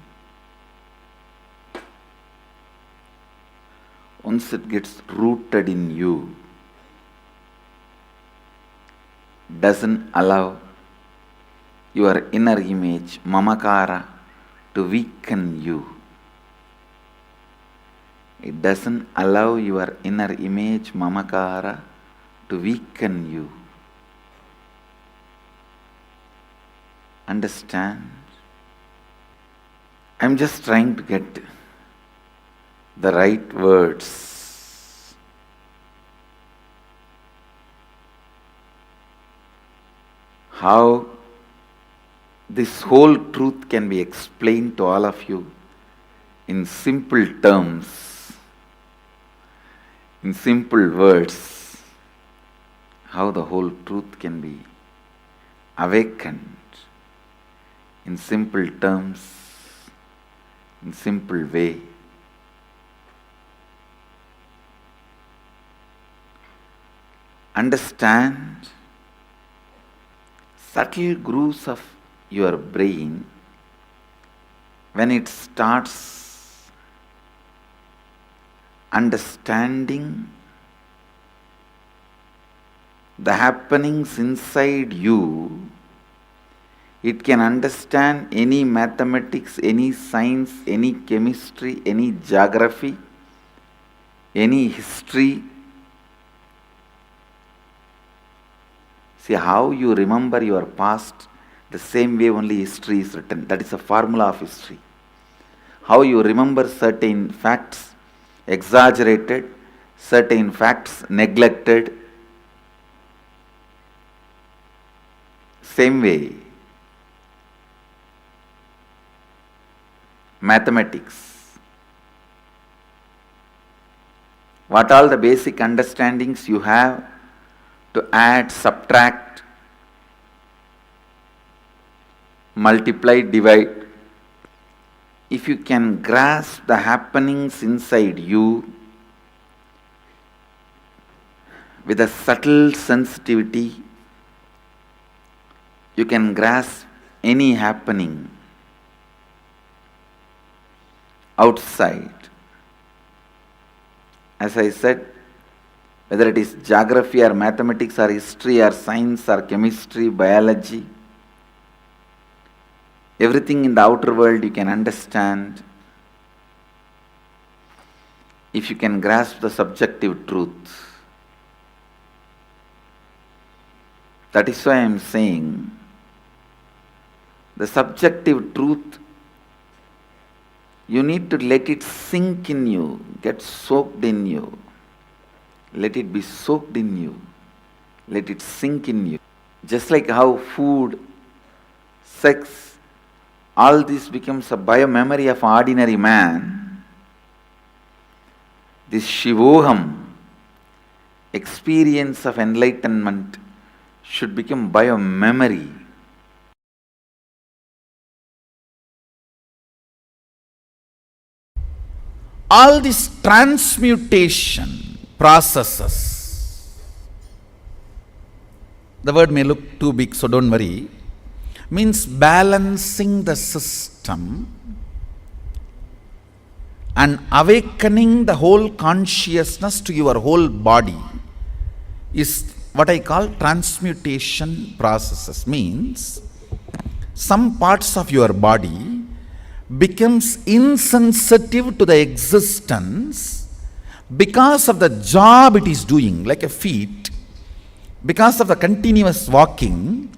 once it gets rooted in you, doesn't allow your inner image, mamakara, to weaken you. It doesn't allow your inner image, mamakara, to weaken you. Understand? I'm just trying to get the right words. How this whole truth can be explained to all of you in simple terms, in simple words. How the whole truth can be awakened in simple terms, in simple way. Understand subtle grooves of your brain when it starts understanding the happenings inside you. It can understand any mathematics, any science, any chemistry, any geography, any history. See how you remember your past, the same way only history is written. That is a formula of history. How you remember certain facts, exaggerated, certain facts, neglected. Same way. Mathematics. What all the basic understandings you have to add, subtract, multiply, divide. If you can grasp the happenings inside you with a subtle sensitivity, you can grasp any happening outside. As I said, whether it is geography or mathematics or history or science or chemistry, biology, everything in the outer world you can understand if you can grasp the subjective truth. That is why I am saying the subjective truth, you need to let it sink in you, get soaked in you. Let it be soaked in you. Let it sink in you. Just like how food, sex, all this becomes a bio-memory of ordinary man, this Shivoham, experience of enlightenment, should become bio-memory. All this transmutation processes, the word may look too big, so don't worry, means balancing the system and awakening the whole consciousness to your whole body is what I call transmutation processes. Means some parts of your body becomes insensitive to the existence because of the job it is doing, like a feet, because of the continuous walking,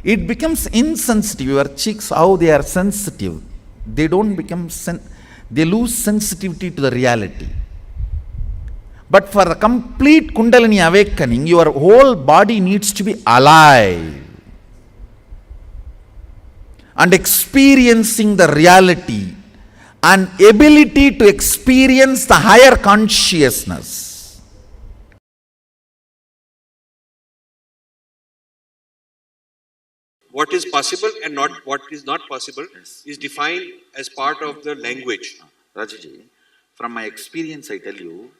it becomes insensitive. Your cheeks, how they are sensitive, they don't become, they lose sensitivity to the reality. But for the complete Kundalini awakening, your whole body needs to be alive and experiencing the reality and ability to experience the higher consciousness. What is possible and not what is not possible is defined as part of the language. Rajaji, from my experience, I tell you,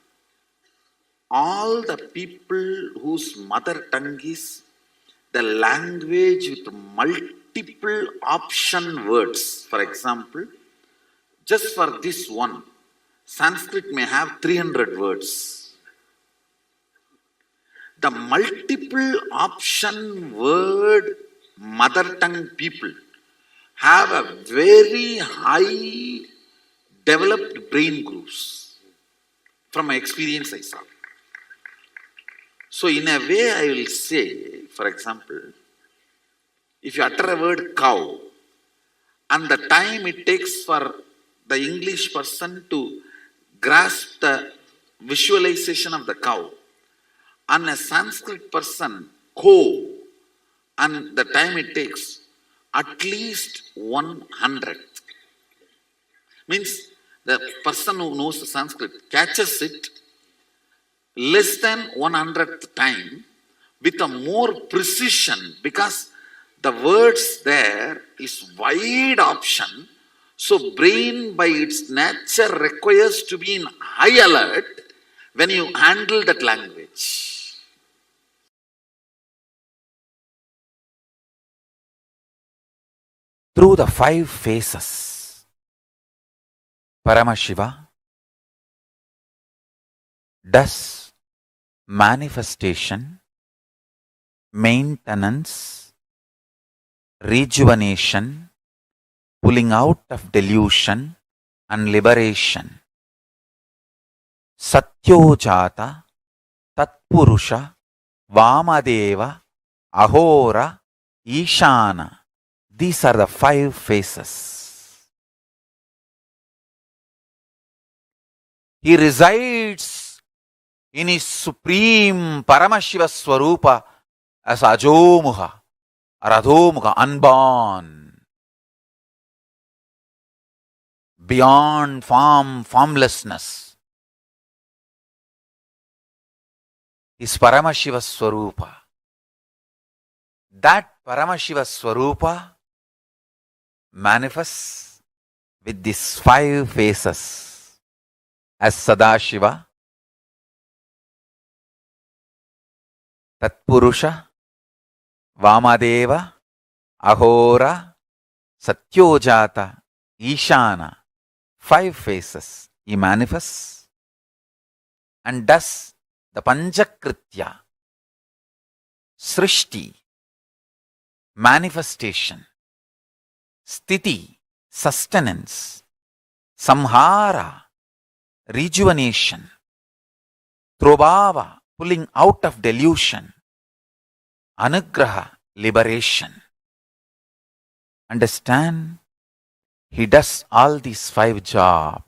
all the people whose mother tongue is the language with multiple option words, for example, just for this one, Sanskrit may have 300 words. The multiple option word mother tongue people have a very high developed brain grooves. From my experience, I saw. So in a way, I will say, for example, if you utter a word cow, and the time it takes for the English person to grasp the visualization of the cow, and a Sanskrit person, ko, and the time it takes, at least 100th. Means the person who knows the Sanskrit catches it less than 100th time with a more precision, because the words there is wide option. So brain by its nature requires to be in high alert when you handle that language. Through the 5 phases, Paramashiva does manifestation, maintenance, rejuvenation, pulling out of delusion and liberation. Satyojata, Tatpurusha, Vamadeva, Ahora, Ishana. These are the 5 phases. He resides in his supreme Paramashiva Swarupa as Ajomuha or Adhomuha, unborn, beyond form, formlessness. Is Paramashiva Swarupa. That Paramashiva Swarupa manifests with these 5 phases as Sadashiva, Tatpurusha, Vamadeva, Ahora, Satyojata, Ishana. 5 phases he manifests and does the Panchakritya, Srishti, manifestation, Sthiti, sustenance, Samhara, rejuvenation, Trobhava, pulling out of delusion, Anugraha, liberation. Understand? He does all these 5 jobs.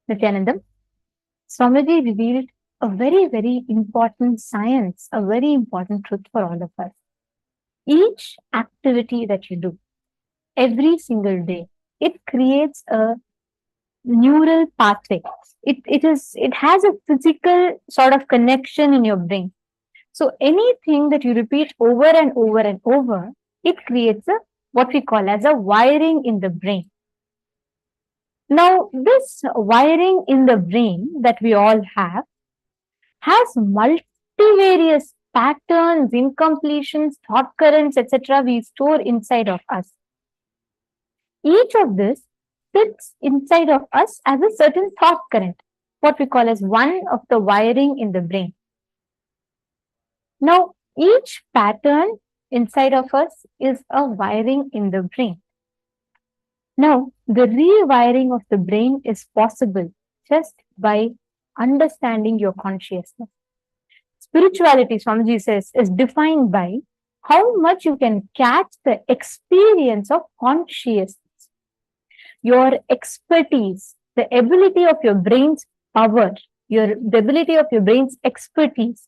Nithyanandam, Swamiji revealed a very, very important science, a very important truth for all of us. Each activity that you do, every single day, it creates a neural pathway. It has a physical sort of connection in your brain. So anything that you repeat over and over and over, it creates a what we call as a wiring in the brain. Now, this wiring in the brain that we all have has multivarious patterns, incompletions, thought currents, etc. we store inside of us. Each of this sits inside of us as a certain thought current, what we call as one of the wiring in the brain. Now, each pattern inside of us is a wiring in the brain. Now, the rewiring of the brain is possible just by understanding your consciousness. Spirituality, Swamiji says, is defined by how much you can catch the experience of consciousness. Your expertise, the ability of your brain's power, the ability of your brain's expertise,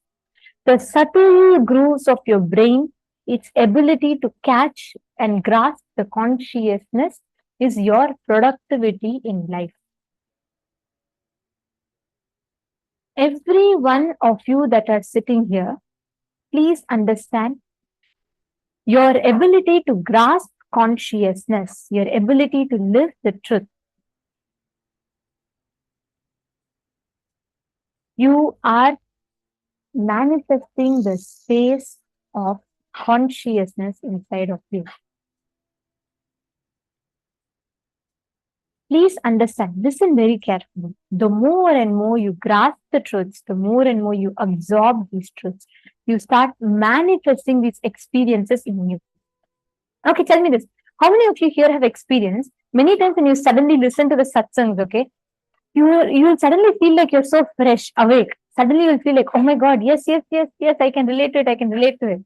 the subtle grooves of your brain, its ability to catch and grasp the consciousness is your productivity in life. Every one of you that are sitting here, please understand your ability to grasp consciousness, your ability to live the truth. You are manifesting the space of consciousness inside of you. Please understand, listen very carefully. The more and more you grasp the truths, the more and more you absorb these truths, you start manifesting these experiences in you. Okay, tell me this. How many of you here have experienced many times when you suddenly listen to the satsangs, okay? You will suddenly feel like you're so fresh, awake. Suddenly you'll feel like, oh my God, yes, I can relate to it, I can relate to it.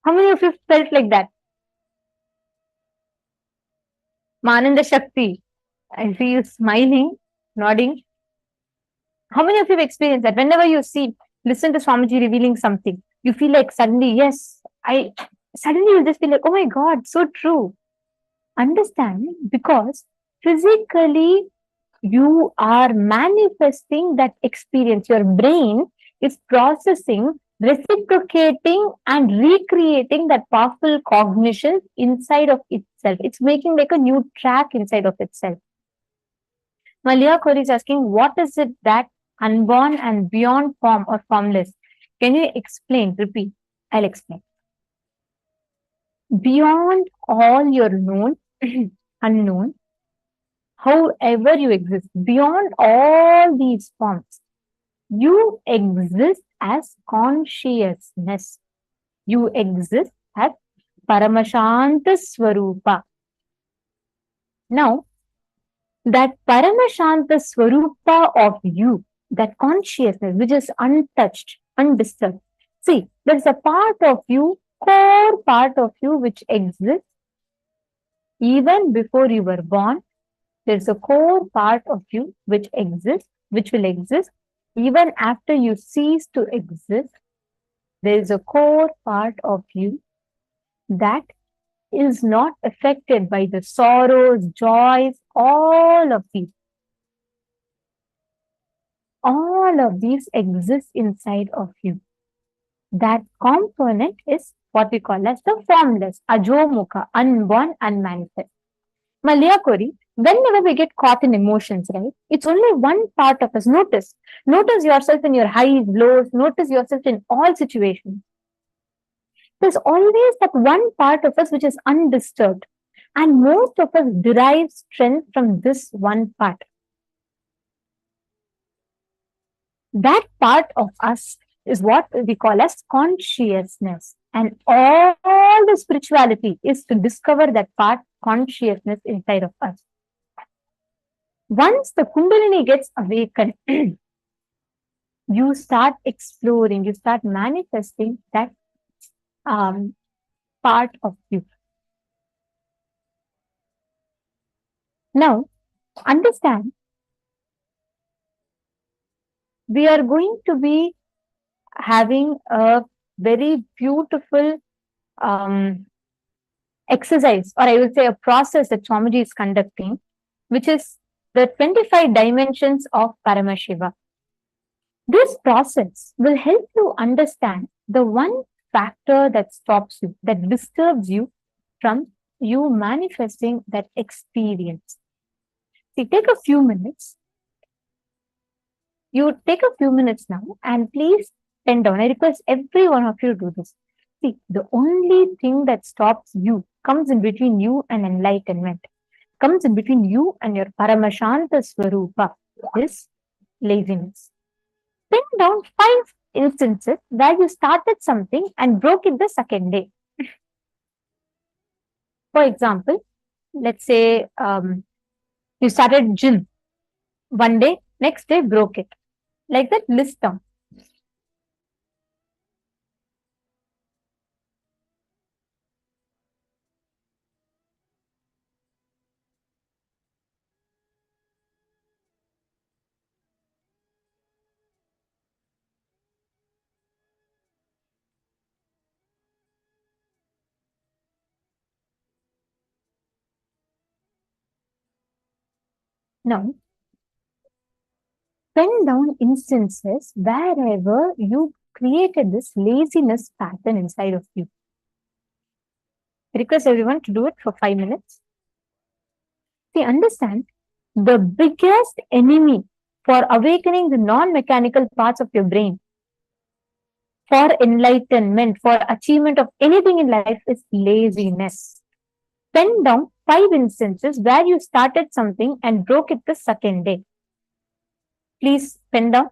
How many of you felt like that? Mananda Shakti. I see you smiling, nodding. How many of you have experienced that? Whenever you listen to Swamiji revealing something, you feel like suddenly, yes, suddenly you just feel like, oh my God, so true. Understand, because physically you are manifesting that experience. Your brain is processing, reciprocating, and recreating that powerful cognition inside of itself. It's making like a new track inside of itself. Malia Kori is asking, what is it that unborn and beyond form or formless? Can you explain? Repeat. I'll explain. Beyond all your known, unknown, however you exist, beyond all these forms, you exist as consciousness. You exist as Paramashanta Swarupa. Now, that Paramashanta Swarupa of you, that consciousness which is untouched, undisturbed. See, there's a part of you, core part of you which exists even before you were born. There's a core part of you which exists, which will exist even after you cease to exist. There is a core part of you that is not affected by the sorrows, joys, all of these. All of these exist inside of you. That component is what we call as the formless, ajomukha, unborn, unmanifest. Malia Kori, whenever we get caught in emotions, right, it's only one part of us. Notice yourself in your highs, lows, notice yourself in all situations. There's always that one part of us which is undisturbed. And most of us derive strength from this one part. That part of us is what we call as consciousness. And all the spirituality is to discover that part, consciousness inside of us. Once the Kundalini gets awakened, you start exploring, you start manifesting that part of you. Now, understand, we are going to be having a very beautiful exercise, or I will say a process that Swamiji is conducting, which is the 25 dimensions of Paramashiva. This process will help you understand the one factor that stops you, that disturbs you from you manifesting that experience. See, take a few minutes. You take a few minutes now and please pen down. I request every one of you to do this. See, the only thing that stops you, comes in between you and enlightenment, comes in between you and your Paramashanta Swarupa, is laziness. Pen down 5 instances where you started something and broke it the second day. For example, let's say you started gym one day, next day broke it. Like that, list down. Now, pen down instances wherever you created this laziness pattern inside of you. I request everyone to do it for 5 minutes. See, understand, the biggest enemy for awakening the non-mechanical parts of your brain, for enlightenment, for achievement of anything in life, is laziness. Pen down 5 instances where you started something and broke it the second day. Please pen down.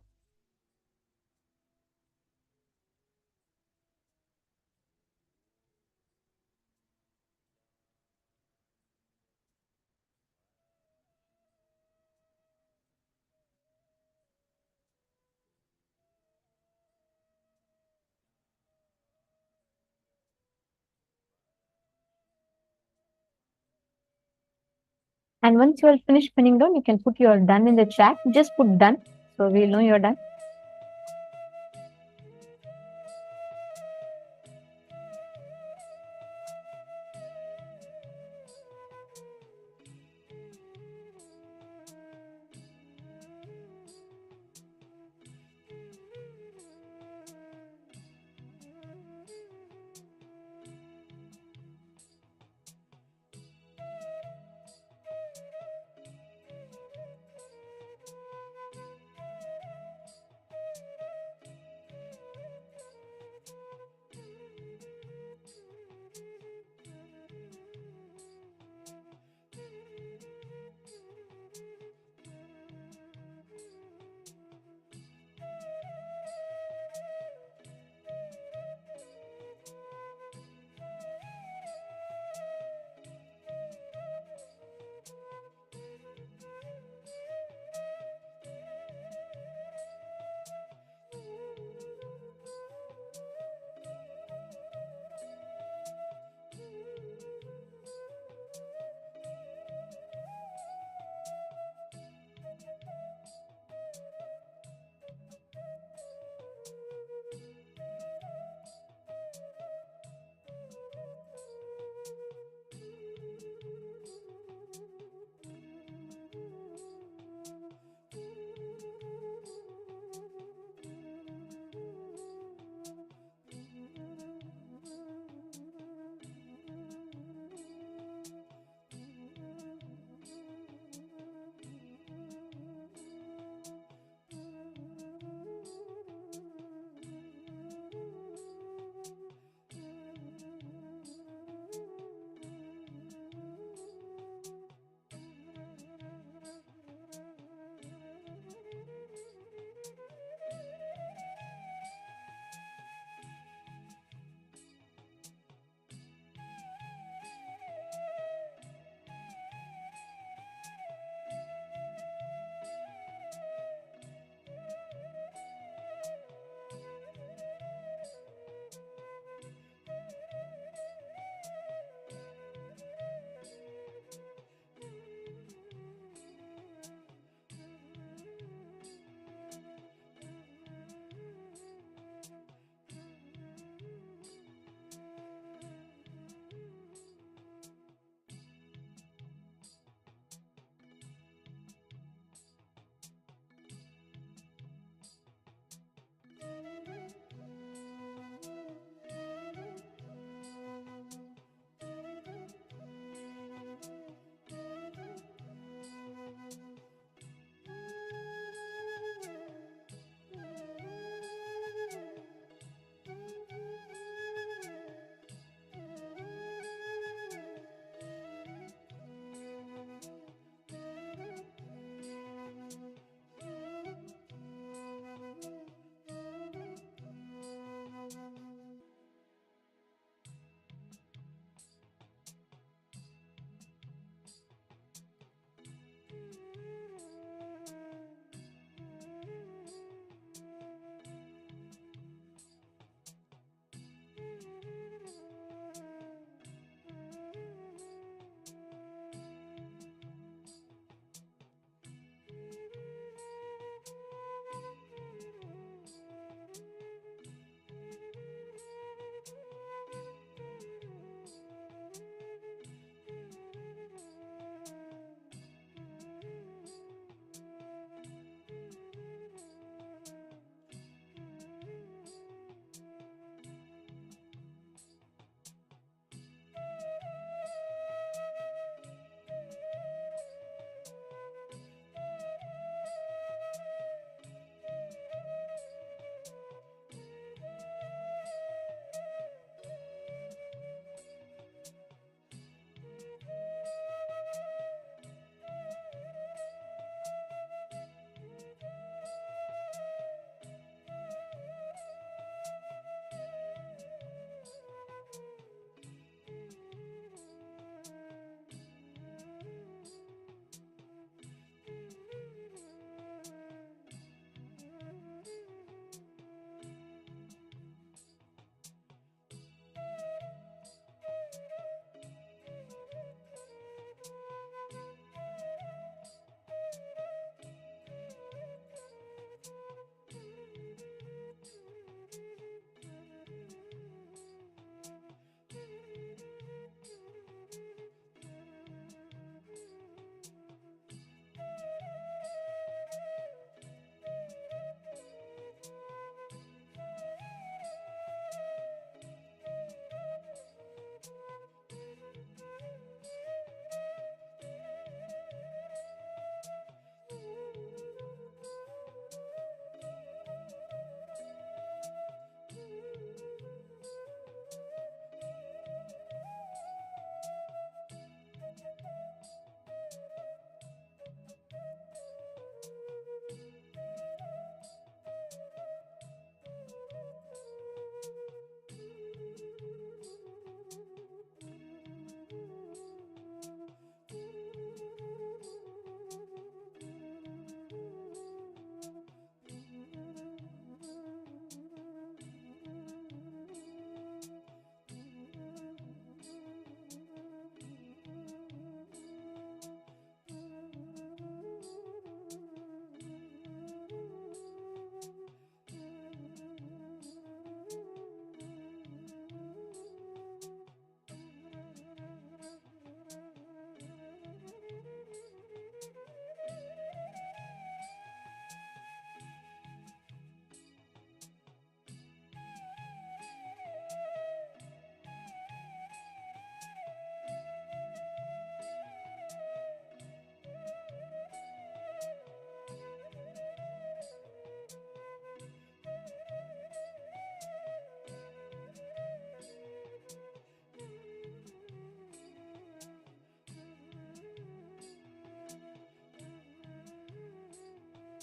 And once you are finished pinning down, you can put your done in the chat. Just put done, so we'll know you're done.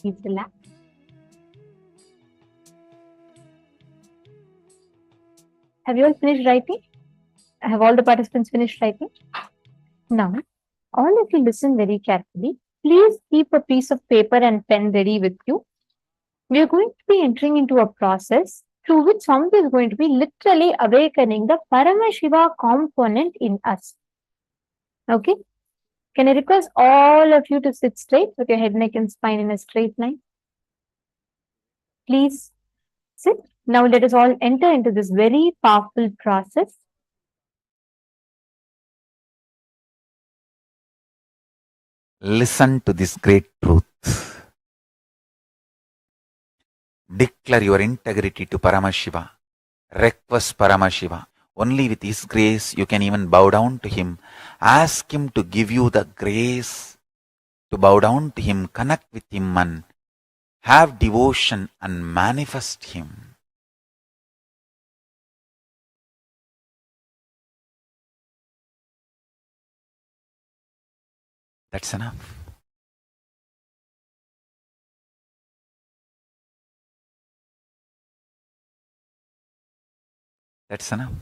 Please relax. Have you all finished writing? Have all the participants finished writing? Now, all of you listen very carefully. Please keep a piece of paper and pen ready with you. We are going to be entering into a process through which somebody is going to be literally awakening the Paramashiva component in us. Okay? Can I request all of you to sit straight with your head, neck, and spine in a straight line? Please sit. Now let us all enter into this very powerful process. Listen to this great truth. Declare your integrity to Paramashiva. Request Paramashiva. Only with His grace you can even bow down to Him. Ask Him to give you the grace to bow down to Him, connect with Him and have devotion and manifest Him. That's enough. That's enough.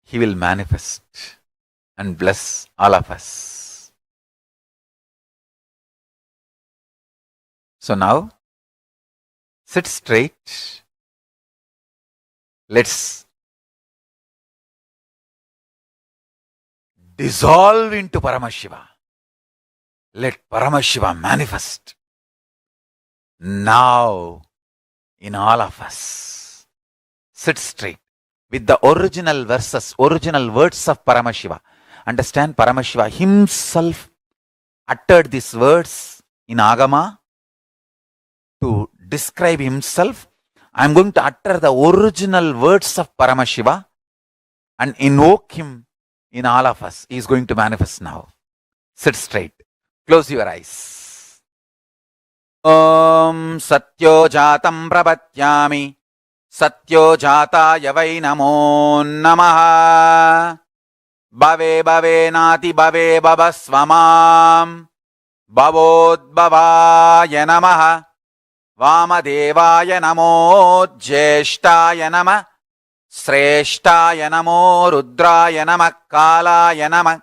He will manifest and bless all of us. So now, sit straight. Let's dissolve into Paramashiva. Let Paramashiva manifest now in all of us. Sit straight with the original verses, original words of Paramashiva. Understand, Paramashiva himself uttered these words in Agama to describe himself. I am going to utter the original words of Paramashiva and invoke him in all of us. He is going to manifest now. Sit straight. Close your eyes. Om Satyo Jatam Prapatyami Satyo Jataya Vai Namo Namaha Bhave Bhave Nati Bhave Bhavasvamam Bhavodbhavaya Namaha Vamadevaya Namo Jyeshtaya Namah Sreshtaya Namo Rudraya Namah Kalaya Namah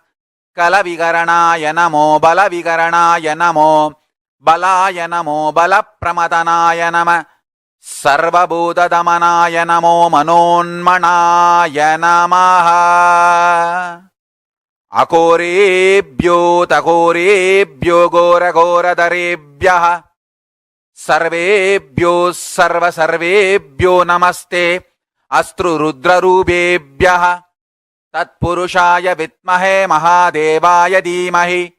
Kalavigaranaya Namo Balavigaranaya Namo Balaya Namo Balapramadhanaya Namah Sarvabhuta Damanaya Namo Manonmanaya Namaha Akorebhyo Takorebhyo Gora Gora Darebhyaha Sarvebhyo Sarva Sarvebhyo Namaste Astru Rudra Rubebhyaha Tatpurushaya Vitmahe Mahadevaya Dhimahi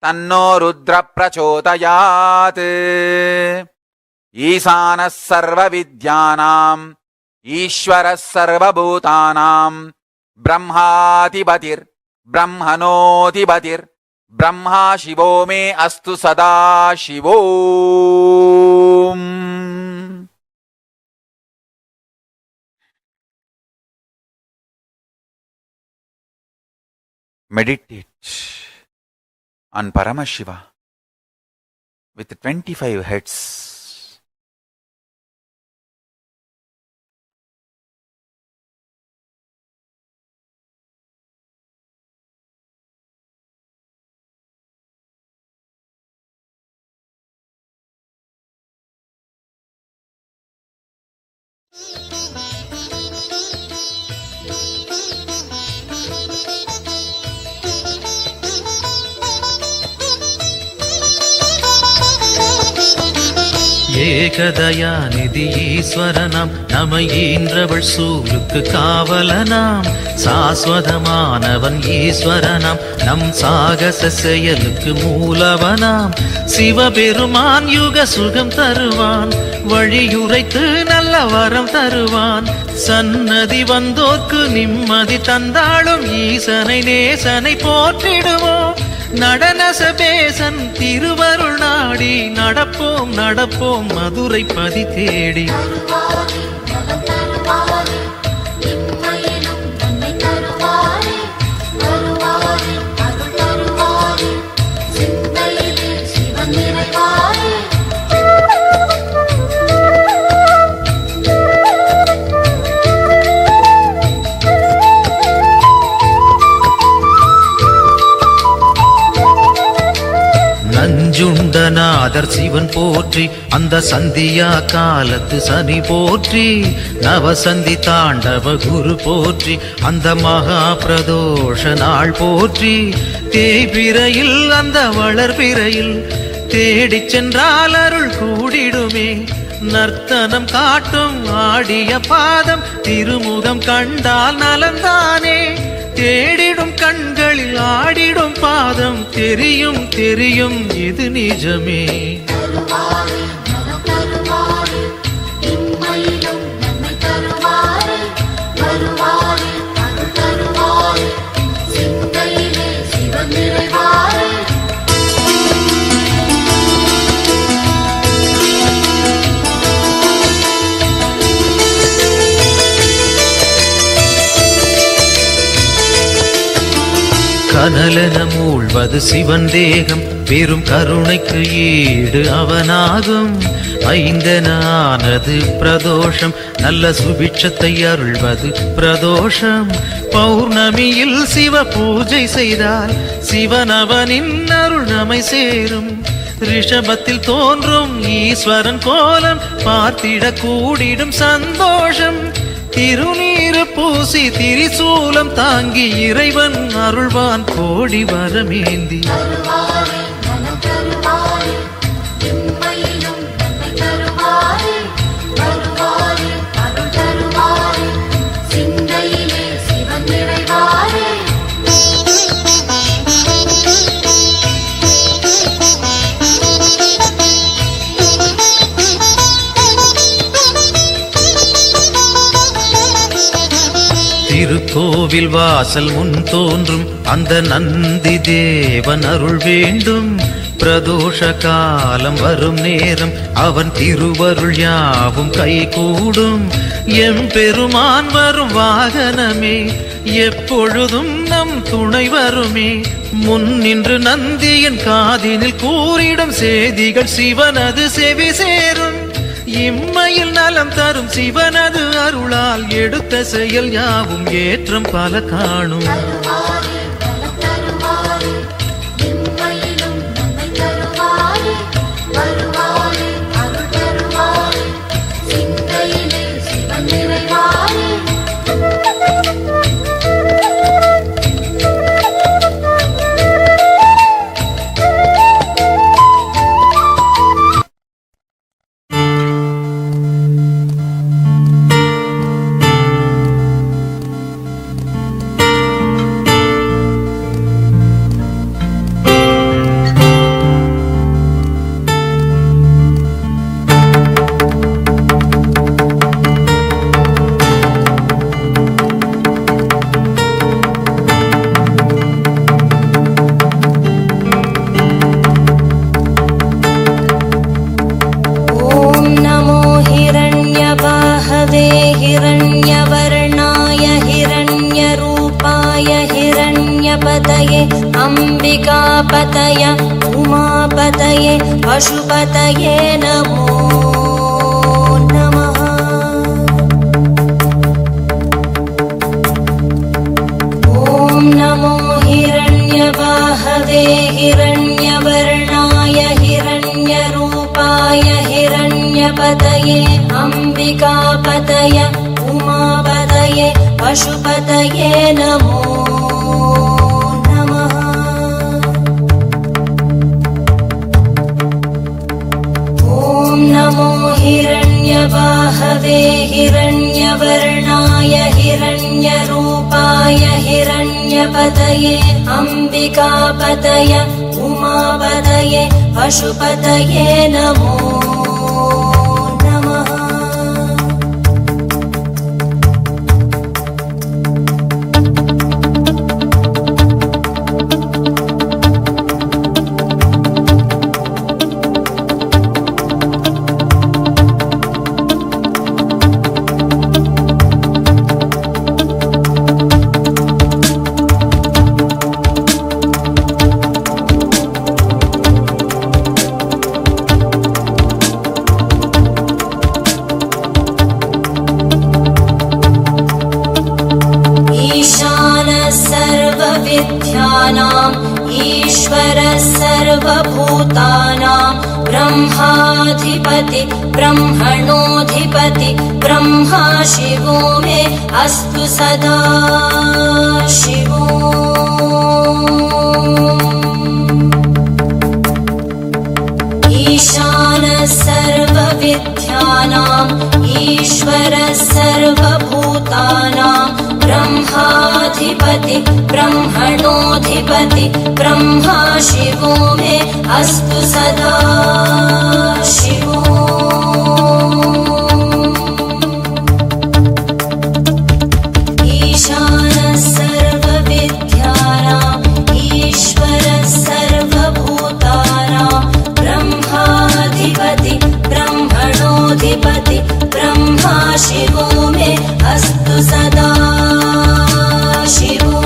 Tanno Rudra Prachodayat Isanas Sarva Vidyanam Ishvaras Sarva Bhutanam Brahmatibatir Brahmanotibatir Brahma Shivo me Astu Sada Shivom. Meditate on Paramashiva with 25 heads. ஏகதயாநிதி ஈஸ்வரனாம் நம ஈன்றவள் சூலுக்கு காவலனாம் சாஸ்வதமானவன் ஈஸ்வரனாம் நம் சாகச செயலுக்கு மூலவனாம் சிவபெருமான் யுக சுகம் தருவான் வழியுரைத்து நல்ல வரம் தருவான் சன்னதி வந்தோர்க்கு நிம்மதி தந்தாளும் ஈசனை நேசனை போற்றிடுவோம் நடன சபேசன் திருவருள் நாடி நடப்போம் நடப்போம் மதுரை பதி தேடி தருவாரே பூதநாதர் சிவன் போற்றி, அந்த சந்தியா காலத்து சனி போற்றி, நவசந்தி தாண்டவ குரு போற்றி, அந்த மகா பிரதோஷ நாள் போற்றி, தேய்பிரையில் அந்த வளர்பிரையில் தேடிச் சென்றால் அருள் கூடிடுமே, நர்த்தனம் காட்டும் ஆடிய பாதம் திருமுகம் கண்டால் நலந்தானே, தேடிடும் கண்களில் ஆடிடும் பாதம் தெரியும் தெரியும் இது நிஜமே. கனலென மூழ்வது சிவன் தேகம், பெரும் கருணைக்கு ஈடு அவனாகும், ஐந்தனானது பிரதோஷம், நல்ல சுபிட்சத்தை அருள்வது பிரதோஷம், பௌர்ணமியில் சிவ பூஜை செய்தால் சிவனவனின் அருள் நம்மை சேரும், ரிஷபத்தில் தோன்றும் ஈஸ்வரன் கோலம் பார்த்திட கூடிடும் சந்தோஷம், திருநீரு பூசி திரிசூலம் தாங்கி இறைவன் அருள்வான் கோடி வரமேந்தி. திருக்கோவில் வாசல் முன் தோன்றும் அந்த நந்தி தேவன் அருள் வேண்டும், பிரதோஷ காலம் வரும் நேரம் அவன் திருவருள் யாவும் கை கூடும், எம்பெருமான் வரும் வாகனமே எப்பொழுதும் நம் துணை வருமே, முன் நின்று நந்தியின் காதினில் கூறிடும் செய்திகள் சிவனது செவி சேரும், இம்மையில் நலம் தரும் சிவனது அருளால் எடுத்த செயல் யாவும் ஏற்றம் பல காணும். अंबिकापतये उमापतये पशुपतये नमो नमः। ॐ नमो हिरण्यवाहवे हिरण्यवर्णाय हिरण्यरूपाय हिरण्यपतये अंबिकापतये उमापतये पशुपतये नमो नमो हिरण्यवाहवे हिरण्यवर्णाय हिरण्यरूपाय हिरण्यपतये अंबिकापतये उमापतये पशुपतये नमो नमः। सर्वविद्यानां ईश्वरः सर्वभूतानां ब्रह्माधिपति ब्रह्मणोऽधिपति ब्रह्मा शिवो मे अस्तु सदा शिवो। ईशानः सर्वविद्यानाम् ईश्वरः सर्वभूतानां ब्रह्माधिपति ब्रह्मणोऽधिपति ब्रह्मा शिवो मे अस्तु सदा शिवो। ईशानः सर्वविद्यानाम् ईश्वरः सर्वभूतानां ब्रह्माधिपति ब्रह्मणोऽधिपति ब्रह्मा शिवो मे अस्तु सदा शिवो।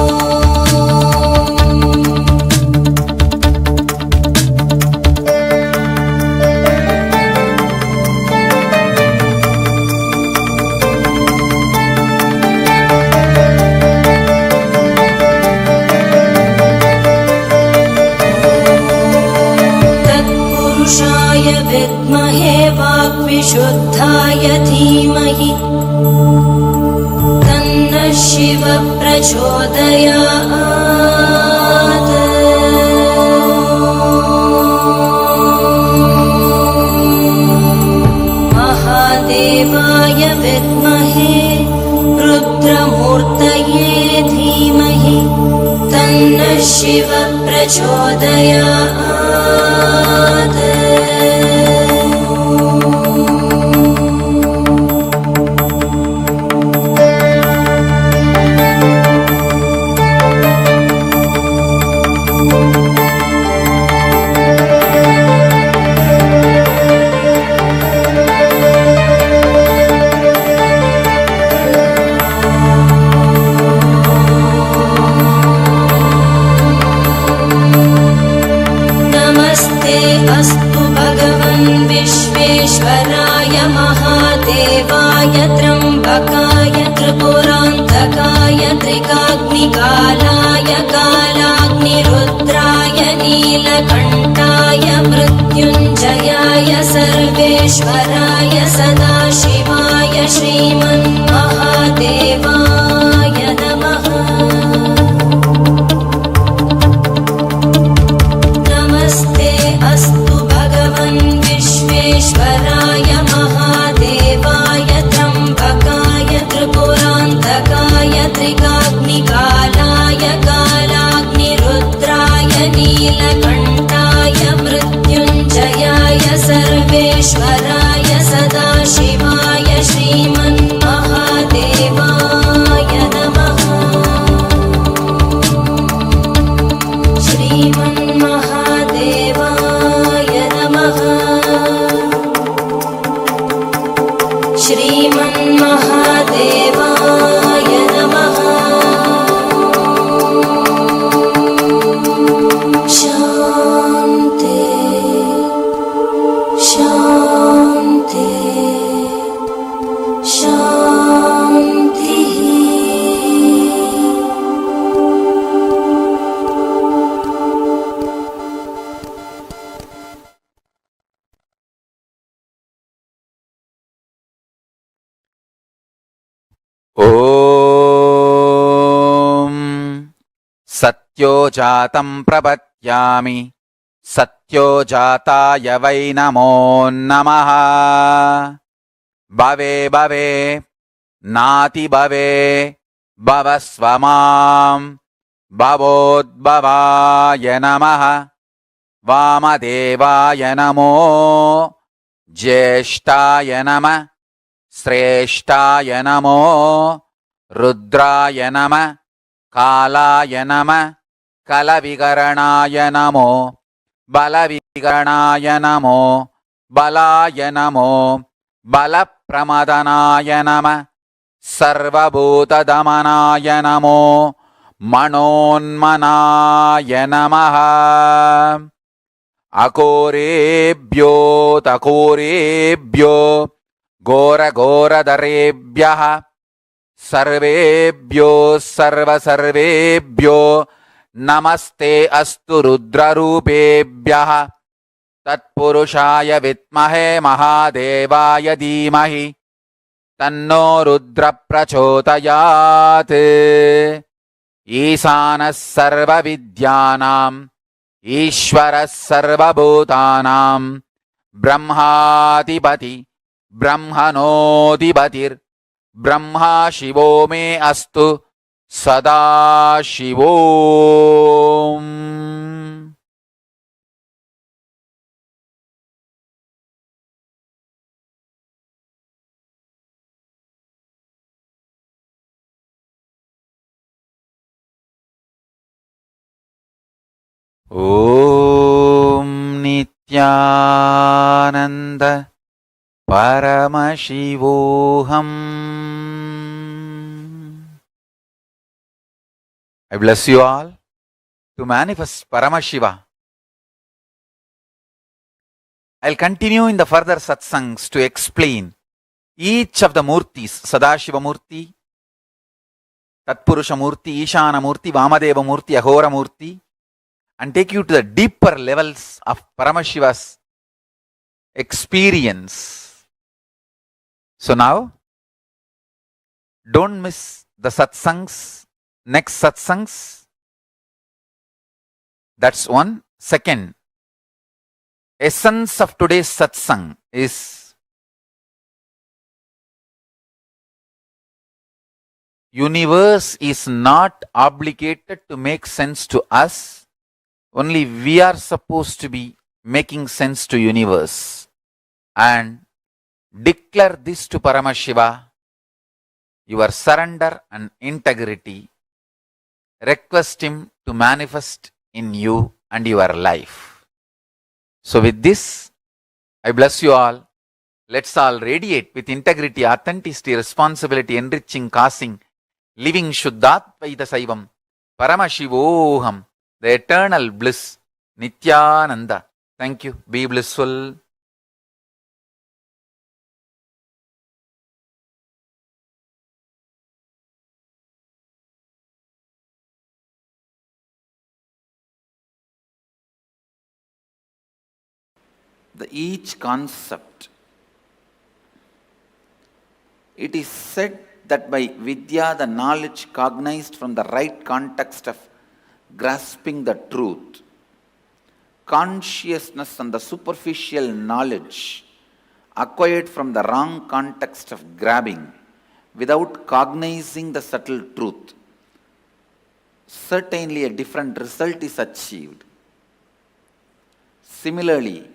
तत्पुरुषाय विद्महे वाग्विशुद्धाय धीमहि तन्नः शिवः प्रचोदयात्। महादेवाय विद्महे रुद्रमूर्तये धीमहि तन्नः शिवः प्रचोदयात्। अस्तु भगवन् विश्वेश्वराय महादेवाय त्र्यम्बकाय त्रिपुरान्तकाय त्रिकाग्निकालाय कालाग्निरुद्राय नीलकण्ठाय मृत्युञ्जयाय सर्वेश्वराय सदाशिवाय श्रीमन्महादेवाय नमः। अस्तु भगवन् विश्वेश्वराय महादेवाय त्र्यम्बकाय त्रिपुरान्तकाय त्रिकाग्निकालाय कालाग्निरुद्राय नीलकण्ठाय मृत्युञ्जयाय सर्वेश्वराय सदाशिवाय श्रीमन्महादेवाय नमः। श्रीमन्महादेवाय नमः। श्रीमन्महादेवाय नमः। शान्ति शान्ति शान्तिः। ॐ सत्यो जातं प्रपद्यामि सत्यो जाताय वै नमो नमः। भवे भवे नाति भवे भवस्व मां भवोद्भवाय नमः। वामदेवाय नमो ज्येष्ठाय नमः श्रेष्ठाय नमो रुद्राय नमः कालाय नमः कलविकरणाय नमो बलविकरणाय नमो बलाय नमो बलप्रमदनाय नमः सर्वभूतदमनाय नमो मनोन्मनाय नमः। अघोरेभ्यो तघोरेभ्यो घोरघोरधरेभ्यः सर्वेभ्यो सर्वसर्वेभ्यो नमस्ते अस्तु रुद्ररूपेभ्यः तत्पुरुषाय विद्महे महादेवाय धीमहि तन्नो रुद्र प्रचोदयात्। ईशानः सर्वविद्यानाम् ईश्वरः सर्वभूतानां ब्रह्माधिपति ब्रह्मणोऽधिपतिर्ब्रह्मा शिवो मे अस्तु सदा शिवोम्। ॐ नित्यानन्द परमशिवोऽहम्। I bless you all to manifest Paramashiva. I'll continue in the further satsangs to explain each of the murtis, Sadashiva Murti, Tatpurusha Murti, Ishana Murti, Vamadeva Murti, Ahora Murti, and take you to the deeper levels of Paramashiva's experience. So now, don't miss the satsangs, next satsangs. That's one. Second, essence of today's satsang is universe is not obligated to make sense to us. Only we are supposed to be making sense to universe. And declare this to Paramashiva, your surrender and integrity. Request him to manifest in you and your life. So with this, I bless you all. Let's all radiate with integrity, authenticity, responsibility, enriching, causing, living Shuddhatvaita Saivam, Paramashivoham, the eternal bliss, Nithyananda. Thank you. Be blissful. Each concept, it is said that by Vidya, the knowledge cognized from the right context of grasping the truth, consciousness and the superficial knowledge acquired from the wrong context of grabbing without cognizing the subtle truth, certainly a different result is achieved. Similarly,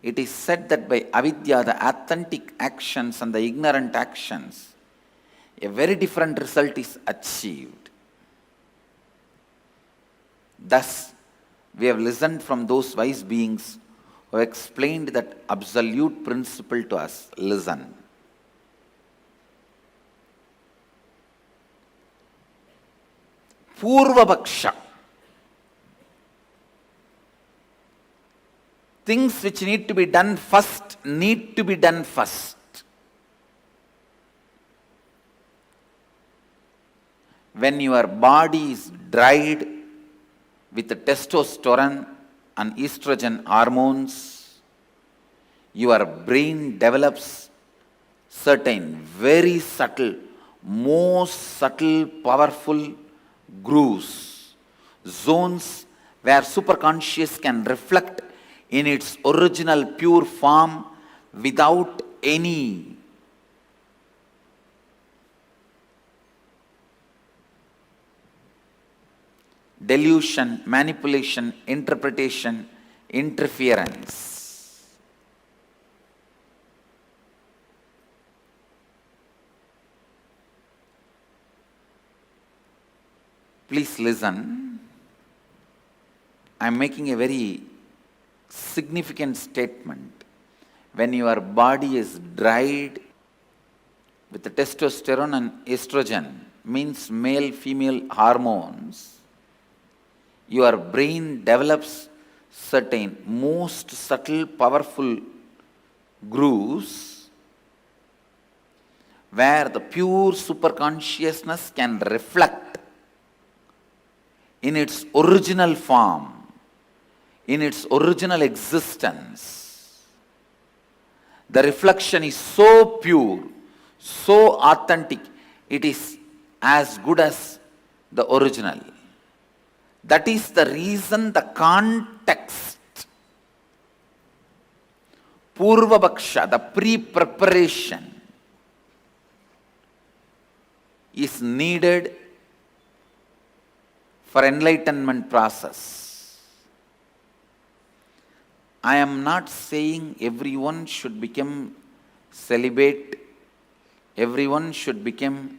it is said that by avidya, the authentic actions and the ignorant actions, a very different result is achieved. Thus, we have listened from those wise beings who explained that absolute principle to us. Listen. Purvabhaksha. Things which need to be done first need to be done first. When your body is dried with the testosterone and estrogen hormones, your brain develops certain very subtle, most subtle, powerful grooves, zones where superconscious can reflect in its original pure form without any delusion, manipulation, interpretation, interference. Please listen. I am making a very significant statement. When your body is dried with the testosterone and estrogen, means male female hormones, your brain develops certain most subtle powerful grooves where the pure superconsciousness can reflect in its original form, in its original existence, the reflection is so pure, so authentic, it is as good as the original. That is the reason the context, Purva Bhaksha, the pre-preparation, is needed for enlightenment process. I am not saying everyone should become celibate, everyone should become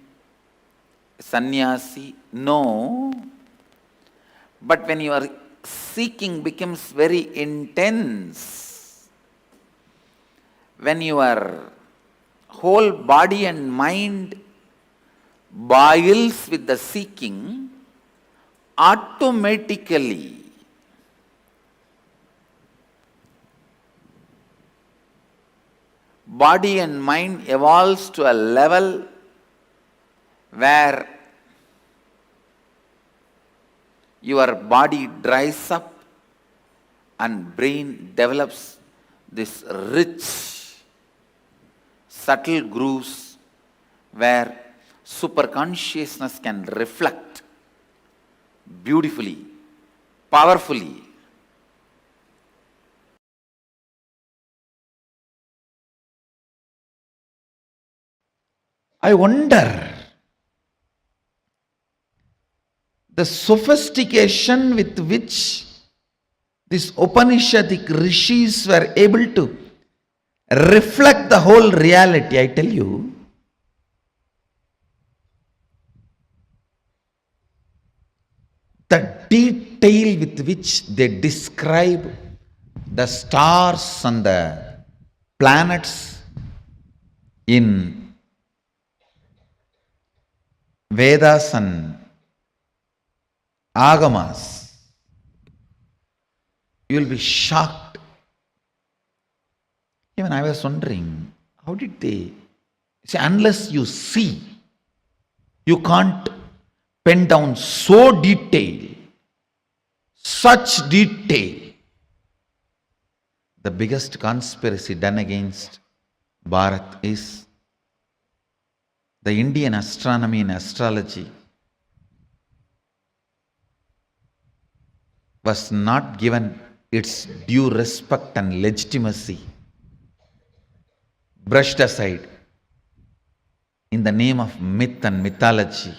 sannyasi. No. But when your seeking becomes very intense, when your whole body and mind boils with the seeking, automatically body and mind evolves to a level where your body dries up and brain develops this rich, subtle grooves where superconsciousness can reflect beautifully, powerfully. I wonder the sophistication with which these Upanishadic rishis were able to reflect the whole reality. I tell you, the detail with which they describe the stars and the planets in Vedas and Agamas, you will be shocked. Even I was wondering, how did they see? Unless you see, you can't pen down so detailed, such detail. The biggest conspiracy done against Bharat is the Indian astronomy and astrology was not given its due respect and legitimacy, brushed aside in the name of myth and mythology.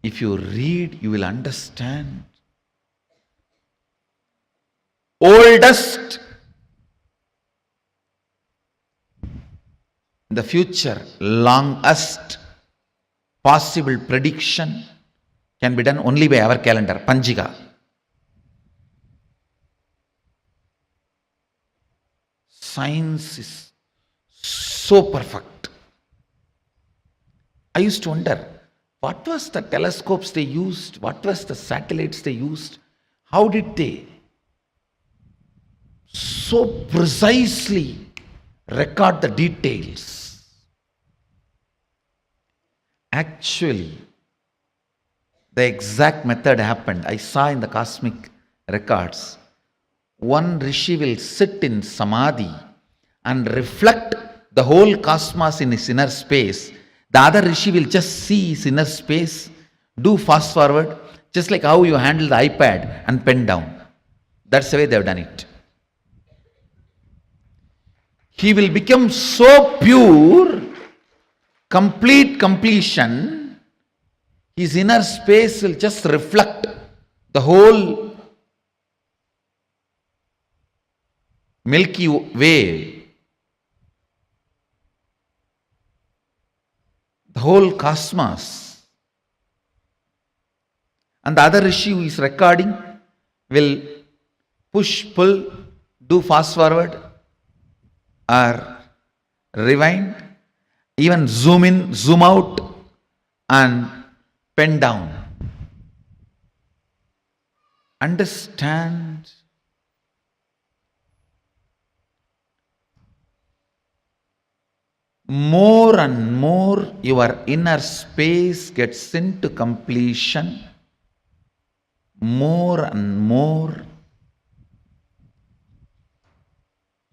If you read, you will understand. Oldest in the future, longest possible prediction can be done only by our calendar, Panjiga. Science is so perfect. I used to wonder, what was the telescopes they used? What was the satellites they used? How did they so precisely record the details? Actually, the exact method happened. I saw in the cosmic records. One rishi will sit in Samadhi and reflect the whole cosmos in his inner space. The other rishi will just see his inner space, do fast forward, just like how you handle the iPad and pen down. That's the way they have done it. He will become so pure, complete completion, his inner space will just reflect the whole Milky Way, the whole cosmos. And the other rishi who is recording will push, pull, do fast forward or rewind, even zoom in, zoom out and pen down. Understand more and more your inner space gets into completion, more and more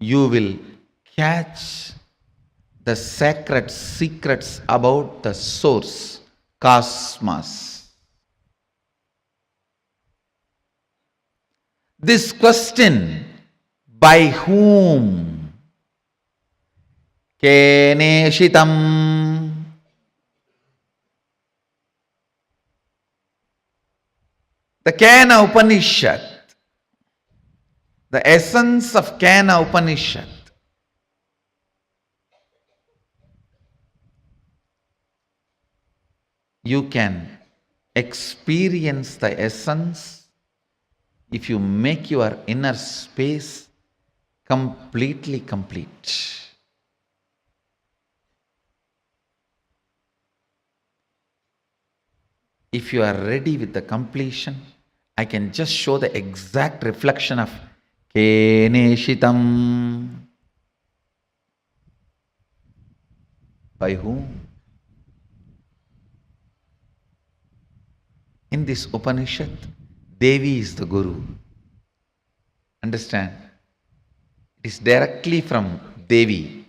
you will catch the sacred secrets about the source, cosmos. This question, by whom? Keneshitam. The Kena Upanishad, the essence of Kena Upanishad, you can experience the essence if you make your inner space completely complete. If you are ready with the completion, I can just show the exact reflection of Keneshitam. By whom? In this Upanishad, Devi is the Guru. Understand? It is directly from Devi,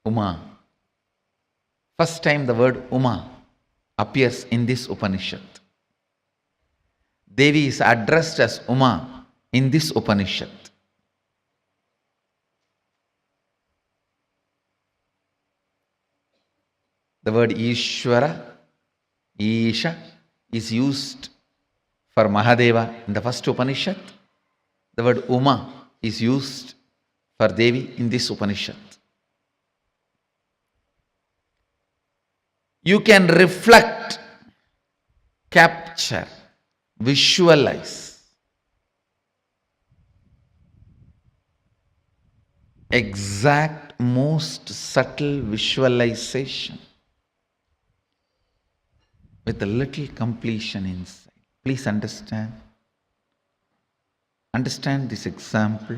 Uma. First time the word Uma appears in this Upanishad. Devi is addressed as Uma in this Upanishad. The word Ishvara, Isha, is used for Mahadeva in the first Upanishad. The word Uma is used for Devi in this Upanishad. You can reflect, capture, visualize exact, most subtle visualization with a little completion inside. Please understand. Understand this example.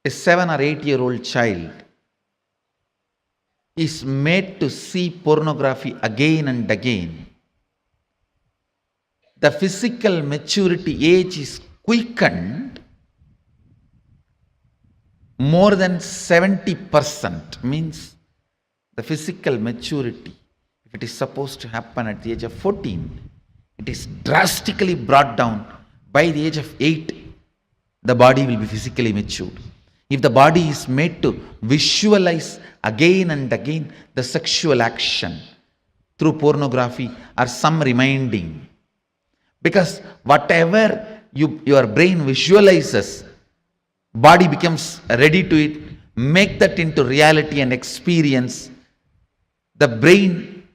A 7 or 8-year-old child is made to see pornography again and again. The physical maturity age is quickened more than 70%, means the physical maturity, if it is supposed to happen at the age of 14, it is drastically brought down. By the age of 8, the body will be physically matured. If the body is made to visualize again and again the sexual action through pornography or some reminding, because whatever your brain visualizes, body becomes ready to it, make that into reality and experience. The brain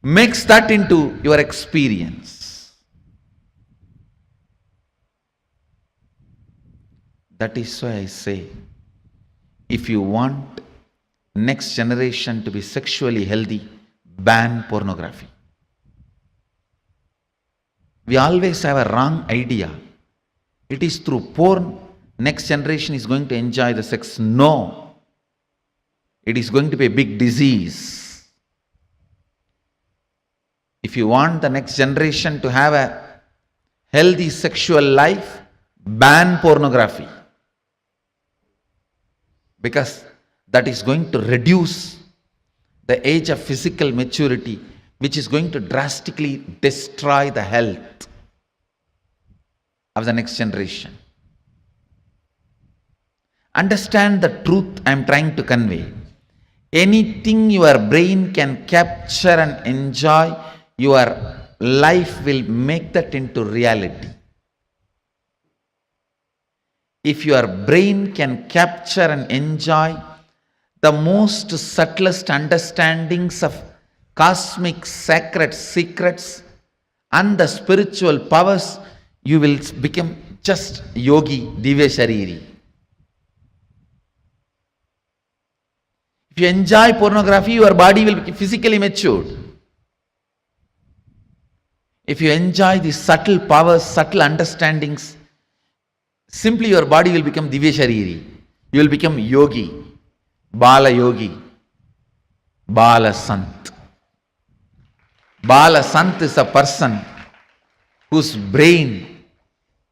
makes that into your experience. That is why I say, if you want next generation to be sexually healthy, ban pornography. We always have a wrong idea. It is through porn next generation is going to enjoy the sex. No. It is going to be a big disease. If you want the next generation to have a healthy sexual life, ban pornography. Because that is going to reduce the age of physical maturity, which is going to drastically destroy the health of the next generation. Understand the truth I am trying to convey. Anything your brain can capture and enjoy, your life will make that into reality. If your brain can capture and enjoy the most subtlest understandings of cosmic sacred secrets and the spiritual powers, you will become just yogi, divya shariri. If you enjoy pornography, your body will be physically matured. If you enjoy the subtle powers, subtle understandings, simply your body will become Divya Shariri. You will become yogi, Bala yogi, Bala Sant. Bala Sant is a person whose brain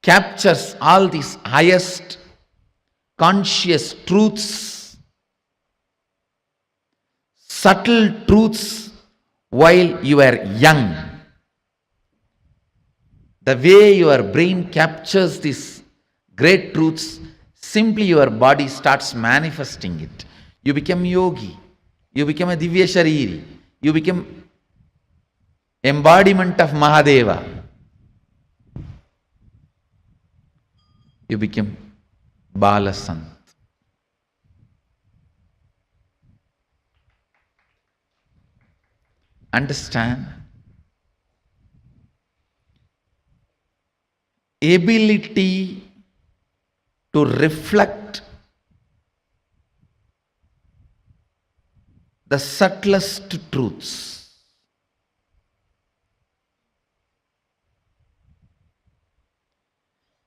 captures all these highest conscious truths, subtle truths while you are young. The way your brain captures these great truths, simply your body starts manifesting it. You become yogi, you become a Divya Shariri, you become embodiment of Mahadeva. You become Bala Sant. Understand? Ability to reflect the subtlest truths.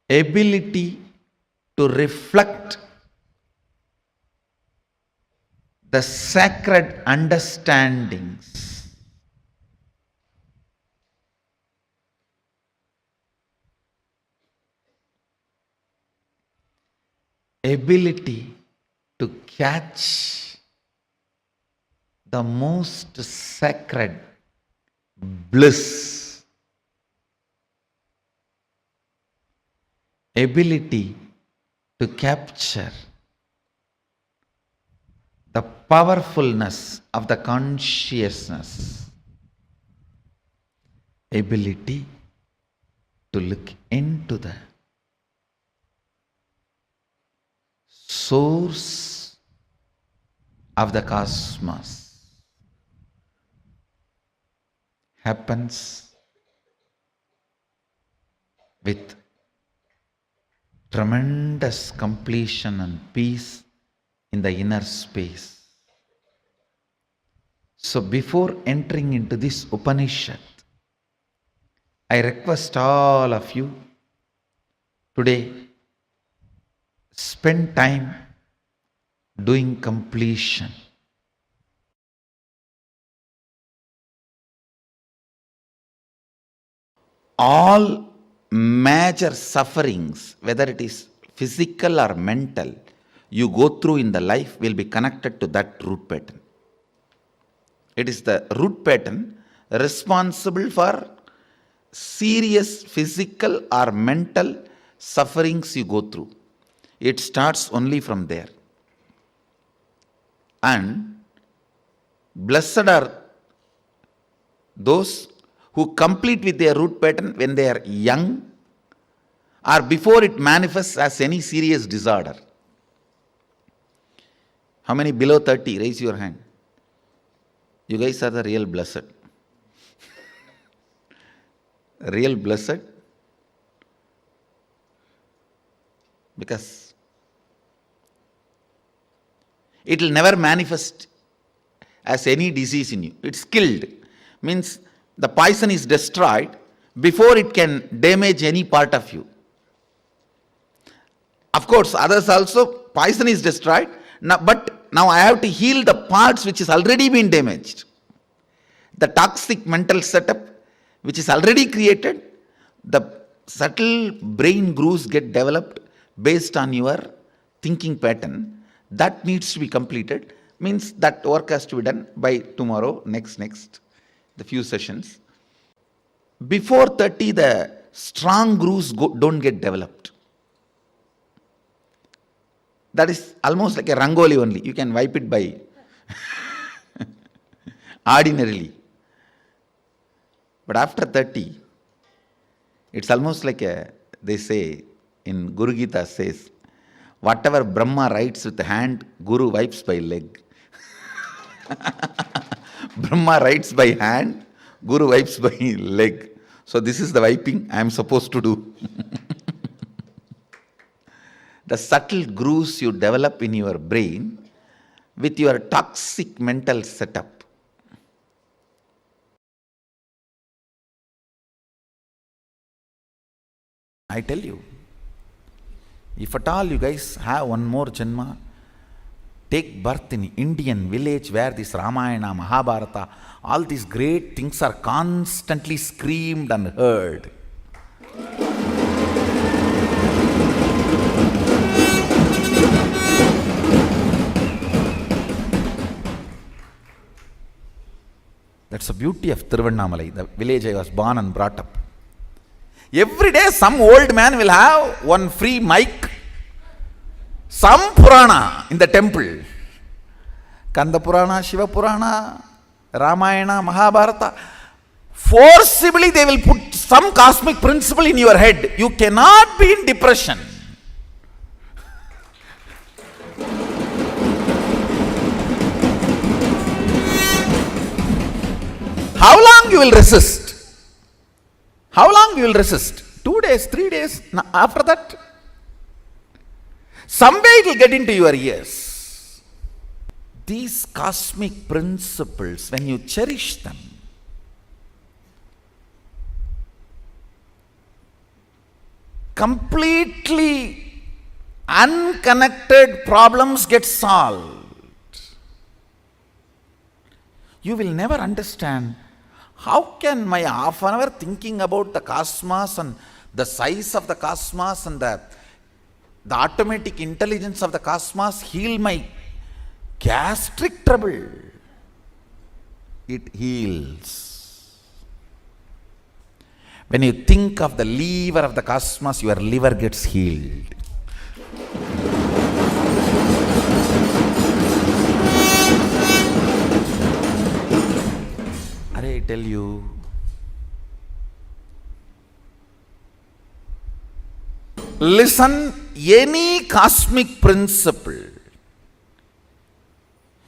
Ability to reflect the sacred understandings. Ability to catch the most sacred bliss. Ability to capture the powerfulness of the consciousness. Ability to look into the source of the cosmos happens with tremendous completion and peace in the inner space. So before entering into this Upanishad, I request all of you today, spend time doing completion. All major sufferings, whether it is physical or mental, you go through in the life will be connected to that root pattern. It is the root pattern responsible for serious physical or mental sufferings you go through. It starts only from there. And blessed are those who complete with their root pattern when they are young or before it manifests as any serious disorder. How many below 30? Raise your hand. You guys are the real blessed. Real blessed. Because it will never manifest as any disease in you. It's killed. Means the poison is destroyed before it can damage any part of you. Of course, others also, poison is destroyed. But now I have to heal the parts which has already been damaged. The toxic mental setup which is already created, the subtle brain grooves get developed based on your thinking pattern. That needs to be completed. Means that work has to be done by tomorrow, next, the few sessions. Before 30, the strong grooves don't get developed. That is almost like a rangoli only. You can wipe it by ordinarily. But after 30, it's almost like they say in Guru Gita says, whatever Brahma writes with the hand, Guru wipes by leg. Brahma writes by hand, Guru wipes by leg. So this is the wiping I am supposed to do. The subtle grooves you develop in your brain with your toxic mental setup. I tell you, If at all you guys have one more Janma, take birth in Indian village where this Ramayana, Mahabharata, all these great things are constantly screamed and heard. That's the beauty of Tiruvannamalai, the village I was born and brought up. Every day some old man will have one free mic, some Purana in the temple. Kanda Purana, Shiva Purana, Ramayana, Mahabharata. Forcibly they will put some cosmic principle in your head. You cannot be in depression. How long you will resist? How long you will resist? 2 days, 3 days, after that? Some way it will get into your ears. These cosmic principles, when you cherish them, completely unconnected problems get solved. You will never understand how can my half an hour thinking about the cosmos and the size of the cosmos and the automatic intelligence of the cosmos heal my gastric trouble. It heals. When you think of the lever of the cosmos, your liver gets healed. I tell you, listen, any cosmic principle,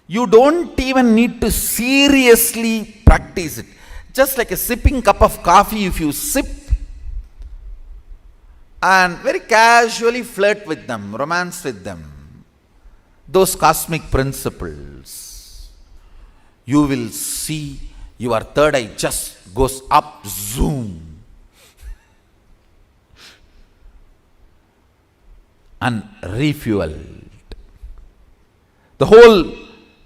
you don't even need to seriously practice it. Just like a sipping cup of coffee, if you sip and very casually flirt with them, romance with them, those cosmic principles, you will see your third eye just goes up, zoom, and refueled. The whole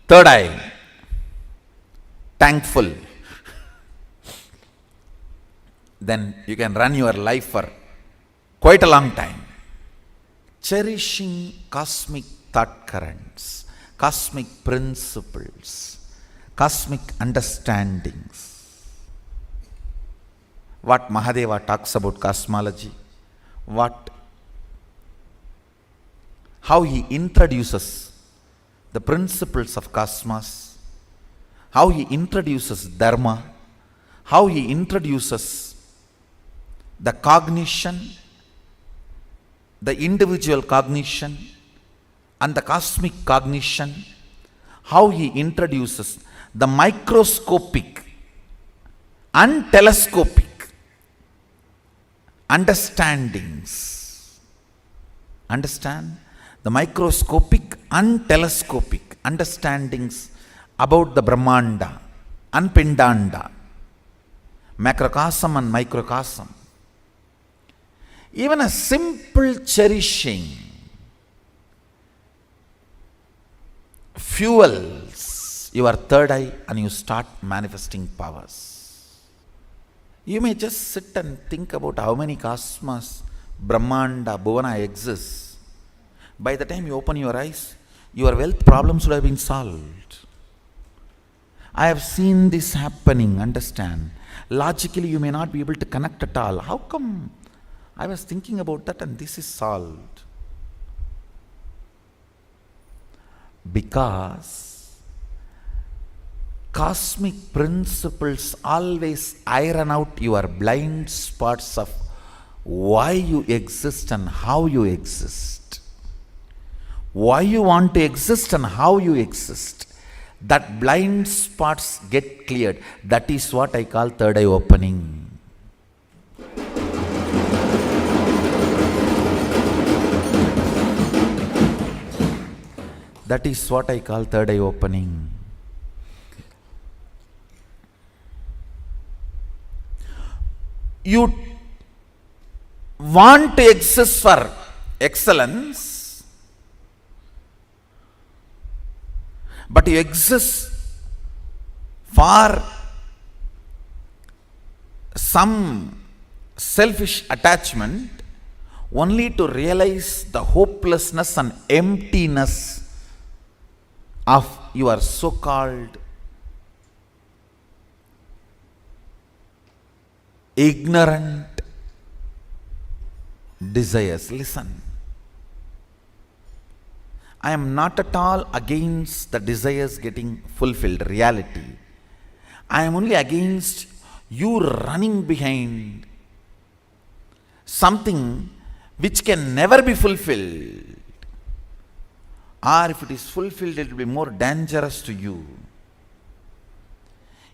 third eye, thankful. Then you can run your life for quite a long time. Cherishing cosmic thought currents, cosmic principles, cosmic understandings. What Mahadeva talks about cosmology, how he introduces the principles of cosmos, how he introduces dharma, how he introduces the cognition, the individual cognition and the cosmic cognition, how he introduces the microscopic and telescopic understandings. Understand? The microscopic and telescopic understandings about the Brahmanda and Pindanda, macrocosm and microcosm. Even a simple cherishing fuels your third eye and you start manifesting powers. You may just sit and think about how many cosmos, Brahmanda, Bhuvana exists. By the time you open your eyes, your wealth problems would have been solved. I have seen this happening, understand. Logically, you may not be able to connect at all. How come? I was thinking about that and this is solved. Because cosmic principles always iron out your blind spots of why you exist and how you exist. Why you want to exist and how you exist. That blind spots get cleared. That is what I call third eye opening. That is what I call third eye opening. You want to exist for excellence, but you exist for some selfish attachment only to realize the hopelessness and emptiness of your so-called ignorant desires. Listen, I am not at all against the desires getting fulfilled, reality. I am only against you running behind something which can never be fulfilled. Or if it is fulfilled, it will be more dangerous to you.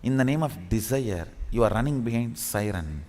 In the name of desire, you are running behind siren.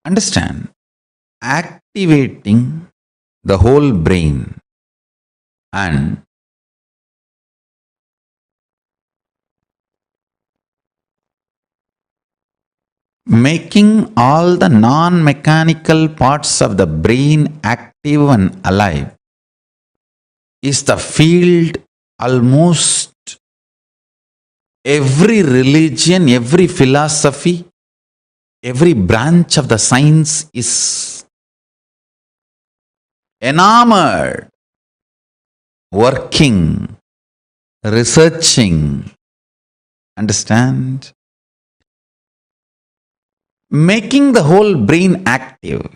Understand, activating the whole brain and making all the non-mechanical parts of the brain active and alive is the field almost every religion, every philosophy, every branch of the science is enamored, working, researching. Understand? Making the whole brain active,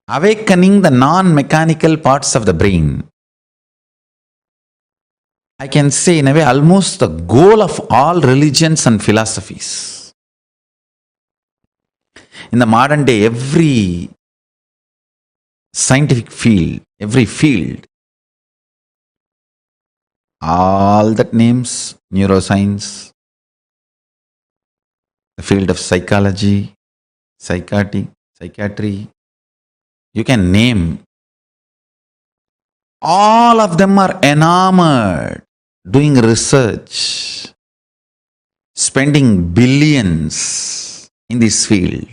awakening the non-mechanical parts of the brain. I can say in a way almost the goal of all religions and philosophies. In the modern day, every scientific field, every field, all that names, neuroscience, the field of psychology, psychiatry, you can name. All of them are enamored, doing research, spending billions in this field.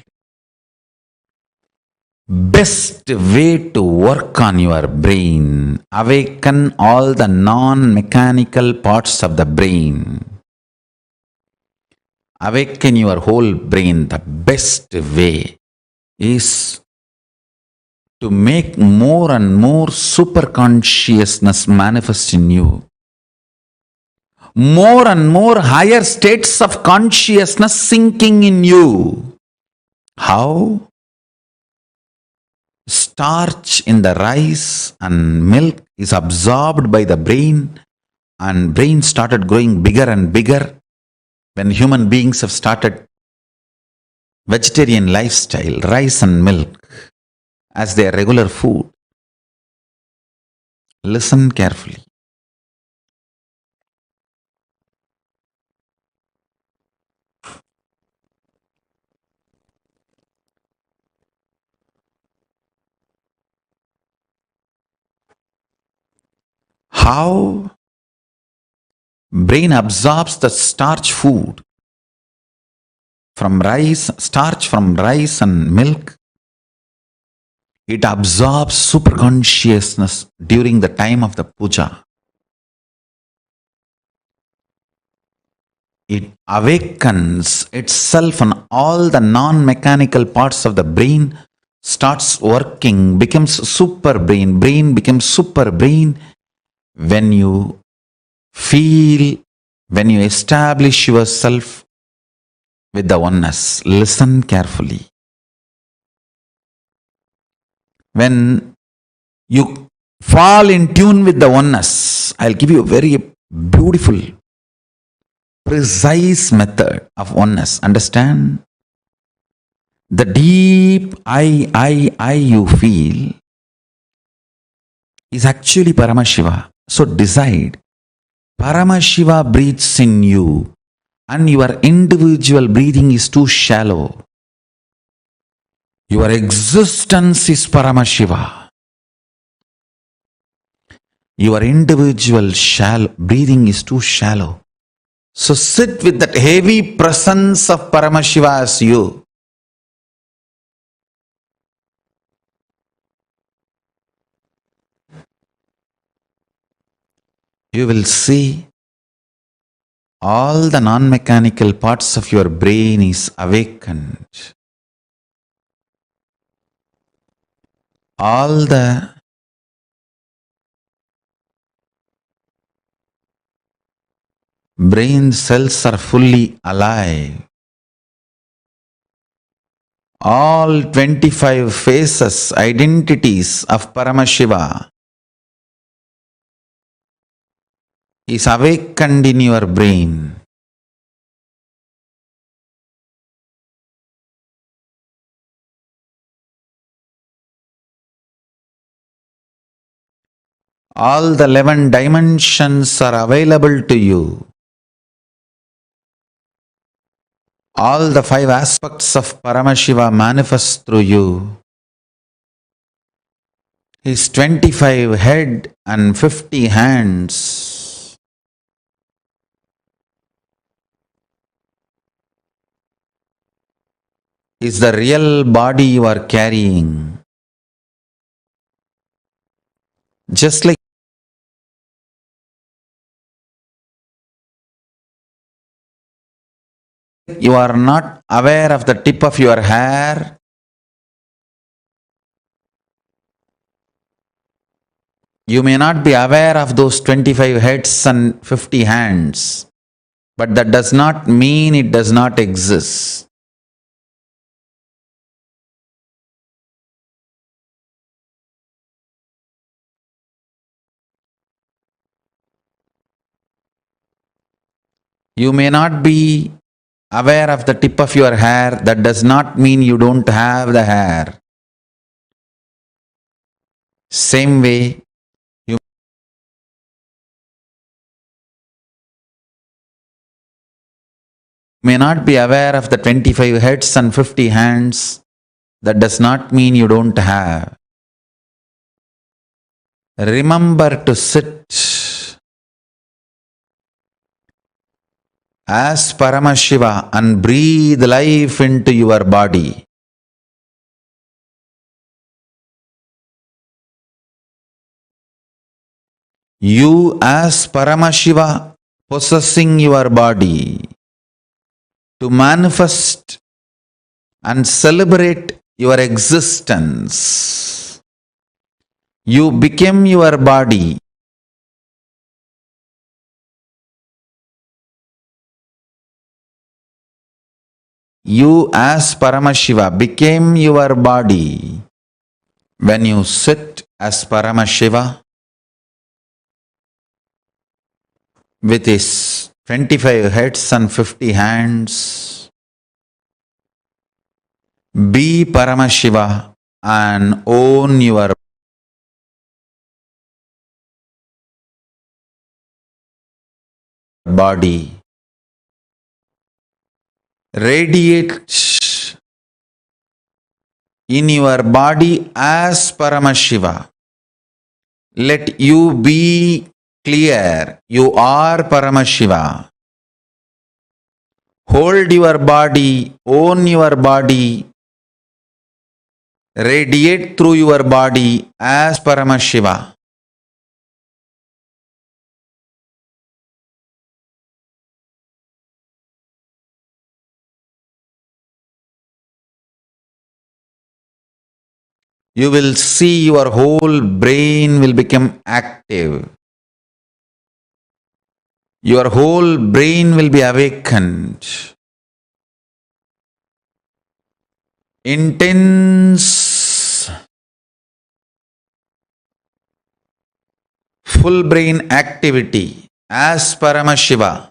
Best way to work on your brain, awaken all the non-mechanical parts of the brain. Awaken your whole brain. The best way is to make more and more super consciousness manifest in you. More and more higher states of consciousness sinking in you. How? Starch in the rice and milk is absorbed by the brain, and brain started growing bigger and bigger when human beings have started vegetarian lifestyle, rice and milk as their regular food. Listen carefully. How brain absorbs the starch food from rice, starch from rice and milk. It absorbs super consciousness during the time of the puja. It awakens itself, and all the non-mechanical parts of the brain starts working, becomes super brain. Brain becomes super brain when you feel, when you establish yourself with the oneness. Listen carefully. When you fall in tune with the oneness. I'll give you a very beautiful, precise method of oneness. Understand? The deep I you feel is actually Paramashiva. So decide, Paramashiva breathes in you and your individual breathing is too shallow. Your existence is Paramashiva. Your individual breathing is too shallow. So sit with that heavy presence of Paramashiva as you. You will see all the non-mechanical parts of your brain is awakened. All the brain cells are fully alive. All 25 faces, identities of Paramashiva is awakened in your brain. All the 11 dimensions are available to you. All the 5 aspects of Paramashiva manifest through you. His 25 head and 50 hands is the real body you are carrying. Just like you are not aware of the tip of your hair, you may not be aware of those 25 heads and 50 hands, but that does not mean it does not exist. You may not be aware of the tip of your hair, that does not mean you don't have the hair. Same way, you may not be aware of the 25 heads and 50 hands, that does not mean you don't have. Remember to sit as Paramashiva and breathe life into your body. You as Paramashiva possessing your body to manifest and celebrate your existence. You became your body. You as Paramashiva became your body. When you sit as Paramashiva with his 25 heads and 50 hands, be Paramashiva and own your body. Radiate in your body as Paramashiva. Let you be clear, you are Paramashiva. Hold your body, own your body, radiate through your body as Paramashiva. You will see your whole brain will become active. Your whole brain will be awakened. Intense full brain activity as Paramashiva.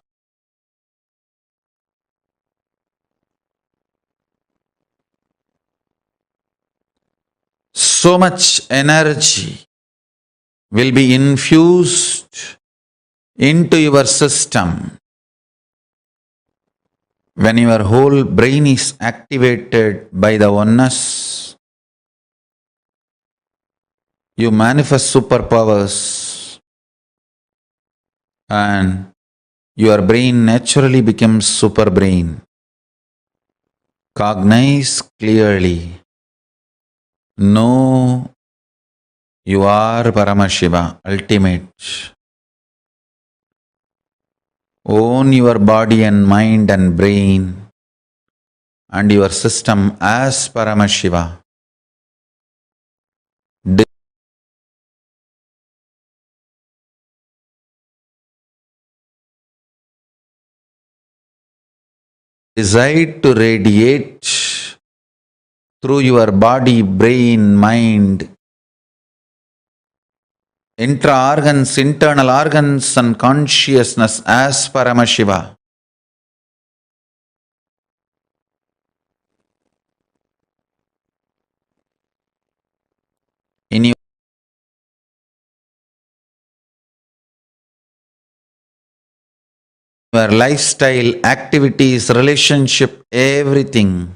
So much energy will be infused into your system when your whole brain is activated by the oneness. You manifest superpowers and your brain naturally becomes super brain. Cognize clearly. Know you are Paramashiva, ultimate. Own your body and mind and brain and your system as Paramashiva. Decide to radiate through your body, brain, mind, intra-organs, internal organs and consciousness as Paramashiva. In your lifestyle, activities, relationship, everything,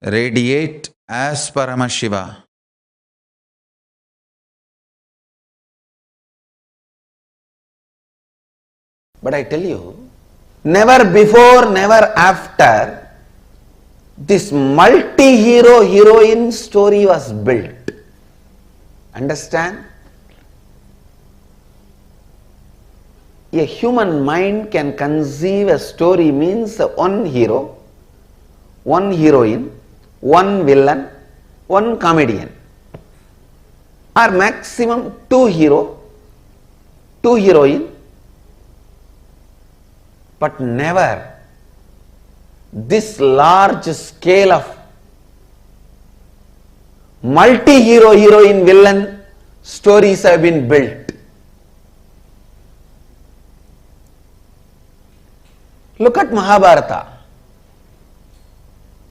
radiate as Paramashiva. But I tell you, never before, never after, this multi-hero heroine story was built. Understand? A human mind can conceive a story means one hero, one heroine, one villain, one comedian, or maximum two hero, two heroine, but never this large scale of multi-hero, heroine, villain stories have been built. Look at Mahabharata.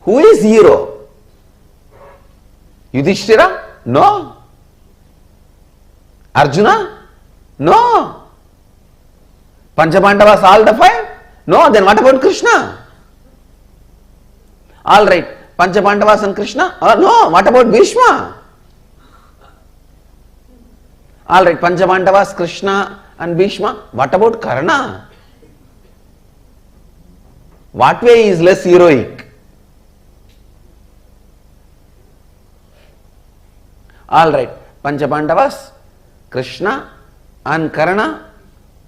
Who is hero? Yudhishthira? No. Arjuna? No. Panchabandavas, all the five? No. Then what about Krishna? All right. Panchabandavas and Krishna? No. What about Bhishma? All right. Panchabandavas, Krishna and Bhishma. What about Karna? What way is less heroic? All right. Panchabandavas, Krishna and Karna,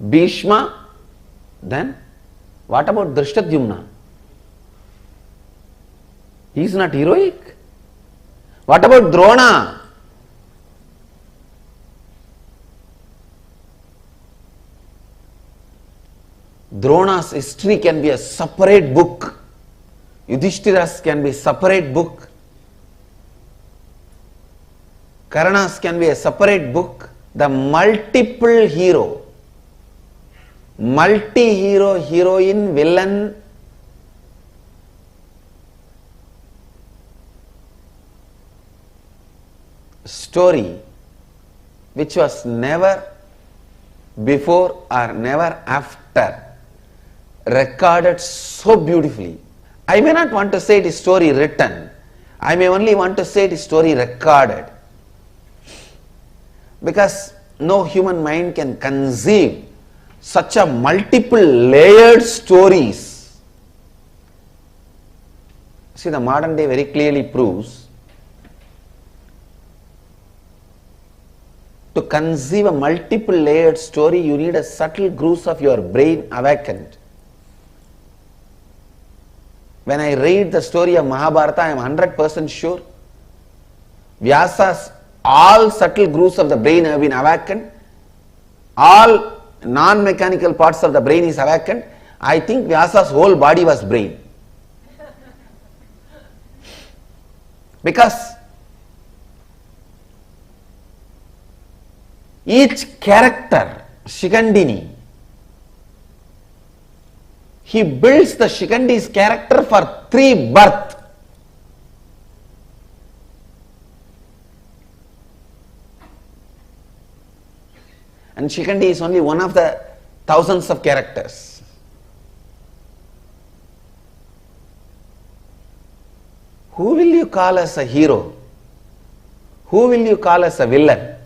Bhishma. Then what about Drishtadyumna? He is not heroic. What about Drona? Drona's history can be a separate book. Yudhishthira's can be a separate book. Karna's can be a separate book. The multiple hero, multi-hero, heroine, villain, story which was never before or never after recorded so beautifully. I may not want to say it is story written. I may only want to say it is story recorded. Because no human mind can conceive such a multiple layered stories. See, the modern day very clearly proves to conceive a multiple layered story, you need a subtle grooves of your brain awakened. When I read the story of Mahabharata, I am 100% sure Vyasa's all subtle grooves of the brain have been awakened. All non-mechanical parts of the brain is awakened. I think Vyasa's whole body was brain. Because Each character, Shikandini, he builds the Shikandi's character for 3 births. And Shikandi is only one of the thousands of characters. Who will you call as a hero? Who will you call as a villain?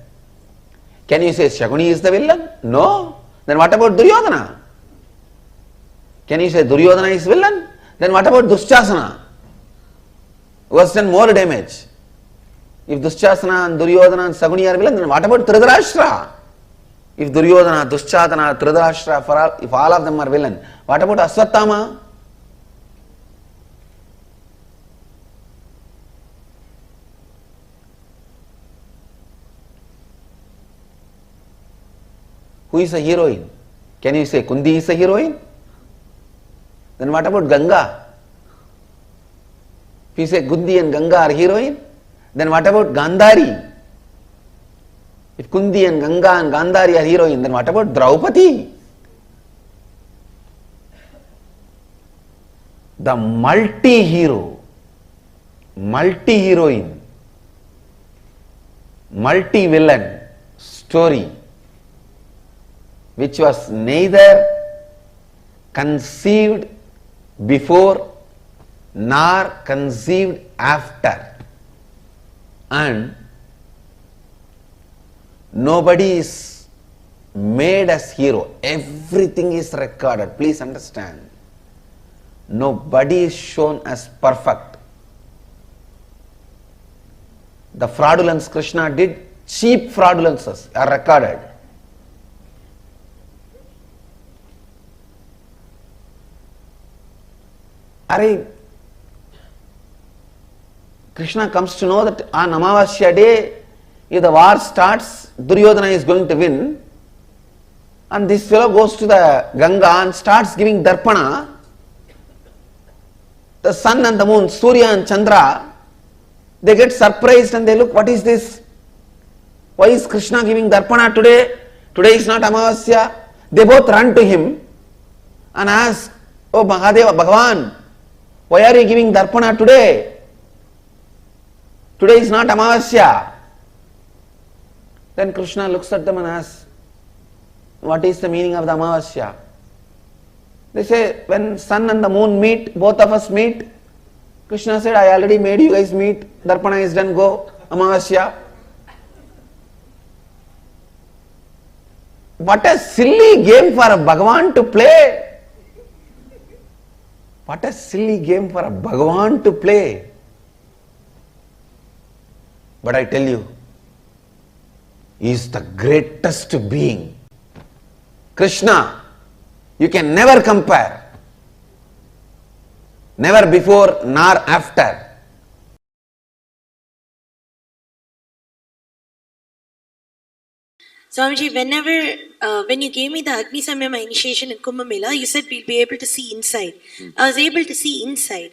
Can you say Shakuni is the villain? No. Then what about Duryodhana? Can you say Duryodhana is villain? Then what about Dushasana? Who has done more damage? If Dushasana and Duryodhana and Shakuni are villain, then what about Dhritarashtra? If Duryodhana, Dushasana, Dhritarashtra, if all of them are villain, what about Aswathama? Who is a heroine? Can you say Kundi is a heroine? Then what about Ganga? If you say Kundi and Ganga are heroine, then what about Gandhari? If Kundi and Ganga and Gandhari are heroine, then what about Draupadi? The multi-hero, multi-heroine, multi-villain story, which was neither conceived before nor conceived after, and nobody is made as hero. Everything is recorded. Please understand. Nobody is shown as perfect. The fraudulence Krishna did, cheap fraudulences are recorded. Krishna comes to know that on Amavasya day, if the war starts, Duryodhana is going to win, and this fellow goes to the Ganga and starts giving darpana. The sun and the moon, Surya and Chandra, they get surprised and they look, what is this? Why is Krishna giving darpana today? Today is not Amavasya. They both run to him and ask, oh Mahadeva, Bhagavan, why are you giving darpana today? Today is not Amavasya. Then Krishna looks at them and asks, what is the meaning of the Amavasya? They say, when sun and the moon meet, both of us meet. Krishna said, I already made you guys meet. Darpana is done, go. Amavasya. What a silly game for a Bhagavan to play. What a silly game for a Bhagavan to play. But I tell you, he is the greatest being. Krishna, you can never compare. Never before nor after. Swamiji, when you gave me the Agni Samyama initiation in Kumbh Mela, you said we'll be able to see inside. I was able to see inside.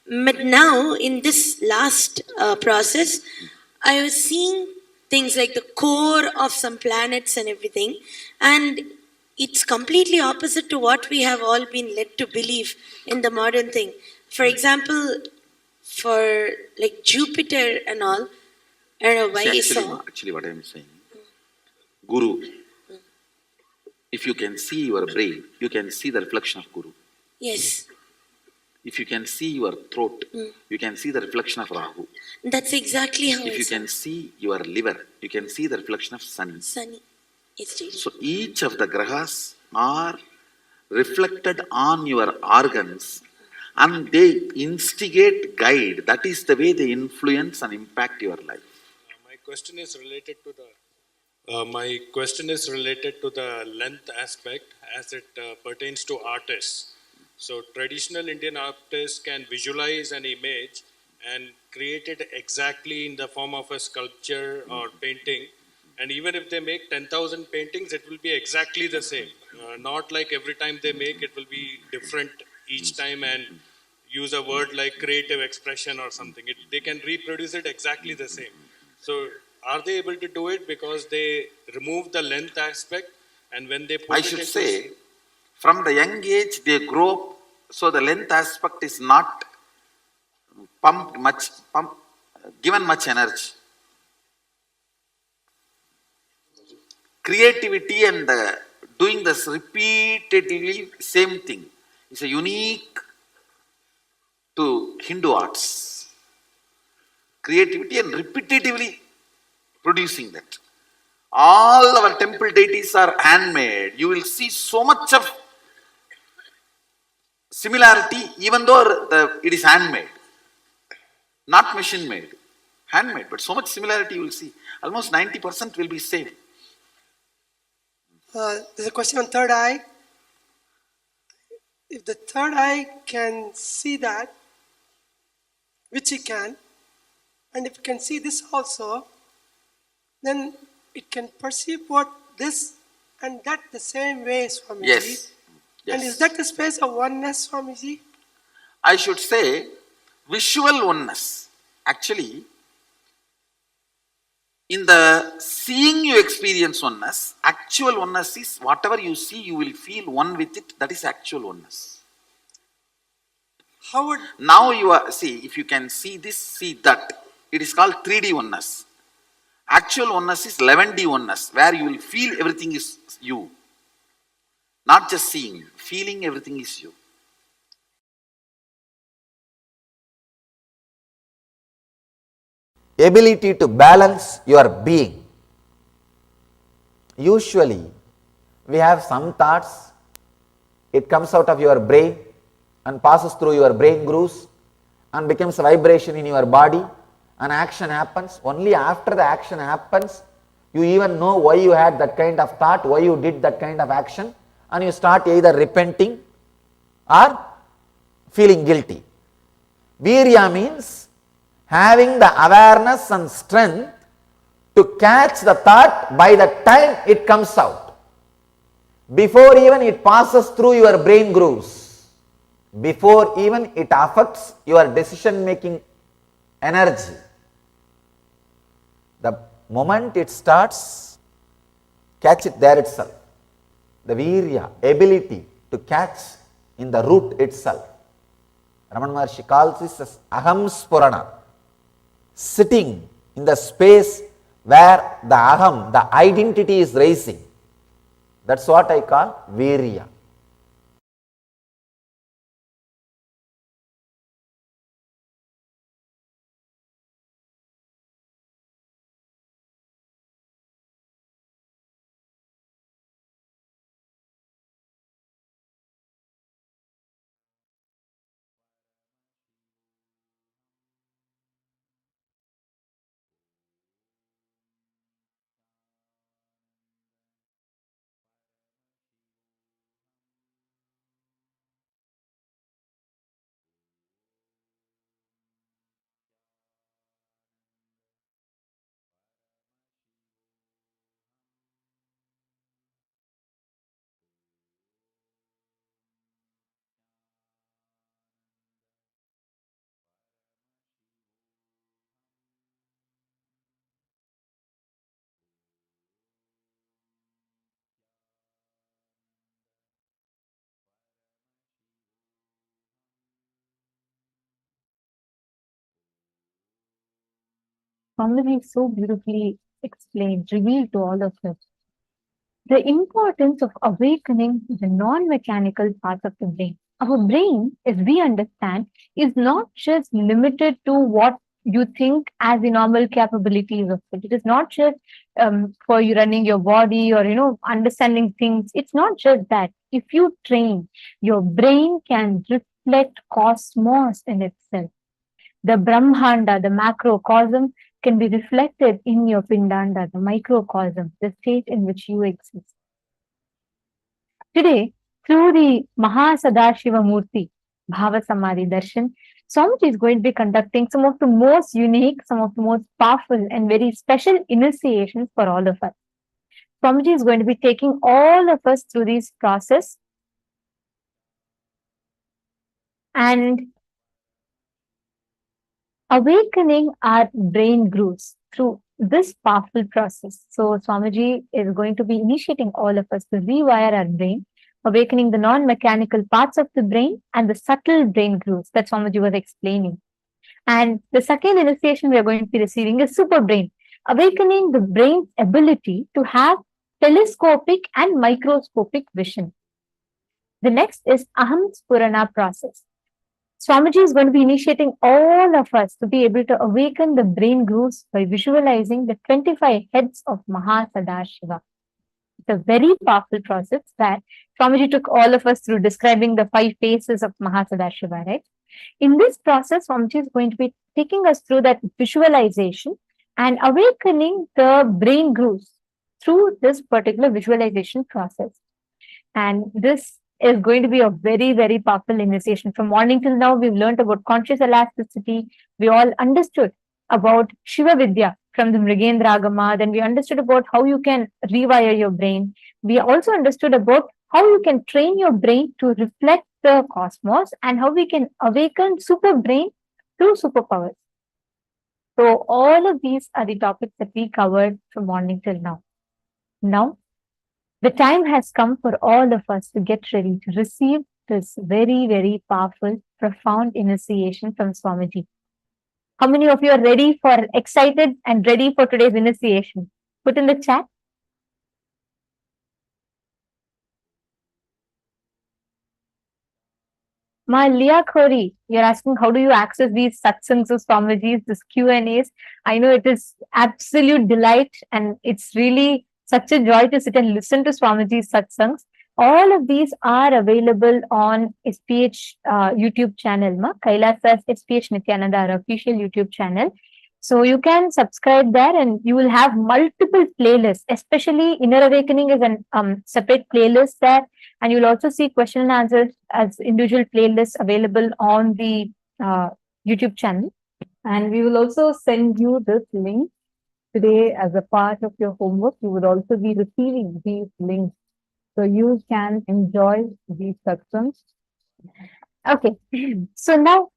But now, in this last process, I was seeing things like the core of some planets and everything. And it's completely opposite to what we have all been led to believe in the modern thing. For example, for like Jupiter and all, I don't know why I saw. Actually, what I am saying, Guru, if you can see your brain, you can see the reflection of Guru. Yes. If you can see your throat, you can see the reflection of Rahu. That's exactly how If you can see your liver, you can see the reflection of Sun. Sunny. So each of the grahas are reflected on your organs and they instigate, guide. That is the way they influence and impact your life. My question is related to the length aspect as it pertains to artists. So traditional Indian artists can visualize an image and create it exactly in the form of a sculpture or painting. And even if they make 10,000 paintings, it will be exactly the same. Not like every time they make, it will be different each time and use a word like creative expression or something. They can reproduce it exactly the same. So are they able to do it because they remove the length aspect, and when they put I it should into say, from the young age they grow up, so the length aspect is not given much energy. Creativity and doing this repeatedly same thing is a unique to Hindu arts. Creativity and repetitively producing that. All our temple deities are handmade. You will see so much of similarity, even though it is handmade, not machine made, handmade, but so much similarity you will see. Almost 90% will be same. There's a question on third eye. If the third eye can see that, which it can, and if it can see this also, then it can perceive what this and that the same way, Swamiji. Yes. And is that the space of oneness, Swamiji? I should say visual oneness. Actually, in the seeing you experience oneness, actual oneness is whatever you see, you will feel one with it. That is actual oneness. How would... Now you are, see, if you can see this, see that, it is called 3D oneness. Actual oneness is 11D oneness, where you will feel everything is you. Not just seeing, feeling everything is you. Ability to balance your being. Usually, we have some thoughts, it comes out of your brain and passes through your brain grooves and becomes a vibration in your body, and action happens. Only after the action happens, you even know why you had that kind of thought, why you did that kind of action, and you start either repenting or feeling guilty. Virya means having the awareness and strength to catch the thought by the time it comes out, before even it passes through your brain grooves, before even it affects your decision making energy. The moment it starts, catch it there itself. The virya, ability to catch in the root itself. Ramana Maharshi calls this as aham spurana, sitting in the space where the aham, the identity is rising. That's what I call virya. Swamiji so beautifully explained, revealed to all of us the importance of awakening the non-mechanical parts of the brain. Our brain, as we understand, is not just limited to what you think as the normal capabilities of it. It is not just for you running your body or understanding things. It's not just that. If you train, your brain can reflect cosmos in itself. The Brahmanda, the macrocosm, can be reflected in your Pindanda, the microcosm, the state in which you exist. Today, through the Mahasadashiva Murti, Bhava Samadhi Darshan, Swamiji is going to be conducting some of the most unique, some of the most powerful and very special initiations for all of us. Swamiji is going to be taking all of us through this process and awakening our brain grooves through this powerful process. So Swamiji is going to be initiating all of us to rewire our brain, awakening the non-mechanical parts of the brain and the subtle brain grooves that Swamiji was explaining. And the second initiation we are going to be receiving is super brain, awakening the brain's ability to have telescopic and microscopic vision. The next is Aham Spurana process. Swamiji is going to be initiating all of us to be able to awaken the brain grooves by visualizing the 25 heads of Mahasadashiva. It's a very powerful process that Swamiji took all of us through describing the 5 faces of Mahasadashiva, right? In this process, Swamiji is going to be taking us through that visualization and awakening the brain grooves through this particular visualization process. And this is going to be a very, very powerful initiation. From morning till now, we've learned about conscious elasticity. We all understood about Shiva Vidya from the Mrigendra Agama. Then we understood about how you can rewire your brain. We also understood about how you can train your brain to reflect the cosmos and how we can awaken super brain through superpowers. So all of these are the topics that we covered from morning till now. Now, the time has come for all of us to get ready to receive this very, very powerful, profound initiation from Swamiji. How many of you are ready for, excited and ready for today's initiation? Put in the chat. Leah Khori, you're asking how do you access these satsangs of Swamiji's, this Q&As? I know it is absolute delight and it's really such a joy to sit and listen to Swamiji's satsangs. All of these are available on SPH YouTube channel, KAILASA's SPH Nithyananda, our official YouTube channel. So you can subscribe there and you will have multiple playlists, especially Inner Awakening is a separate playlist there. And you'll also see question and answers as individual playlists available on the YouTube channel. And we will also send you this link today as a part of your homework. You would also be receiving these links so you can enjoy these satsangs. Okay, so now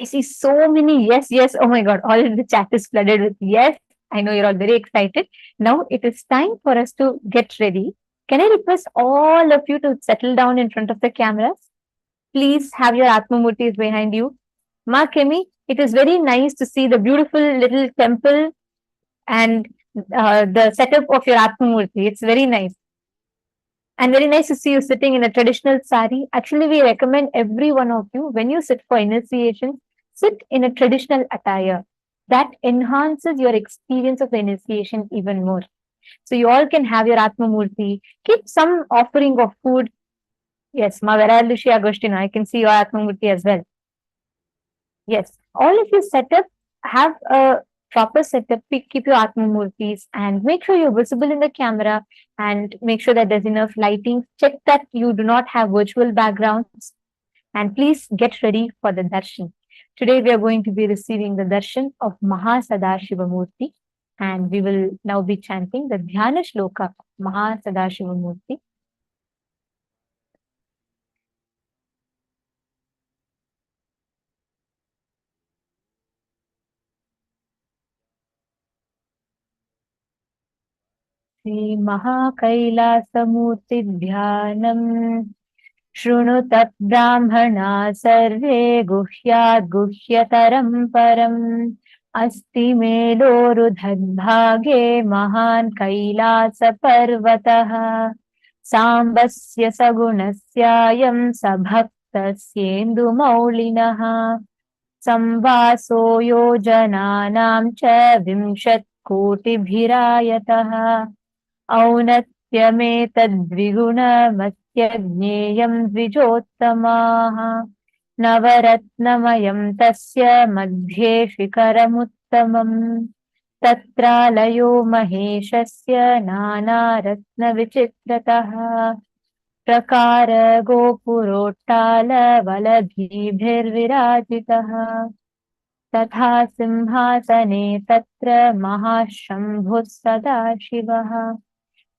I see so many yes. Oh my God, all of the chat is flooded with yes. I know you're all very excited. Now it is time for us to get ready. Can I request all of you to settle down in front of the cameras? Please have your Atma Murtis behind you. Ma Kemi, it is very nice to see the beautiful little temple and the setup of your Atma Murti. It's very nice. And very nice to see you sitting in a traditional sari. Actually, we recommend every one of you, when you sit for initiation, sit in a traditional attire. That enhances your experience of the initiation even more. So you all can have your Atma Murti. Keep some offering of food. Yes, Ma Veralushi Agostina, I can see your Atma Murti as well. Yes, all of you set up, have a proper setup, keep your Atma Murtis and make sure you're visible in the camera and make sure that there's enough lighting. Check that you do not have virtual backgrounds and please get ready for the darshan. Today we are going to be receiving the darshan of Mahasadashiva Murti and we will now be chanting the Dhyana Shloka of Mahasadashiva Murti. Sri Mahakailasamurti Dhyanam Shrunu Tat Brahmana Sarve Guhyat Guhyataram Param Asti Melorudhadbhage Mahan Kailasa Parvataha Sambasya Sagunasyayam Sabhaktasyendu Maulinaha Samvaso Yojananam Cha Vimshat Koti Bhirayataha औनत्यमेतद्विगुणमत्यज्ञेयं द्विजोत्तमाः नवरत्नमयं तस्य मध्ये शिखरमुत्तमम् तत्रालयो महेशस्य नानारत्नविचित्रतः प्रकार गोपुरोट्टालवलभीभिर्विराजितः तथा सिंहासने तत्र महाशम्भुः सदाशिवः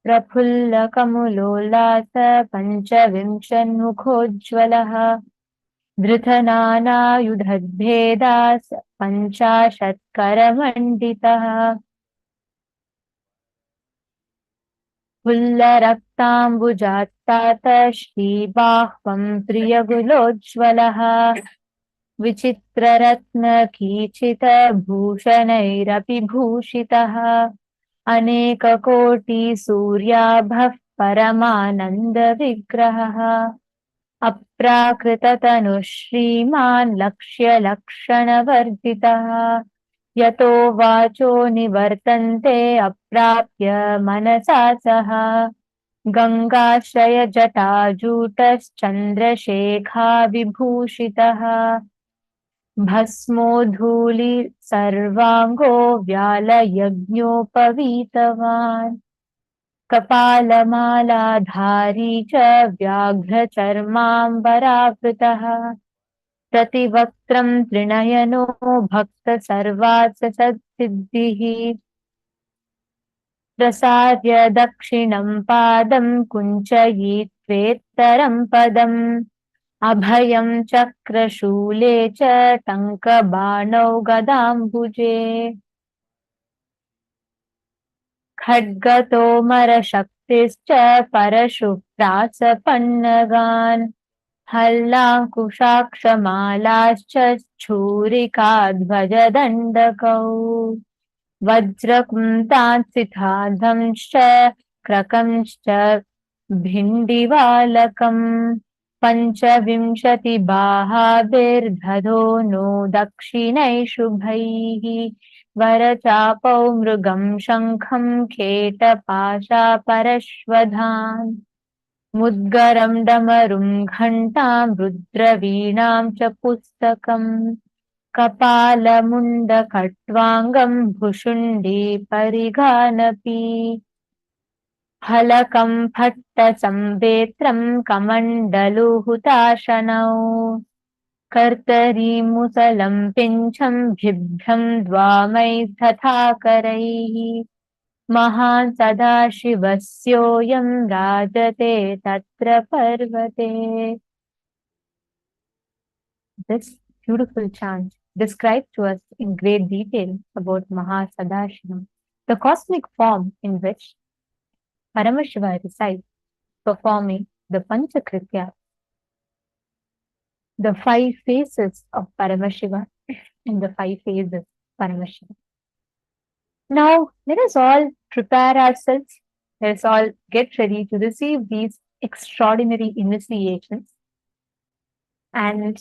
प्रफुल्लकमुलोल्लास पञ्चविंशन्मुखोज्ज्वलः धृतनानायुधद्भेदास् पञ्चाशत्करमण्डितः Pullaraktambujattata Shreebahvam Priyagulojjwalaha Vichitraratna Kichita Bhushanairapi Bhushitaha Aneka Koti Suryabhav Paramananda Vigraha Aprakrita Shriman Lakshya Lakshana Varditaha Yato Vacho Nivartante Aprapya Manasa Saha Gangashraya Jatajutas Chandrashekha Vibhushitaha Bhasmodhuli Sarvango Vyala Yagnopavitavan Kapalamadhari cha Vyaghra Charmambaravritah Prativaktram Trinayano Bhakta Sarvatsa Sadsiddhihi Prasadya Dakshinam Padam Kunchayit Vettaram Padam Abhayam Chakrashule cha Tanka Banau Gadambuje Khadgato Mara Shaktischa Parashu Prasa Pannagan Hallankushakshamalaschcha Churikadvajadandakau Vajrakumtansithadhamscha Krakamscha Bhindivalakam Panchavimshati Bahabirdhado no Dakshinai Shubhaihi Varachapau Mrugam Shankham Kheta Pasha Parashvadhan Mudgaram Damarum Ghantam Rudraveenam cha Pustakam Kapala Munda Khatvangam Bhushundi Pariganapi Halakam Phatta Sambetram Kamandalu Hutashanau Kartari Musalam Pincham Bhibhyam Dvamai Thathakaraihi Mahasadashivasyoyam Rajate Tatra Parvate. This beautiful chant describes to us in great detail about Mahasadashiva, the cosmic form in which Paramashiva resides, performing the Panchakritya, the 5 faces of Paramashiva and the 5 phases of Paramashiva. Now, let us all prepare ourselves. Let us all get ready to receive these extraordinary initiations. And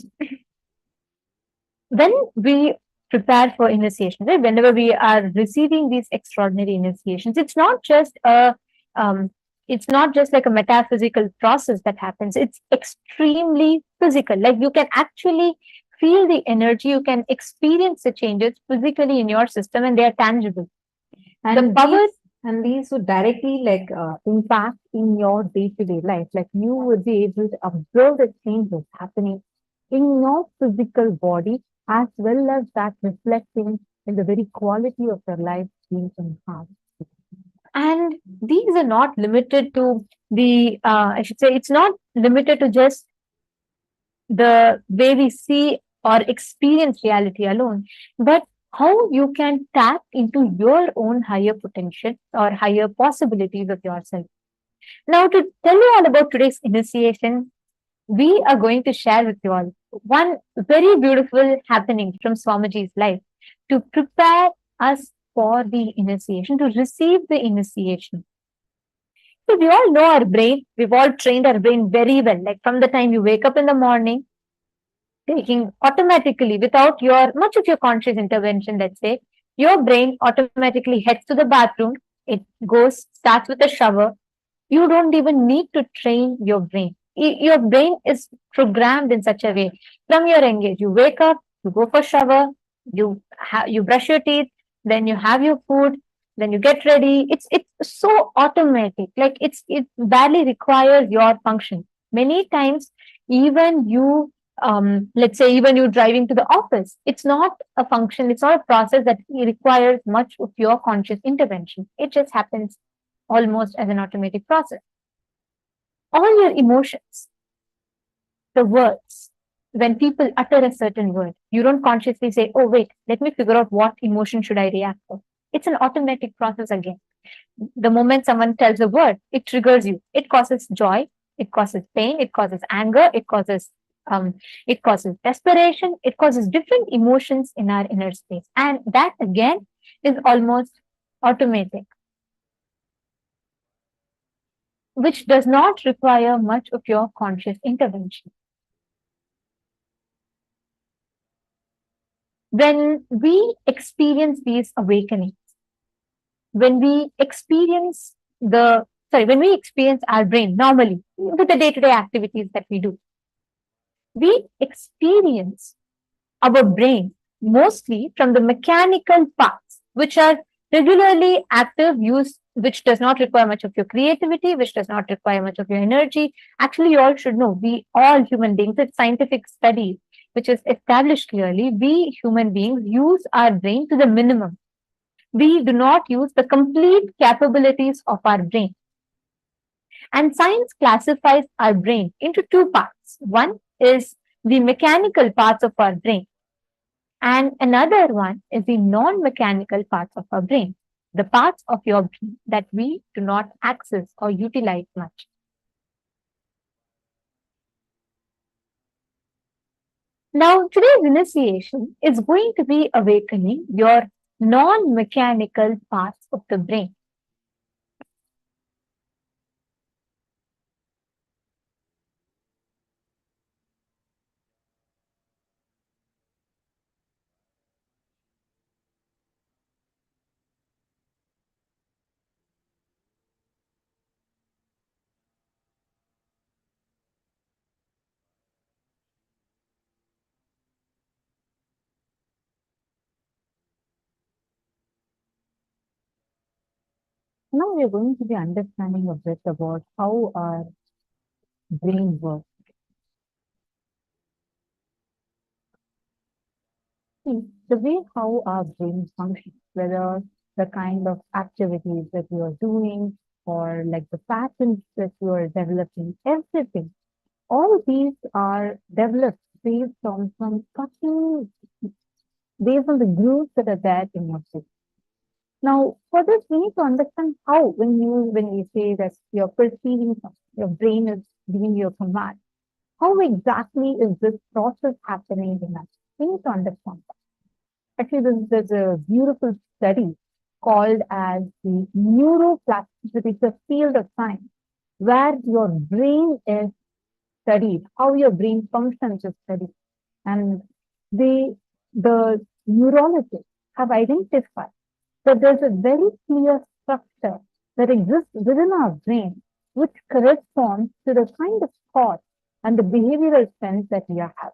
when we prepare for initiation, right, whenever we are receiving these extraordinary initiations, it's not just like a metaphysical process that happens. It's extremely physical. Like you can actually feel the energy, you can experience the changes physically in your system, and they are tangible. And the power these would directly impact in your day-to-day life. Like you would be able to observe the changes happening in your physical body, as well as that reflecting in the very quality of your life being enhanced. And these are not limited to the, it's not limited to just the way we see or experience reality alone, but how you can tap into your own higher potential or higher possibilities of yourself. Now, to tell you all about today's initiation, we are going to share with you all one very beautiful happening from Swamiji's life to prepare us for the initiation, to receive the initiation. So we all know our brain, we've all trained our brain very well, like from the time you wake up in the morning, taking automatically without much of your conscious intervention, let's say, your brain automatically heads to the bathroom, it starts with a shower. You don't even need to train your brain. Your brain is programmed in such a way. From your young age, you wake up, you go for shower, you brush your teeth, then you have your food, then you get ready. It's so automatic. Like it barely requires your function. Many times, even you, let's say, even you driving to the office, it's not a function. It's not a process that requires much of your conscious intervention. It just happens almost as an automatic process. All your emotions, the words, when people utter a certain word, you don't consciously say, oh, wait, let me figure out what emotion should I react to. It's an automatic process again. the moment someone tells a word, it triggers you. It causes joy, it causes pain, it causes anger, it causes desperation, it causes different emotions in our inner space. And that again is almost automatic, which does not require much of your conscious intervention. When we experience these awakenings, when we experience our brain normally with the day-to-day activities that we do, we experience our brain mostly from the mechanical parts, which are regularly active, which does not require much of your creativity, which does not require much of your energy. Actually, you all should know, we all human beings, it's scientific study which is established clearly, we human beings use our brain to the minimum. We do not use the complete capabilities of our brain. And science classifies our brain into two parts. One is the mechanical parts of our brain, and another one is the non-mechanical parts of our brain, the parts of your brain that we do not access or utilize much. Now, today's initiation is going to be awakening your non-mechanical parts of the brain. Now we are going to be understanding a bit about how our brain works. See, the way how our brain functions, whether the kind of activities that you are doing or like the patterns that you are developing, everything, all these are developed based on some cutting, based on the grooves that are there in your brain. Now, for this, we need to understand how, when we say that you're perceiving something, your brain is giving you a command, how exactly is this process happening in us? We need to understand that. Actually, there's a beautiful study called as the neuroplasticity. It's a field of science where your brain is studied, how your brain functions is studied. And the neurologists have identified that there's a very clear structure that exists within our brain, which corresponds to the kind of thought and the behavioral sense that we have.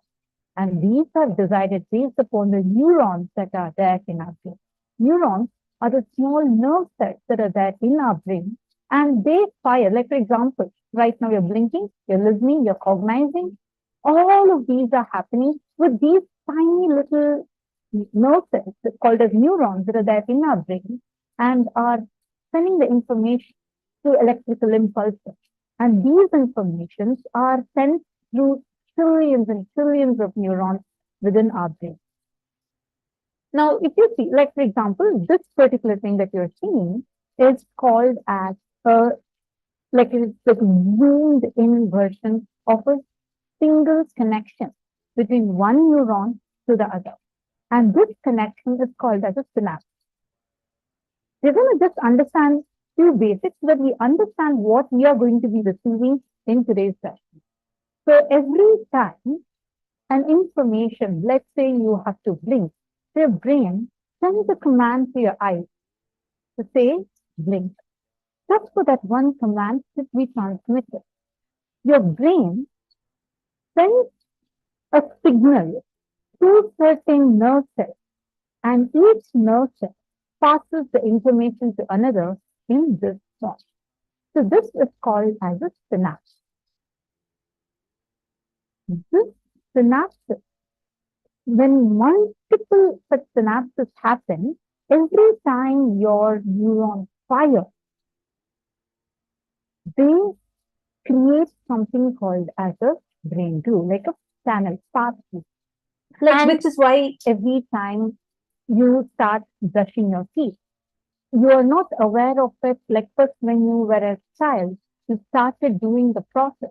And these are decided based upon the neurons that are there in our brain. Neurons are the small nerve cells that are there in our brain, and they fire. Like, for example, right now you're blinking, you're listening, you're cognizing. All of these are happening with these tiny little nerve cells called as neurons that are there in our brain and are sending the information through electrical impulses. And these informations are sent through trillions and trillions of neurons within our brain. Now, if you see, like, for example, this particular thing that you're seeing is called as it's the zoomed in version of a single connection between one neuron to the other. And this connection is called as a synapse. We're going to just understand few basics so that we understand what we are going to be receiving in today's session. So every time an information, let's say you have to blink, your brain sends a command to your eyes to say blink. Just for that one command to be transmitted, your brain sends a signal to certain nerve cells, and each nerve cell passes the information to another in this form. So this is called as a synapse. This synapses, when multiple such synapses happen, every time your neurons fire, they create something called as a brain glue, like a channel, pathway. Which is why every time you start brushing your teeth, you are not aware of it, like first when you were a child, you started doing the process.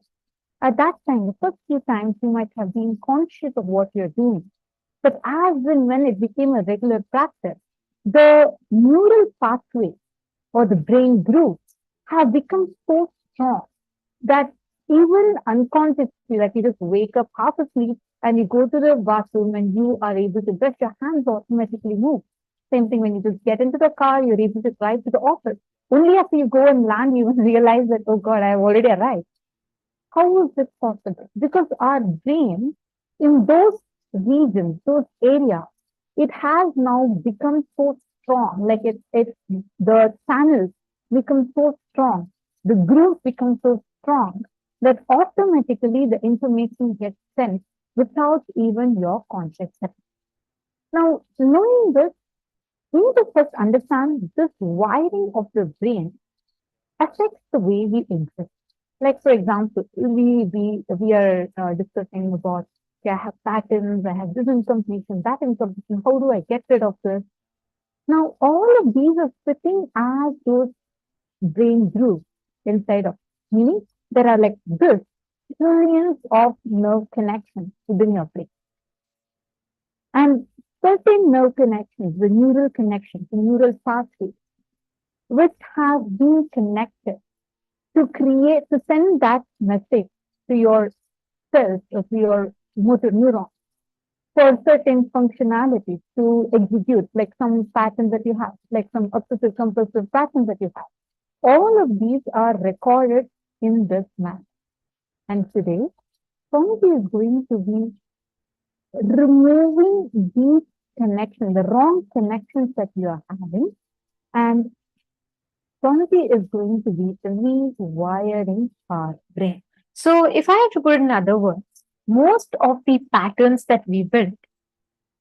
At that time, the first few times, you might have been conscious of what you're doing. But as and when it became a regular practice, the neural pathways or the brain groups have become so strong that even unconsciously, like you just wake up half asleep and you go to the bathroom and you are able to brush, your hands automatically move. Same thing when you just get into the car, you're able to drive to the office. Only after you go and land, you realize that, oh God, I've already arrived. How is this possible? Because our brain, in those regions, those areas, it has now become so strong. Like the channels become so strong, the grooves become so strong that automatically the information gets sent without even your consciousness. Now, knowing this, we need to first understand this wiring of the brain affects the way we exist. Like, for example, we are discussing about, okay, I have patterns, I have this information, that information, how do I get rid of this? Now, all of these are sitting as those brain grooves inside of, meaning there are like this trillions of nerve connections within your brain. And certain nerve connections, the neural connections, the neural pathways, which have been connected to send that message to your cells or to your motor neurons for certain functionalities to execute, like some patterns that you have, like some obsessive compulsive patterns that you have. All of these are recorded in this map. And today, Swamiji is going to be removing these connections, the wrong connections that you are having, and Swamiji is going to be rewiring our brain. So, if I have to put it in other words, most of the patterns that we build,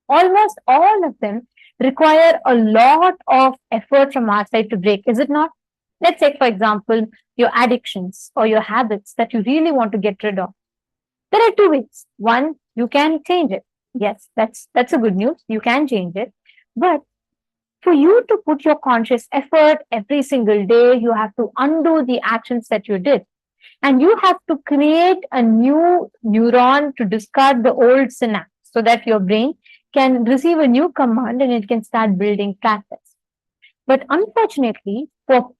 almost all of them require a lot of effort from our side to break, is it not? Let's take, for example, your addictions or your habits that you really want to get rid of. There are two ways. One, you can change it. Yes, that's a good news. You can change it. But for you to put your conscious effort every single day, you have to undo the actions that you did. And you have to create a new neuron to discard the old synapse so that your brain can receive a new command and it can start building practice. But unfortunately, for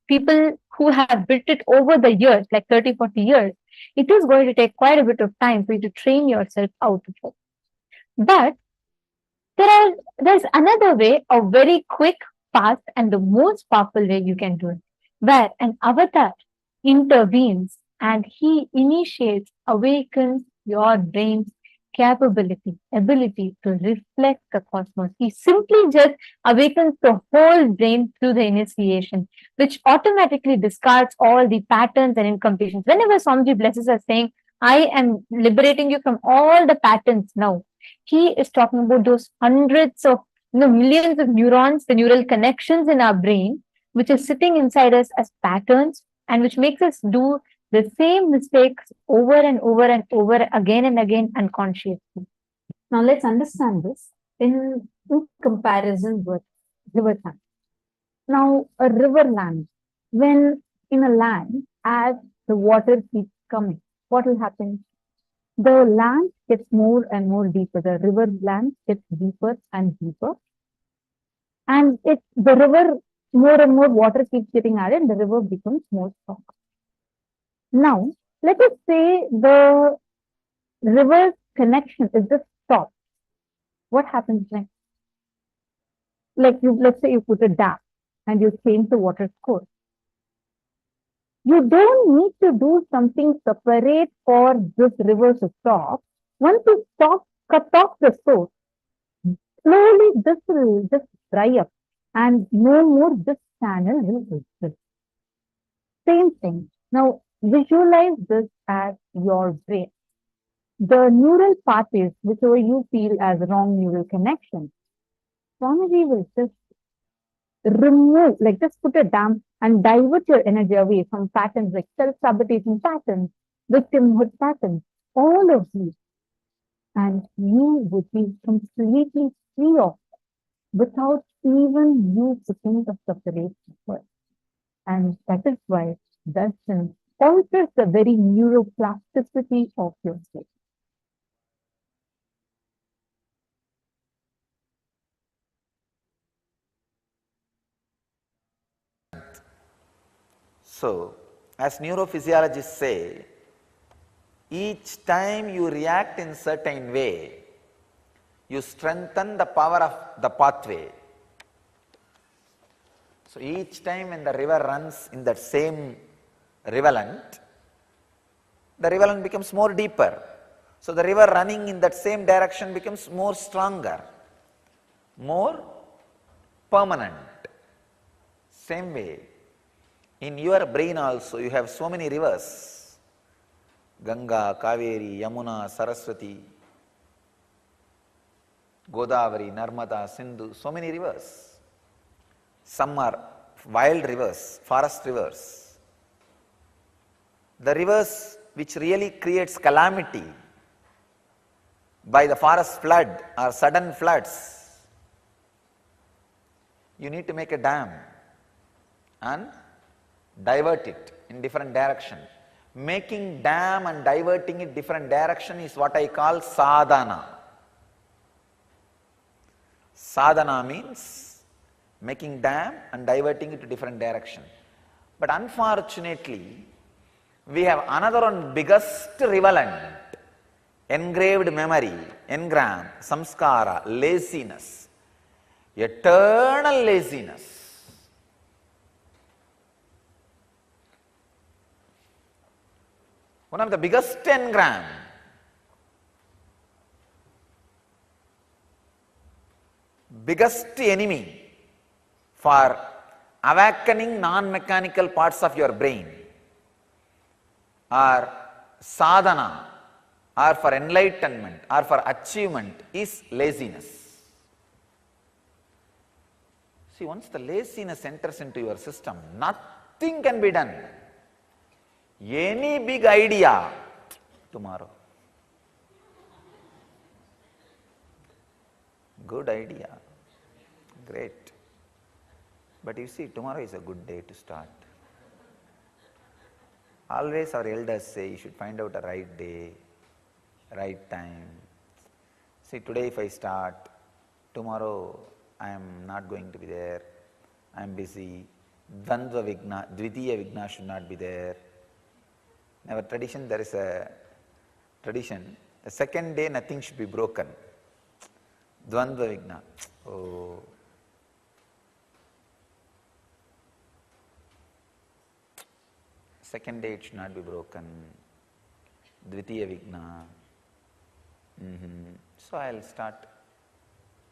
people who have built it over the years, like 30, 40 years, it is going to take quite a bit of time for you to train yourself out of it. But there's another way, a very quick, fast, and the most powerful way you can do it, where an avatar intervenes and he initiates, awakens your brain's ability to reflect the cosmos. He simply just awakens the whole brain through the initiation, which automatically discards all the patterns and incompletions. Whenever Swamiji blesses us saying, I am liberating you from all the patterns now, he is talking about those hundreds of, millions of neurons, the neural connections in our brain, which is sitting inside us as patterns and which makes us do the same mistakes over and over and over again and again unconsciously. Now let's understand this in comparison with river land. Now a river land, when in a land, as the water keeps coming, what will happen? The land gets more and more deeper. The river land gets deeper and deeper. And the river, more and more water keeps getting added, the river becomes more strong. Now, let us say the river's connection is just stopped. What happens next? Let's say you put a dam and you change the water course. You don't need to do something separate for this river to stop. Once you cut off the source, slowly this will just dry up and no more this channel will exist. Same thing. Now, visualize this as your brain. The neural pathways, whichever you feel as wrong neural connections, Swamiji will just remove, just put a dam and divert your energy away from patterns like self-sabotaging patterns, victimhood patterns, all of these. And you would be completely free of them. without even you putting the separate effort. And that is why darshan alters the very neuroplasticity of your soul. So, as neurophysiologists say, each time you react in certain way, you strengthen the power of the pathway. So each time when the river runs in that same rivulet, the rivulet becomes more deeper. So the river running in that same direction becomes more stronger, more permanent. Same way, in your brain also you have so many rivers: Ganga, Kaveri, Yamuna, Saraswati, Godavari, Narmada, Sindhu, so many rivers. Some are wild rivers, forest rivers. The rivers which really creates calamity by the forest flood or sudden floods, you need to make a dam and divert it in different direction. Making dam and diverting it different direction is what I call sadhana. Sadhana means making dam and diverting it to different direction. But unfortunately, we have another one biggest rivulet: engraved memory, engram, samskara, laziness, eternal laziness. One of the biggest engram. Biggest enemy for awakening non-mechanical parts of your brain, or sadhana, or for enlightenment, or for achievement, is laziness. See, once the laziness enters into your system, nothing can be done. Any big idea, tomorrow. Good idea, great. But you see, tomorrow is a good day to start. Always our elders say you should find out a right day, right time. See, today if I start, tomorrow I am not going to be there, I am busy. Dvandva vigna, dvitiya vigna should not be there. In our tradition, there is a tradition, the second day nothing should be broken. Dvandva vigna. Oh. Second day it should not be broken. Dvitiya vigna. So I will start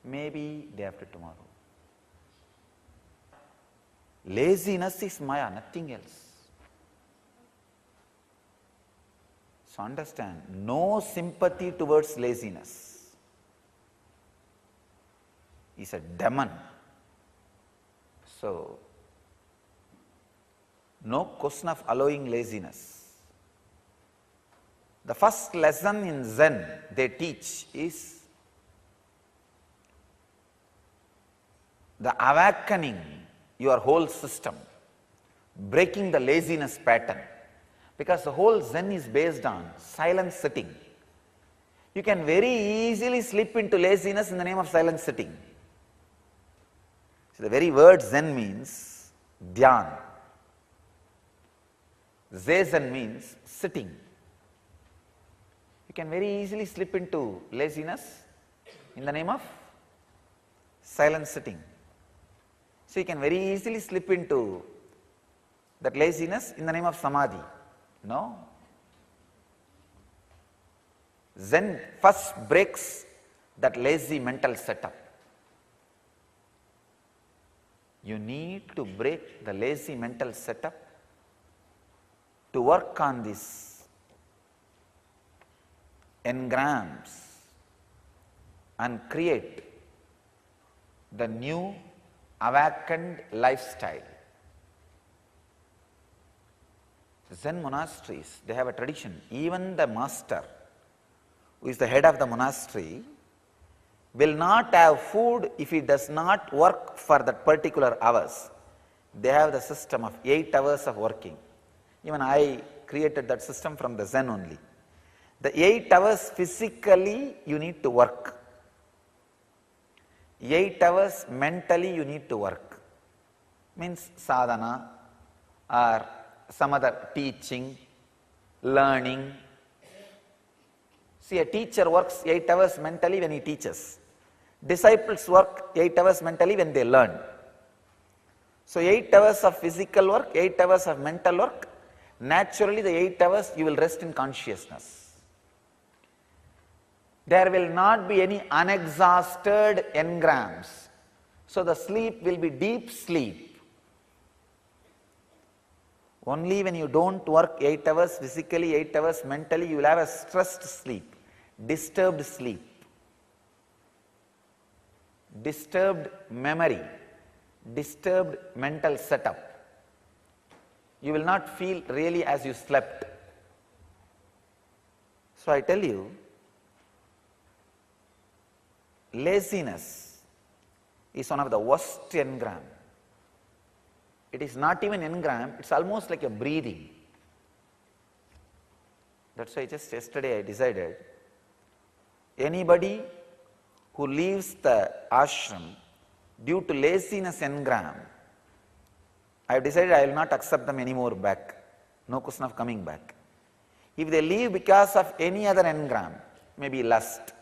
maybe day after tomorrow. Laziness is maya, nothing else. So understand, no sympathy towards laziness is a demon. So, no question of allowing laziness. The first lesson in Zen they teach is the awakening your whole system, breaking the laziness pattern. Because the whole Zen is based on silent sitting. You can very easily slip into laziness in the name of silent sitting. So the very word Zen means dhyan. Zazen means sitting. You can very easily slip into laziness in the name of silent sitting. So you can very easily slip into that laziness in the name of samadhi. No. Zen first breaks that lazy mental setup. You need to break the lazy mental setup to work on this engrams and create the new awakened lifestyle. Zen monasteries, they have a tradition. Even the master, who is the head of the monastery, will not have food if he does not work for that particular hours. They have the system of 8 hours of working. Even I created that system from the Zen only. The 8 hours physically you need to work. 8 hours mentally you need to work. Means sadhana or some other teaching, learning. See, a teacher works 8 hours mentally when he teaches. Disciples work 8 hours mentally when they learn. So 8 hours of physical work, 8 hours of mental work. Naturally the 8 hours you will rest in consciousness. There will not be any unexhausted engrams. So the sleep will be deep sleep. Only when you don't work 8 hours physically, 8 hours mentally, you will have a stressed sleep, disturbed sleep, disturbed memory, disturbed mental setup. You will not feel really as you slept. So I tell you, laziness is one of the worst engram. It is not even engram, it's almost like a breathing. That's why just yesterday I decided, anybody who leaves the ashram due to laziness engram, I have decided I will not accept them anymore back. No question of coming back. If they leave because of any other engram, maybe lust,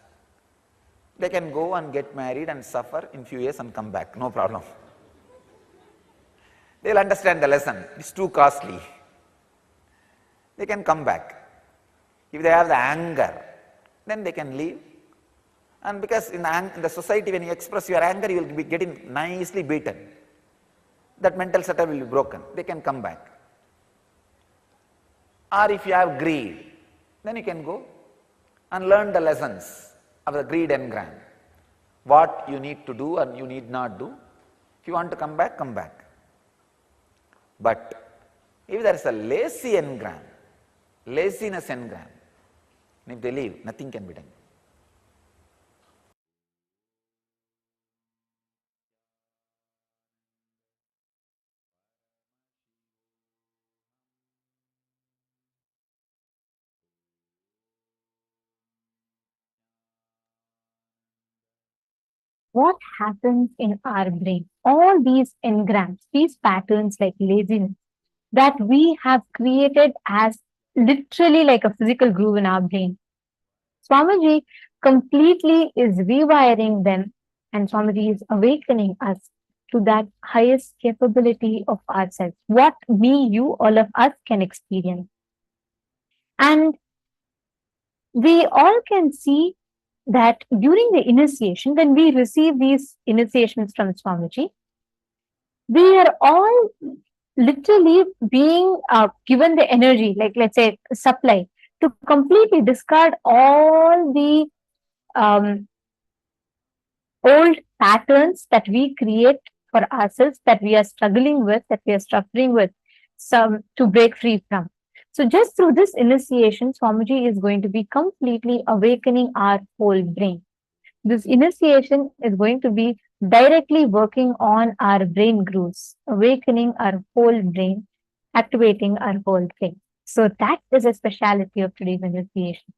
they can go and get married and suffer in few years and come back, no problem. They will understand the lesson, it's too costly. They can come back. If they have the anger, then they can leave. And because in the society, when you express your anger, you will be getting nicely beaten. That mental setup will be broken. They can come back. Or if you have greed, then you can go and learn the lessons of the greed engram. What you need to do and you need not do. If you want to come back, come back. But if there is a lazy engram, laziness engram, and if they leave, nothing can be done. What happens in our brain? All these engrams, these patterns like laziness that we have created as literally like a physical groove in our brain. Swamiji completely is rewiring them, and Swamiji is awakening us to that highest capability of ourselves, what me, you, all of us can experience. And we all can see that during the initiation, when we receive these initiations from Swamiji, we are all literally being given the energy, like let's say supply, to completely discard all the old patterns that we create for ourselves, that we are struggling with, that we are suffering with, some to break free from. So just through this initiation, Swamiji is going to be completely awakening our whole brain. This initiation is going to be directly working on our brain grooves, awakening our whole brain, activating our whole thing. So that is a speciality of today's initiation.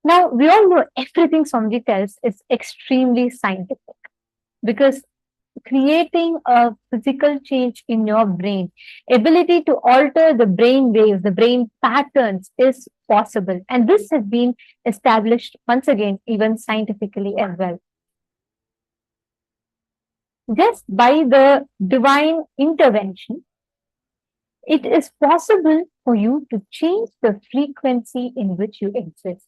Now, we all know everything Swamiji tells is extremely scientific, because creating a physical change in your brain, ability to alter the brain waves, the brain patterns is possible. And this has been established once again, even scientifically as well. Just by the divine intervention, it is possible for you to change the frequency in which you exist.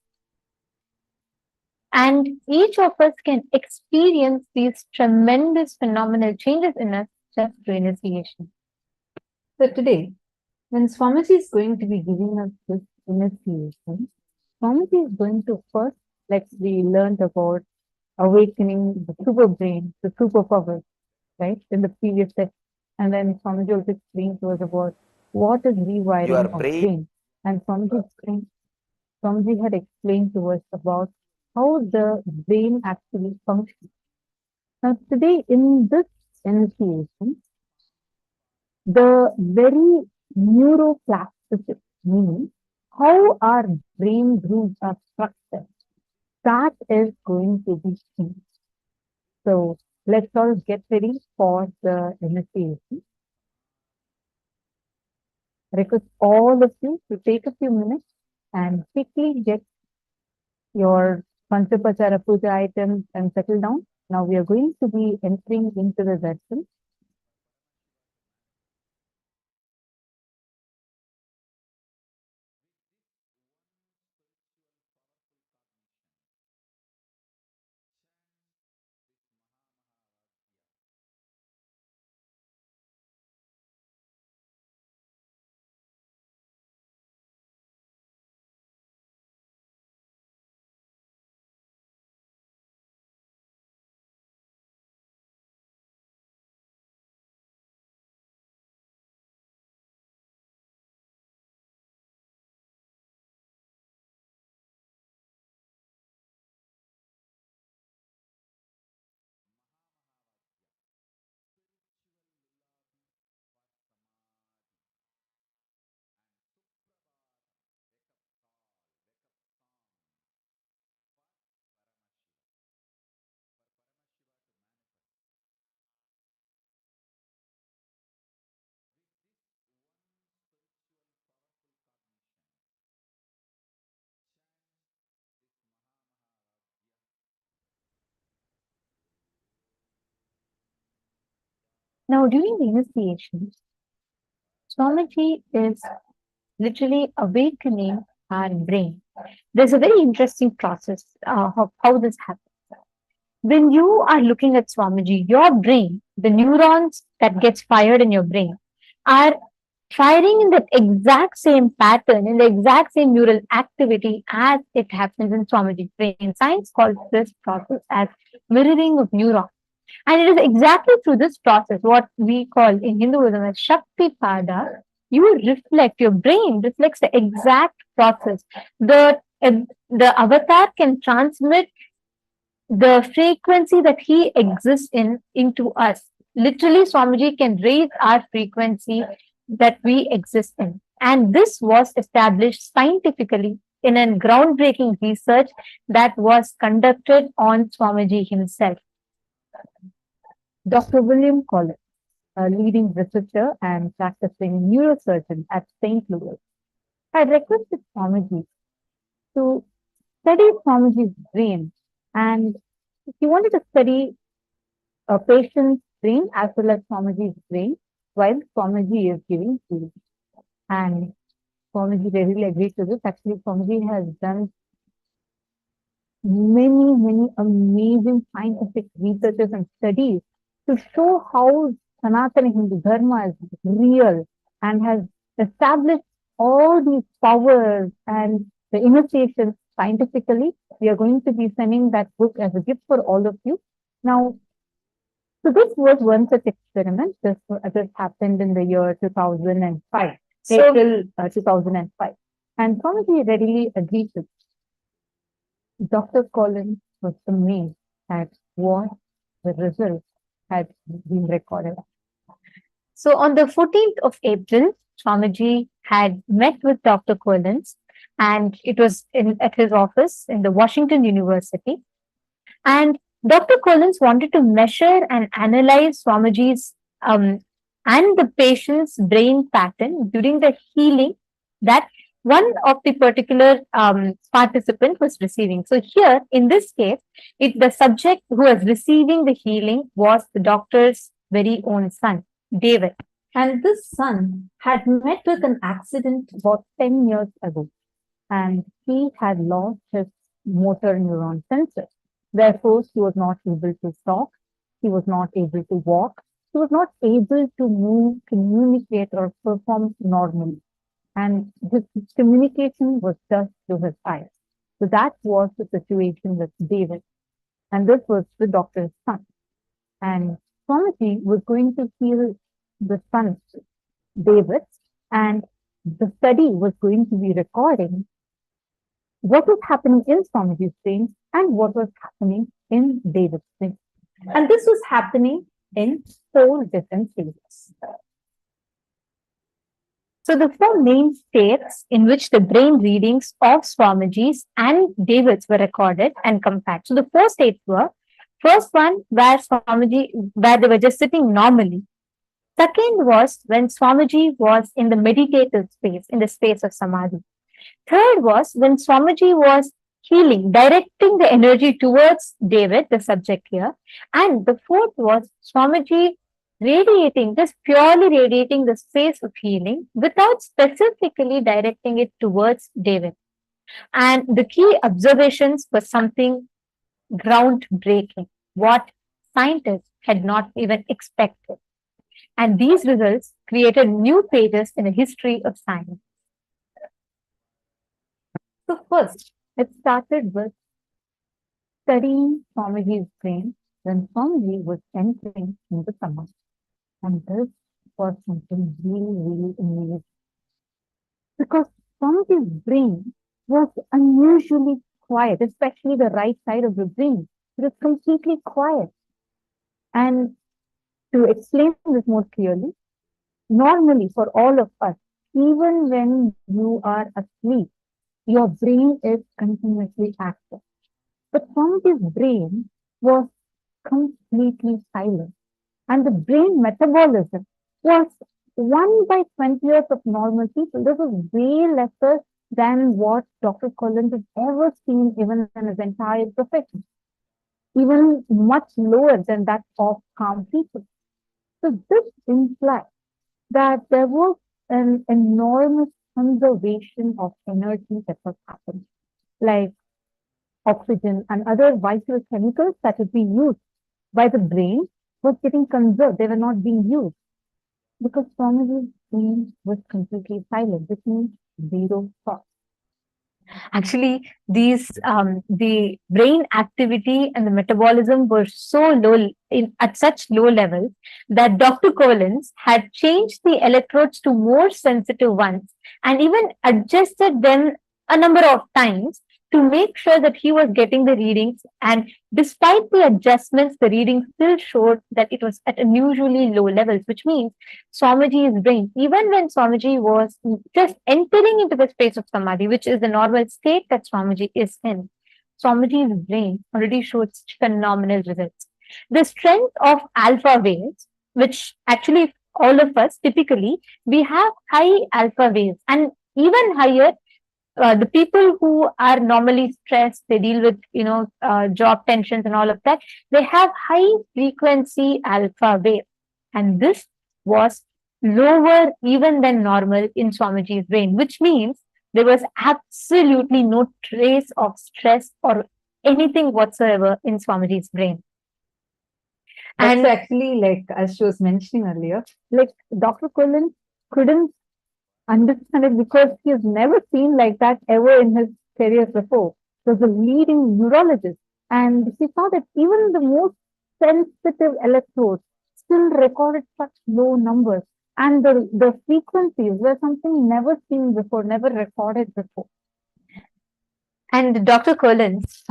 And each of us can experience these tremendous phenomenal changes in us just through initiation. So today, when Swamiji is going to be giving us this initiation, Swamiji is going to first, like we learned about awakening the super brain, the superpower, right, in the previous set. And then Swamiji also explained to us about what is rewiring Your of brain. brain. And Swamiji had explained to us about how the brain actually functions. Now, today in this initiation, the very neuroplasticity, meaning how our brain grooves are structured, that is going to be key. So let's all get ready for the initiation. Request all of you to take a few minutes and quickly get your Panchapachara Puja items and settle down. Now we are going to be entering into the darshan. Now, during the initiation, Swamiji is literally awakening our brain. There's a very interesting process of how this happens. When you are looking at Swamiji, your brain, the neurons that gets fired in your brain, are firing in the exact same pattern, in the exact same neural activity as it happens in Swamiji's brain. Science calls this process as mirroring of neurons. And it is exactly through this process, what we call in Hinduism as Shakti Pada, you reflect, your brain reflects the exact process. The avatar can transmit the frequency that he exists in into us. Literally, Swamiji can raise our frequency that we exist in. And this was established scientifically in a groundbreaking research that was conducted on Swamiji himself. Dr. William Collins, a leading researcher and practicing neurosurgeon at St. Louis, had requested Swamiji to study Swamiji's brain, and he wanted to study a patient's brain as well as Swamiji's brain while Swamiji is giving healing. And Swamiji readily agreed to this. Actually, Swamiji has done many amazing scientific researches and studies to show how Sanatana Hindu Dharma is real and has established all these powers and the initiations scientifically. We are going to be sending that book as a gift for all of you. Now, so this was one such experiment. This happened in the year 2005, April 2005. And Swamiji readily agreed to this. Dr. Collins was amazed at what the results had been recorded. So on the 14th of April, Swamiji had met with Dr. Collins, and it was at his office in the Washington University. And Dr. Collins wanted to measure and analyze Swamiji's and the patient's brain pattern during the healing that one of the particular participant was receiving. So here, in this case, the subject who was receiving the healing was the doctor's very own son, David. And this son had met with an accident about 10 years ago, and he had lost his motor neuron sensor. Therefore, he was not able to talk, he was not able to walk, he was not able to move, communicate, or perform normally. And his communication was just through his eyes. So that was the situation with David. And this was the doctor's son. And Swamiji was going to heal the son, David, and the study was going to be recording what was happening in Swamiji's brain and what was happening in David's brain. And this was happening in 4 different phases. So the 4 main states in which the brain readings of Swamiji's and David's were recorded and compared. So the 4 states were, first one where they were just sitting normally. Second was when Swamiji was in the meditative space, in the space of Samadhi. Third was when Swamiji was healing, directing the energy towards David, the subject here. And the fourth was Swamiji radiating, just purely radiating the space of healing without specifically directing it towards David. And the key observations were something groundbreaking, what scientists had not even expected. And these results created new pages in the history of science. So first, it started with studying Swamiji's brain when Swamiji was entering into Samadhi. And this was something really, really amazing. Because Swamiji's brain was unusually quiet, especially the right side of the brain. It was completely quiet. And to explain this more clearly, normally for all of us, even when you are asleep, your brain is continuously active. But Swamiji's brain was completely silent. And the brain metabolism was 1 by 20th of normal people. This was way lesser than what Dr. Collins has ever seen even in his entire profession. Even much lower than that of calm people. So this implies that there was an enormous conservation of energy that was happening, like oxygen and other vital chemicals that would be used by the brain was getting conserved. They were not being used because Swamiji's brain was completely silent, which means zero thought. Actually, the brain activity and the metabolism were so low, at such low levels, that Dr. Collins had changed the electrodes to more sensitive ones and even adjusted them a number of times to make sure that he was getting the readings. And despite the adjustments, the readings still showed that it was at unusually low levels, which means Swamiji's brain, even when Swamiji was just entering into the space of Samadhi, which is the normal state that Swamiji is in, Swamiji's brain already showed phenomenal results. The strength of alpha waves, which actually all of us typically, we have high alpha waves and even higher. The people who are normally stressed, they deal with, job tensions and all of that, they have high frequency alpha wave. And this was lower even than normal in Swamiji's brain, which means there was absolutely no trace of stress or anything whatsoever in Swamiji's brain. That's actually, like, as she was mentioning earlier, like Dr. Collins couldn't understand it because he has never seen like that ever in his career before. He was a leading neurologist, and he saw that even the most sensitive electrodes still recorded such low numbers, and the frequencies were something never seen before, never recorded before. And Dr. Collins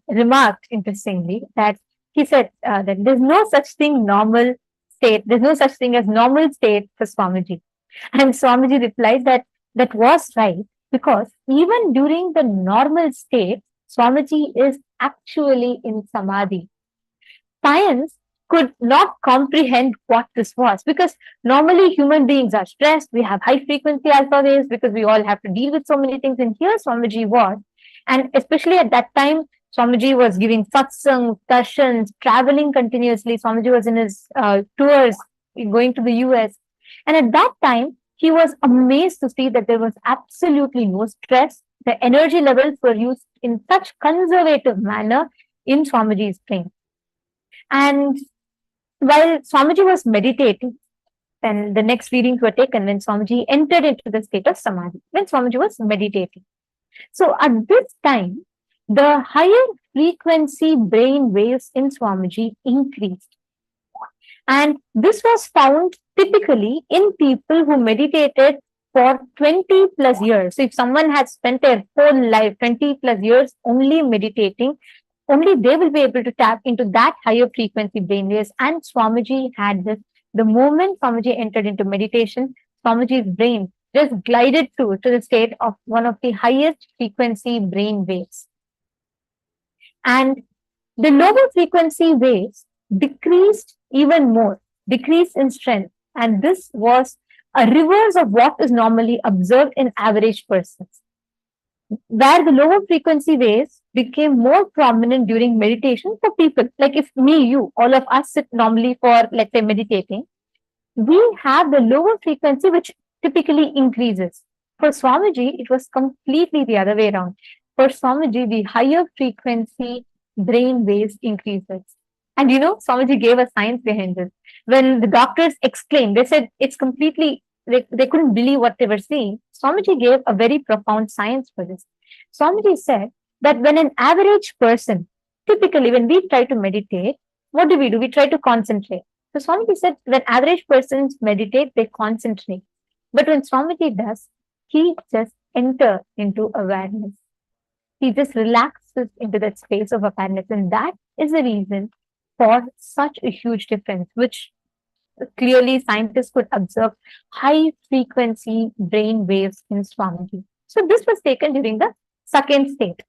remarked interestingly that he said that there's no such thing normal state, there's no such thing as normal state for Swamiji. And Swamiji replied that that was right, because even during the normal state, Swamiji is actually in Samadhi. Science could not comprehend what this was, because normally human beings are stressed, we have high frequency alpha waves because we all have to deal with so many things, and here Swamiji was. And especially at that time, Swamiji was giving satsang, darshans, traveling continuously. Swamiji was in his tours, going to the US. And at that time, he was amazed to see that there was absolutely no stress. The energy levels were used in such conservative manner in Swamiji's brain. And while Swamiji was meditating, then the next readings were taken when Swamiji entered into the state of Samadhi, when Swamiji was meditating. So at this time, the higher frequency brain waves in Swamiji increased. And this was found typically in people who meditated for 20 plus years. So if someone had spent their whole life, 20 plus years only meditating, only they will be able to tap into that higher frequency brainwaves. And Swamiji had this. The moment Swamiji entered into meditation, Swamiji's brain just glided through to the state of one of the highest frequency brain waves. And the lower frequency waves decreased even more, decreased in strength. And this was a reverse of what is normally observed in average persons, where the lower frequency waves became more prominent during meditation for people. Like if me, you, all of us sit normally for, let's say, meditating, we have the lower frequency which typically increases. For Swamiji, it was completely the other way around. For Swamiji, the higher frequency brain waves increases. And Swamiji gave a science behind this. When the doctors explained, they said it's completely, they couldn't believe what they were seeing. Swamiji gave a very profound science for this. Swamiji said that when an average person, typically when we try to meditate, what do? We try to concentrate. So Swamiji said when average persons meditate, they concentrate. But when Swamiji does, he just enters into awareness. He just relaxes into that space of awareness. And that is the reason for such a huge difference, which clearly scientists could observe high frequency brain waves in Swamiji. So this was taken during the second state.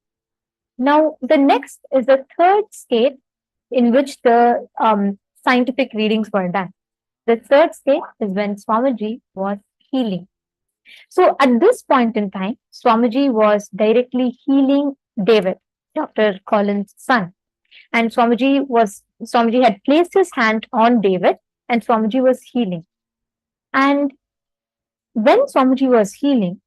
Now, the next is the third state in which the scientific readings were done. The third state is when Swamiji was healing. So at this point in time, Swamiji was directly healing David, Dr. Collins' son. And Swamiji had placed his hand on David and Swamiji was healing. And when Swamiji was healing,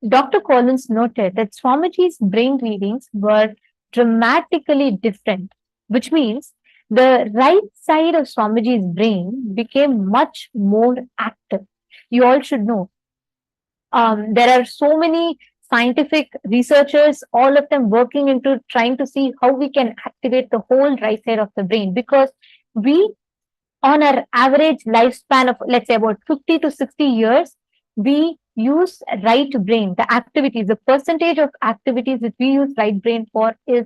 Dr. Collins noted that Swamiji's brain readings were dramatically different, which means the right side of Swamiji's brain became much more active. You all should know. There are so many scientific researchers, all of them working into trying to see how we can activate the whole right side of the brain, because we, on our average lifespan of, let's say, about 50 to 60 years, we use right brain. The activities, the percentage of activities that we use right brain for is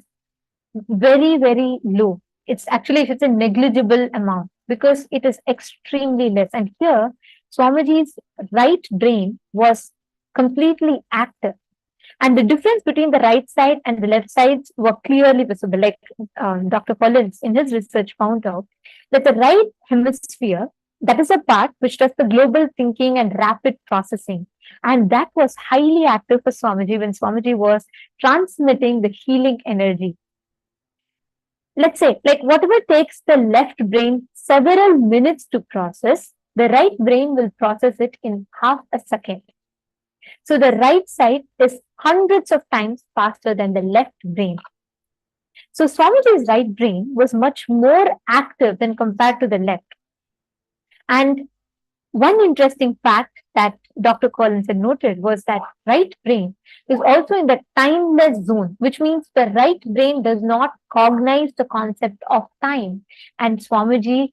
very, very low. It's a negligible amount because it is extremely less. And here, Swamiji's right brain was completely active. And the difference between the right side and the left sides were clearly visible. Like Dr. Collins in his research found out that the right hemisphere, that is a part which does the global thinking and rapid processing. And that was highly active for Swamiji when Swamiji was transmitting the healing energy. Let's say, like whatever takes the left brain several minutes to process, the right brain will process it in half a second. So the right side is hundreds of times faster than the left brain. So Swamiji's right brain was much more active than compared to the left. And one interesting fact that Dr. Collins had noted was that right brain is also in the timeless zone, which means the right brain does not cognize the concept of time. And Swamiji's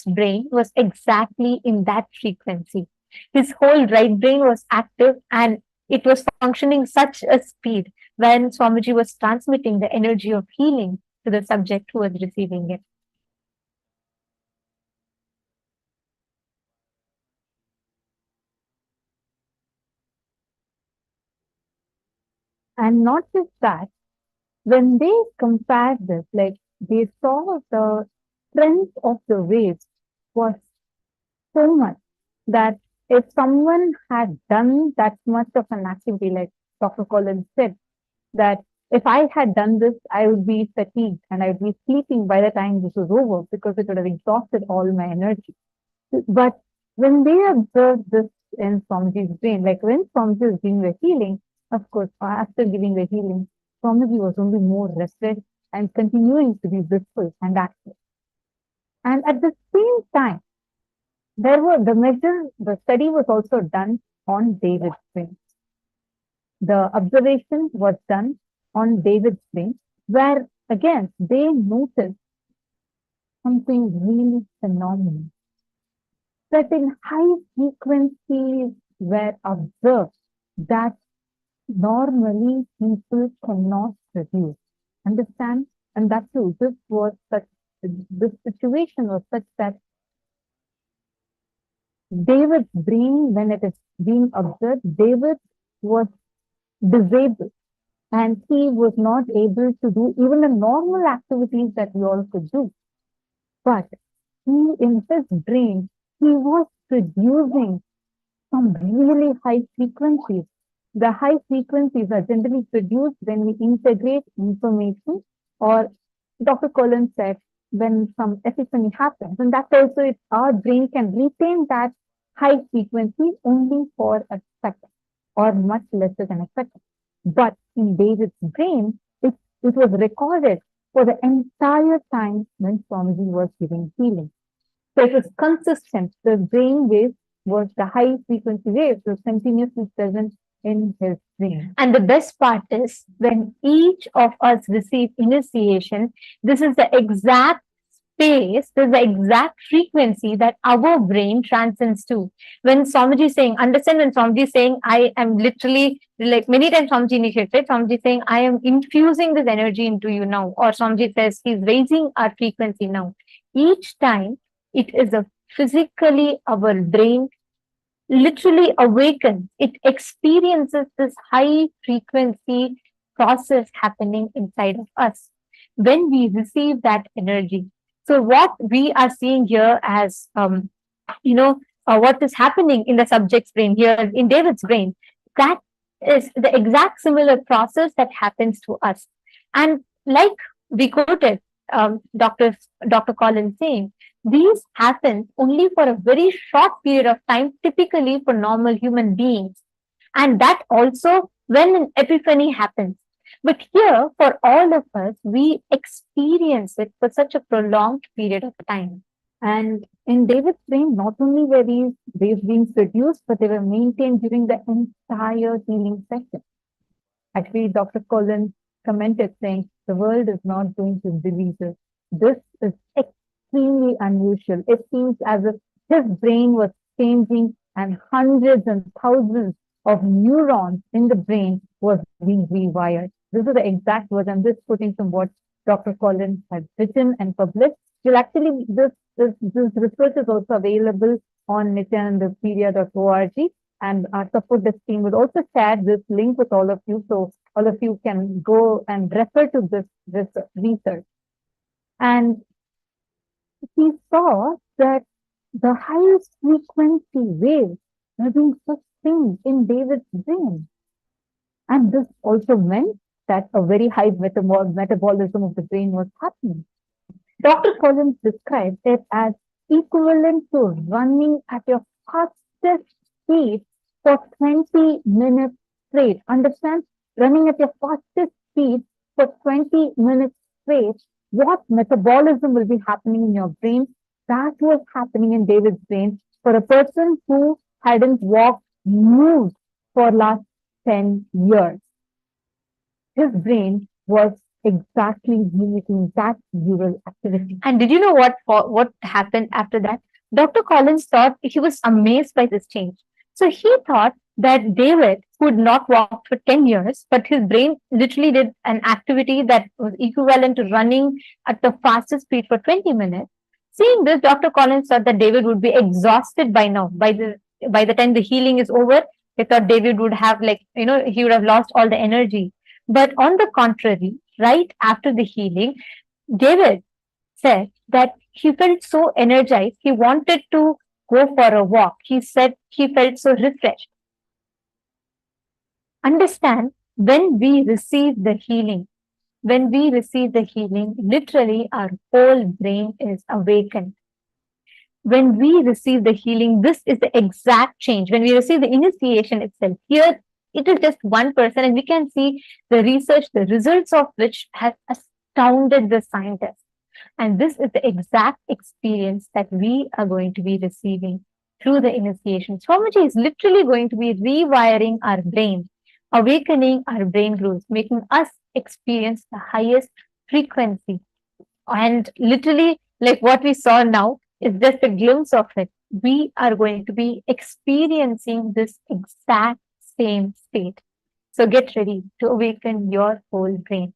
brain was exactly in that frequency. His whole right brain was active and it was functioning such a speed when Swamiji was transmitting the energy of healing to the subject who was receiving it. And not just that, when they compared this, like they saw the strength of the waves was so much that if someone had done that much of an activity, like Dr. Collins said, that if I had done this, I would be fatigued and I would be sleeping by the time this was over because it would have exhausted all my energy. But when they observed this in Swamiji's brain, like when Swamiji was giving the healing, of course, after giving the healing, Swamiji was only more rested and continuing to be blissful and active. And at the same time, the study was also done on David's brain. The observation was done on David's brain, where again they noticed something really phenomenal. Certain high frequencies were observed that normally people cannot produce. Understand? And that too, this situation was such that David's brain, when it is being observed, David was disabled and he was not able to do even the normal activities that we all could do. But he, in his brain, he was producing some really high frequencies. The high frequencies are generally produced when we integrate information, or Dr. Collins said, when some epiphany happens. And that's also our brain can retain that high frequency only for a second or much lesser than a second. But in David's brain, it was recorded for the entire time when Swamiji was giving healing. So it was consistent. The brain wave was the high frequency wave was continuously present in his brain. And the best part is when each of us receive initiation, this is the exact space, this is the exact frequency that our brain transcends to. When Swamiji is saying, understand when Swamiji is saying, I am literally, like many times Swamiji initiates, right? Swamiji is saying, I am infusing this energy into you now. Or Swamiji says, he's raising our frequency now. Each time, it is a physically our brain literally awakens. It experiences this high frequency process happening inside of us when we receive that energy. So what we are seeing here as, what is happening in the subject's brain here in David's brain, that is the exact similar process that happens to us. And like we quoted Dr. Collins saying, these happen only for a very short period of time, typically for normal human beings. And that also when an epiphany happens. But here, for all of us, we experience it for such a prolonged period of time. And in David's brain, not only were these waves being produced, but they were maintained during the entire healing session. Actually, Dr. Collins commented saying, the world is not going to believe this. This is extremely unusual. It seems as if his brain was changing and hundreds and thousands of neurons in the brain was being rewired. This is the exact word. I'm just putting from what Dr. Collins has written and published. This research is also available on nithyanandapedia.org, and our support desk team will also share this link with all of you, so all of you can go and refer to this research. And he saw that the highest frequency waves were being sustained in David's brain. And this also meant that a very high metabolism of the brain was happening. Dr. Collins described it as equivalent to running at your fastest speed for 20 minutes straight. Understand? Running at your fastest speed for 20 minutes straight, what metabolism will be happening in your brain? That was happening in David's brain for a person who hadn't moved for last 10 years. His brain was exactly mimicking that neural activity. And did you know what happened after that? Dr. Collins thought, he was amazed by this change. So he thought that David could not walk for 10 years, but his brain literally did an activity that was equivalent to running at the fastest speed for 20 minutes. Seeing this, Dr. Collins thought that David would be exhausted by now. By the time the healing is over, they thought David would have he would have lost all the energy. But on the contrary, right after the healing, David said that he felt so energized. He wanted to go for a walk. He said he felt so refreshed. Understand, when we receive the healing, literally our whole brain is awakened. When we receive the healing, this is the exact change. When we receive the initiation itself, here it is just one person, and we can see the research, the results of which has astounded the scientists. And this is the exact experience that we are going to be receiving through the initiation. Swamiji is literally going to be rewiring our brain, awakening our brain grooves, making us experience the highest frequency. And literally, like what we saw now is just a glimpse of it. We are going to be experiencing this exact same state. So get ready to awaken your whole brain.